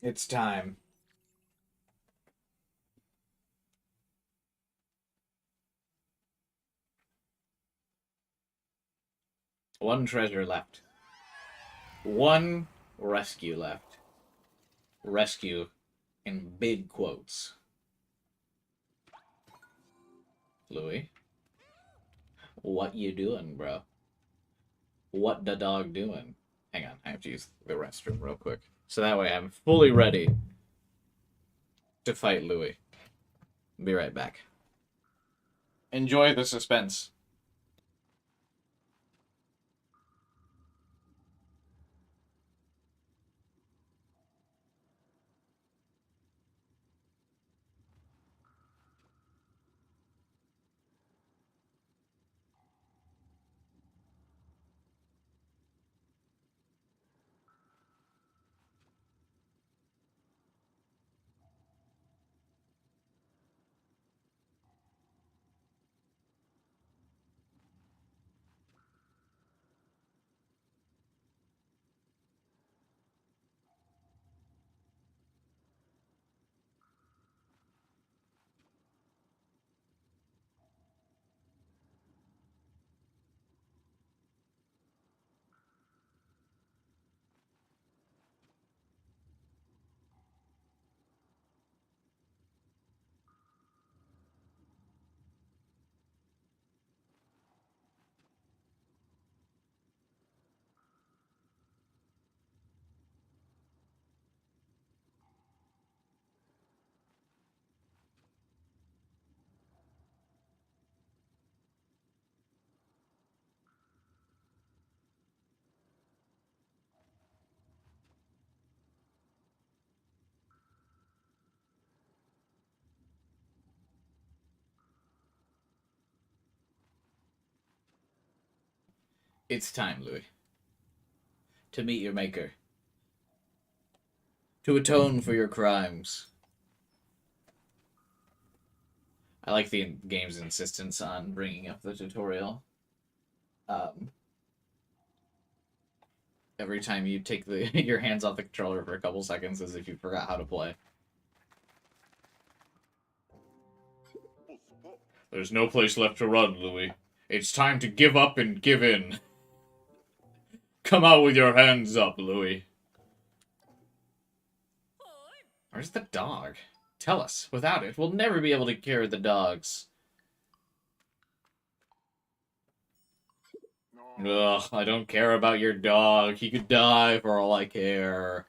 It's time. One treasure left. One rescue left. Rescue in big quotes. Louie? What you doing, bro? What the dog doing? Hang on, I have to use the restroom real quick. So that way I'm fully ready to fight Louie. Be right back. Enjoy the suspense. It's time, Louie. To meet your maker. To atone for your crimes. I like the game's insistence on bringing up the tutorial. Every time you take your hands off the controller for a couple seconds as if you forgot how to play. There's no place left to run, Louie. It's time to give up and give in. Come out with your hands up, Louie. Where's the dog? Tell us. Without it, we'll never be able to cure the dogs. Ugh, I don't care about your dog. He could die for all I care.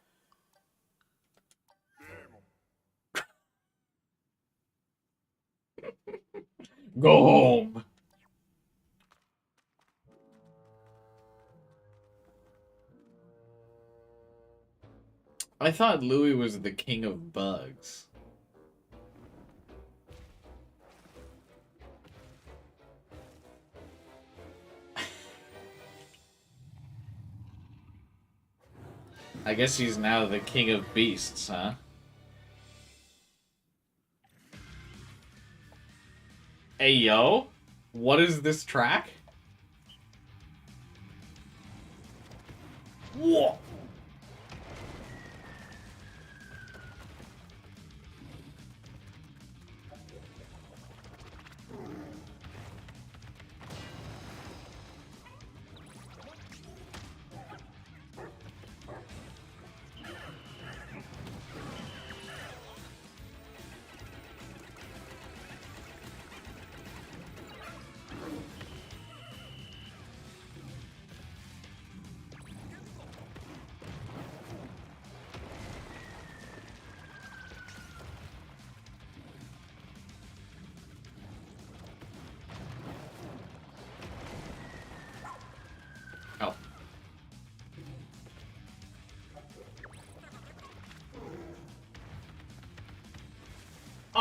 Go home. I thought Louie was the king of bugs. I guess he's now the king of beasts, huh? Hey, yo? What is this track? Whoa!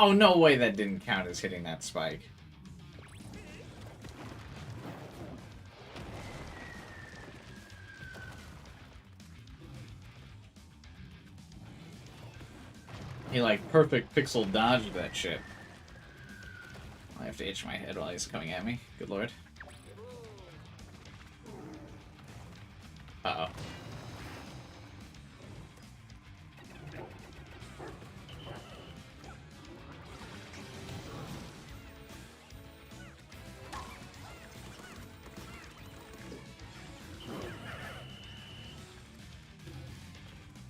Oh, no way that didn't count as hitting that spike. He, like, perfect pixel dodged that shit. I have to itch my head while he's coming at me. Good lord. Uh-oh.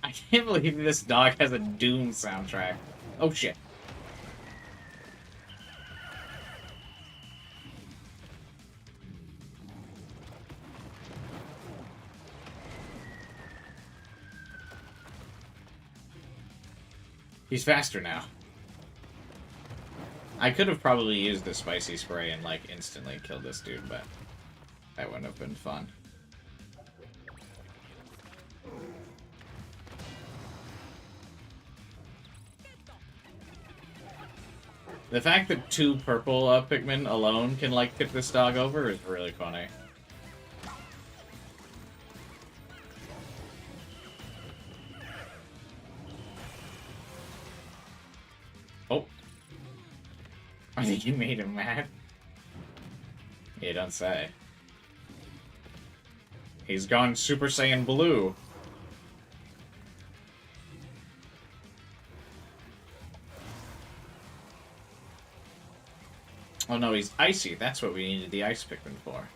I can't believe this dog has a Doom soundtrack. Oh shit. He's faster now. I could have probably used the spicy spray and, like, instantly killed this dude, but that wouldn't have been fun. The fact that 2 purple Pikmin alone can, like, tip this dog over is really funny. Oh. I think you made him mad. You don't say. He's gone Super Saiyan Blue. Oh no, he's icy. That's what we needed the ice Pikmin for.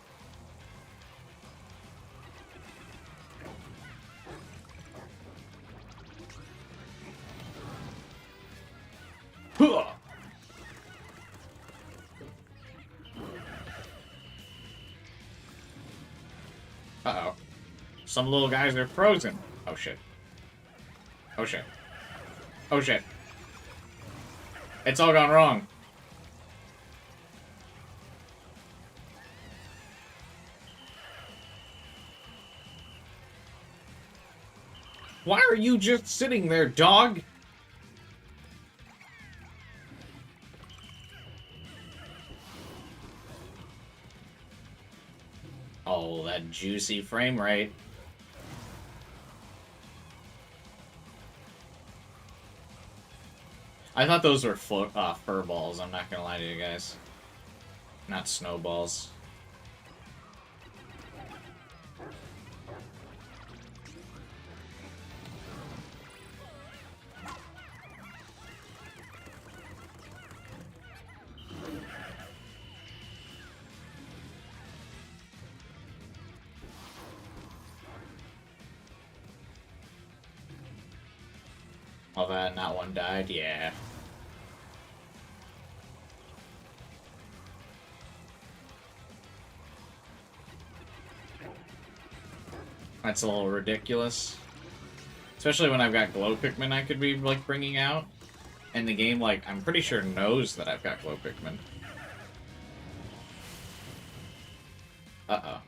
Uh-oh. Some little guys are frozen. Oh shit. Oh shit. Oh shit. It's all gone wrong. Why are you just sitting there, dog? Oh, that juicy frame rate. I thought those were fur balls, I'm not gonna lie to you guys. Not snowballs. Oh, that not one died? Yeah. That's a little ridiculous. Especially when I've got glow Pikmin I could be, like, bringing out. And the game, like, I'm pretty sure knows that I've got glow Pikmin. Uh-oh.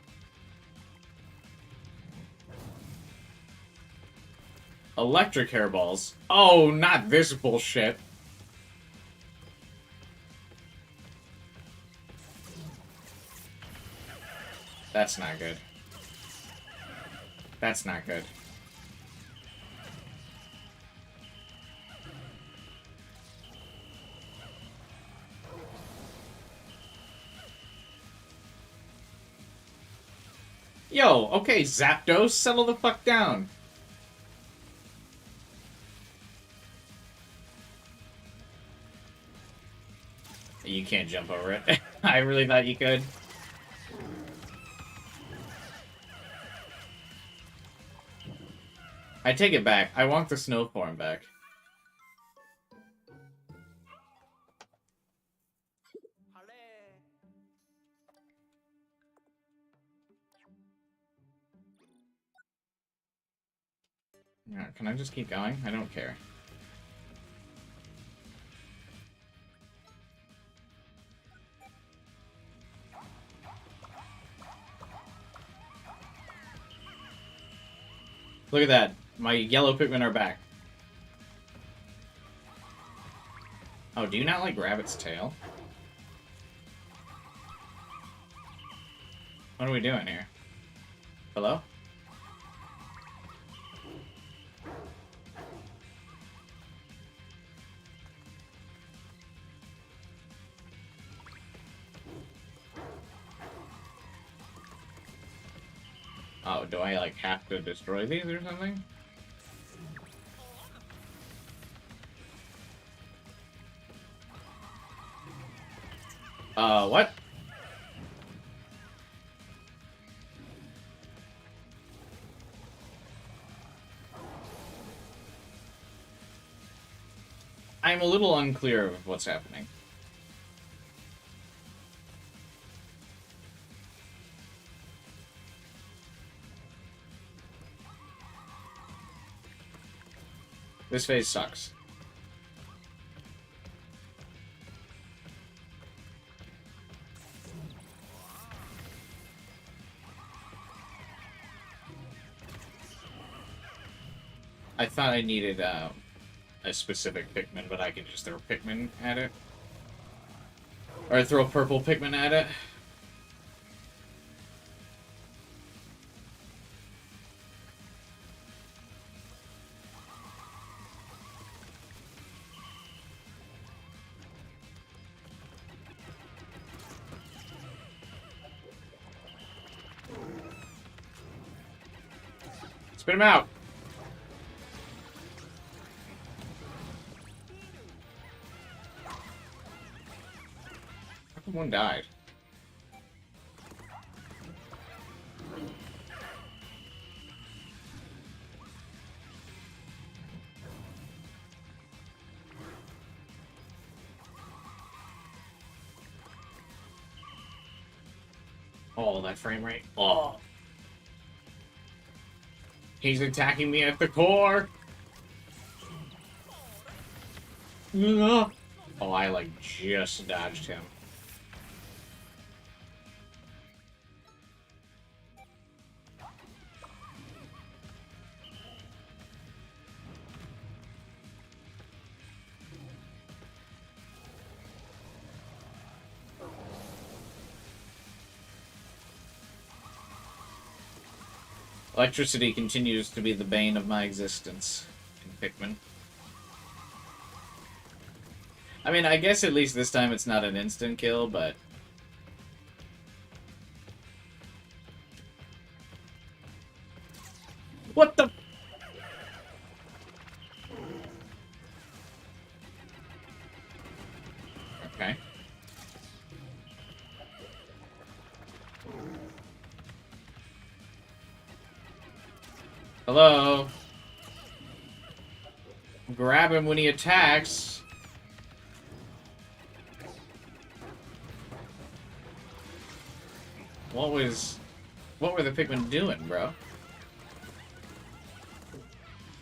Electric hairballs. Oh, not this bullshit. That's not good. That's not good. Yo, okay, Zapdos, settle the fuck down. You can't jump over it. I really thought you could. I take it back. I want the snow form back. Yeah, can I just keep going? I don't care. Look at that. My yellow Pikmin are back. Oh, do you not like grab its tail? What are we doing here? Hello? Oh, do I, like, have to destroy these or something? What? I'm a little unclear of what's happening. This phase sucks. I thought I needed, a specific Pikmin, but I can just throw Pikmin at it. Or throw purple Pikmin at it. Spit him out! How come one died? Oh, that frame rate. Oh. He's attacking me at the core! Oh, I, like, just dodged him. Electricity continues to be the bane of my existence in Pikmin. I mean, I guess at least this time it's not an instant kill, but... What the... Okay. Hello? Grab him when he attacks. What were the Pikmin doing, bro?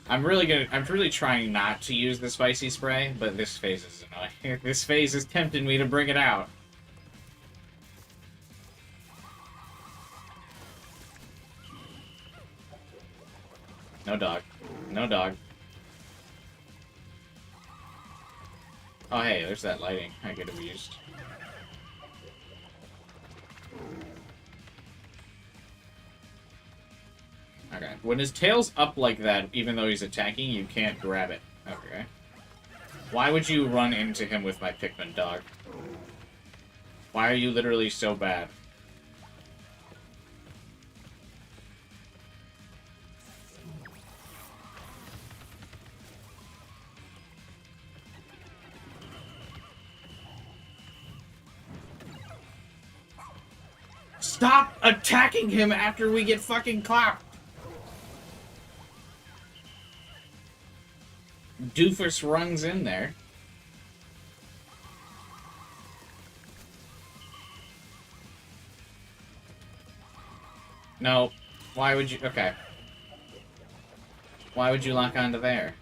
I'm really trying not to use the spicy spray, but this phase is annoying. This phase is tempting me to bring it out. No dog. No dog. Oh, hey, there's that lighting I could have used. Okay. When his tail's up like that, even though he's attacking, you can't grab it. Okay. Why would you run into him with my Pikmin, dog? Why are you literally so bad? Stop attacking him after we get fucking clapped! Doofus runs in there. No. Why would you... Okay. Why would you lock onto there?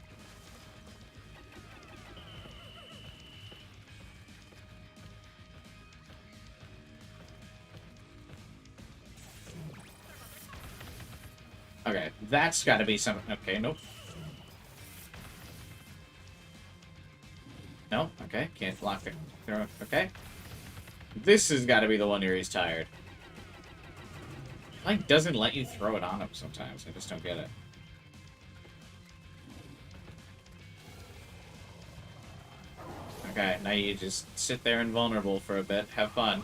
Okay, that's gotta be something... Okay, nope. No? Okay, can't lock it. Okay. This has got to be the one where he's tired. Like, doesn't let you throw it on him sometimes. I just don't get it. Okay, now you just sit there invulnerable for a bit. Have fun.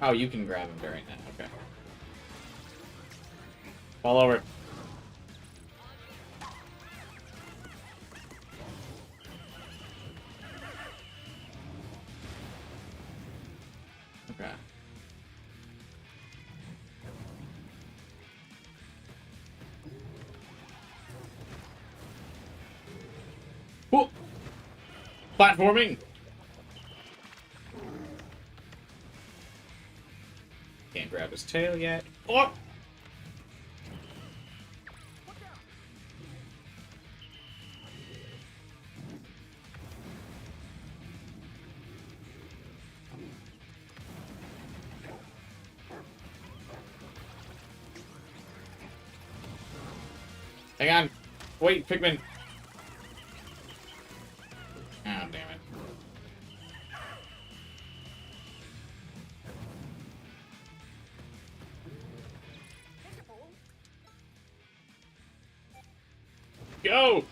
Oh, you can grab him during that. Okay. Fall over. Okay. Whoa! Platforming! Can't grab his tail yet. Oh! Hang on. Wait, Pikmin. Oh, damn it. Go!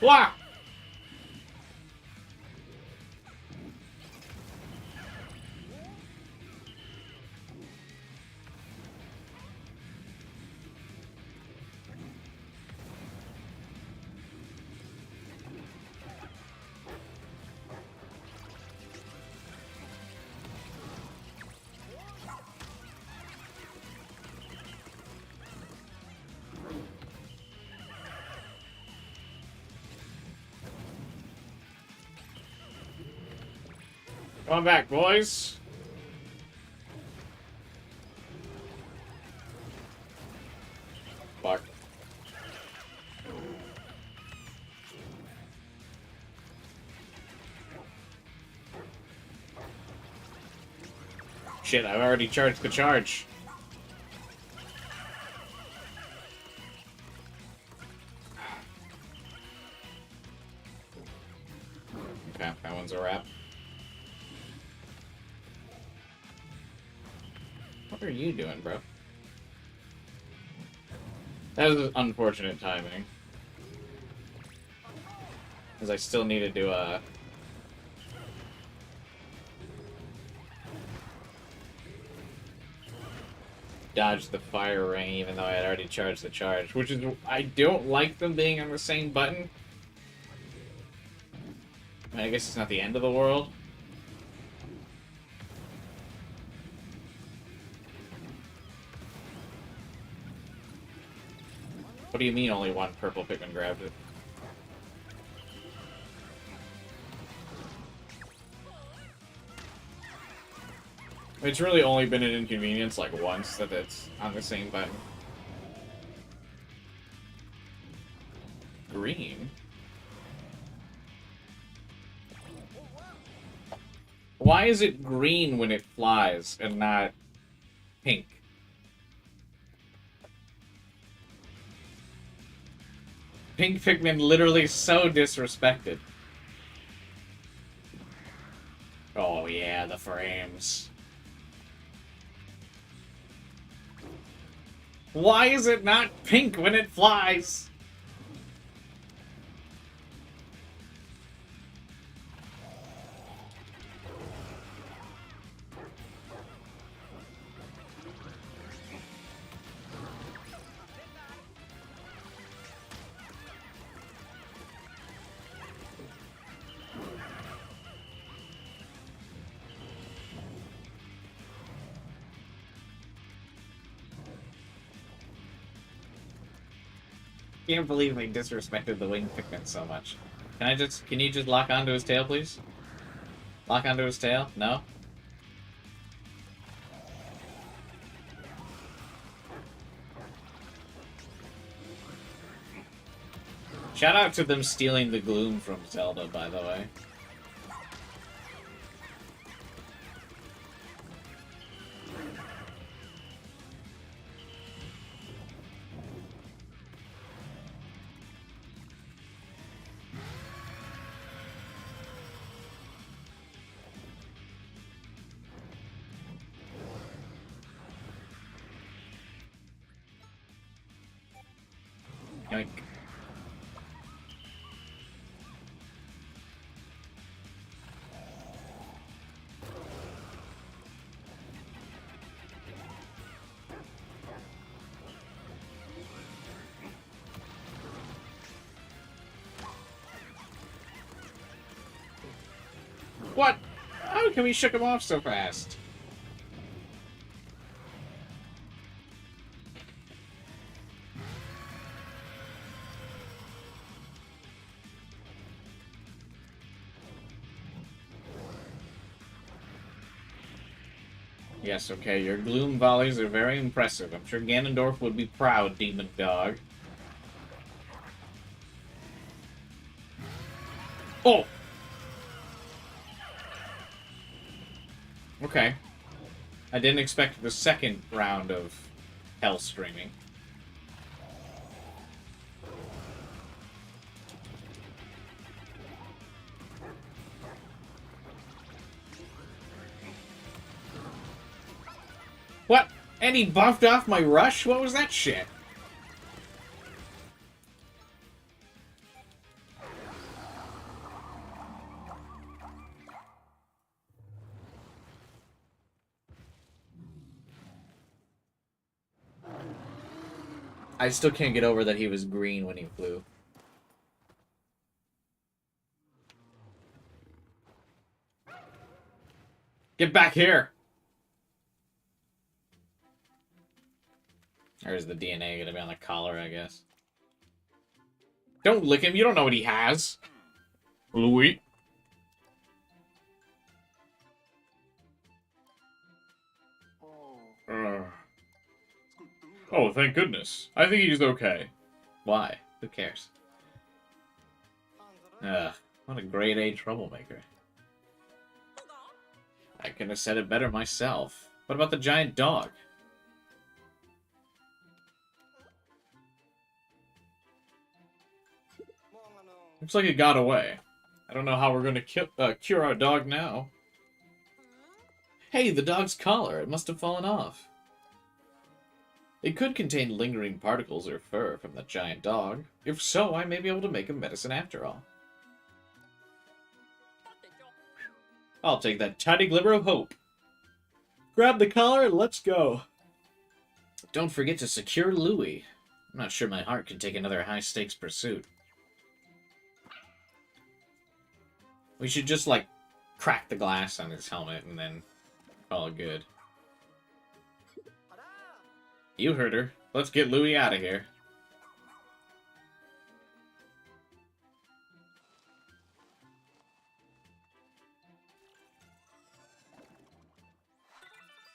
Blah! Come back, boys. Fuck. Shit, I've already charged the charge. Okay, that one's a wrap. What are you doing, bro? That was unfortunate timing. Because I still needed to, dodge the fire ring, even though I had already charged the charge. Which is... I don't like them being on the same button. I mean, I guess it's not the end of the world. What do you mean only one purple Pikmin grabbed it? It's really only been an inconvenience like once that it's on the same button. Green? Why is it green when it flies and not pink? Pink Pikmin literally so disrespected. Oh yeah, the frames. Why is it not pink when it flies? Can't believe they disrespected the winged Pikmin so much. Can you just lock onto his tail, please? Lock onto his tail? No? Shout out to them stealing the gloom from Zelda, by the way. Yoink. What? How can we shook him off so fast? Yes, okay, your gloom volleys are very impressive. I'm sure Ganondorf would be proud, demon dog. Oh! Okay. I didn't expect the second round of hell screaming. What? And he buffed off my rush? What was that shit? I still can't get over that he was green when he flew. Get back here! There's the DNA gonna be on the collar, I guess. Don't lick him, you don't know what he has! Louie. Oh, thank goodness. I think he's okay. Why? Who cares? What a grade A troublemaker. I could have said it better myself. What about the giant dog? Looks like it got away. I don't know how we're going to cure our dog now. Hey, the dog's collar. It must have fallen off. It could contain lingering particles or fur from the giant dog. If so, I may be able to make a medicine after all. I'll take that tiny glimmer of hope. Grab the collar and let's go. Don't forget to secure Louie. I'm not sure my heart can take another high-stakes pursuit. We should just, like, crack the glass on his helmet and then call it good. You heard her. Let's get Louie out of here.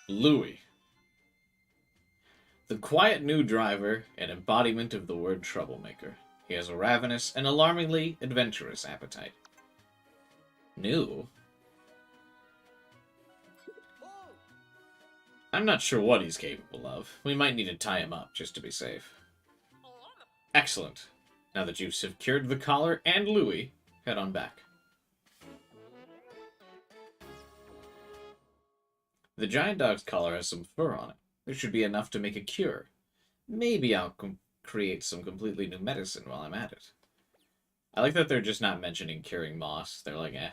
Louie. The quiet new driver, an embodiment of the word troublemaker. He has a ravenous and alarmingly adventurous appetite. New? I'm not sure what he's capable of. We might need to tie him up, just to be safe. Excellent. Now that you've secured the collar and Louie, head on back. The giant dog's collar has some fur on it. There should be enough to make a cure. Maybe I'll create some completely new medicine while I'm at it. I like that they're just not mentioning curing moss. They're like, eh.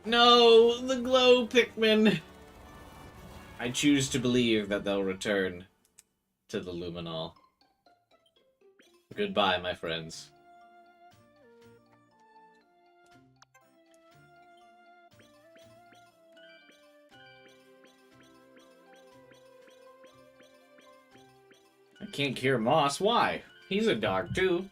No, the glow Pikmin! I choose to believe that they'll return to the Luminol. Goodbye, my friends. I can't cure Moss. Why? He's a dog, too.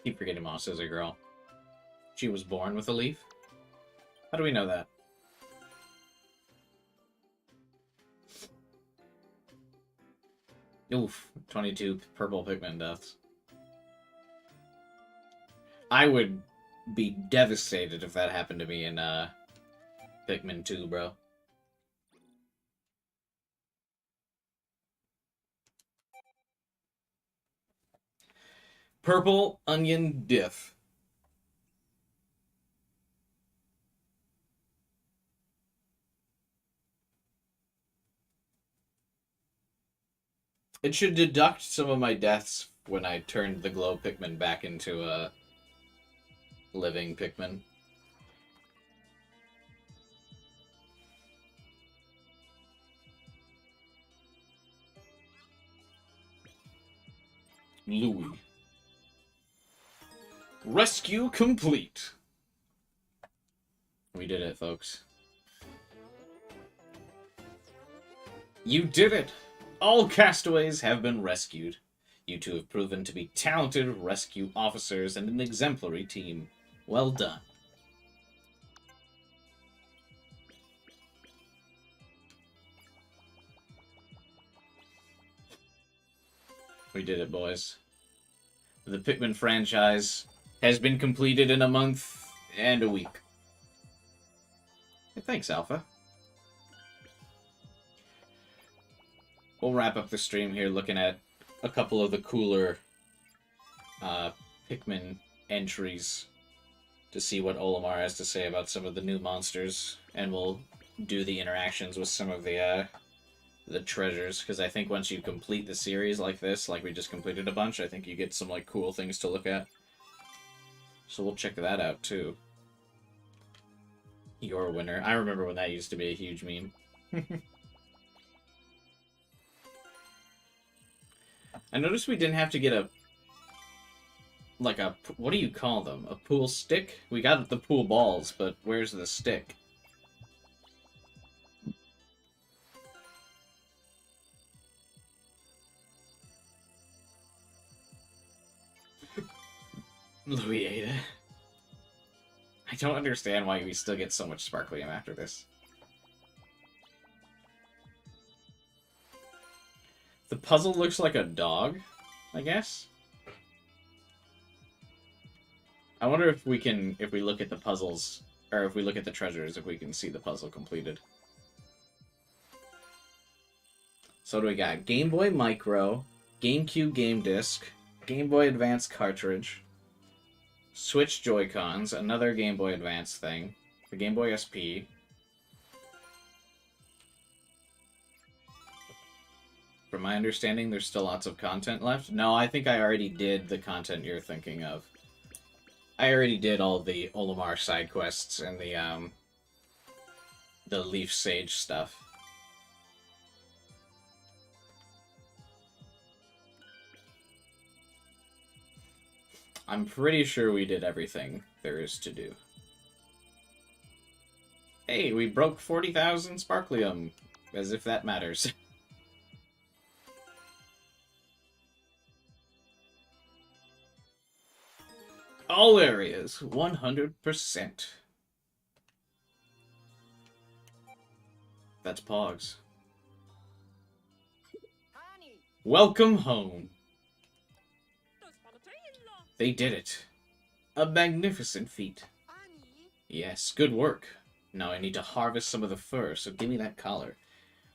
Keep forgetting Moss is a girl. She was born with a leaf? How do we know that? Oof, 22 purple Pikmin deaths. I would be devastated if that happened to me in Pikmin 2, bro. Purple onion diff. It should deduct some of my deaths when I turned the glow Pikmin back into a living Pikmin. Louie. Rescue complete. We did it, folks. You did it! All castaways have been rescued. You two have proven to be talented rescue officers and an exemplary team. Well done. We did it, boys. The Pikmin franchise has been completed in a month and a week. Hey, thanks, Alpha. We'll wrap up the stream here looking at a couple of the cooler Pikmin entries to see what Olimar has to say about some of the new monsters, and we'll do the interactions with some of the treasures, because I think once you complete the series like this, like we just completed a bunch, I think you get some like cool things to look at. So we'll check that out too. Your winner. I remember when that used to be a huge meme. I noticed we didn't have to get what do you call them? A pool stick? We got the pool balls, but where's the stick? Louie ate it. I don't understand why we still get so much Sparklium after this. The puzzle looks like a dog, I guess? I wonder if we can, if we look at the puzzles, or if we look at the treasures, if we can see the puzzle completed. So what do we got? Game Boy Micro, GameCube Game Disc, Game Boy Advance cartridge, Switch Joy-Cons, another Game Boy Advance thing, the Game Boy SP. From my understanding, there's still lots of content left. No, I think I already did the content you're thinking of. I already did all the Olimar side quests and the Leaf Sage stuff. I'm pretty sure we did everything there is to do. Hey, we broke 40,000 Sparklium. As if that matters. All areas, 100%. That's Pogs. Welcome home. They did it. A magnificent feat. Yes, good work. Now I need to harvest some of the fur, so give me that collar.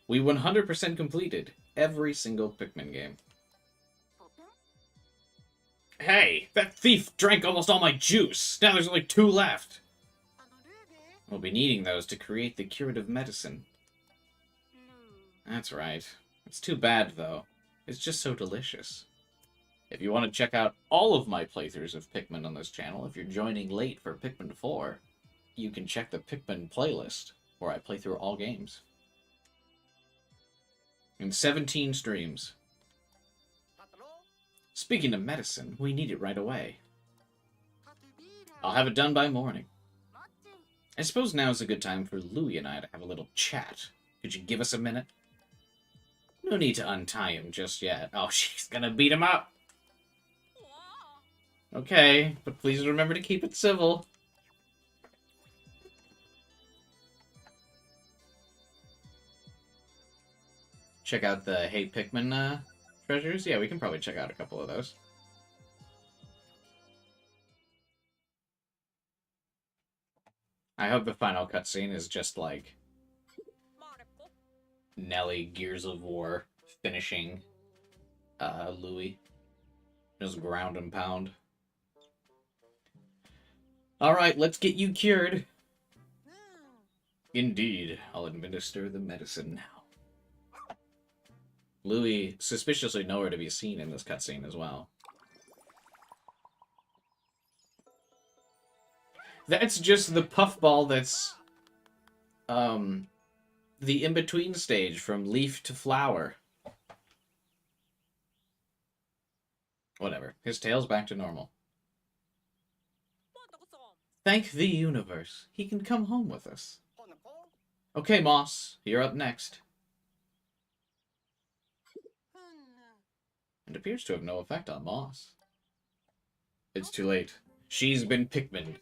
We 100% completed every single Pikmin game. Hey, that thief drank almost all my juice. Now there's only 2 left. We'll be needing those to create the curative medicine. That's right. It's too bad, though. It's just so delicious. If you want to check out all of my playthroughs of Pikmin on this channel, if you're joining late for Pikmin 4, you can check the Pikmin playlist, where I play through all games. In 17 streams. Speaking of medicine, we need it right away. I'll have it done by morning. I suppose now's a good time for Louie and I to have a little chat. Could you give us a minute? No need to untie him just yet. Oh, she's gonna beat him up. Okay, but please remember to keep it civil. Check out the Hey Pikmin treasures? Yeah, we can probably check out a couple of those. I hope the final cutscene is just like Nelly Gears of War finishing Louie. Just ground and pound. Alright, let's get you cured. Indeed, I'll administer the medicine now. Louie suspiciously nowhere to be seen in this cutscene as well. That's just the puffball that's, the in-between stage from leaf to flower. Whatever. His tail's back to normal. Thank the universe. He can come home with us. Okay, Moss. You're up next. It appears to have no effect on Moss. It's too late. She's been Pikmin.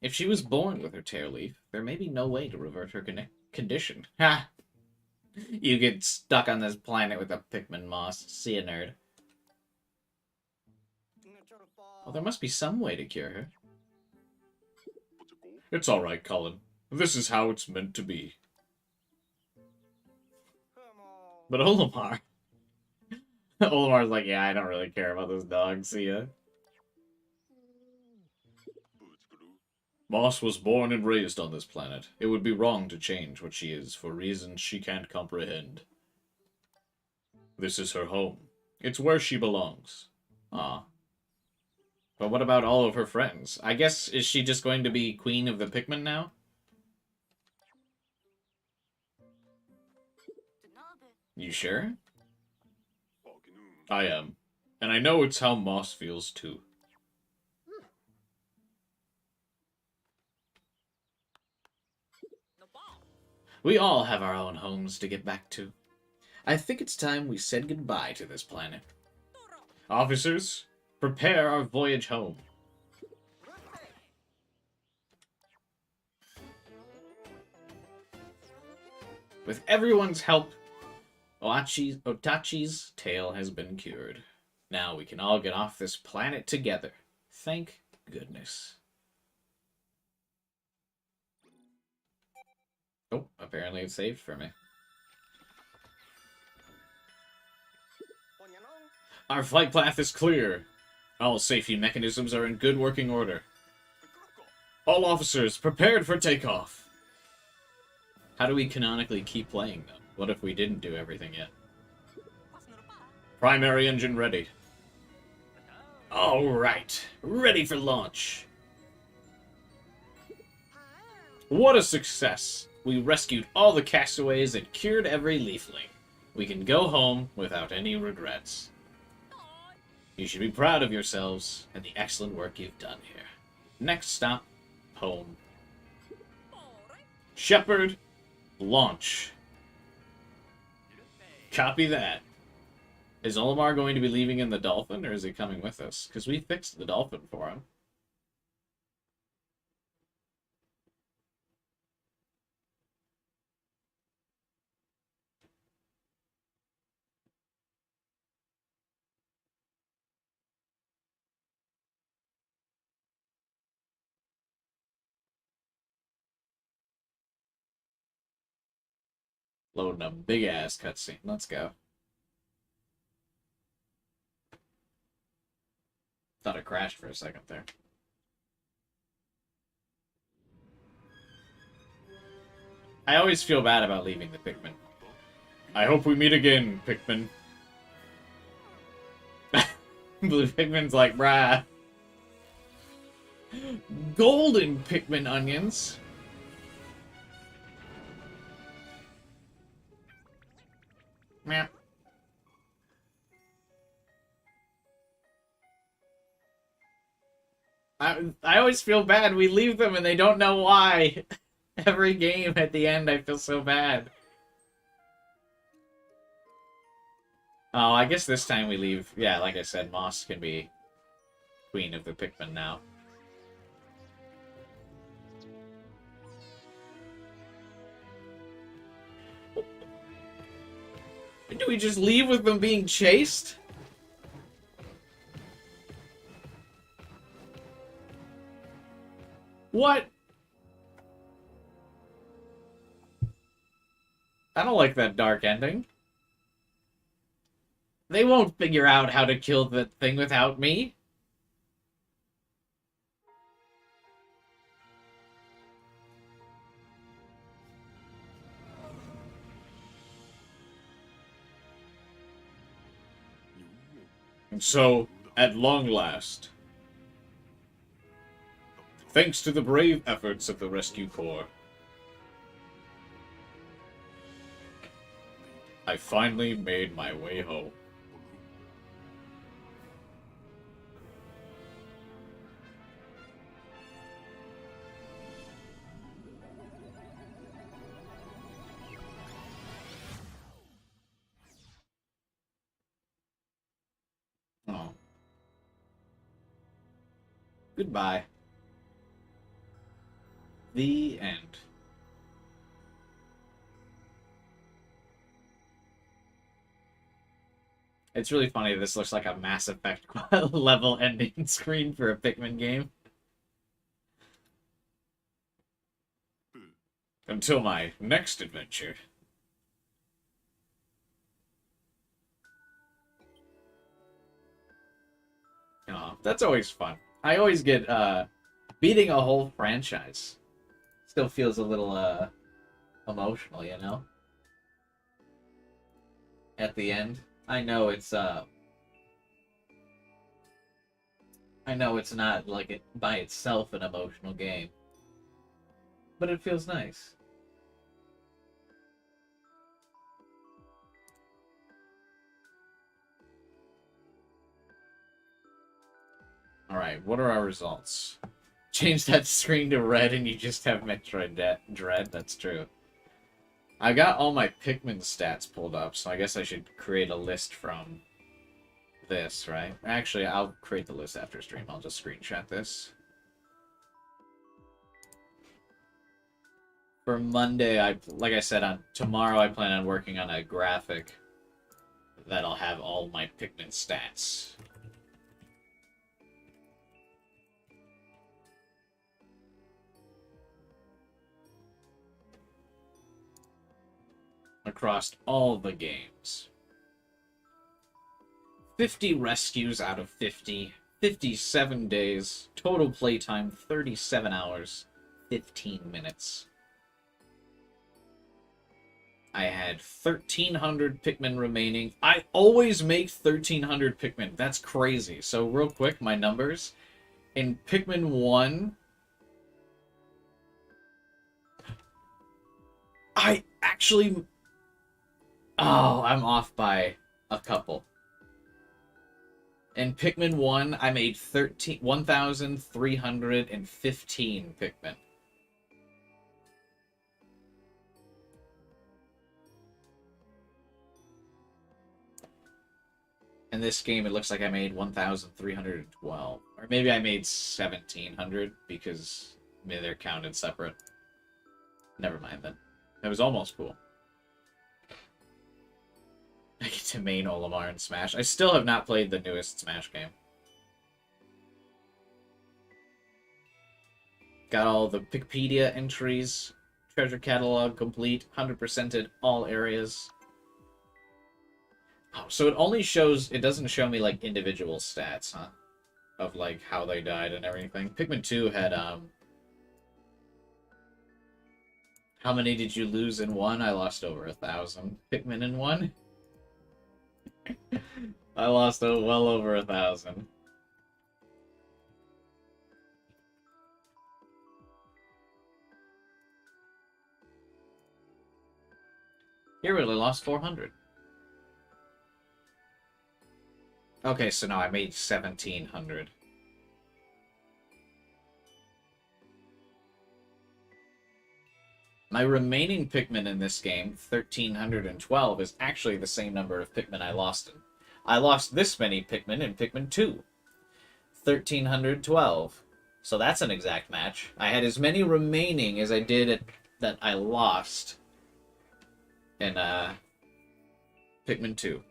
If she was born with her tail leaf, there may be no way to revert her condition. Ha! You get stuck on this planet with a Pikmin, Moss. See ya, nerd. Well, there must be some way to cure her. It's alright, Colin. This is how it's meant to be. But Olimar... Olimar's like, yeah, I don't really care about this dog. See ya. Moss was born and raised on this planet. It would be wrong to change what she is for reasons she can't comprehend. This is her home. It's where she belongs. Ah. But what about all of her friends? I guess, is she just going to be Queen of the Pikmin now? You sure? I am. And I know it's how Moss feels too. We all have our own homes to get back to. I think it's time we said goodbye to this planet. Officers, prepare our voyage home. With everyone's help, Otachi's tail has been cured. Now we can all get off this planet together. Thank goodness. Oh, apparently it saved for me. Our flight path is clear. All safety mechanisms are in good working order. All officers prepared for takeoff. How do we canonically keep playing, though? What if we didn't do everything yet? Primary engine ready. All right, ready for launch. What a success! We rescued all the castaways and cured every leafling. We can go home without any regrets. You should be proud of yourselves and the excellent work you've done here. Next stop, home. Shepard, launch. Copy that. Is Olimar going to be leaving in the Dolphin, or is he coming with us? Because we fixed the Dolphin for him. Loading a big-ass cutscene. Let's go. Thought it crashed for a second there. I always feel bad about leaving the Pikmin. I hope we meet again, Pikmin. Blue Pikmin's like, brah. Golden Pikmin onions. Meow. I always feel bad. We leave them and they don't know why. Every game at the end, I feel so bad. Oh, I guess this time we leave. Yeah, like I said, Moss can be Queen of the Pikmin now. Do we just leave with them being chased? What? I don't like that dark ending. They won't figure out how to kill the thing without me. And so, at long last, thanks to the brave efforts of the Rescue Corps, I finally made my way home. Oh. Goodbye. The end. It's really funny. This looks like a Mass Effect level ending screen for a Pikmin game. Until my next adventure. Oh, that's always fun. I always get beating a whole franchise. Still feels a little emotional, you know? At the end. I know it's not like it by itself an emotional game. But it feels nice. Alright, what are our results? Change that screen to red and you just have Metroid Dread. That's true. I got all my Pikmin stats pulled up, so I guess I should create a list from this, right? Actually, I'll create the list after stream. I'll just screenshot this. For Monday, like I said, on tomorrow I plan on working on a graphic that'll have all my Pikmin stats. Across all the games. 50 rescues out of 50. 57 days. Total playtime, 37 hours, 15 minutes. I had 1,300 Pikmin remaining. I always make 1,300 Pikmin. That's crazy. So real quick, my numbers. In Pikmin 1... I actually... Oh, I'm off by a couple. In Pikmin 1, I made 1,315 Pikmin. In this game, it looks like I made 1,312. Or maybe I made 1,700 because maybe they're counted separate. Never mind then. That was almost cool. I get to main Olimar in Smash. I still have not played the newest Smash game. Got all the Wikipedia entries. Treasure catalog complete. 100%ed all areas. Oh, so it only shows... It doesn't show me, like, individual stats, huh? Of, like, how they died and everything. Pikmin 2 had, How many did you lose in 1? I lost over 1,000 Pikmin in 1. I lost well over 1,000. You really lost 400. Okay, so no, I made 1,700. My remaining Pikmin in this game, 1,312, is actually the same number of Pikmin I lost in. I lost this many Pikmin in Pikmin 2. 1,312. So that's an exact match. I had as many remaining as I did that I lost in Pikmin 2.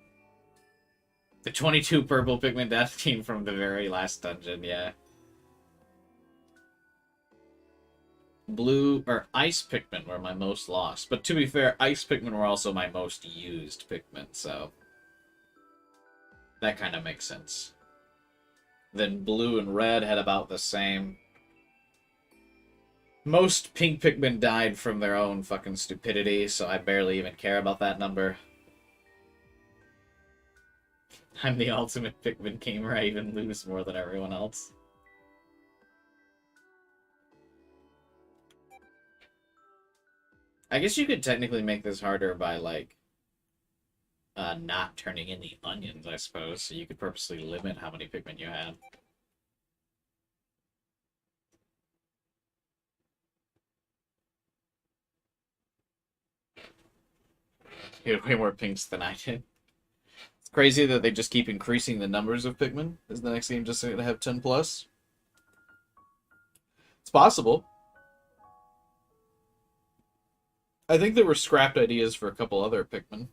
The 22 purple Pikmin death team from the very last dungeon, yeah. Blue, or Ice Pikmin were my most lost. But to be fair, Ice Pikmin were also my most used Pikmin, so... That kind of makes sense. Then blue and red had about the same. Most pink Pikmin died from their own fucking stupidity, so I barely even care about that number. I'm the ultimate Pikmin gamer, I even lose more than everyone else. I guess you could technically make this harder by, like, not turning in the onions, I suppose, so you could purposely limit how many Pikmin you had. You had way more pinks than I did. It's crazy that they just keep increasing the numbers of Pikmin. Is the next game just going to have 10 plus? It's possible. I think there were scrapped ideas for a couple other Pikmin.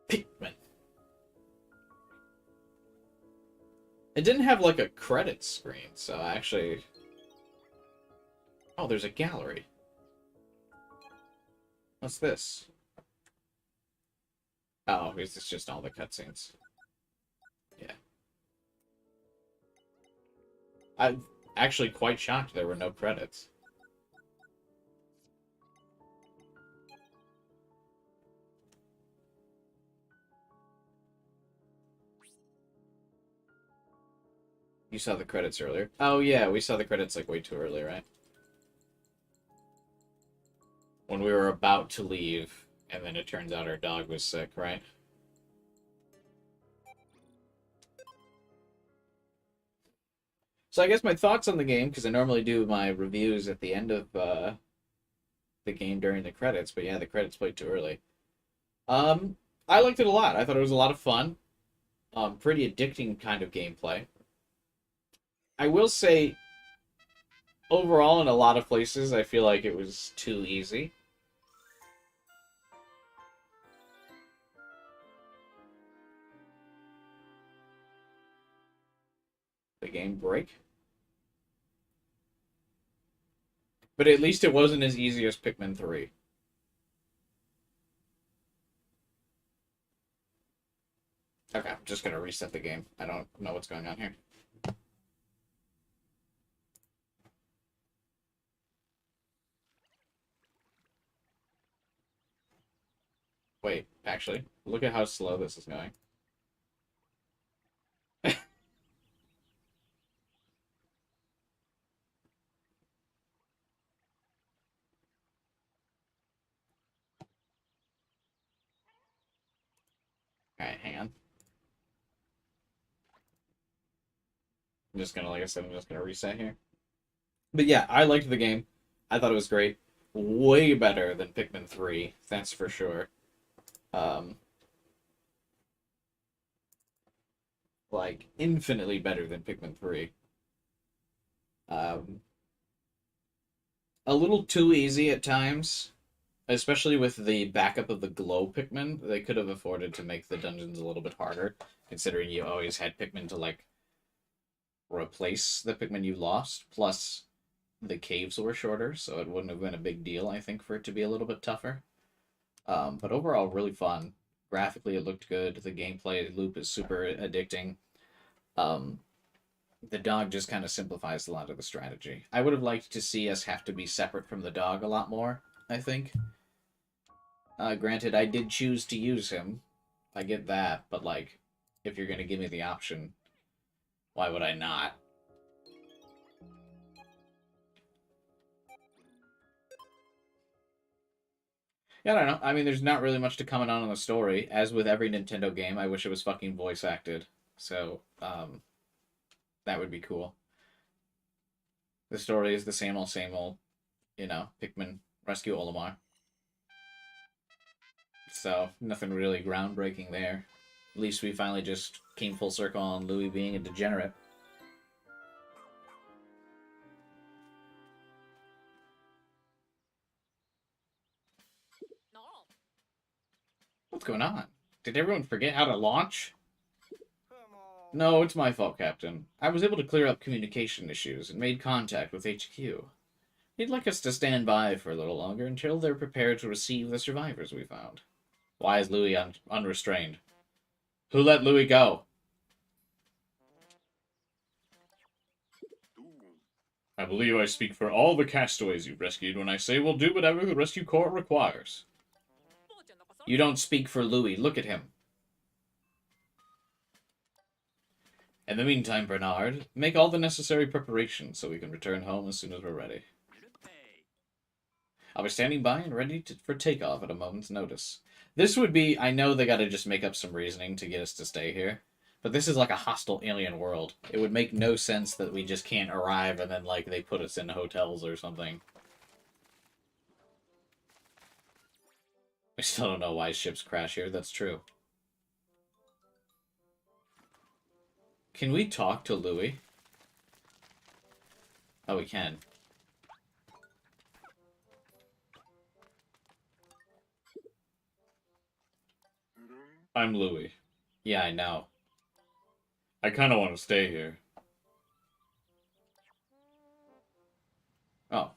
Pikmin. It didn't have, like, a credits screen, so actually... Oh, there's a gallery. What's this? Oh, it's just all the cutscenes. Yeah. I'm actually quite shocked there were no credits. You saw the credits earlier? Oh, yeah, we saw the credits, like, way too early, right? When we were about to leave, and then it turns out our dog was sick, right? So I guess my thoughts on the game, because I normally do my reviews at the end of the game during the credits, but yeah, the credits played too early. I liked it a lot. I thought it was a lot of fun. Pretty addicting kind of gameplay. I will say, overall, in a lot of places, I feel like it was too easy. The game break. But at least it wasn't as easy as Pikmin 3. Okay, I'm just gonna reset the game. I don't know what's going on here. Wait, actually, look at how slow this is going. Alright, hang on. I'm just gonna, like I said, I'm just gonna reset here. But yeah, I liked the game. I thought it was great. Way better than Pikmin 3, that's for sure. Um, like, infinitely better than Pikmin 3. Um, a little too easy at times, especially with the backup of the glow Pikmin. They could have afforded to make the dungeons a little bit harder, considering you always had Pikmin to, like, replace the Pikmin you lost, plus the caves were shorter, so it wouldn't have been a big deal, I think, for it to be a little bit tougher. But overall, really fun. Graphically, it looked good. The gameplay loop is super addicting. Um, the dog just kind of simplifies a lot of the strategy. I would have liked to see us have to be separate from the dog a lot more, I think. Granted, I did choose to use him. I get that, but, like, if you're going to give me the option, why would I not? Yeah, I don't know. I mean, there's not really much to comment on the story. As with every Nintendo game, I wish it was fucking voice acted. So, that would be cool. The story is the same old, you know, Pikmin rescue Olimar. So, nothing really groundbreaking there. At least we finally just came full circle on Louie being a degenerate. What's going on? Did everyone forget how to launch? No, it's my fault, Captain. I was able to clear up communication issues and made contact with HQ. He'd like us to stand by for a little longer until they're prepared to receive the survivors we found. Why is Louis unrestrained? Who let Louis go? I believe I speak for all the castaways you've rescued when I say we'll do whatever the rescue corps requires. You don't speak for Louis. Look at him. In the meantime, Bernard, make all the necessary preparations so we can return home as soon as we're ready. I'll be standing by and ready for takeoff at a moment's notice. This would be... I know they gotta just make up some reasoning to get us to stay here. But this is like a hostile alien world. It would make no sense that we just can't arrive and then, like, they put us in hotels or something. I still don't know why ships crash here. That's true. Can we talk to Louis? Oh, we can. I'm Louis. Yeah, I know. I kind of want to stay here. Oh.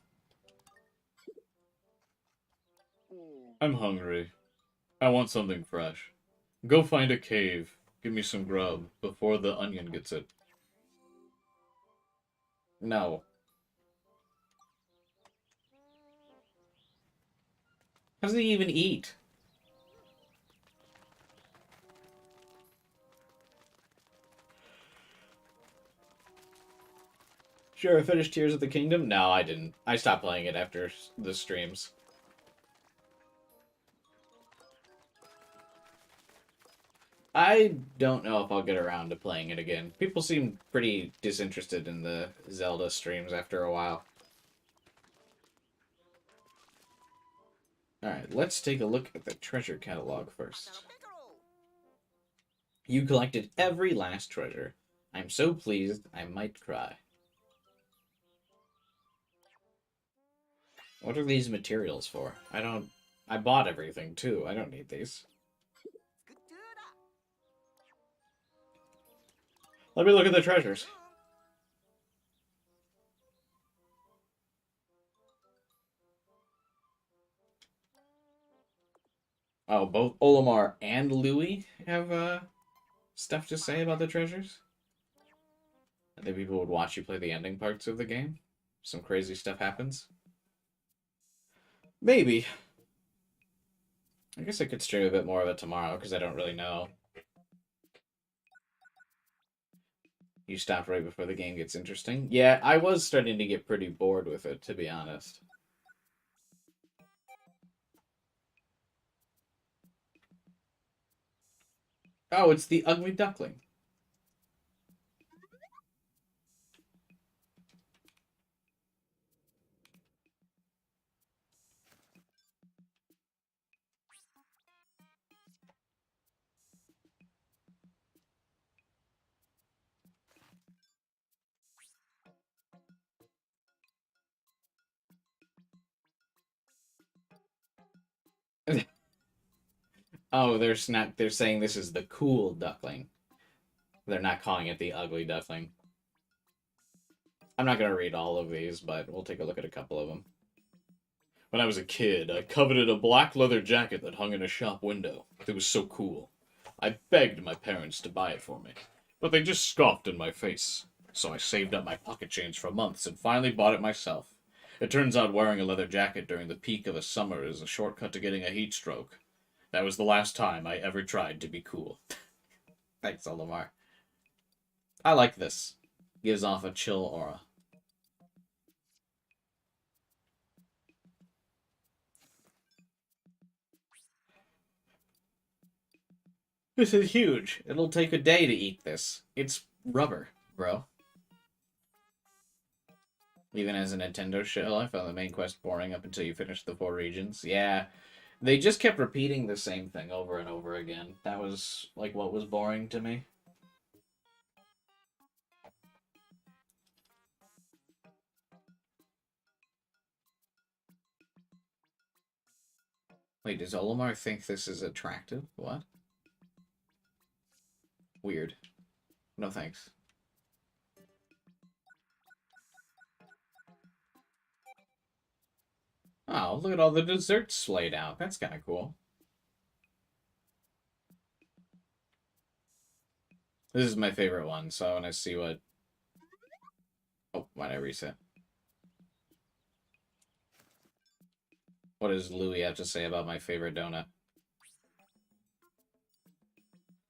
I'm hungry. I want something fresh. Go find a cave. Give me some grub before the onion gets it. No. How does he even eat? Sure, I finished Tears of the Kingdom? No, I didn't. I stopped playing it after the streams. I don't know if I'll get around to playing it again. People seem pretty disinterested in the Zelda streams after a while. Alright, let's take a look at the treasure catalog first. You collected every last treasure. I'm so pleased I might cry. What are these materials for? I bought everything, too. I don't need these. Let me look at the treasures. Oh, both Olimar and Louis have, stuff to say about the treasures? I think people would watch you play the ending parts of the game. Some crazy stuff happens. Maybe. I guess I could stream a bit more of it tomorrow, because I don't really know. You stopped right before the game gets interesting? Yeah, I was starting to get pretty bored with it, to be honest. Oh, it's the ugly duckling. Oh, they're saying this is the cool duckling. They're not calling it the ugly duckling. I'm not gonna read all of these, but we'll take a look at a couple of them. When I was a kid, I coveted a black leather jacket that hung in a shop window. It was so cool. I begged my parents to buy it for me, but they just scoffed in my face. So I saved up my pocket change for months and finally bought it myself. It turns out wearing a leather jacket during the peak of a summer is a shortcut to getting a heat stroke. That was the last time I ever tried to be cool. Thanks, Olimar. I like this. Gives off a chill aura. This is huge. It'll take a day to eat this. It's rubber, bro. Even as a Nintendo shell, I found the main quest boring up until you finished the 4 regions. Yeah, they just kept repeating the same thing over and over again. That was, like, what was boring to me. Wait, does Olimar think this is attractive? What? Weird. No thanks. Oh, look at all the desserts laid out. That's kind of cool. This is my favorite one, so I want to see what... Oh, why'd I reset? What does Louie have to say about my favorite donut?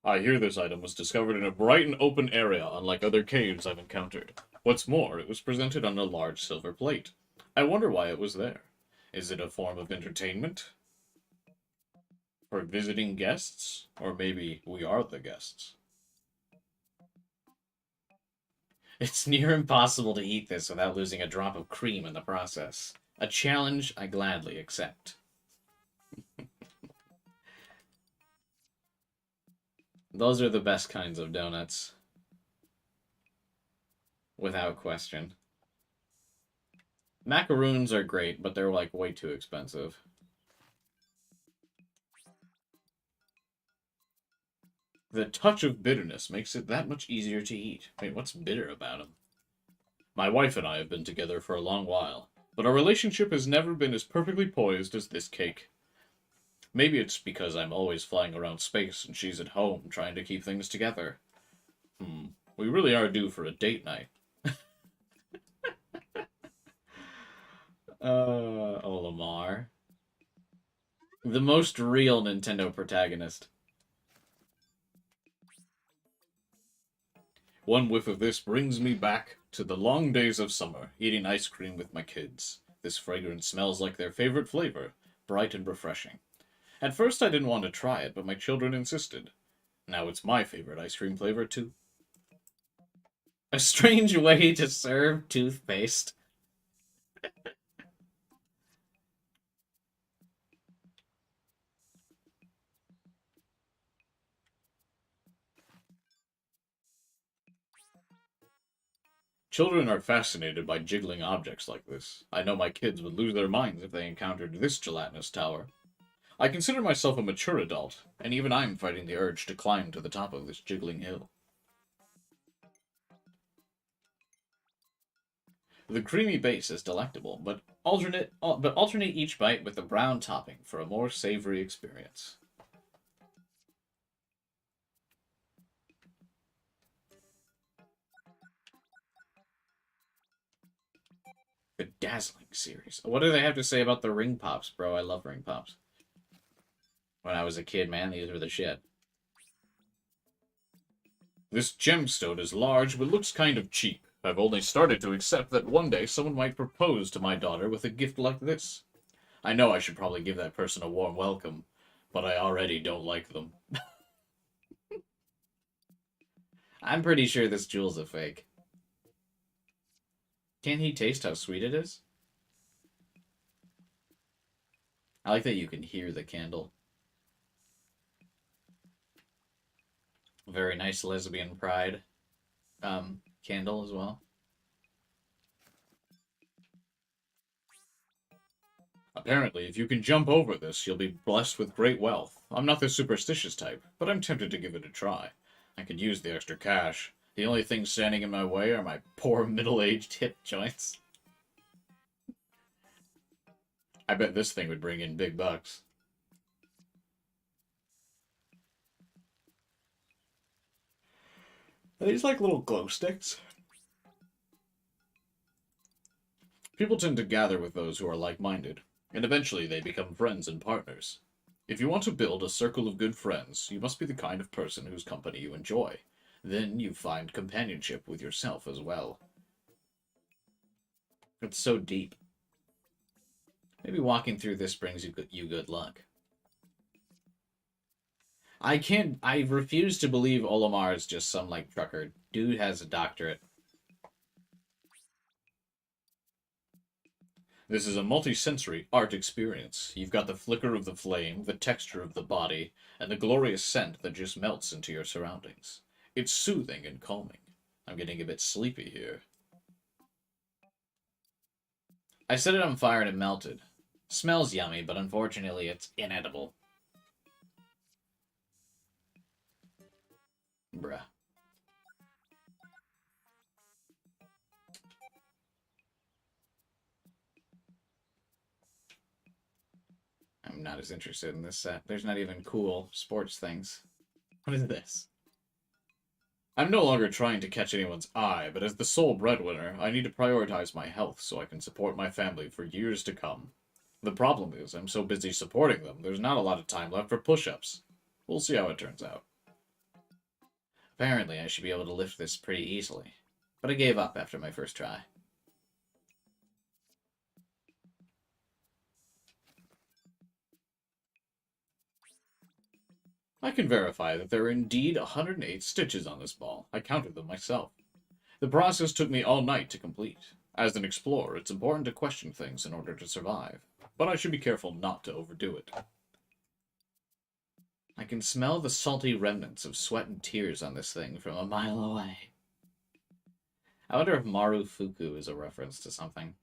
I hear this item was discovered in a bright and open area, unlike other caves I've encountered. What's more, it was presented on a large silver plate. I wonder why it was there. Is it a form of entertainment? For visiting guests? Or maybe we are the guests? It's near impossible to eat this without losing a drop of cream in the process. A challenge I gladly accept. Those are the best kinds of donuts. Without question. Macaroons are great, but they're like way too expensive. The touch of bitterness makes it that much easier to eat. Wait, what's bitter about them? My wife and I have been together for a long while, but our relationship has never been as perfectly poised as this cake. Maybe it's because I'm always flying around space and she's at home trying to keep things together. We really are due for a date night. Olimar. The most real Nintendo protagonist. One whiff of this brings me back to the long days of summer, eating ice cream with my kids. This fragrance smells like their favorite flavor, bright and refreshing. At first I didn't want to try it, but my children insisted. Now it's my favorite ice cream flavor, too. A strange way to serve toothpaste. Children are fascinated by jiggling objects like this. I know my kids would lose their minds if they encountered this gelatinous tower. I consider myself a mature adult, and even I'm fighting the urge to climb to the top of this jiggling hill. The creamy base is delectable, but alternate each bite with the brown topping for a more savory experience. The Dazzling series. What do they have to say about the ring pops, bro? I love ring pops. When I was a kid, man, these were the shit. This gemstone is large, but looks kind of cheap. I've only started to accept that one day someone might propose to my daughter with a gift like this. I know I should probably give that person a warm welcome, but I already don't like them. I'm pretty sure this jewel's a fake. Can he taste how sweet it is? I like that you can hear the candle. Very nice lesbian pride candle as well. Apparently, if you can jump over this, you'll be blessed with great wealth. I'm not the superstitious type, but I'm tempted to give it a try. I could use the extra cash. The only things standing in my way are my poor middle-aged hip joints. I bet this thing would bring in big bucks. Are these like little glow sticks? People tend to gather with those who are like-minded, and eventually they become friends and partners. If you want to build a circle of good friends, you must be the kind of person whose company you enjoy. Then you find companionship with yourself as well. It's so deep. Maybe walking through this brings you good luck. I refuse to believe Olimar is just some, like, trucker. Dude has a doctorate. This is a multi-sensory art experience. You've got the flicker of the flame, the texture of the body, and the glorious scent that just melts into your surroundings. It's soothing and calming. I'm getting a bit sleepy here. I set it on fire and it melted. Smells yummy, but unfortunately it's inedible. Bruh. I'm not as interested in this set. There's not even cool sports things. What is this? I'm no longer trying to catch anyone's eye, but as the sole breadwinner, I need to prioritize my health so I can support my family for years to come. The problem is, I'm so busy supporting them, there's not a lot of time left for push-ups. We'll see how it turns out. Apparently, I should be able to lift this pretty easily, but I gave up after my first try. I can verify that there are indeed 108 stitches on this ball. I counted them myself. The process took me all night to complete. As an explorer, it's important to question things in order to survive, but I should be careful not to overdo it. I can smell the salty remnants of sweat and tears on this thing from a mile away. I wonder if Marufuku is a reference to something.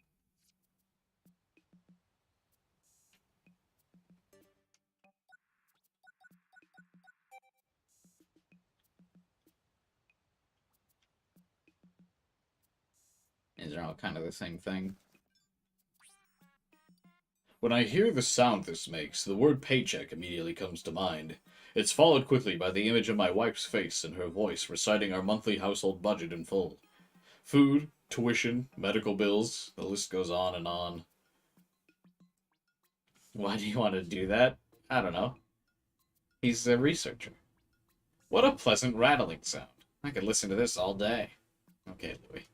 These are all kind of the same thing. When I hear the sound this makes, the word paycheck immediately comes to mind. It's followed quickly by the image of my wife's face and her voice reciting our monthly household budget in full. Food, tuition, medical bills, the list goes on and on. Why do you want to do that? I don't know. He's a researcher. What a pleasant rattling sound. I could listen to this all day. Okay, Louie.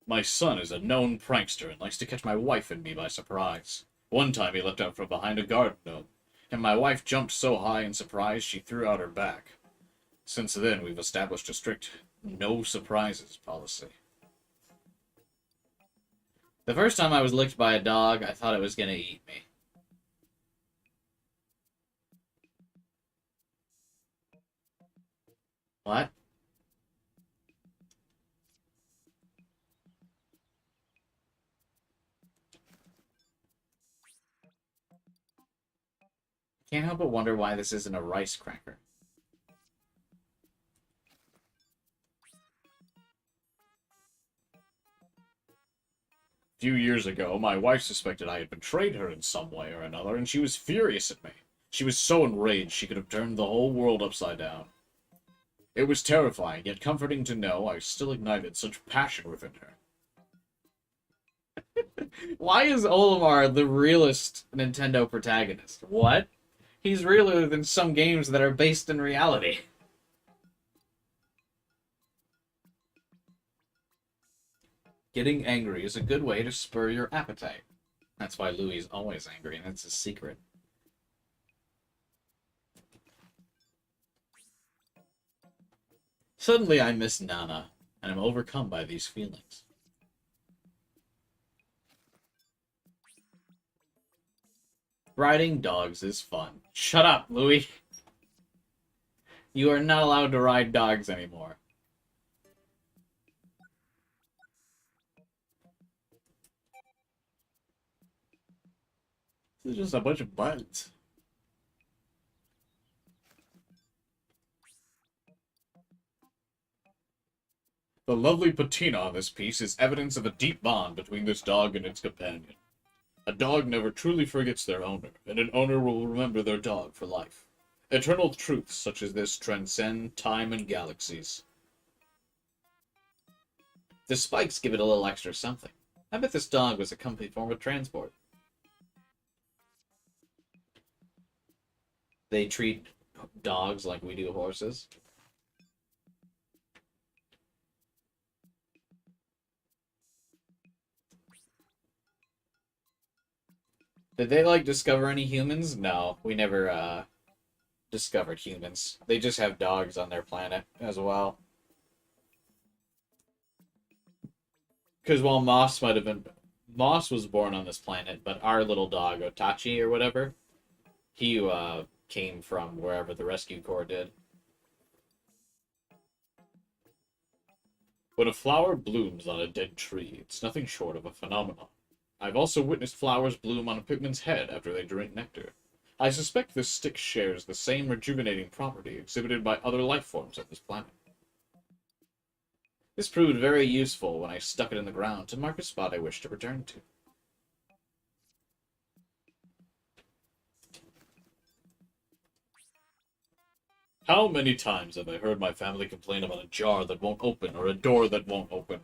My son is a known prankster and likes to catch my wife and me by surprise. One time he leapt out from behind a garden gnome, and my wife jumped so high in surprise she threw out her back. Since then, we've established a strict no surprises policy. The first time I was licked by a dog, I thought it was gonna eat me. What? Can't help but wonder why this isn't a rice cracker. A few years ago, my wife suspected I had betrayed her in some way or another, and she was furious at me. She was so enraged she could have turned the whole world upside down. It was terrifying, yet comforting to know I still ignited such passion within her. Why is Olimar the realest Nintendo protagonist? What? He's realer than some games that are based in reality. Getting angry is a good way to spur your appetite. That's why Louie's always angry, and that's his secret. Suddenly I miss Nana, and I'm overcome by these feelings. Riding dogs is fun. Shut up, Louie. You are not allowed to ride dogs anymore. This is just a bunch of buttons. The lovely patina on this piece is evidence of a deep bond between this dog and its companion. A dog never truly forgets their owner, and an owner will remember their dog for life. Eternal truths such as this transcend time and galaxies. The spikes give it a little extra something. I bet this dog was a comfy form of transport. They treat dogs like we do horses. Did they, like, discover any humans? No, we never, discovered humans. They just have dogs on their planet as well. Because while Moss might have been... Moss was born on this planet, but our little dog, Otachi or whatever, he, came from wherever the rescue corps did. When a flower blooms on a dead tree, it's nothing short of a phenomenon. I've also witnessed flowers bloom on a Pikmin's head after they drink nectar. I suspect this stick shares the same rejuvenating property exhibited by other life forms on this planet. This proved very useful when I stuck it in the ground to mark a spot I wish to return to. How many times have I heard my family complain about a jar that won't open or a door that won't open?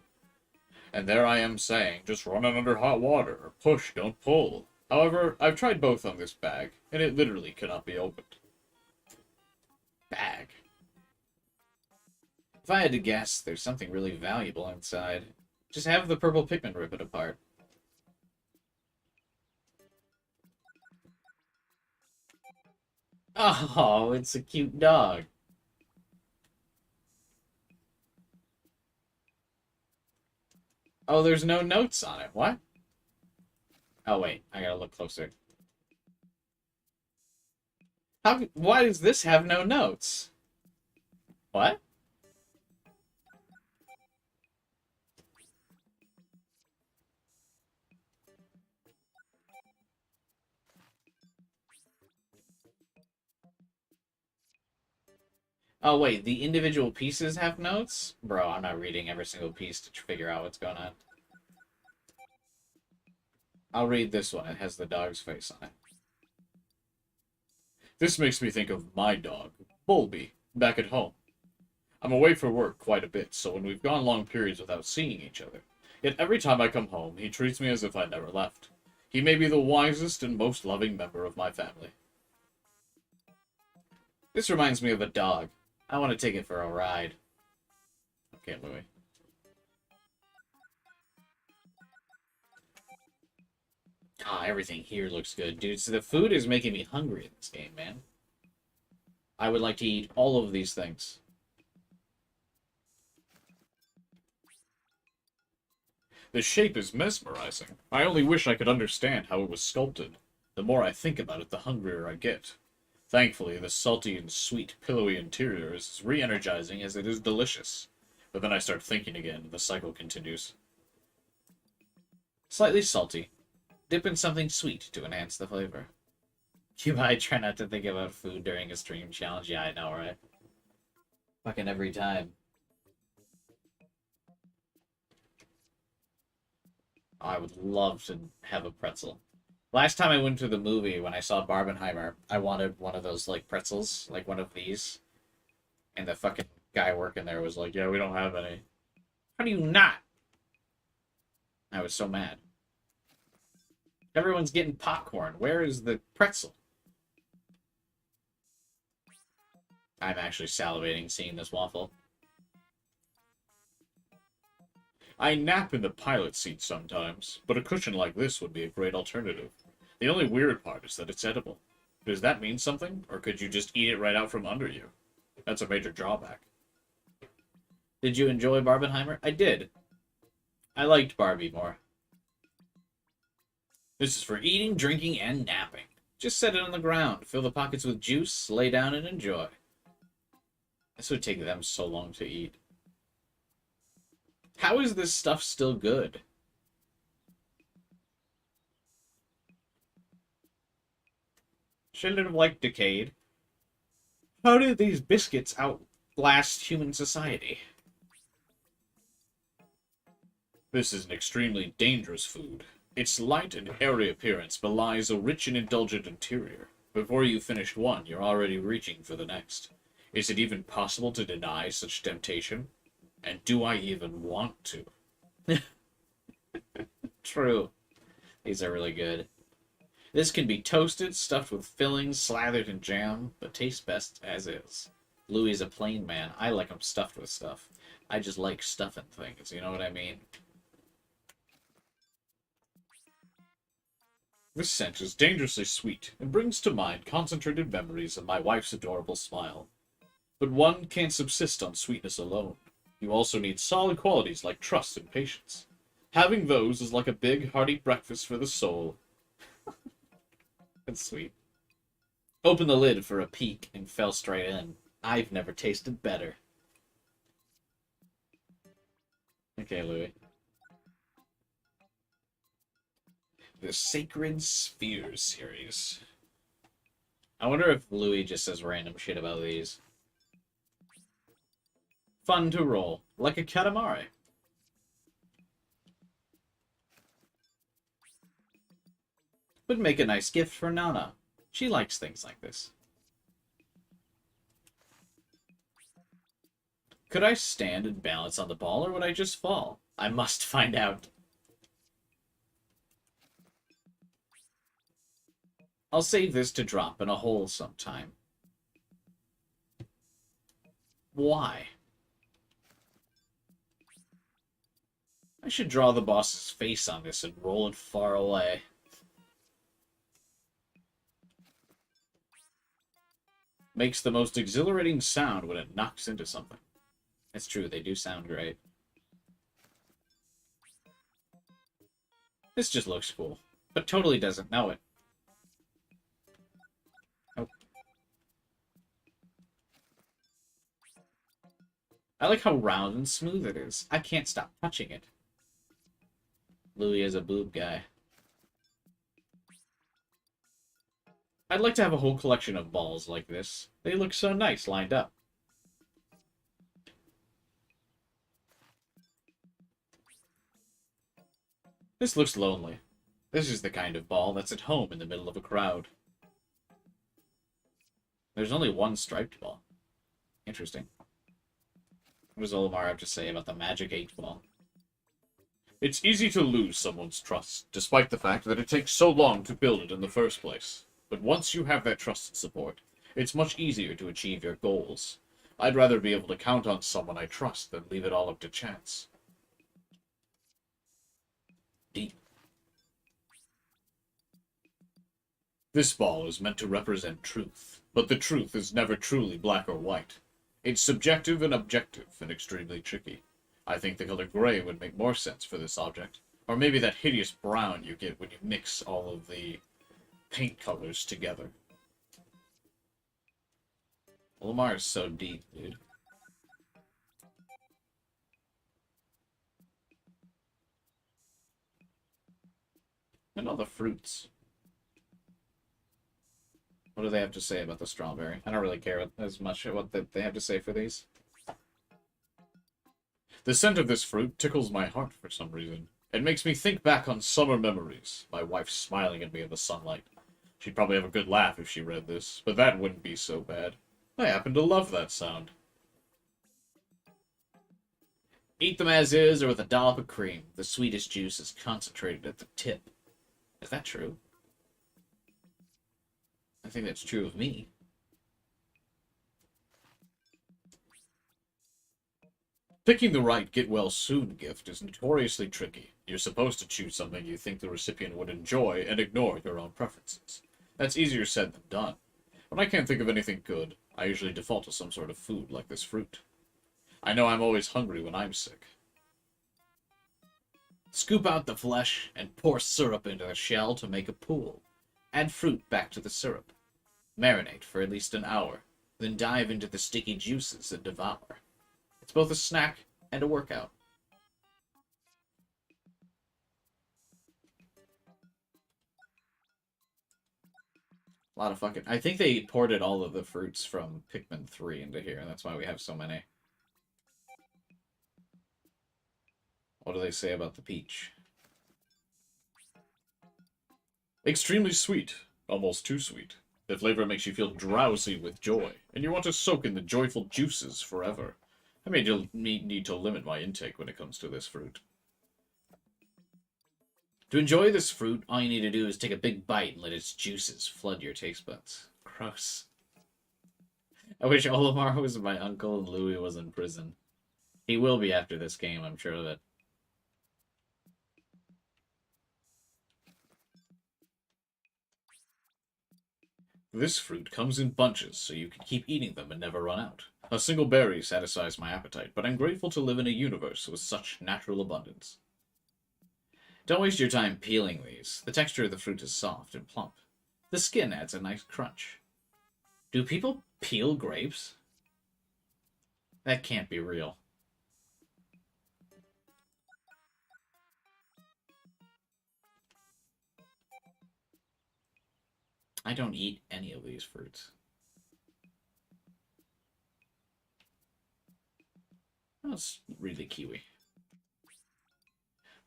And there I am saying, just run it under hot water, or push, don't pull. However, I've tried both on this bag, and it literally cannot be opened. Bag. If I had to guess, there's something really valuable inside. Just have the purple Pikmin rip it apart. Oh, it's a cute dog. Oh, there's no notes on it. What? Oh, wait. I gotta look closer. Why does this have no notes? What? Oh, wait. The individual pieces have notes? Bro, I'm not reading every single piece to figure out what's going on. I'll read this one. It has the dog's face on it. This makes me think of my dog, Bulby, back at home. I'm away for work quite a bit, so when we've gone long periods without seeing each other, yet every time I come home, he treats me as if I never left. He may be the wisest and most loving member of my family. This reminds me of a dog. I want to take it for a ride. Okay, Louie. Ah, everything here looks good, dude. So the food is making me hungry in this game, man. I would like to eat all of these things. The shape is mesmerizing. I only wish I could understand how it was sculpted. The more I think about it, the hungrier I get. Thankfully, the salty and sweet, pillowy interior is as re-energizing as it is delicious. But then I start thinking again, and the cycle continues. Slightly salty. Dip in something sweet to enhance the flavor. I try not to think about food during a stream challenge. Yeah, I know, right? Fucking every time. Oh, I would love to have a pretzel. Last time I went to the movie, when I saw Barbenheimer, I wanted one of those, like, pretzels. Like, one of these. And the fucking guy working there was like, yeah, we don't have any. How do you not? I was so mad. Everyone's getting popcorn. Where is the pretzel? I'm actually salivating seeing this waffle. I nap in the pilot seat sometimes, but a cushion like this would be a great alternative. The only weird part is that it's edible. Does that mean something, or could you just eat it right out from under you? That's a major drawback. Did you enjoy Barbenheimer? I did. I liked Barbie more. This is for eating, drinking, and napping. Just set it on the ground, fill the pockets with juice, lay down and enjoy. This would take them so long to eat. How is this stuff still good? Shouldn't it have, like, decayed? How did these biscuits outlast human society? This is an extremely dangerous food. Its light and airy appearance belies a rich and indulgent interior. Before you've finished one, you're already reaching for the next. Is it even possible to deny such temptation? And do I even want to? True. These are really good. This can be toasted, stuffed with fillings, slathered in jam, but tastes best as is. Louie's a plain man. I like them stuffed with stuff. I just like stuffing things, you know what I mean? This scent is dangerously sweet and brings to mind concentrated memories of my wife's adorable smile. But one can't subsist on sweetness alone. You also need solid qualities like trust and patience. Having those is like a big, hearty breakfast for the soul. That's sweet. Open the lid for a peek and fell straight in. I've never tasted better. Okay, Louie. The Sacred Spheres series. I wonder if Louie just says random shit about these. Fun to roll. Like a Katamari. Would make a nice gift for Nana. She likes things like this. Could I stand and balance on the ball, or would I just fall? I must find out. I'll save this to drop in a hole sometime. Why? I should draw the boss's face on this and roll it far away. Makes the most exhilarating sound when it knocks into something. It's true, they do sound great. This just looks cool, but totally doesn't know it. Nope. I like how round and smooth it is. I can't stop touching it. Louie is a boob guy. I'd like to have a whole collection of balls like this. They look so nice lined up. This looks lonely. This is the kind of ball that's at home in the middle of a crowd. There's only one striped ball. Interesting. What does Olimar have to say about the magic 8-ball? It's easy to lose someone's trust, despite the fact that it takes so long to build it in the first place. But once you have that trust and support, it's much easier to achieve your goals. I'd rather be able to count on someone I trust than leave it all up to chance. Deep. This ball is meant to represent truth, but the truth is never truly black or white. It's subjective and objective and extremely tricky. I think the color gray would make more sense for this object. Or maybe that hideous brown you get when you mix all of the paint colors together. Lamar is so deep, dude. And all the fruits. What do they have to say about the strawberry? I don't really care as much what they have to say for these. The scent of this fruit tickles my heart for some reason. It makes me think back on summer memories, my wife smiling at me in the sunlight. She'd probably have a good laugh if she read this, but that wouldn't be so bad. I happen to love that sound. Eat them as is or with a dollop of cream. The sweetest juice is concentrated at the tip. Is that true? I think that's true of me. Picking the right get-well-soon gift is notoriously tricky. You're supposed to choose something you think the recipient would enjoy and ignore your own preferences. That's easier said than done. When I can't think of anything good, I usually default to some sort of food like this fruit. I know I'm always hungry when I'm sick. Scoop out the flesh and pour syrup into the shell to make a pool. Add fruit back to the syrup. Marinate for at least an hour, then dive into the sticky juices and devour. It's both a snack and a workout. A lot of fucking... I think they ported all of the fruits from Pikmin 3 into here, and that's why we have so many. What do they say about the peach? Extremely sweet. Almost too sweet. The flavor makes you feel drowsy with joy, and you want to soak in the joyful juices forever. I may need to limit my intake when it comes to this fruit. To enjoy this fruit, all you need to do is take a big bite and let its juices flood your taste buds. Gross. I wish Olimar was my uncle and Louie was in prison. He will be after this game, I'm sure of it. This fruit comes in bunches, so you can keep eating them and never run out. A single berry satisfies my appetite, but I'm grateful to live in a universe with such natural abundance. Don't waste your time peeling these. The texture of the fruit is soft and plump. The skin adds a nice crunch. Do people peel grapes? That can't be real. I don't eat any of these fruits. Let's read the kiwi.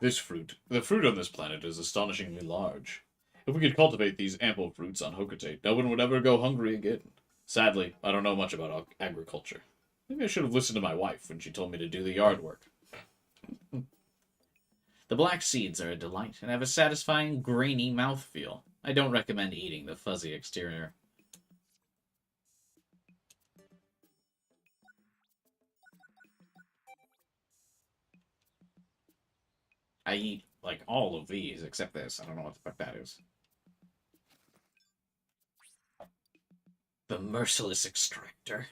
This fruit, the fruit on this planet, is astonishingly large. If we could cultivate these ample fruits on Hokate, no one would ever go hungry again. Sadly, I don't know much about agriculture. Maybe I should have listened to my wife when she told me to do the yard work. The black seeds are a delight and have a satisfying, grainy mouthfeel. I don't recommend eating the fuzzy exterior. I eat, like, all of these except this. I don't know what the fuck that is. The merciless extractor.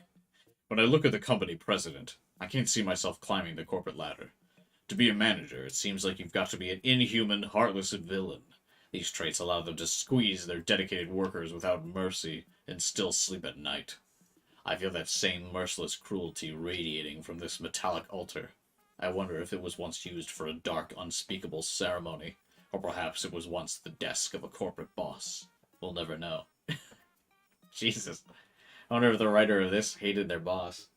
When I look at the company president, I can't see myself climbing the corporate ladder. To be a manager, it seems like you've got to be an inhuman, heartless villain. These traits allow them to squeeze their dedicated workers without mercy and still sleep at night. I feel that same merciless cruelty radiating from this metallic altar. I wonder if it was once used for a dark, unspeakable ceremony, or perhaps it was once the desk of a corporate boss. We'll never know. Jesus. I wonder if the writer of this hated their boss.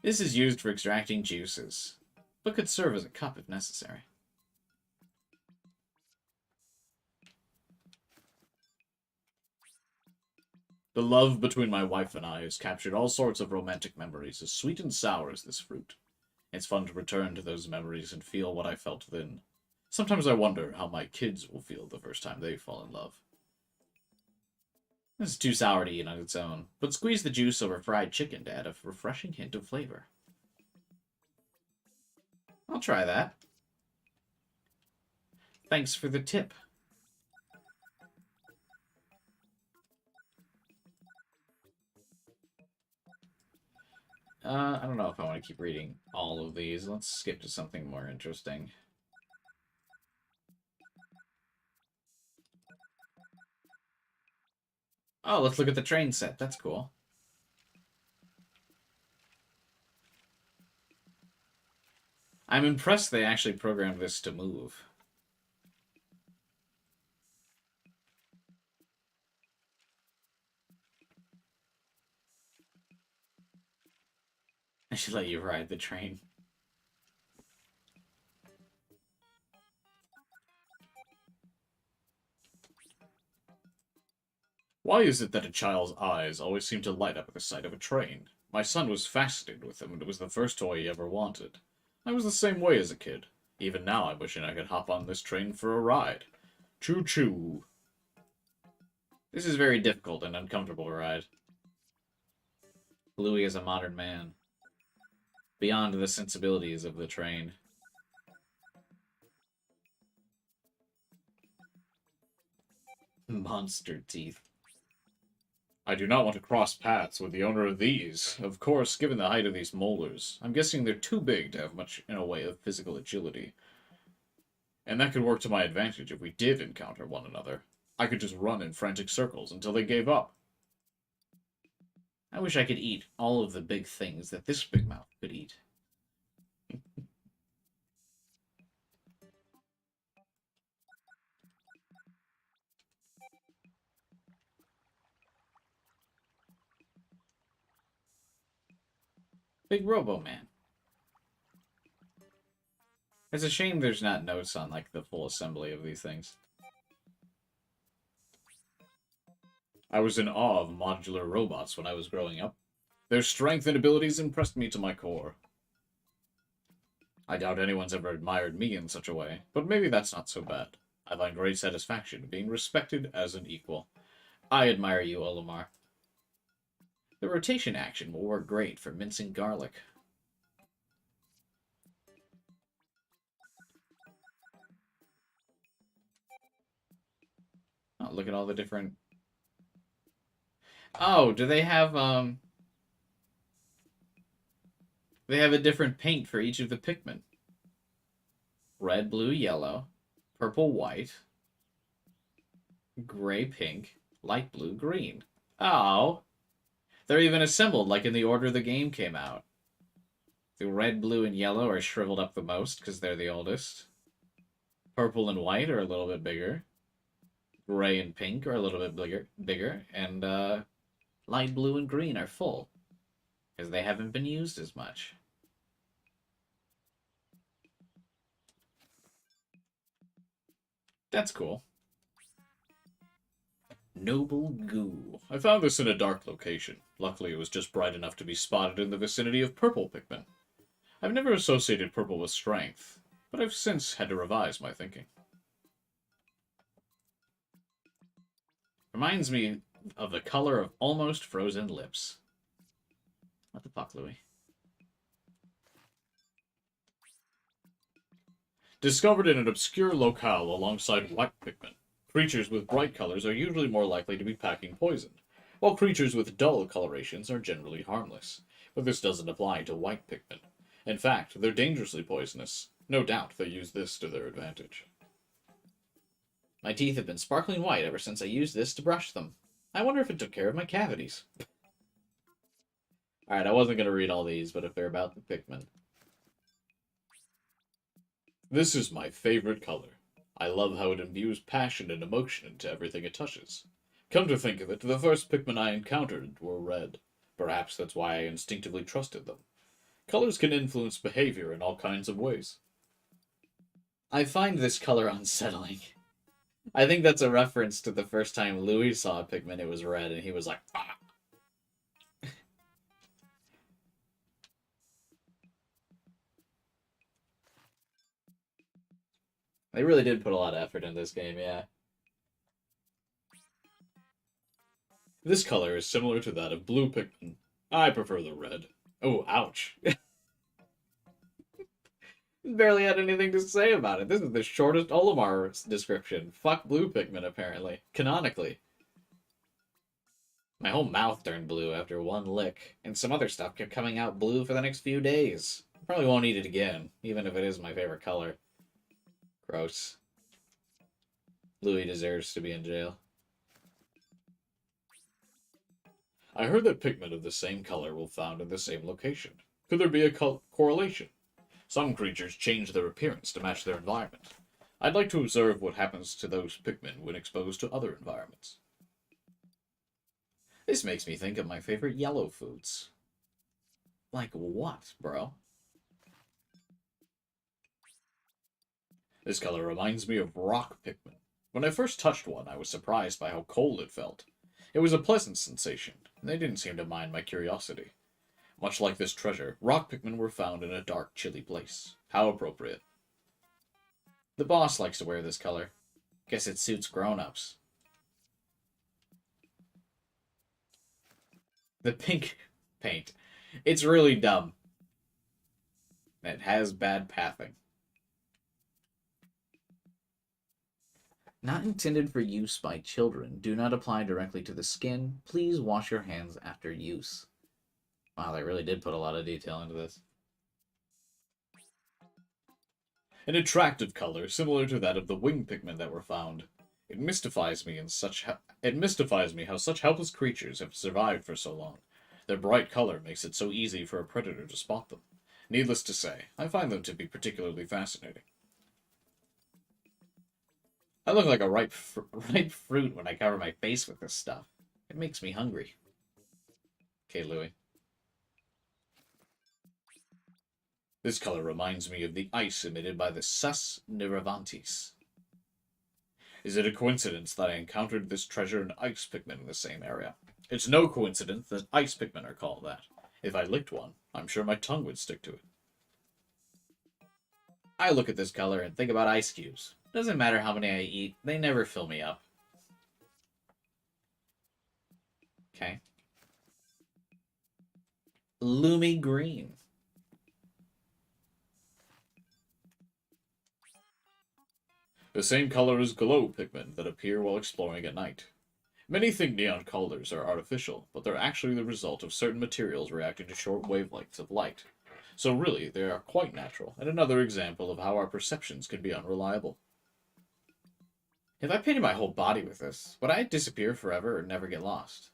This is used for extracting juices, but could serve as a cup if necessary. The love between my wife and I has captured all sorts of romantic memories, as sweet and sour as this fruit. It's fun to return to those memories and feel what I felt then. Sometimes I wonder how my kids will feel the first time they fall in love. This is too sour to eat on its own, but squeeze the juice over fried chicken to add a refreshing hint of flavor. I'll try that. Thanks for the tip. I don't know if I want to keep reading all of these. Let's skip to something more interesting. Oh, let's look at the train set. That's cool. I'm impressed they actually programmed this to move. I should let you ride the train. Why is it that a child's eyes always seem to light up at the sight of a train? My son was fascinated with them, and it was the first toy he ever wanted. I was the same way as a kid. Even now I'm wishing I could hop on this train for a ride. Choo-choo. This is a very difficult and uncomfortable ride. Louie is a modern man. Beyond the sensibilities of the train. Monster teeth. I do not want to cross paths with the owner of these. Of course, given the height of these molars, I'm guessing they're too big to have much in a way of physical agility. And that could work to my advantage if we did encounter one another. I could just run in frantic circles until they gave up. I wish I could eat all of the big things that this big mouth could eat. Big Robo Man. It's a shame there's not notes on, like, the full assembly of these things. I was in awe of modular robots when I was growing up. Their strength and abilities impressed me to my core. I doubt anyone's ever admired me in such a way, but maybe that's not so bad. I find great satisfaction being respected as an equal. I admire you, Olimar. The rotation action will work great for mincing garlic. Oh, look at all the different... Oh, do they have, They have a different paint for each of the Pikmin. Red, blue, yellow, purple, white, gray, pink, light blue, green. Oh! They're even assembled like in the order the game came out. The red, blue, and yellow are shriveled up the most because they're the oldest. Purple and white are a little bit bigger. Gray and pink are a little bit bigger. And light blue and green are full because they haven't been used as much. That's cool. Noble Goo. I found this in a dark location. Luckily, it was just bright enough to be spotted in the vicinity of purple Pikmin. I've never associated purple with strength, but I've since had to revise my thinking. Reminds me of the color of almost frozen lips. What the fuck, Louie? Discovered in an obscure locale alongside white Pikmin. Creatures with bright colors are usually more likely to be packing poison, while creatures with dull colorations are generally harmless. But this doesn't apply to white Pikmin. In fact, they're dangerously poisonous. No doubt they use this to their advantage. My teeth have been sparkling white ever since I used this to brush them. I wonder if it took care of my cavities. Alright, I wasn't going to read all these, but if they're about the Pikmin. This is my favorite color. I love how it imbues passion and emotion into everything it touches. Come to think of it, the first Pikmin I encountered were red. Perhaps that's why I instinctively trusted them. Colors can influence behavior in all kinds of ways. I find this color unsettling. I think that's a reference to the first time Louis saw a Pikmin, it was red, and he was like, ah! They really did put a lot of effort in this game, yeah. This color is similar to that of blue Pikmin. I prefer the red. Oh, ouch. Barely had anything to say about it. This is the shortest Olimar description. Fuck blue Pikmin, apparently. Canonically. My whole mouth turned blue after one lick, and some other stuff kept coming out blue for the next few days. Probably won't eat it again, even if it is my favorite color. Gross. Louis deserves to be in jail. I heard that Pikmin of the same color were found in the same location. Could there be a correlation? Some creatures change their appearance to match their environment. I'd like to observe what happens to those Pikmin when exposed to other environments. This makes me think of my favorite yellow foods. Like what, bro? This color reminds me of rock Pikmin. When I first touched one, I was surprised by how cold it felt. It was a pleasant sensation, and they didn't seem to mind my curiosity. Much like this treasure, rock Pikmin were found in a dark, chilly place. How appropriate. The boss likes to wear this color. Guess it suits grown-ups. The pink paint. It's really dumb. It has bad pathing. Not intended for use by children. Do not apply directly to the skin. Please wash your hands after use. Wow, they really did put a lot of detail into this. An attractive color, similar to that of the wing Pikmin that were found. It mystifies me how such helpless creatures have survived for so long. Their bright color makes it so easy for a predator to spot them. Needless to say, I find them to be particularly fascinating. I look like a ripe fruit when I cover my face with this stuff. It makes me hungry. Okay, Louis. This color reminds me of the ice emitted by the Sus Niravantes. Is it a coincidence that I encountered this treasure and ice Pikmin in the same area? It's no coincidence that ice Pikmin are called that. If I licked one, I'm sure my tongue would stick to it. I look at this color and think about ice cubes. Doesn't matter how many I eat, they never fill me up. Okay. Loomy green. The same color as glow Pikmin that appear while exploring at night. Many think neon colors are artificial, but they're actually the result of certain materials reacting to short wavelengths of light. So really, they are quite natural, and another example of how our perceptions can be unreliable. If I painted my whole body with this, would I disappear forever or never get lost?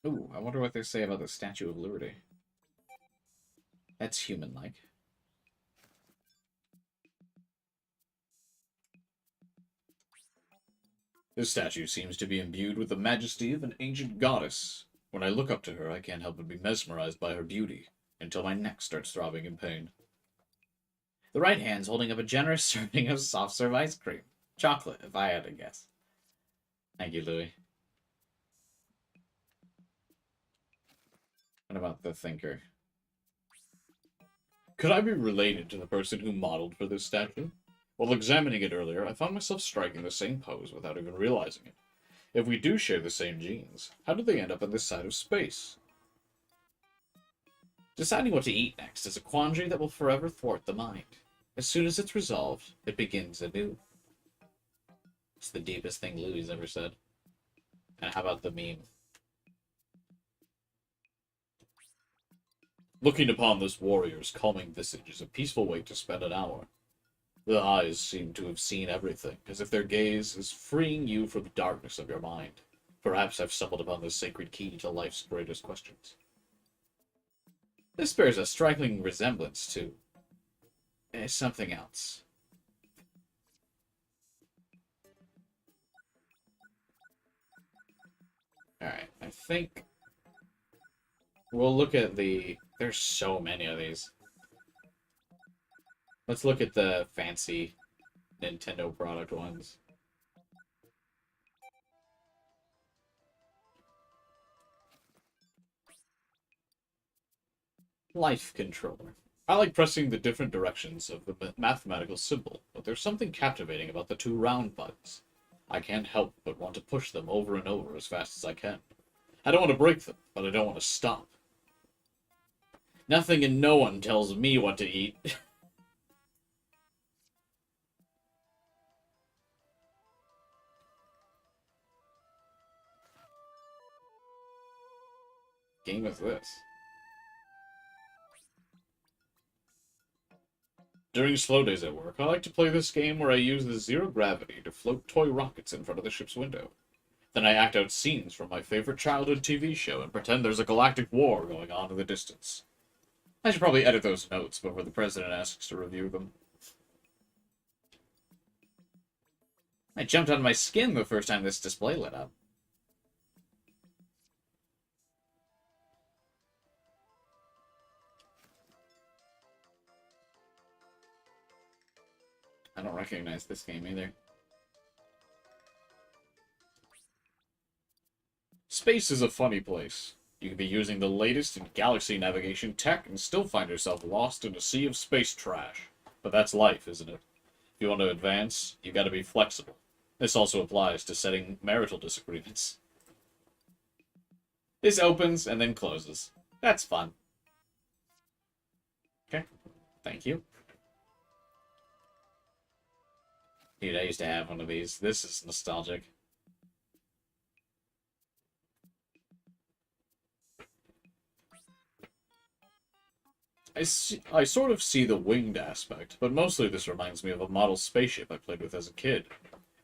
Ooh, I wonder what they say about the Statue of Liberty. That's human-like. This statue seems to be imbued with the majesty of an ancient goddess. When I look up to her, I can't help but be mesmerized by her beauty, until my neck starts throbbing in pain. The right hand's holding up a generous serving of soft serve ice cream. Chocolate, if I had to guess. Thank you, Louie. What about the thinker? Could I be related to the person who modeled for this statue? While examining it earlier, I found myself striking the same pose without even realizing it. If we do share the same genes, how did they end up on this side of space? Deciding what to eat next is a quandary that will forever thwart the mind. As soon as it's resolved, it begins anew. It's the deepest thing Louie's ever said. And how about the meme? Looking upon this warrior's calming visage is a peaceful way to spend an hour. The eyes seem to have seen everything, as if their gaze is freeing you from the darkness of your mind. Perhaps I've stumbled upon the sacred key to life's greatest questions. This bears a striking resemblance to something else. Alright, I think we'll look at the... There's so many of these. Let's look at the fancy Nintendo product ones. Life controller. I like pressing the different directions of the mathematical symbol, but there's something captivating about the two round buttons. I can't help but want to push them over and over as fast as I can. I don't want to break them, but I don't want to stop. Nothing and no one tells me what to eat. Game is this? During slow days at work, I like to play this game where I use the zero gravity to float toy rockets in front of the ship's window. Then I act out scenes from my favorite childhood TV show and pretend there's a galactic war going on in the distance. I should probably edit those notes before the president asks to review them. I jumped out of my skin the first time this display lit up. I don't recognize this game either. Space is a funny place. You can be using the latest in galaxy navigation tech and still find yourself lost in a sea of space trash. But that's life, isn't it? If you want to advance, you gotta be flexible. This also applies to setting marital disagreements. This opens and then closes. That's fun. Okay, thank you. Dude, I used to have one of these. This is nostalgic. I sort of see the winged aspect, but mostly this reminds me of a model spaceship I played with as a kid.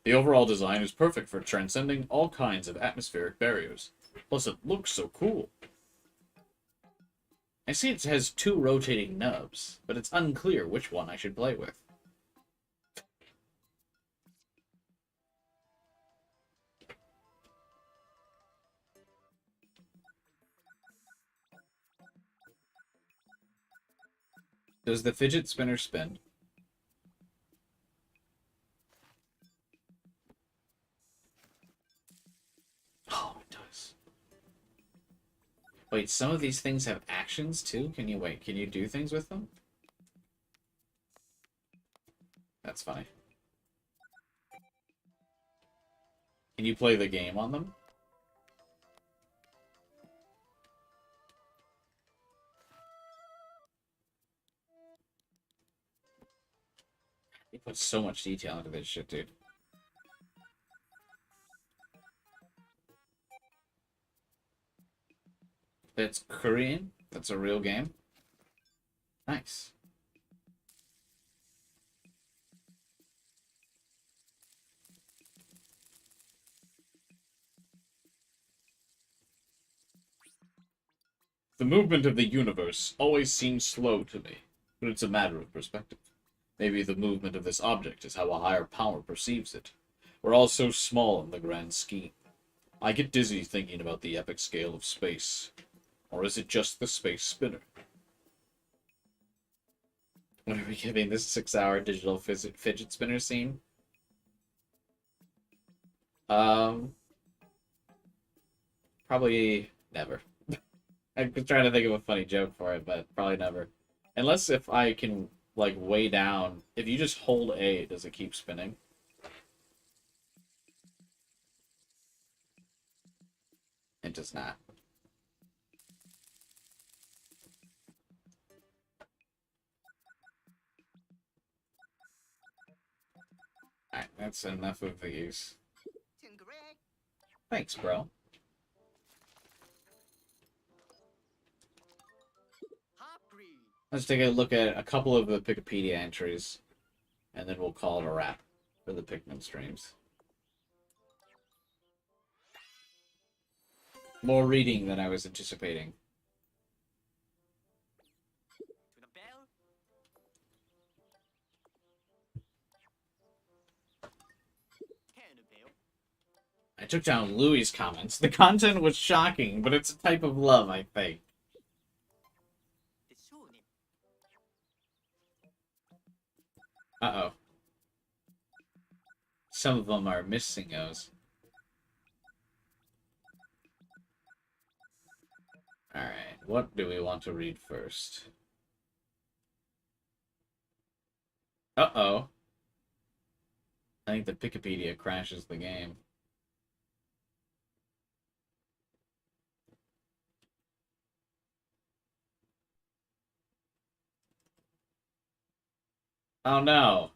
The overall design is perfect for transcending all kinds of atmospheric barriers. Plus, it looks so cool. I see it has two rotating nubs, but it's unclear which one I should play with. Does the fidget spinner spin? Oh, it does. Wait, some of these things have actions too? Can you do things with them? That's funny. Can you play the game on them? They put so much detail into this shit, dude. That's Korean? That's a real game? Nice. The movement of the universe always seems slow to me, but it's a matter of perspective. Maybe the movement of this object is how a higher power perceives it. We're all so small in the grand scheme. I get dizzy thinking about the epic scale of space. Or is it just the space spinner? What are we giving this 6-hour digital fidget spinner scene? Um, Probably never. I'm trying to think of a funny joke for it, but probably never. Unless if I can, like, way down. If you just hold A, does it keep spinning? It does not. Alright, that's enough of these. Thanks, bro. Let's take a look at a couple of the Wikipedia entries, and then we'll call it a wrap for the Pikmin streams. More reading than I was anticipating. I took down Louie's comments. The content was shocking, but it's a type of love, I think. Uh-oh. Some of them are missing-os. Alright, what do we want to read first? Uh-oh. I think the Wikipedia crashes the game. Oh no.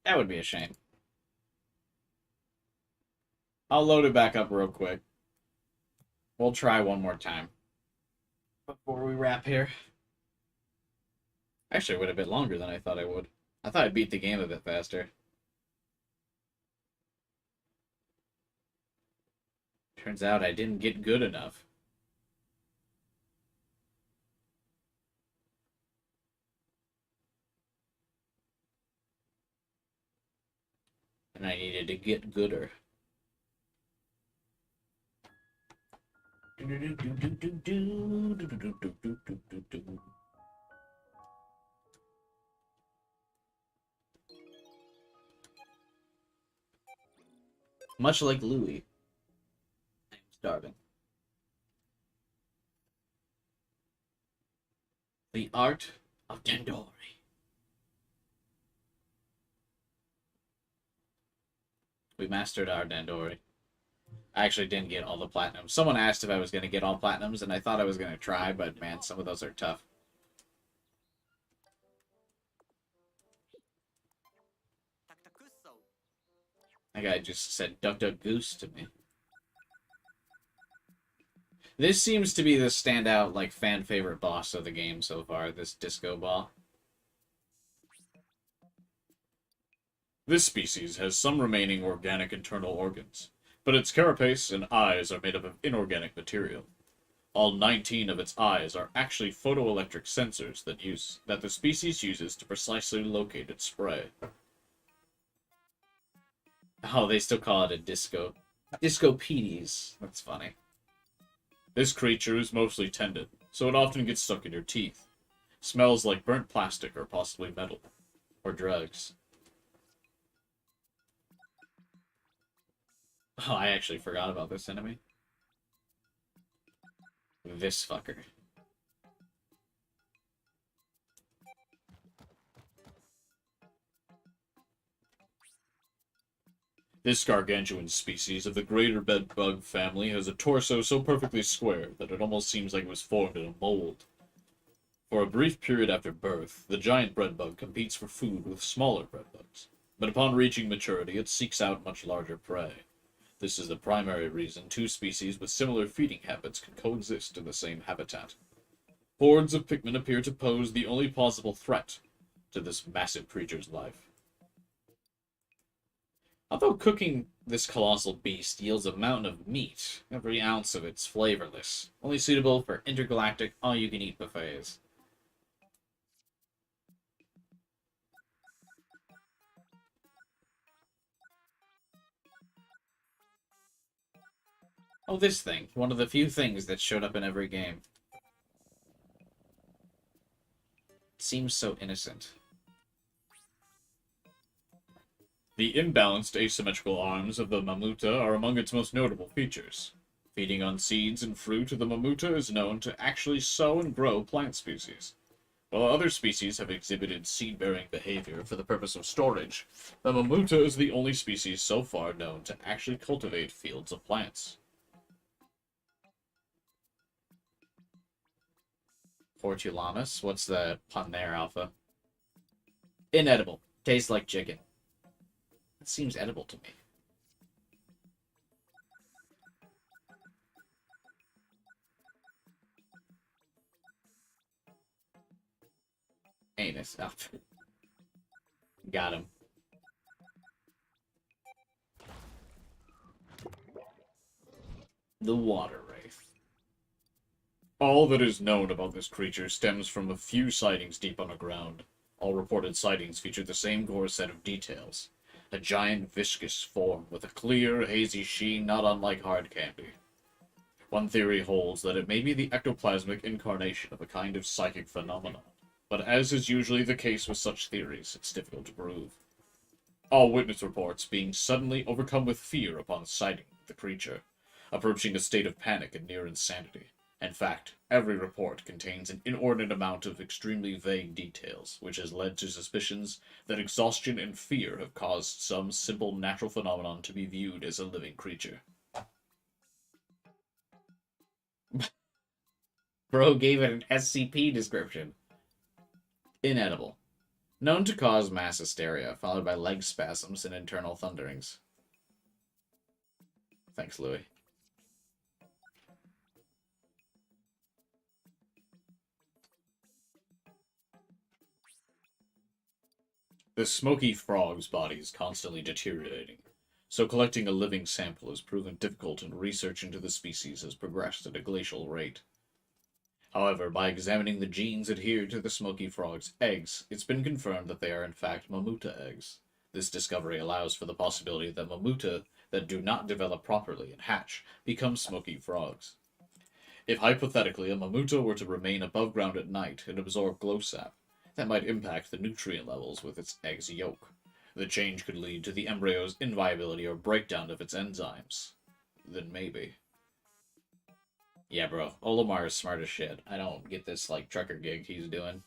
That would be a shame. I'll load it back up real quick. We'll try one more time before we wrap here. Actually, it went a bit longer than I thought I would. I thought I'd beat the game a bit faster. Turns out I didn't get good enough. And I needed to get gooder. Much like Louie, I'm starving. The Art of Dandori. We mastered our Dandori. I actually didn't get all the platinums. Someone asked if I was going to get all platinums, and I thought I was going to try, but man, some of those are tough. That guy just said Duck Duck Goose to me. This seems to be the standout, like, fan favorite boss of the game so far, this disco ball. This species has some remaining organic internal organs, but its carapace and eyes are made up of inorganic material. All 19 of its eyes are actually photoelectric sensors that the species uses to precisely locate its prey. Oh, they still call it a disco. Discopedes. That's funny. This creature is mostly tendon, so it often gets stuck in your teeth. Smells like burnt plastic or possibly metal. Or drugs. Oh, I actually forgot about this enemy. This fucker. This gargantuan species of the greater bedbug family has a torso so perfectly square that it almost seems like it was formed in a mold. For a brief period after birth, the giant bedbug competes for food with smaller bedbugs, but upon reaching maturity it seeks out much larger prey. This is the primary reason two species with similar feeding habits can coexist in the same habitat. Hordes of Pikmin appear to pose the only possible threat to this massive creature's life. Although cooking this colossal beast yields a mountain of meat, every ounce of it's flavorless, only suitable for intergalactic all-you-can-eat buffets. Oh, this thing. One of the few things that showed up in every game. It seems so innocent. The imbalanced asymmetrical arms of the mamuta are among its most notable features. Feeding on seeds and fruit, the mamuta is known to actually sow and grow plant species. While other species have exhibited seed-bearing behavior for the purpose of storage, the mamuta is the only species so far known to actually cultivate fields of plants. Hortulamus? What's the pun there, Alpha? Inedible. Tastes like chicken. That seems edible to me. Anus. Oh. Got him. The water wraith. All that is known about this creature stems from a few sightings deep underground. All reported sightings feature the same gore set of details. A giant viscous form with a clear, hazy sheen not unlike hard candy. One theory holds that it may be the ectoplasmic incarnation of a kind of psychic phenomenon, but as is usually the case with such theories, it's difficult to prove. All witness reports being suddenly overcome with fear upon sighting the creature, approaching a state of panic and near insanity. In fact, every report contains an inordinate amount of extremely vague details, which has led to suspicions that exhaustion and fear have caused some simple natural phenomenon to be viewed as a living creature. Bro gave it an SCP description. Inedible. Known to cause mass hysteria, followed by leg spasms and internal thunderings. Thanks, Louie. The smoky frog's body is constantly deteriorating, so collecting a living sample has proven difficult and research into the species has progressed at a glacial rate. However, by examining the genes adhered to the smoky frog's eggs, it's been confirmed that they are in fact mamuta eggs. This discovery allows for the possibility that mamuta that do not develop properly and hatch become smoky frogs. If hypothetically a mamuta were to remain above ground at night and absorb glow sap, that might impact the nutrient levels with its egg's yolk. The change could lead to the embryo's inviability or breakdown of its enzymes. Then maybe. Yeah, bro. Olimar is smart as shit. I don't get this, like, trucker gig he's doing.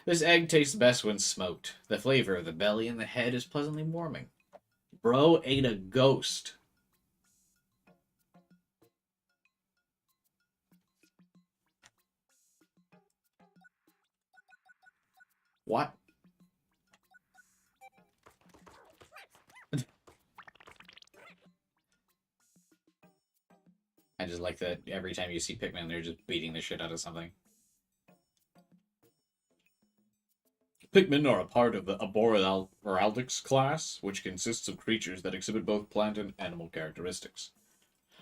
This egg tastes best when smoked. The flavor of the belly and the head is pleasantly warming. Bro ate a ghost. What? I just like that every time you see Pikmin, they're just beating the shit out of something. Pikmin are a part of the Arboraldix class, which consists of creatures that exhibit both plant and animal characteristics.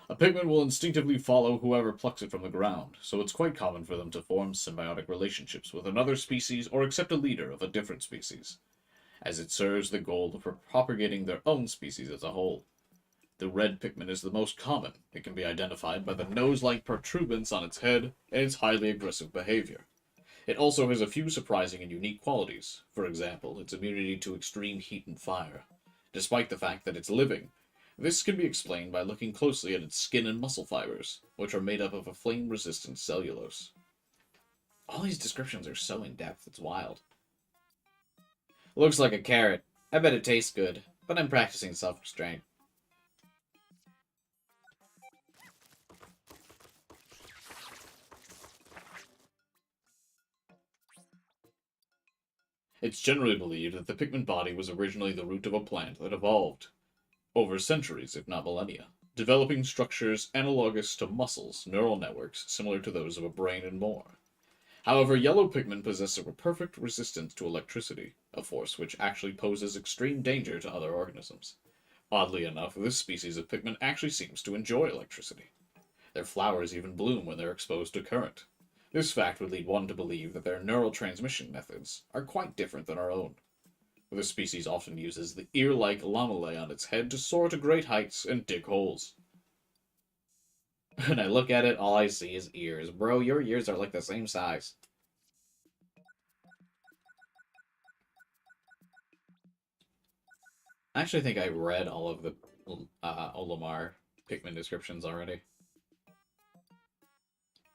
A Pikmin will instinctively follow whoever plucks it from the ground, so it's quite common for them to form symbiotic relationships with another species or accept a leader of a different species, as it serves the goal of propagating their own species as a whole. The red Pikmin is the most common. It can be identified by the nose-like protuberance on its head and its highly aggressive behavior. It also has a few surprising and unique qualities. For example, its immunity to extreme heat and fire. Despite the fact that it's living, this can be explained by looking closely at its skin and muscle fibers, which are made up of a flame-resistant cellulose. All these descriptions are so in-depth, it's wild. Looks like a carrot. I bet it tastes good, but I'm practicing self-restraint. It's generally believed that the Pikmin body was originally the root of a plant that evolved over centuries, if not millennia, developing structures analogous to muscles, neural networks similar to those of a brain and more. However, yellow Pikmin possess a perfect resistance to electricity, a force which actually poses extreme danger to other organisms. Oddly enough, this species of Pikmin actually seems to enjoy electricity. Their flowers even bloom when they're exposed to current. This fact would lead one to believe that their neural transmission methods are quite different than our own. The species often uses the ear-like lamellay on its head to soar to great heights and dig holes. When I look at it, all I see is ears. Bro, your ears are like the same size. I actually think I read all of the Olimar Pikmin descriptions already.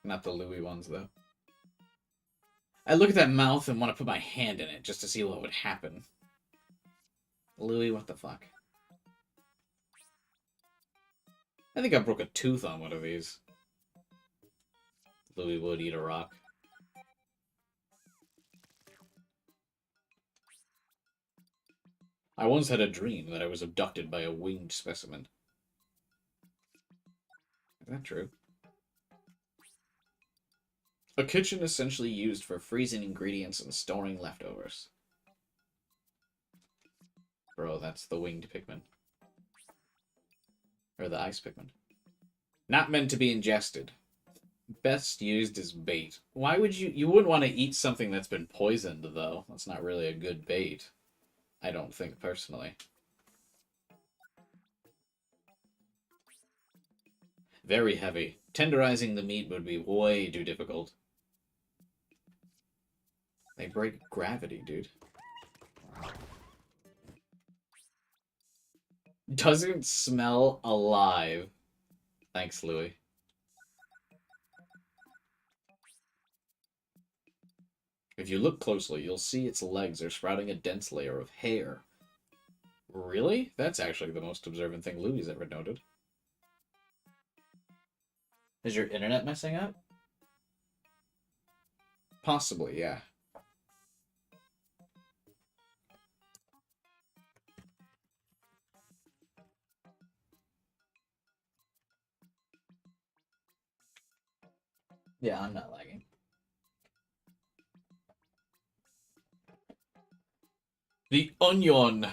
Not the Louie ones, though. I look at that mouth and want to put my hand in it just to see what would happen. Louie, what the fuck? I think I broke a tooth on one of these. Louie would eat a rock. I once had a dream that I was abducted by a winged specimen. Is that true? A kitchen essentially used for freezing ingredients and storing leftovers. Bro, that's the winged Pikmin. Or the ice Pikmin. Not meant to be ingested. Best used as bait. Why would you... You wouldn't want to eat something that's been poisoned, though. That's not really a good bait. I don't think, personally. Very heavy. Tenderizing the meat would be way too difficult. They break gravity, dude. Doesn't smell alive. Thanks, Louie. If you look closely, you'll see its legs are sprouting a dense layer of hair. Really? That's actually the most observant thing Louie's ever noted. Is your internet messing up? Possibly, yeah. Yeah, I'm not lagging. The onion.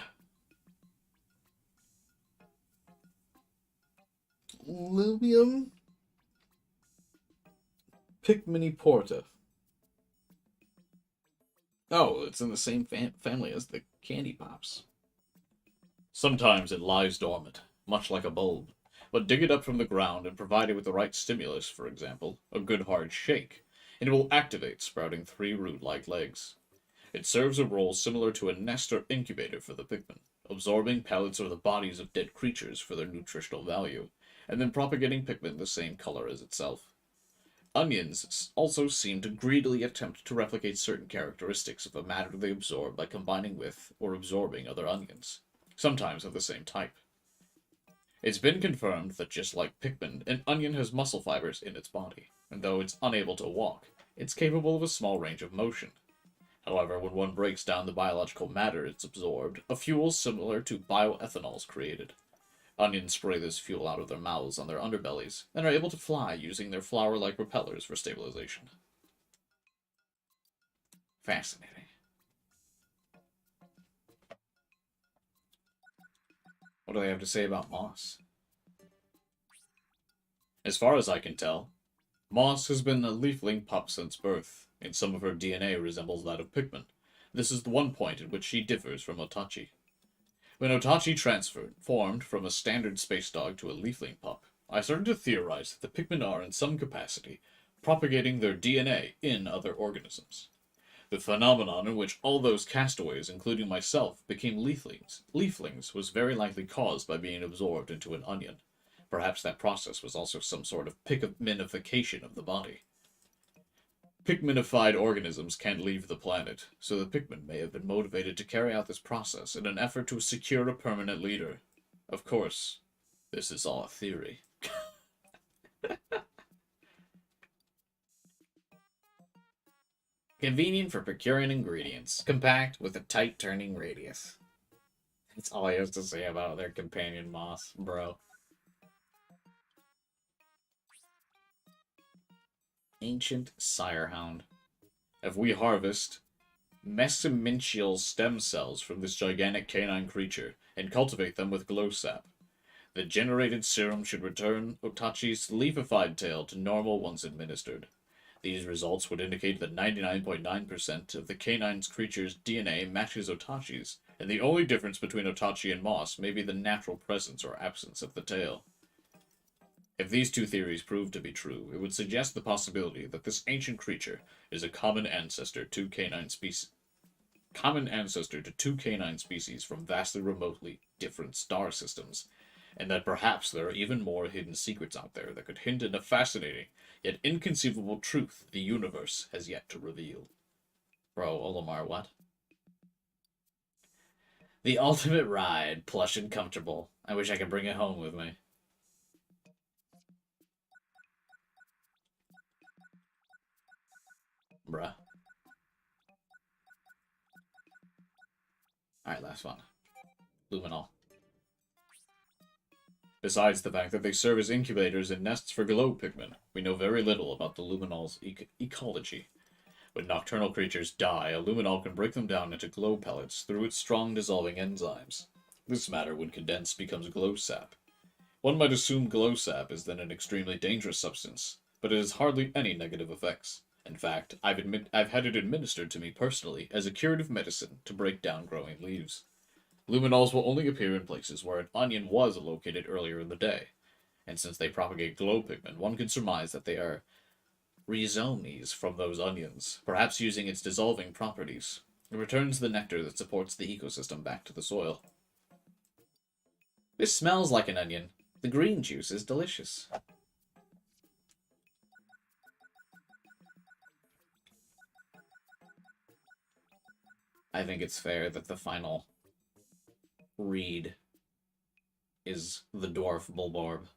Livium Pikmini Porta. Oh, it's in the same family as the candy pops. Sometimes it lies dormant, much like a bulb. But dig it up from the ground and provide it with the right stimulus, for example, a good hard shake, and it will activate, sprouting 3 root-like legs. It serves a role similar to a nest or incubator for the Pikmin, absorbing pellets or the bodies of dead creatures for their nutritional value, and then propagating Pikmin the same color as itself. Onions also seem to greedily attempt to replicate certain characteristics of a matter they absorb by combining with or absorbing other onions, sometimes of the same type. It's been confirmed that just like Pikmin, an onion has muscle fibers in its body, and though it's unable to walk, it's capable of a small range of motion. However, when one breaks down the biological matter it's absorbed, a fuel similar to bioethanol is created. Onions spray this fuel out of their mouths on their underbellies, and are able to fly using their flower-like propellers for stabilization. Fascinating. What do they have to say about moss? As far as I can tell, Moss has been a leafling pup since birth, and some of her DNA resembles that of Pikmin. This is the one point at which she differs from Otachi. When Otachi formed from a standard space dog to a leafling pup, I started to theorize that the Pikmin are, in some capacity, propagating their DNA in other organisms. The phenomenon in which all those castaways, including myself, became leaflings was very likely caused by being absorbed into an onion. Perhaps that process was also some sort of Pikminification of the body. Pikminified organisms can't leave the planet, so the Pikmin may have been motivated to carry out this process in an effort to secure a permanent leader. Of course, this is all a theory. Convenient for procuring ingredients, compact with a tight turning radius. That's all he has to say about their companion moss, bro. Ancient Sirehound. If we harvest mesominchial stem cells from this gigantic canine creature and cultivate them with glow sap, the generated serum should return Otachi's leafified tail to normal once administered. These results would indicate that 99.9% of the canine's creature's DNA matches Otachi's, and the only difference between Otachi and Moss may be the natural presence or absence of the tail. If these two theories prove to be true, it would suggest the possibility that this ancient creature is a common ancestor to two canine species from vastly remotely different star systems, and that perhaps there are even more hidden secrets out there that could hint at a fascinating, yet inconceivable truth the universe has yet to reveal. Bro, Olimar, what? The ultimate ride, plush and comfortable. I wish I could bring it home with me. Bruh. Alright, last one. Luminol. Besides the fact that they serve as incubators and nests for glow Pikmin, we know very little about the Luminol's ecology. When nocturnal creatures die, a luminol can break them down into glow pellets through its strong dissolving enzymes. This matter, when condensed, becomes glow sap. One might assume glow sap is then an extremely dangerous substance, but it has hardly any negative effects. In fact, I've had it administered to me personally as a curative medicine to break down growing leaves. Luminols will only appear in places where an onion was located earlier in the day, and since they propagate glow pigment, one could surmise that they are rhizomes from those onions, perhaps using its dissolving properties. It returns the nectar that supports the ecosystem back to the soil. This smells like an onion. The green juice is delicious. I think it's fair that the final read is the dwarf Bulborb.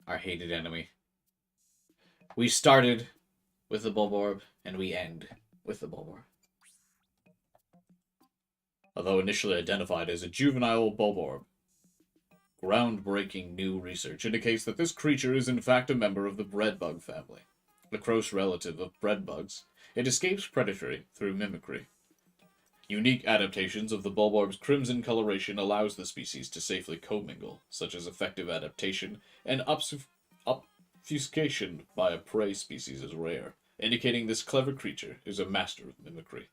Our hated enemy. We started with the Bulborb, and we end with the Bulborb. Although initially identified as a juvenile Bulborb, groundbreaking new research indicates that this creature is in fact a member of the breadbug family. A close relative of breadbugs, it escapes predatory through mimicry. Unique adaptations of the Bulborb's crimson coloration allows the species to safely commingle, such as effective adaptation and obfuscation by a prey species is rare, indicating this clever creature is a master of mimicry.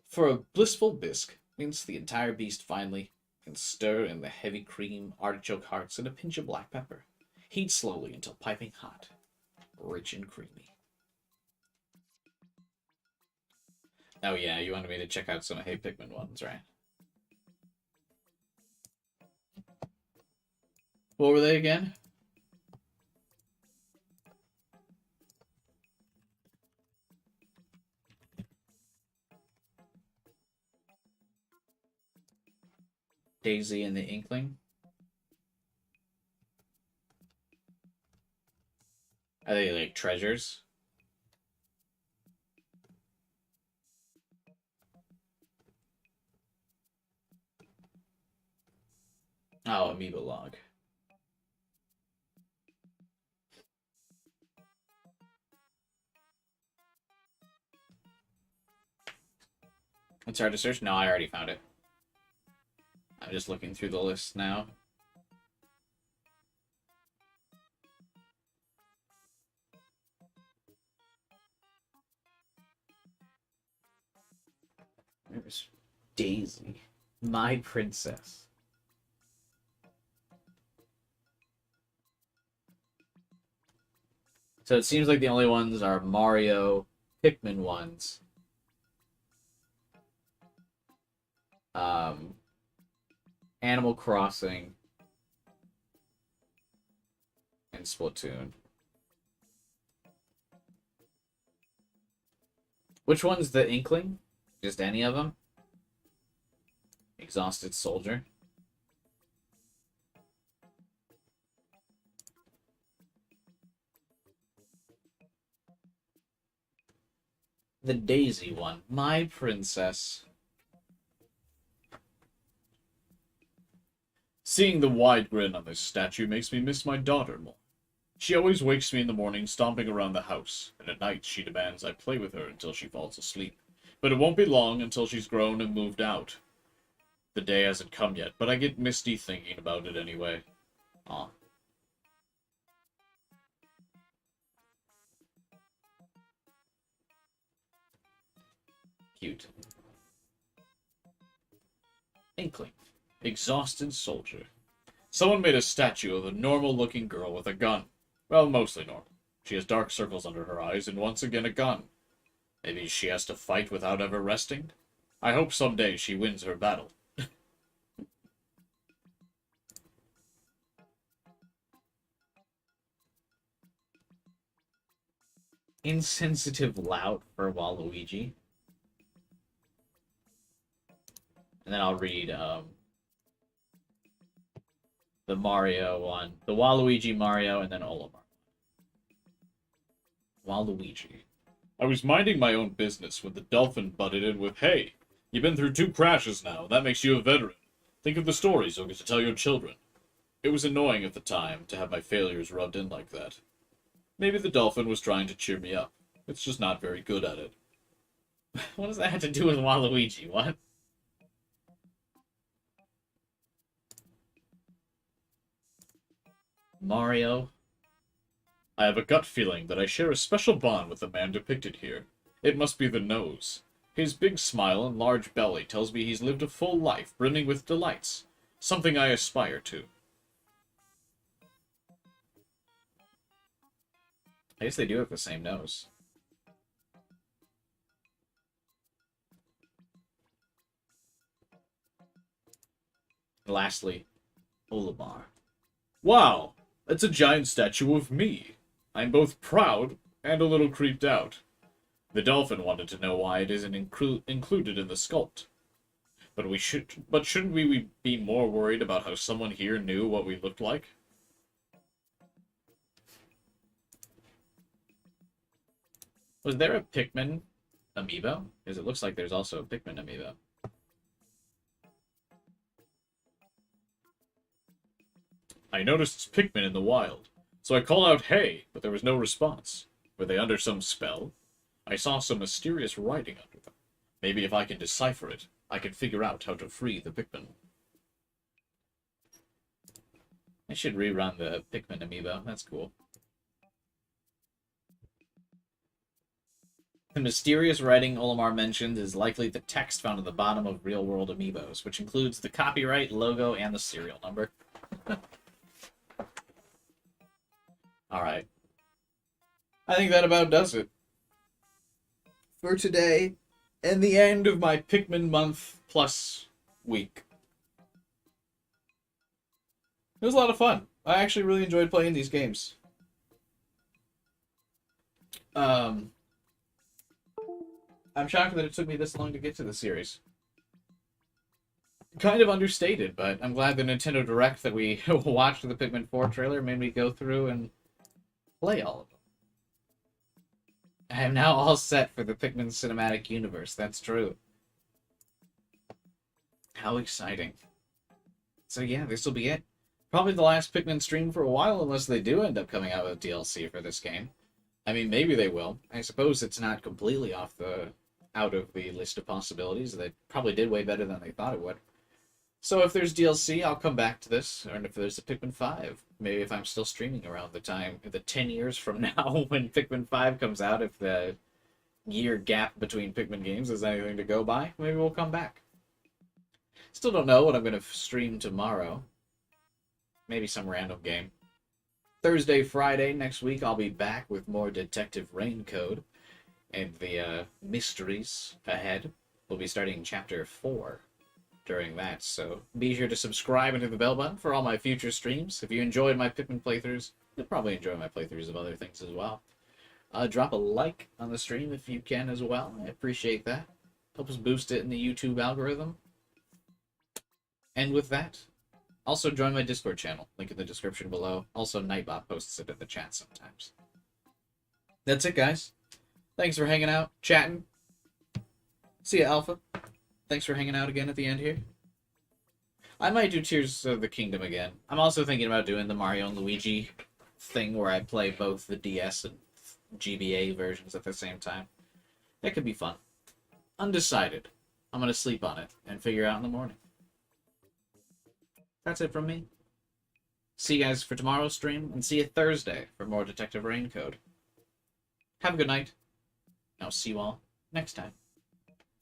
For a blissful bisque, mince the entire beast finely, and stir in the heavy cream, artichoke hearts, and a pinch of black pepper. Heat slowly until piping hot, rich and creamy. Oh yeah, you wanted me to check out some Hey Pikmin ones, right? What were they again? Daisy and the Inkling? Are they like treasures? Oh, Amoeba Log. It's hard to search? No, I already found it. I'm just looking through the list now. There's Daisy, my princess. So it seems like the only ones are Mario, Pikmin ones. Animal Crossing, and Splatoon. Which one's the Inkling? Just any of them? Exhausted Soldier. The Daisy one. My princess. Seeing the wide grin on this statue makes me miss my daughter more. She always wakes me in the morning stomping around the house, and at night she demands I play with her until she falls asleep. But it won't be long until she's grown and moved out. The day hasn't come yet, but I get misty thinking about it anyway. Aw. Cute. Inkling. Exhausted soldier. Someone made a statue of a normal-looking girl with a gun. Well, mostly normal. She has dark circles under her eyes and once again a gun. Maybe she has to fight without ever resting? I hope someday she wins her battle. Insensitive lout for Waluigi. And then I'll read the Mario one. The Waluigi, Mario, and then Olimar. Waluigi. I was minding my own business when the dolphin butted in with, "Hey, you've been through 2 crashes now. That makes you a veteran. Think of the stories you'll get to tell your children." It was annoying at the time to have my failures rubbed in like that. Maybe the dolphin was trying to cheer me up. It's just not very good at it. What does that have to do with Waluigi? What? Mario. I have a gut feeling that I share a special bond with the man depicted here. It must be the nose. His big smile and large belly tells me he's lived a full life brimming with delights, something I aspire to. I guess they do have the same nose. Lastly, Olimar. Wow! That's a giant statue of me. I'm both proud and a little creeped out. The dolphin wanted to know why it isn't included in the sculpt. But shouldn't we be more worried about how someone here knew what we looked like? Was there a Pikmin amiibo? Because it looks like there's also a Pikmin amiibo. I noticed Pikmin in the wild, so I called out, "Hey," but there was no response. Were they under some spell? I saw some mysterious writing under them. Maybe if I can decipher it, I can figure out how to free the Pikmin. I should rerun the Pikmin amiibo. That's cool. The mysterious writing Olimar mentioned is likely the text found at the bottom of real-world amiibos, which includes the copyright, logo, and the serial number. Alright. I think that about does it for today, and the end of my Pikmin month plus week. It was a lot of fun. I actually really enjoyed playing these games. I'm shocked that it took me this long to get to the series. Kind of understated, but I'm glad the Nintendo Direct that we watched the Pikmin 4 trailer made me go through and play all of them. I am now all set for the Pikmin cinematic universe. That's true. How exciting. So yeah, this will be it. Probably the last Pikmin stream for a while, unless they do end up coming out with DLC for this game. I mean, maybe they will. I suppose it's not completely out of the list of possibilities. They probably did way better than they thought it would. So if there's DLC, I'll come back to this. Or if there's a Pikmin 5, maybe if I'm still streaming around the 10 years from now when Pikmin 5 comes out, if the year gap between Pikmin games is anything to go by, maybe we'll come back. Still don't know what I'm going to stream tomorrow. Maybe some random game. Thursday, Friday next week, I'll be back with more Detective Raincode and the mysteries ahead. We'll be starting Chapter 4 during that, so be sure to subscribe and hit the bell button for all my future streams. If you enjoyed my Pikmin playthroughs, you'll probably enjoy my playthroughs of other things as well. Drop a like on the stream if you can as well. I appreciate that. Helps boost it in the YouTube algorithm. And with that, also join my Discord channel, link in the description below. Also, Nightbot posts it in the chat sometimes. That's it, guys. Thanks for hanging out, chatting. See ya, Alpha. Thanks for hanging out again at the end here. I might do Tears of the Kingdom again. I'm also thinking about doing the Mario and Luigi thing where I play both the DS and GBA versions at the same time. That could be fun. Undecided. I'm going to sleep on it and figure out in the morning. That's it from me. See you guys for tomorrow's stream, and see you Thursday for more Detective Raincode. Have a good night. I'll see you all next time.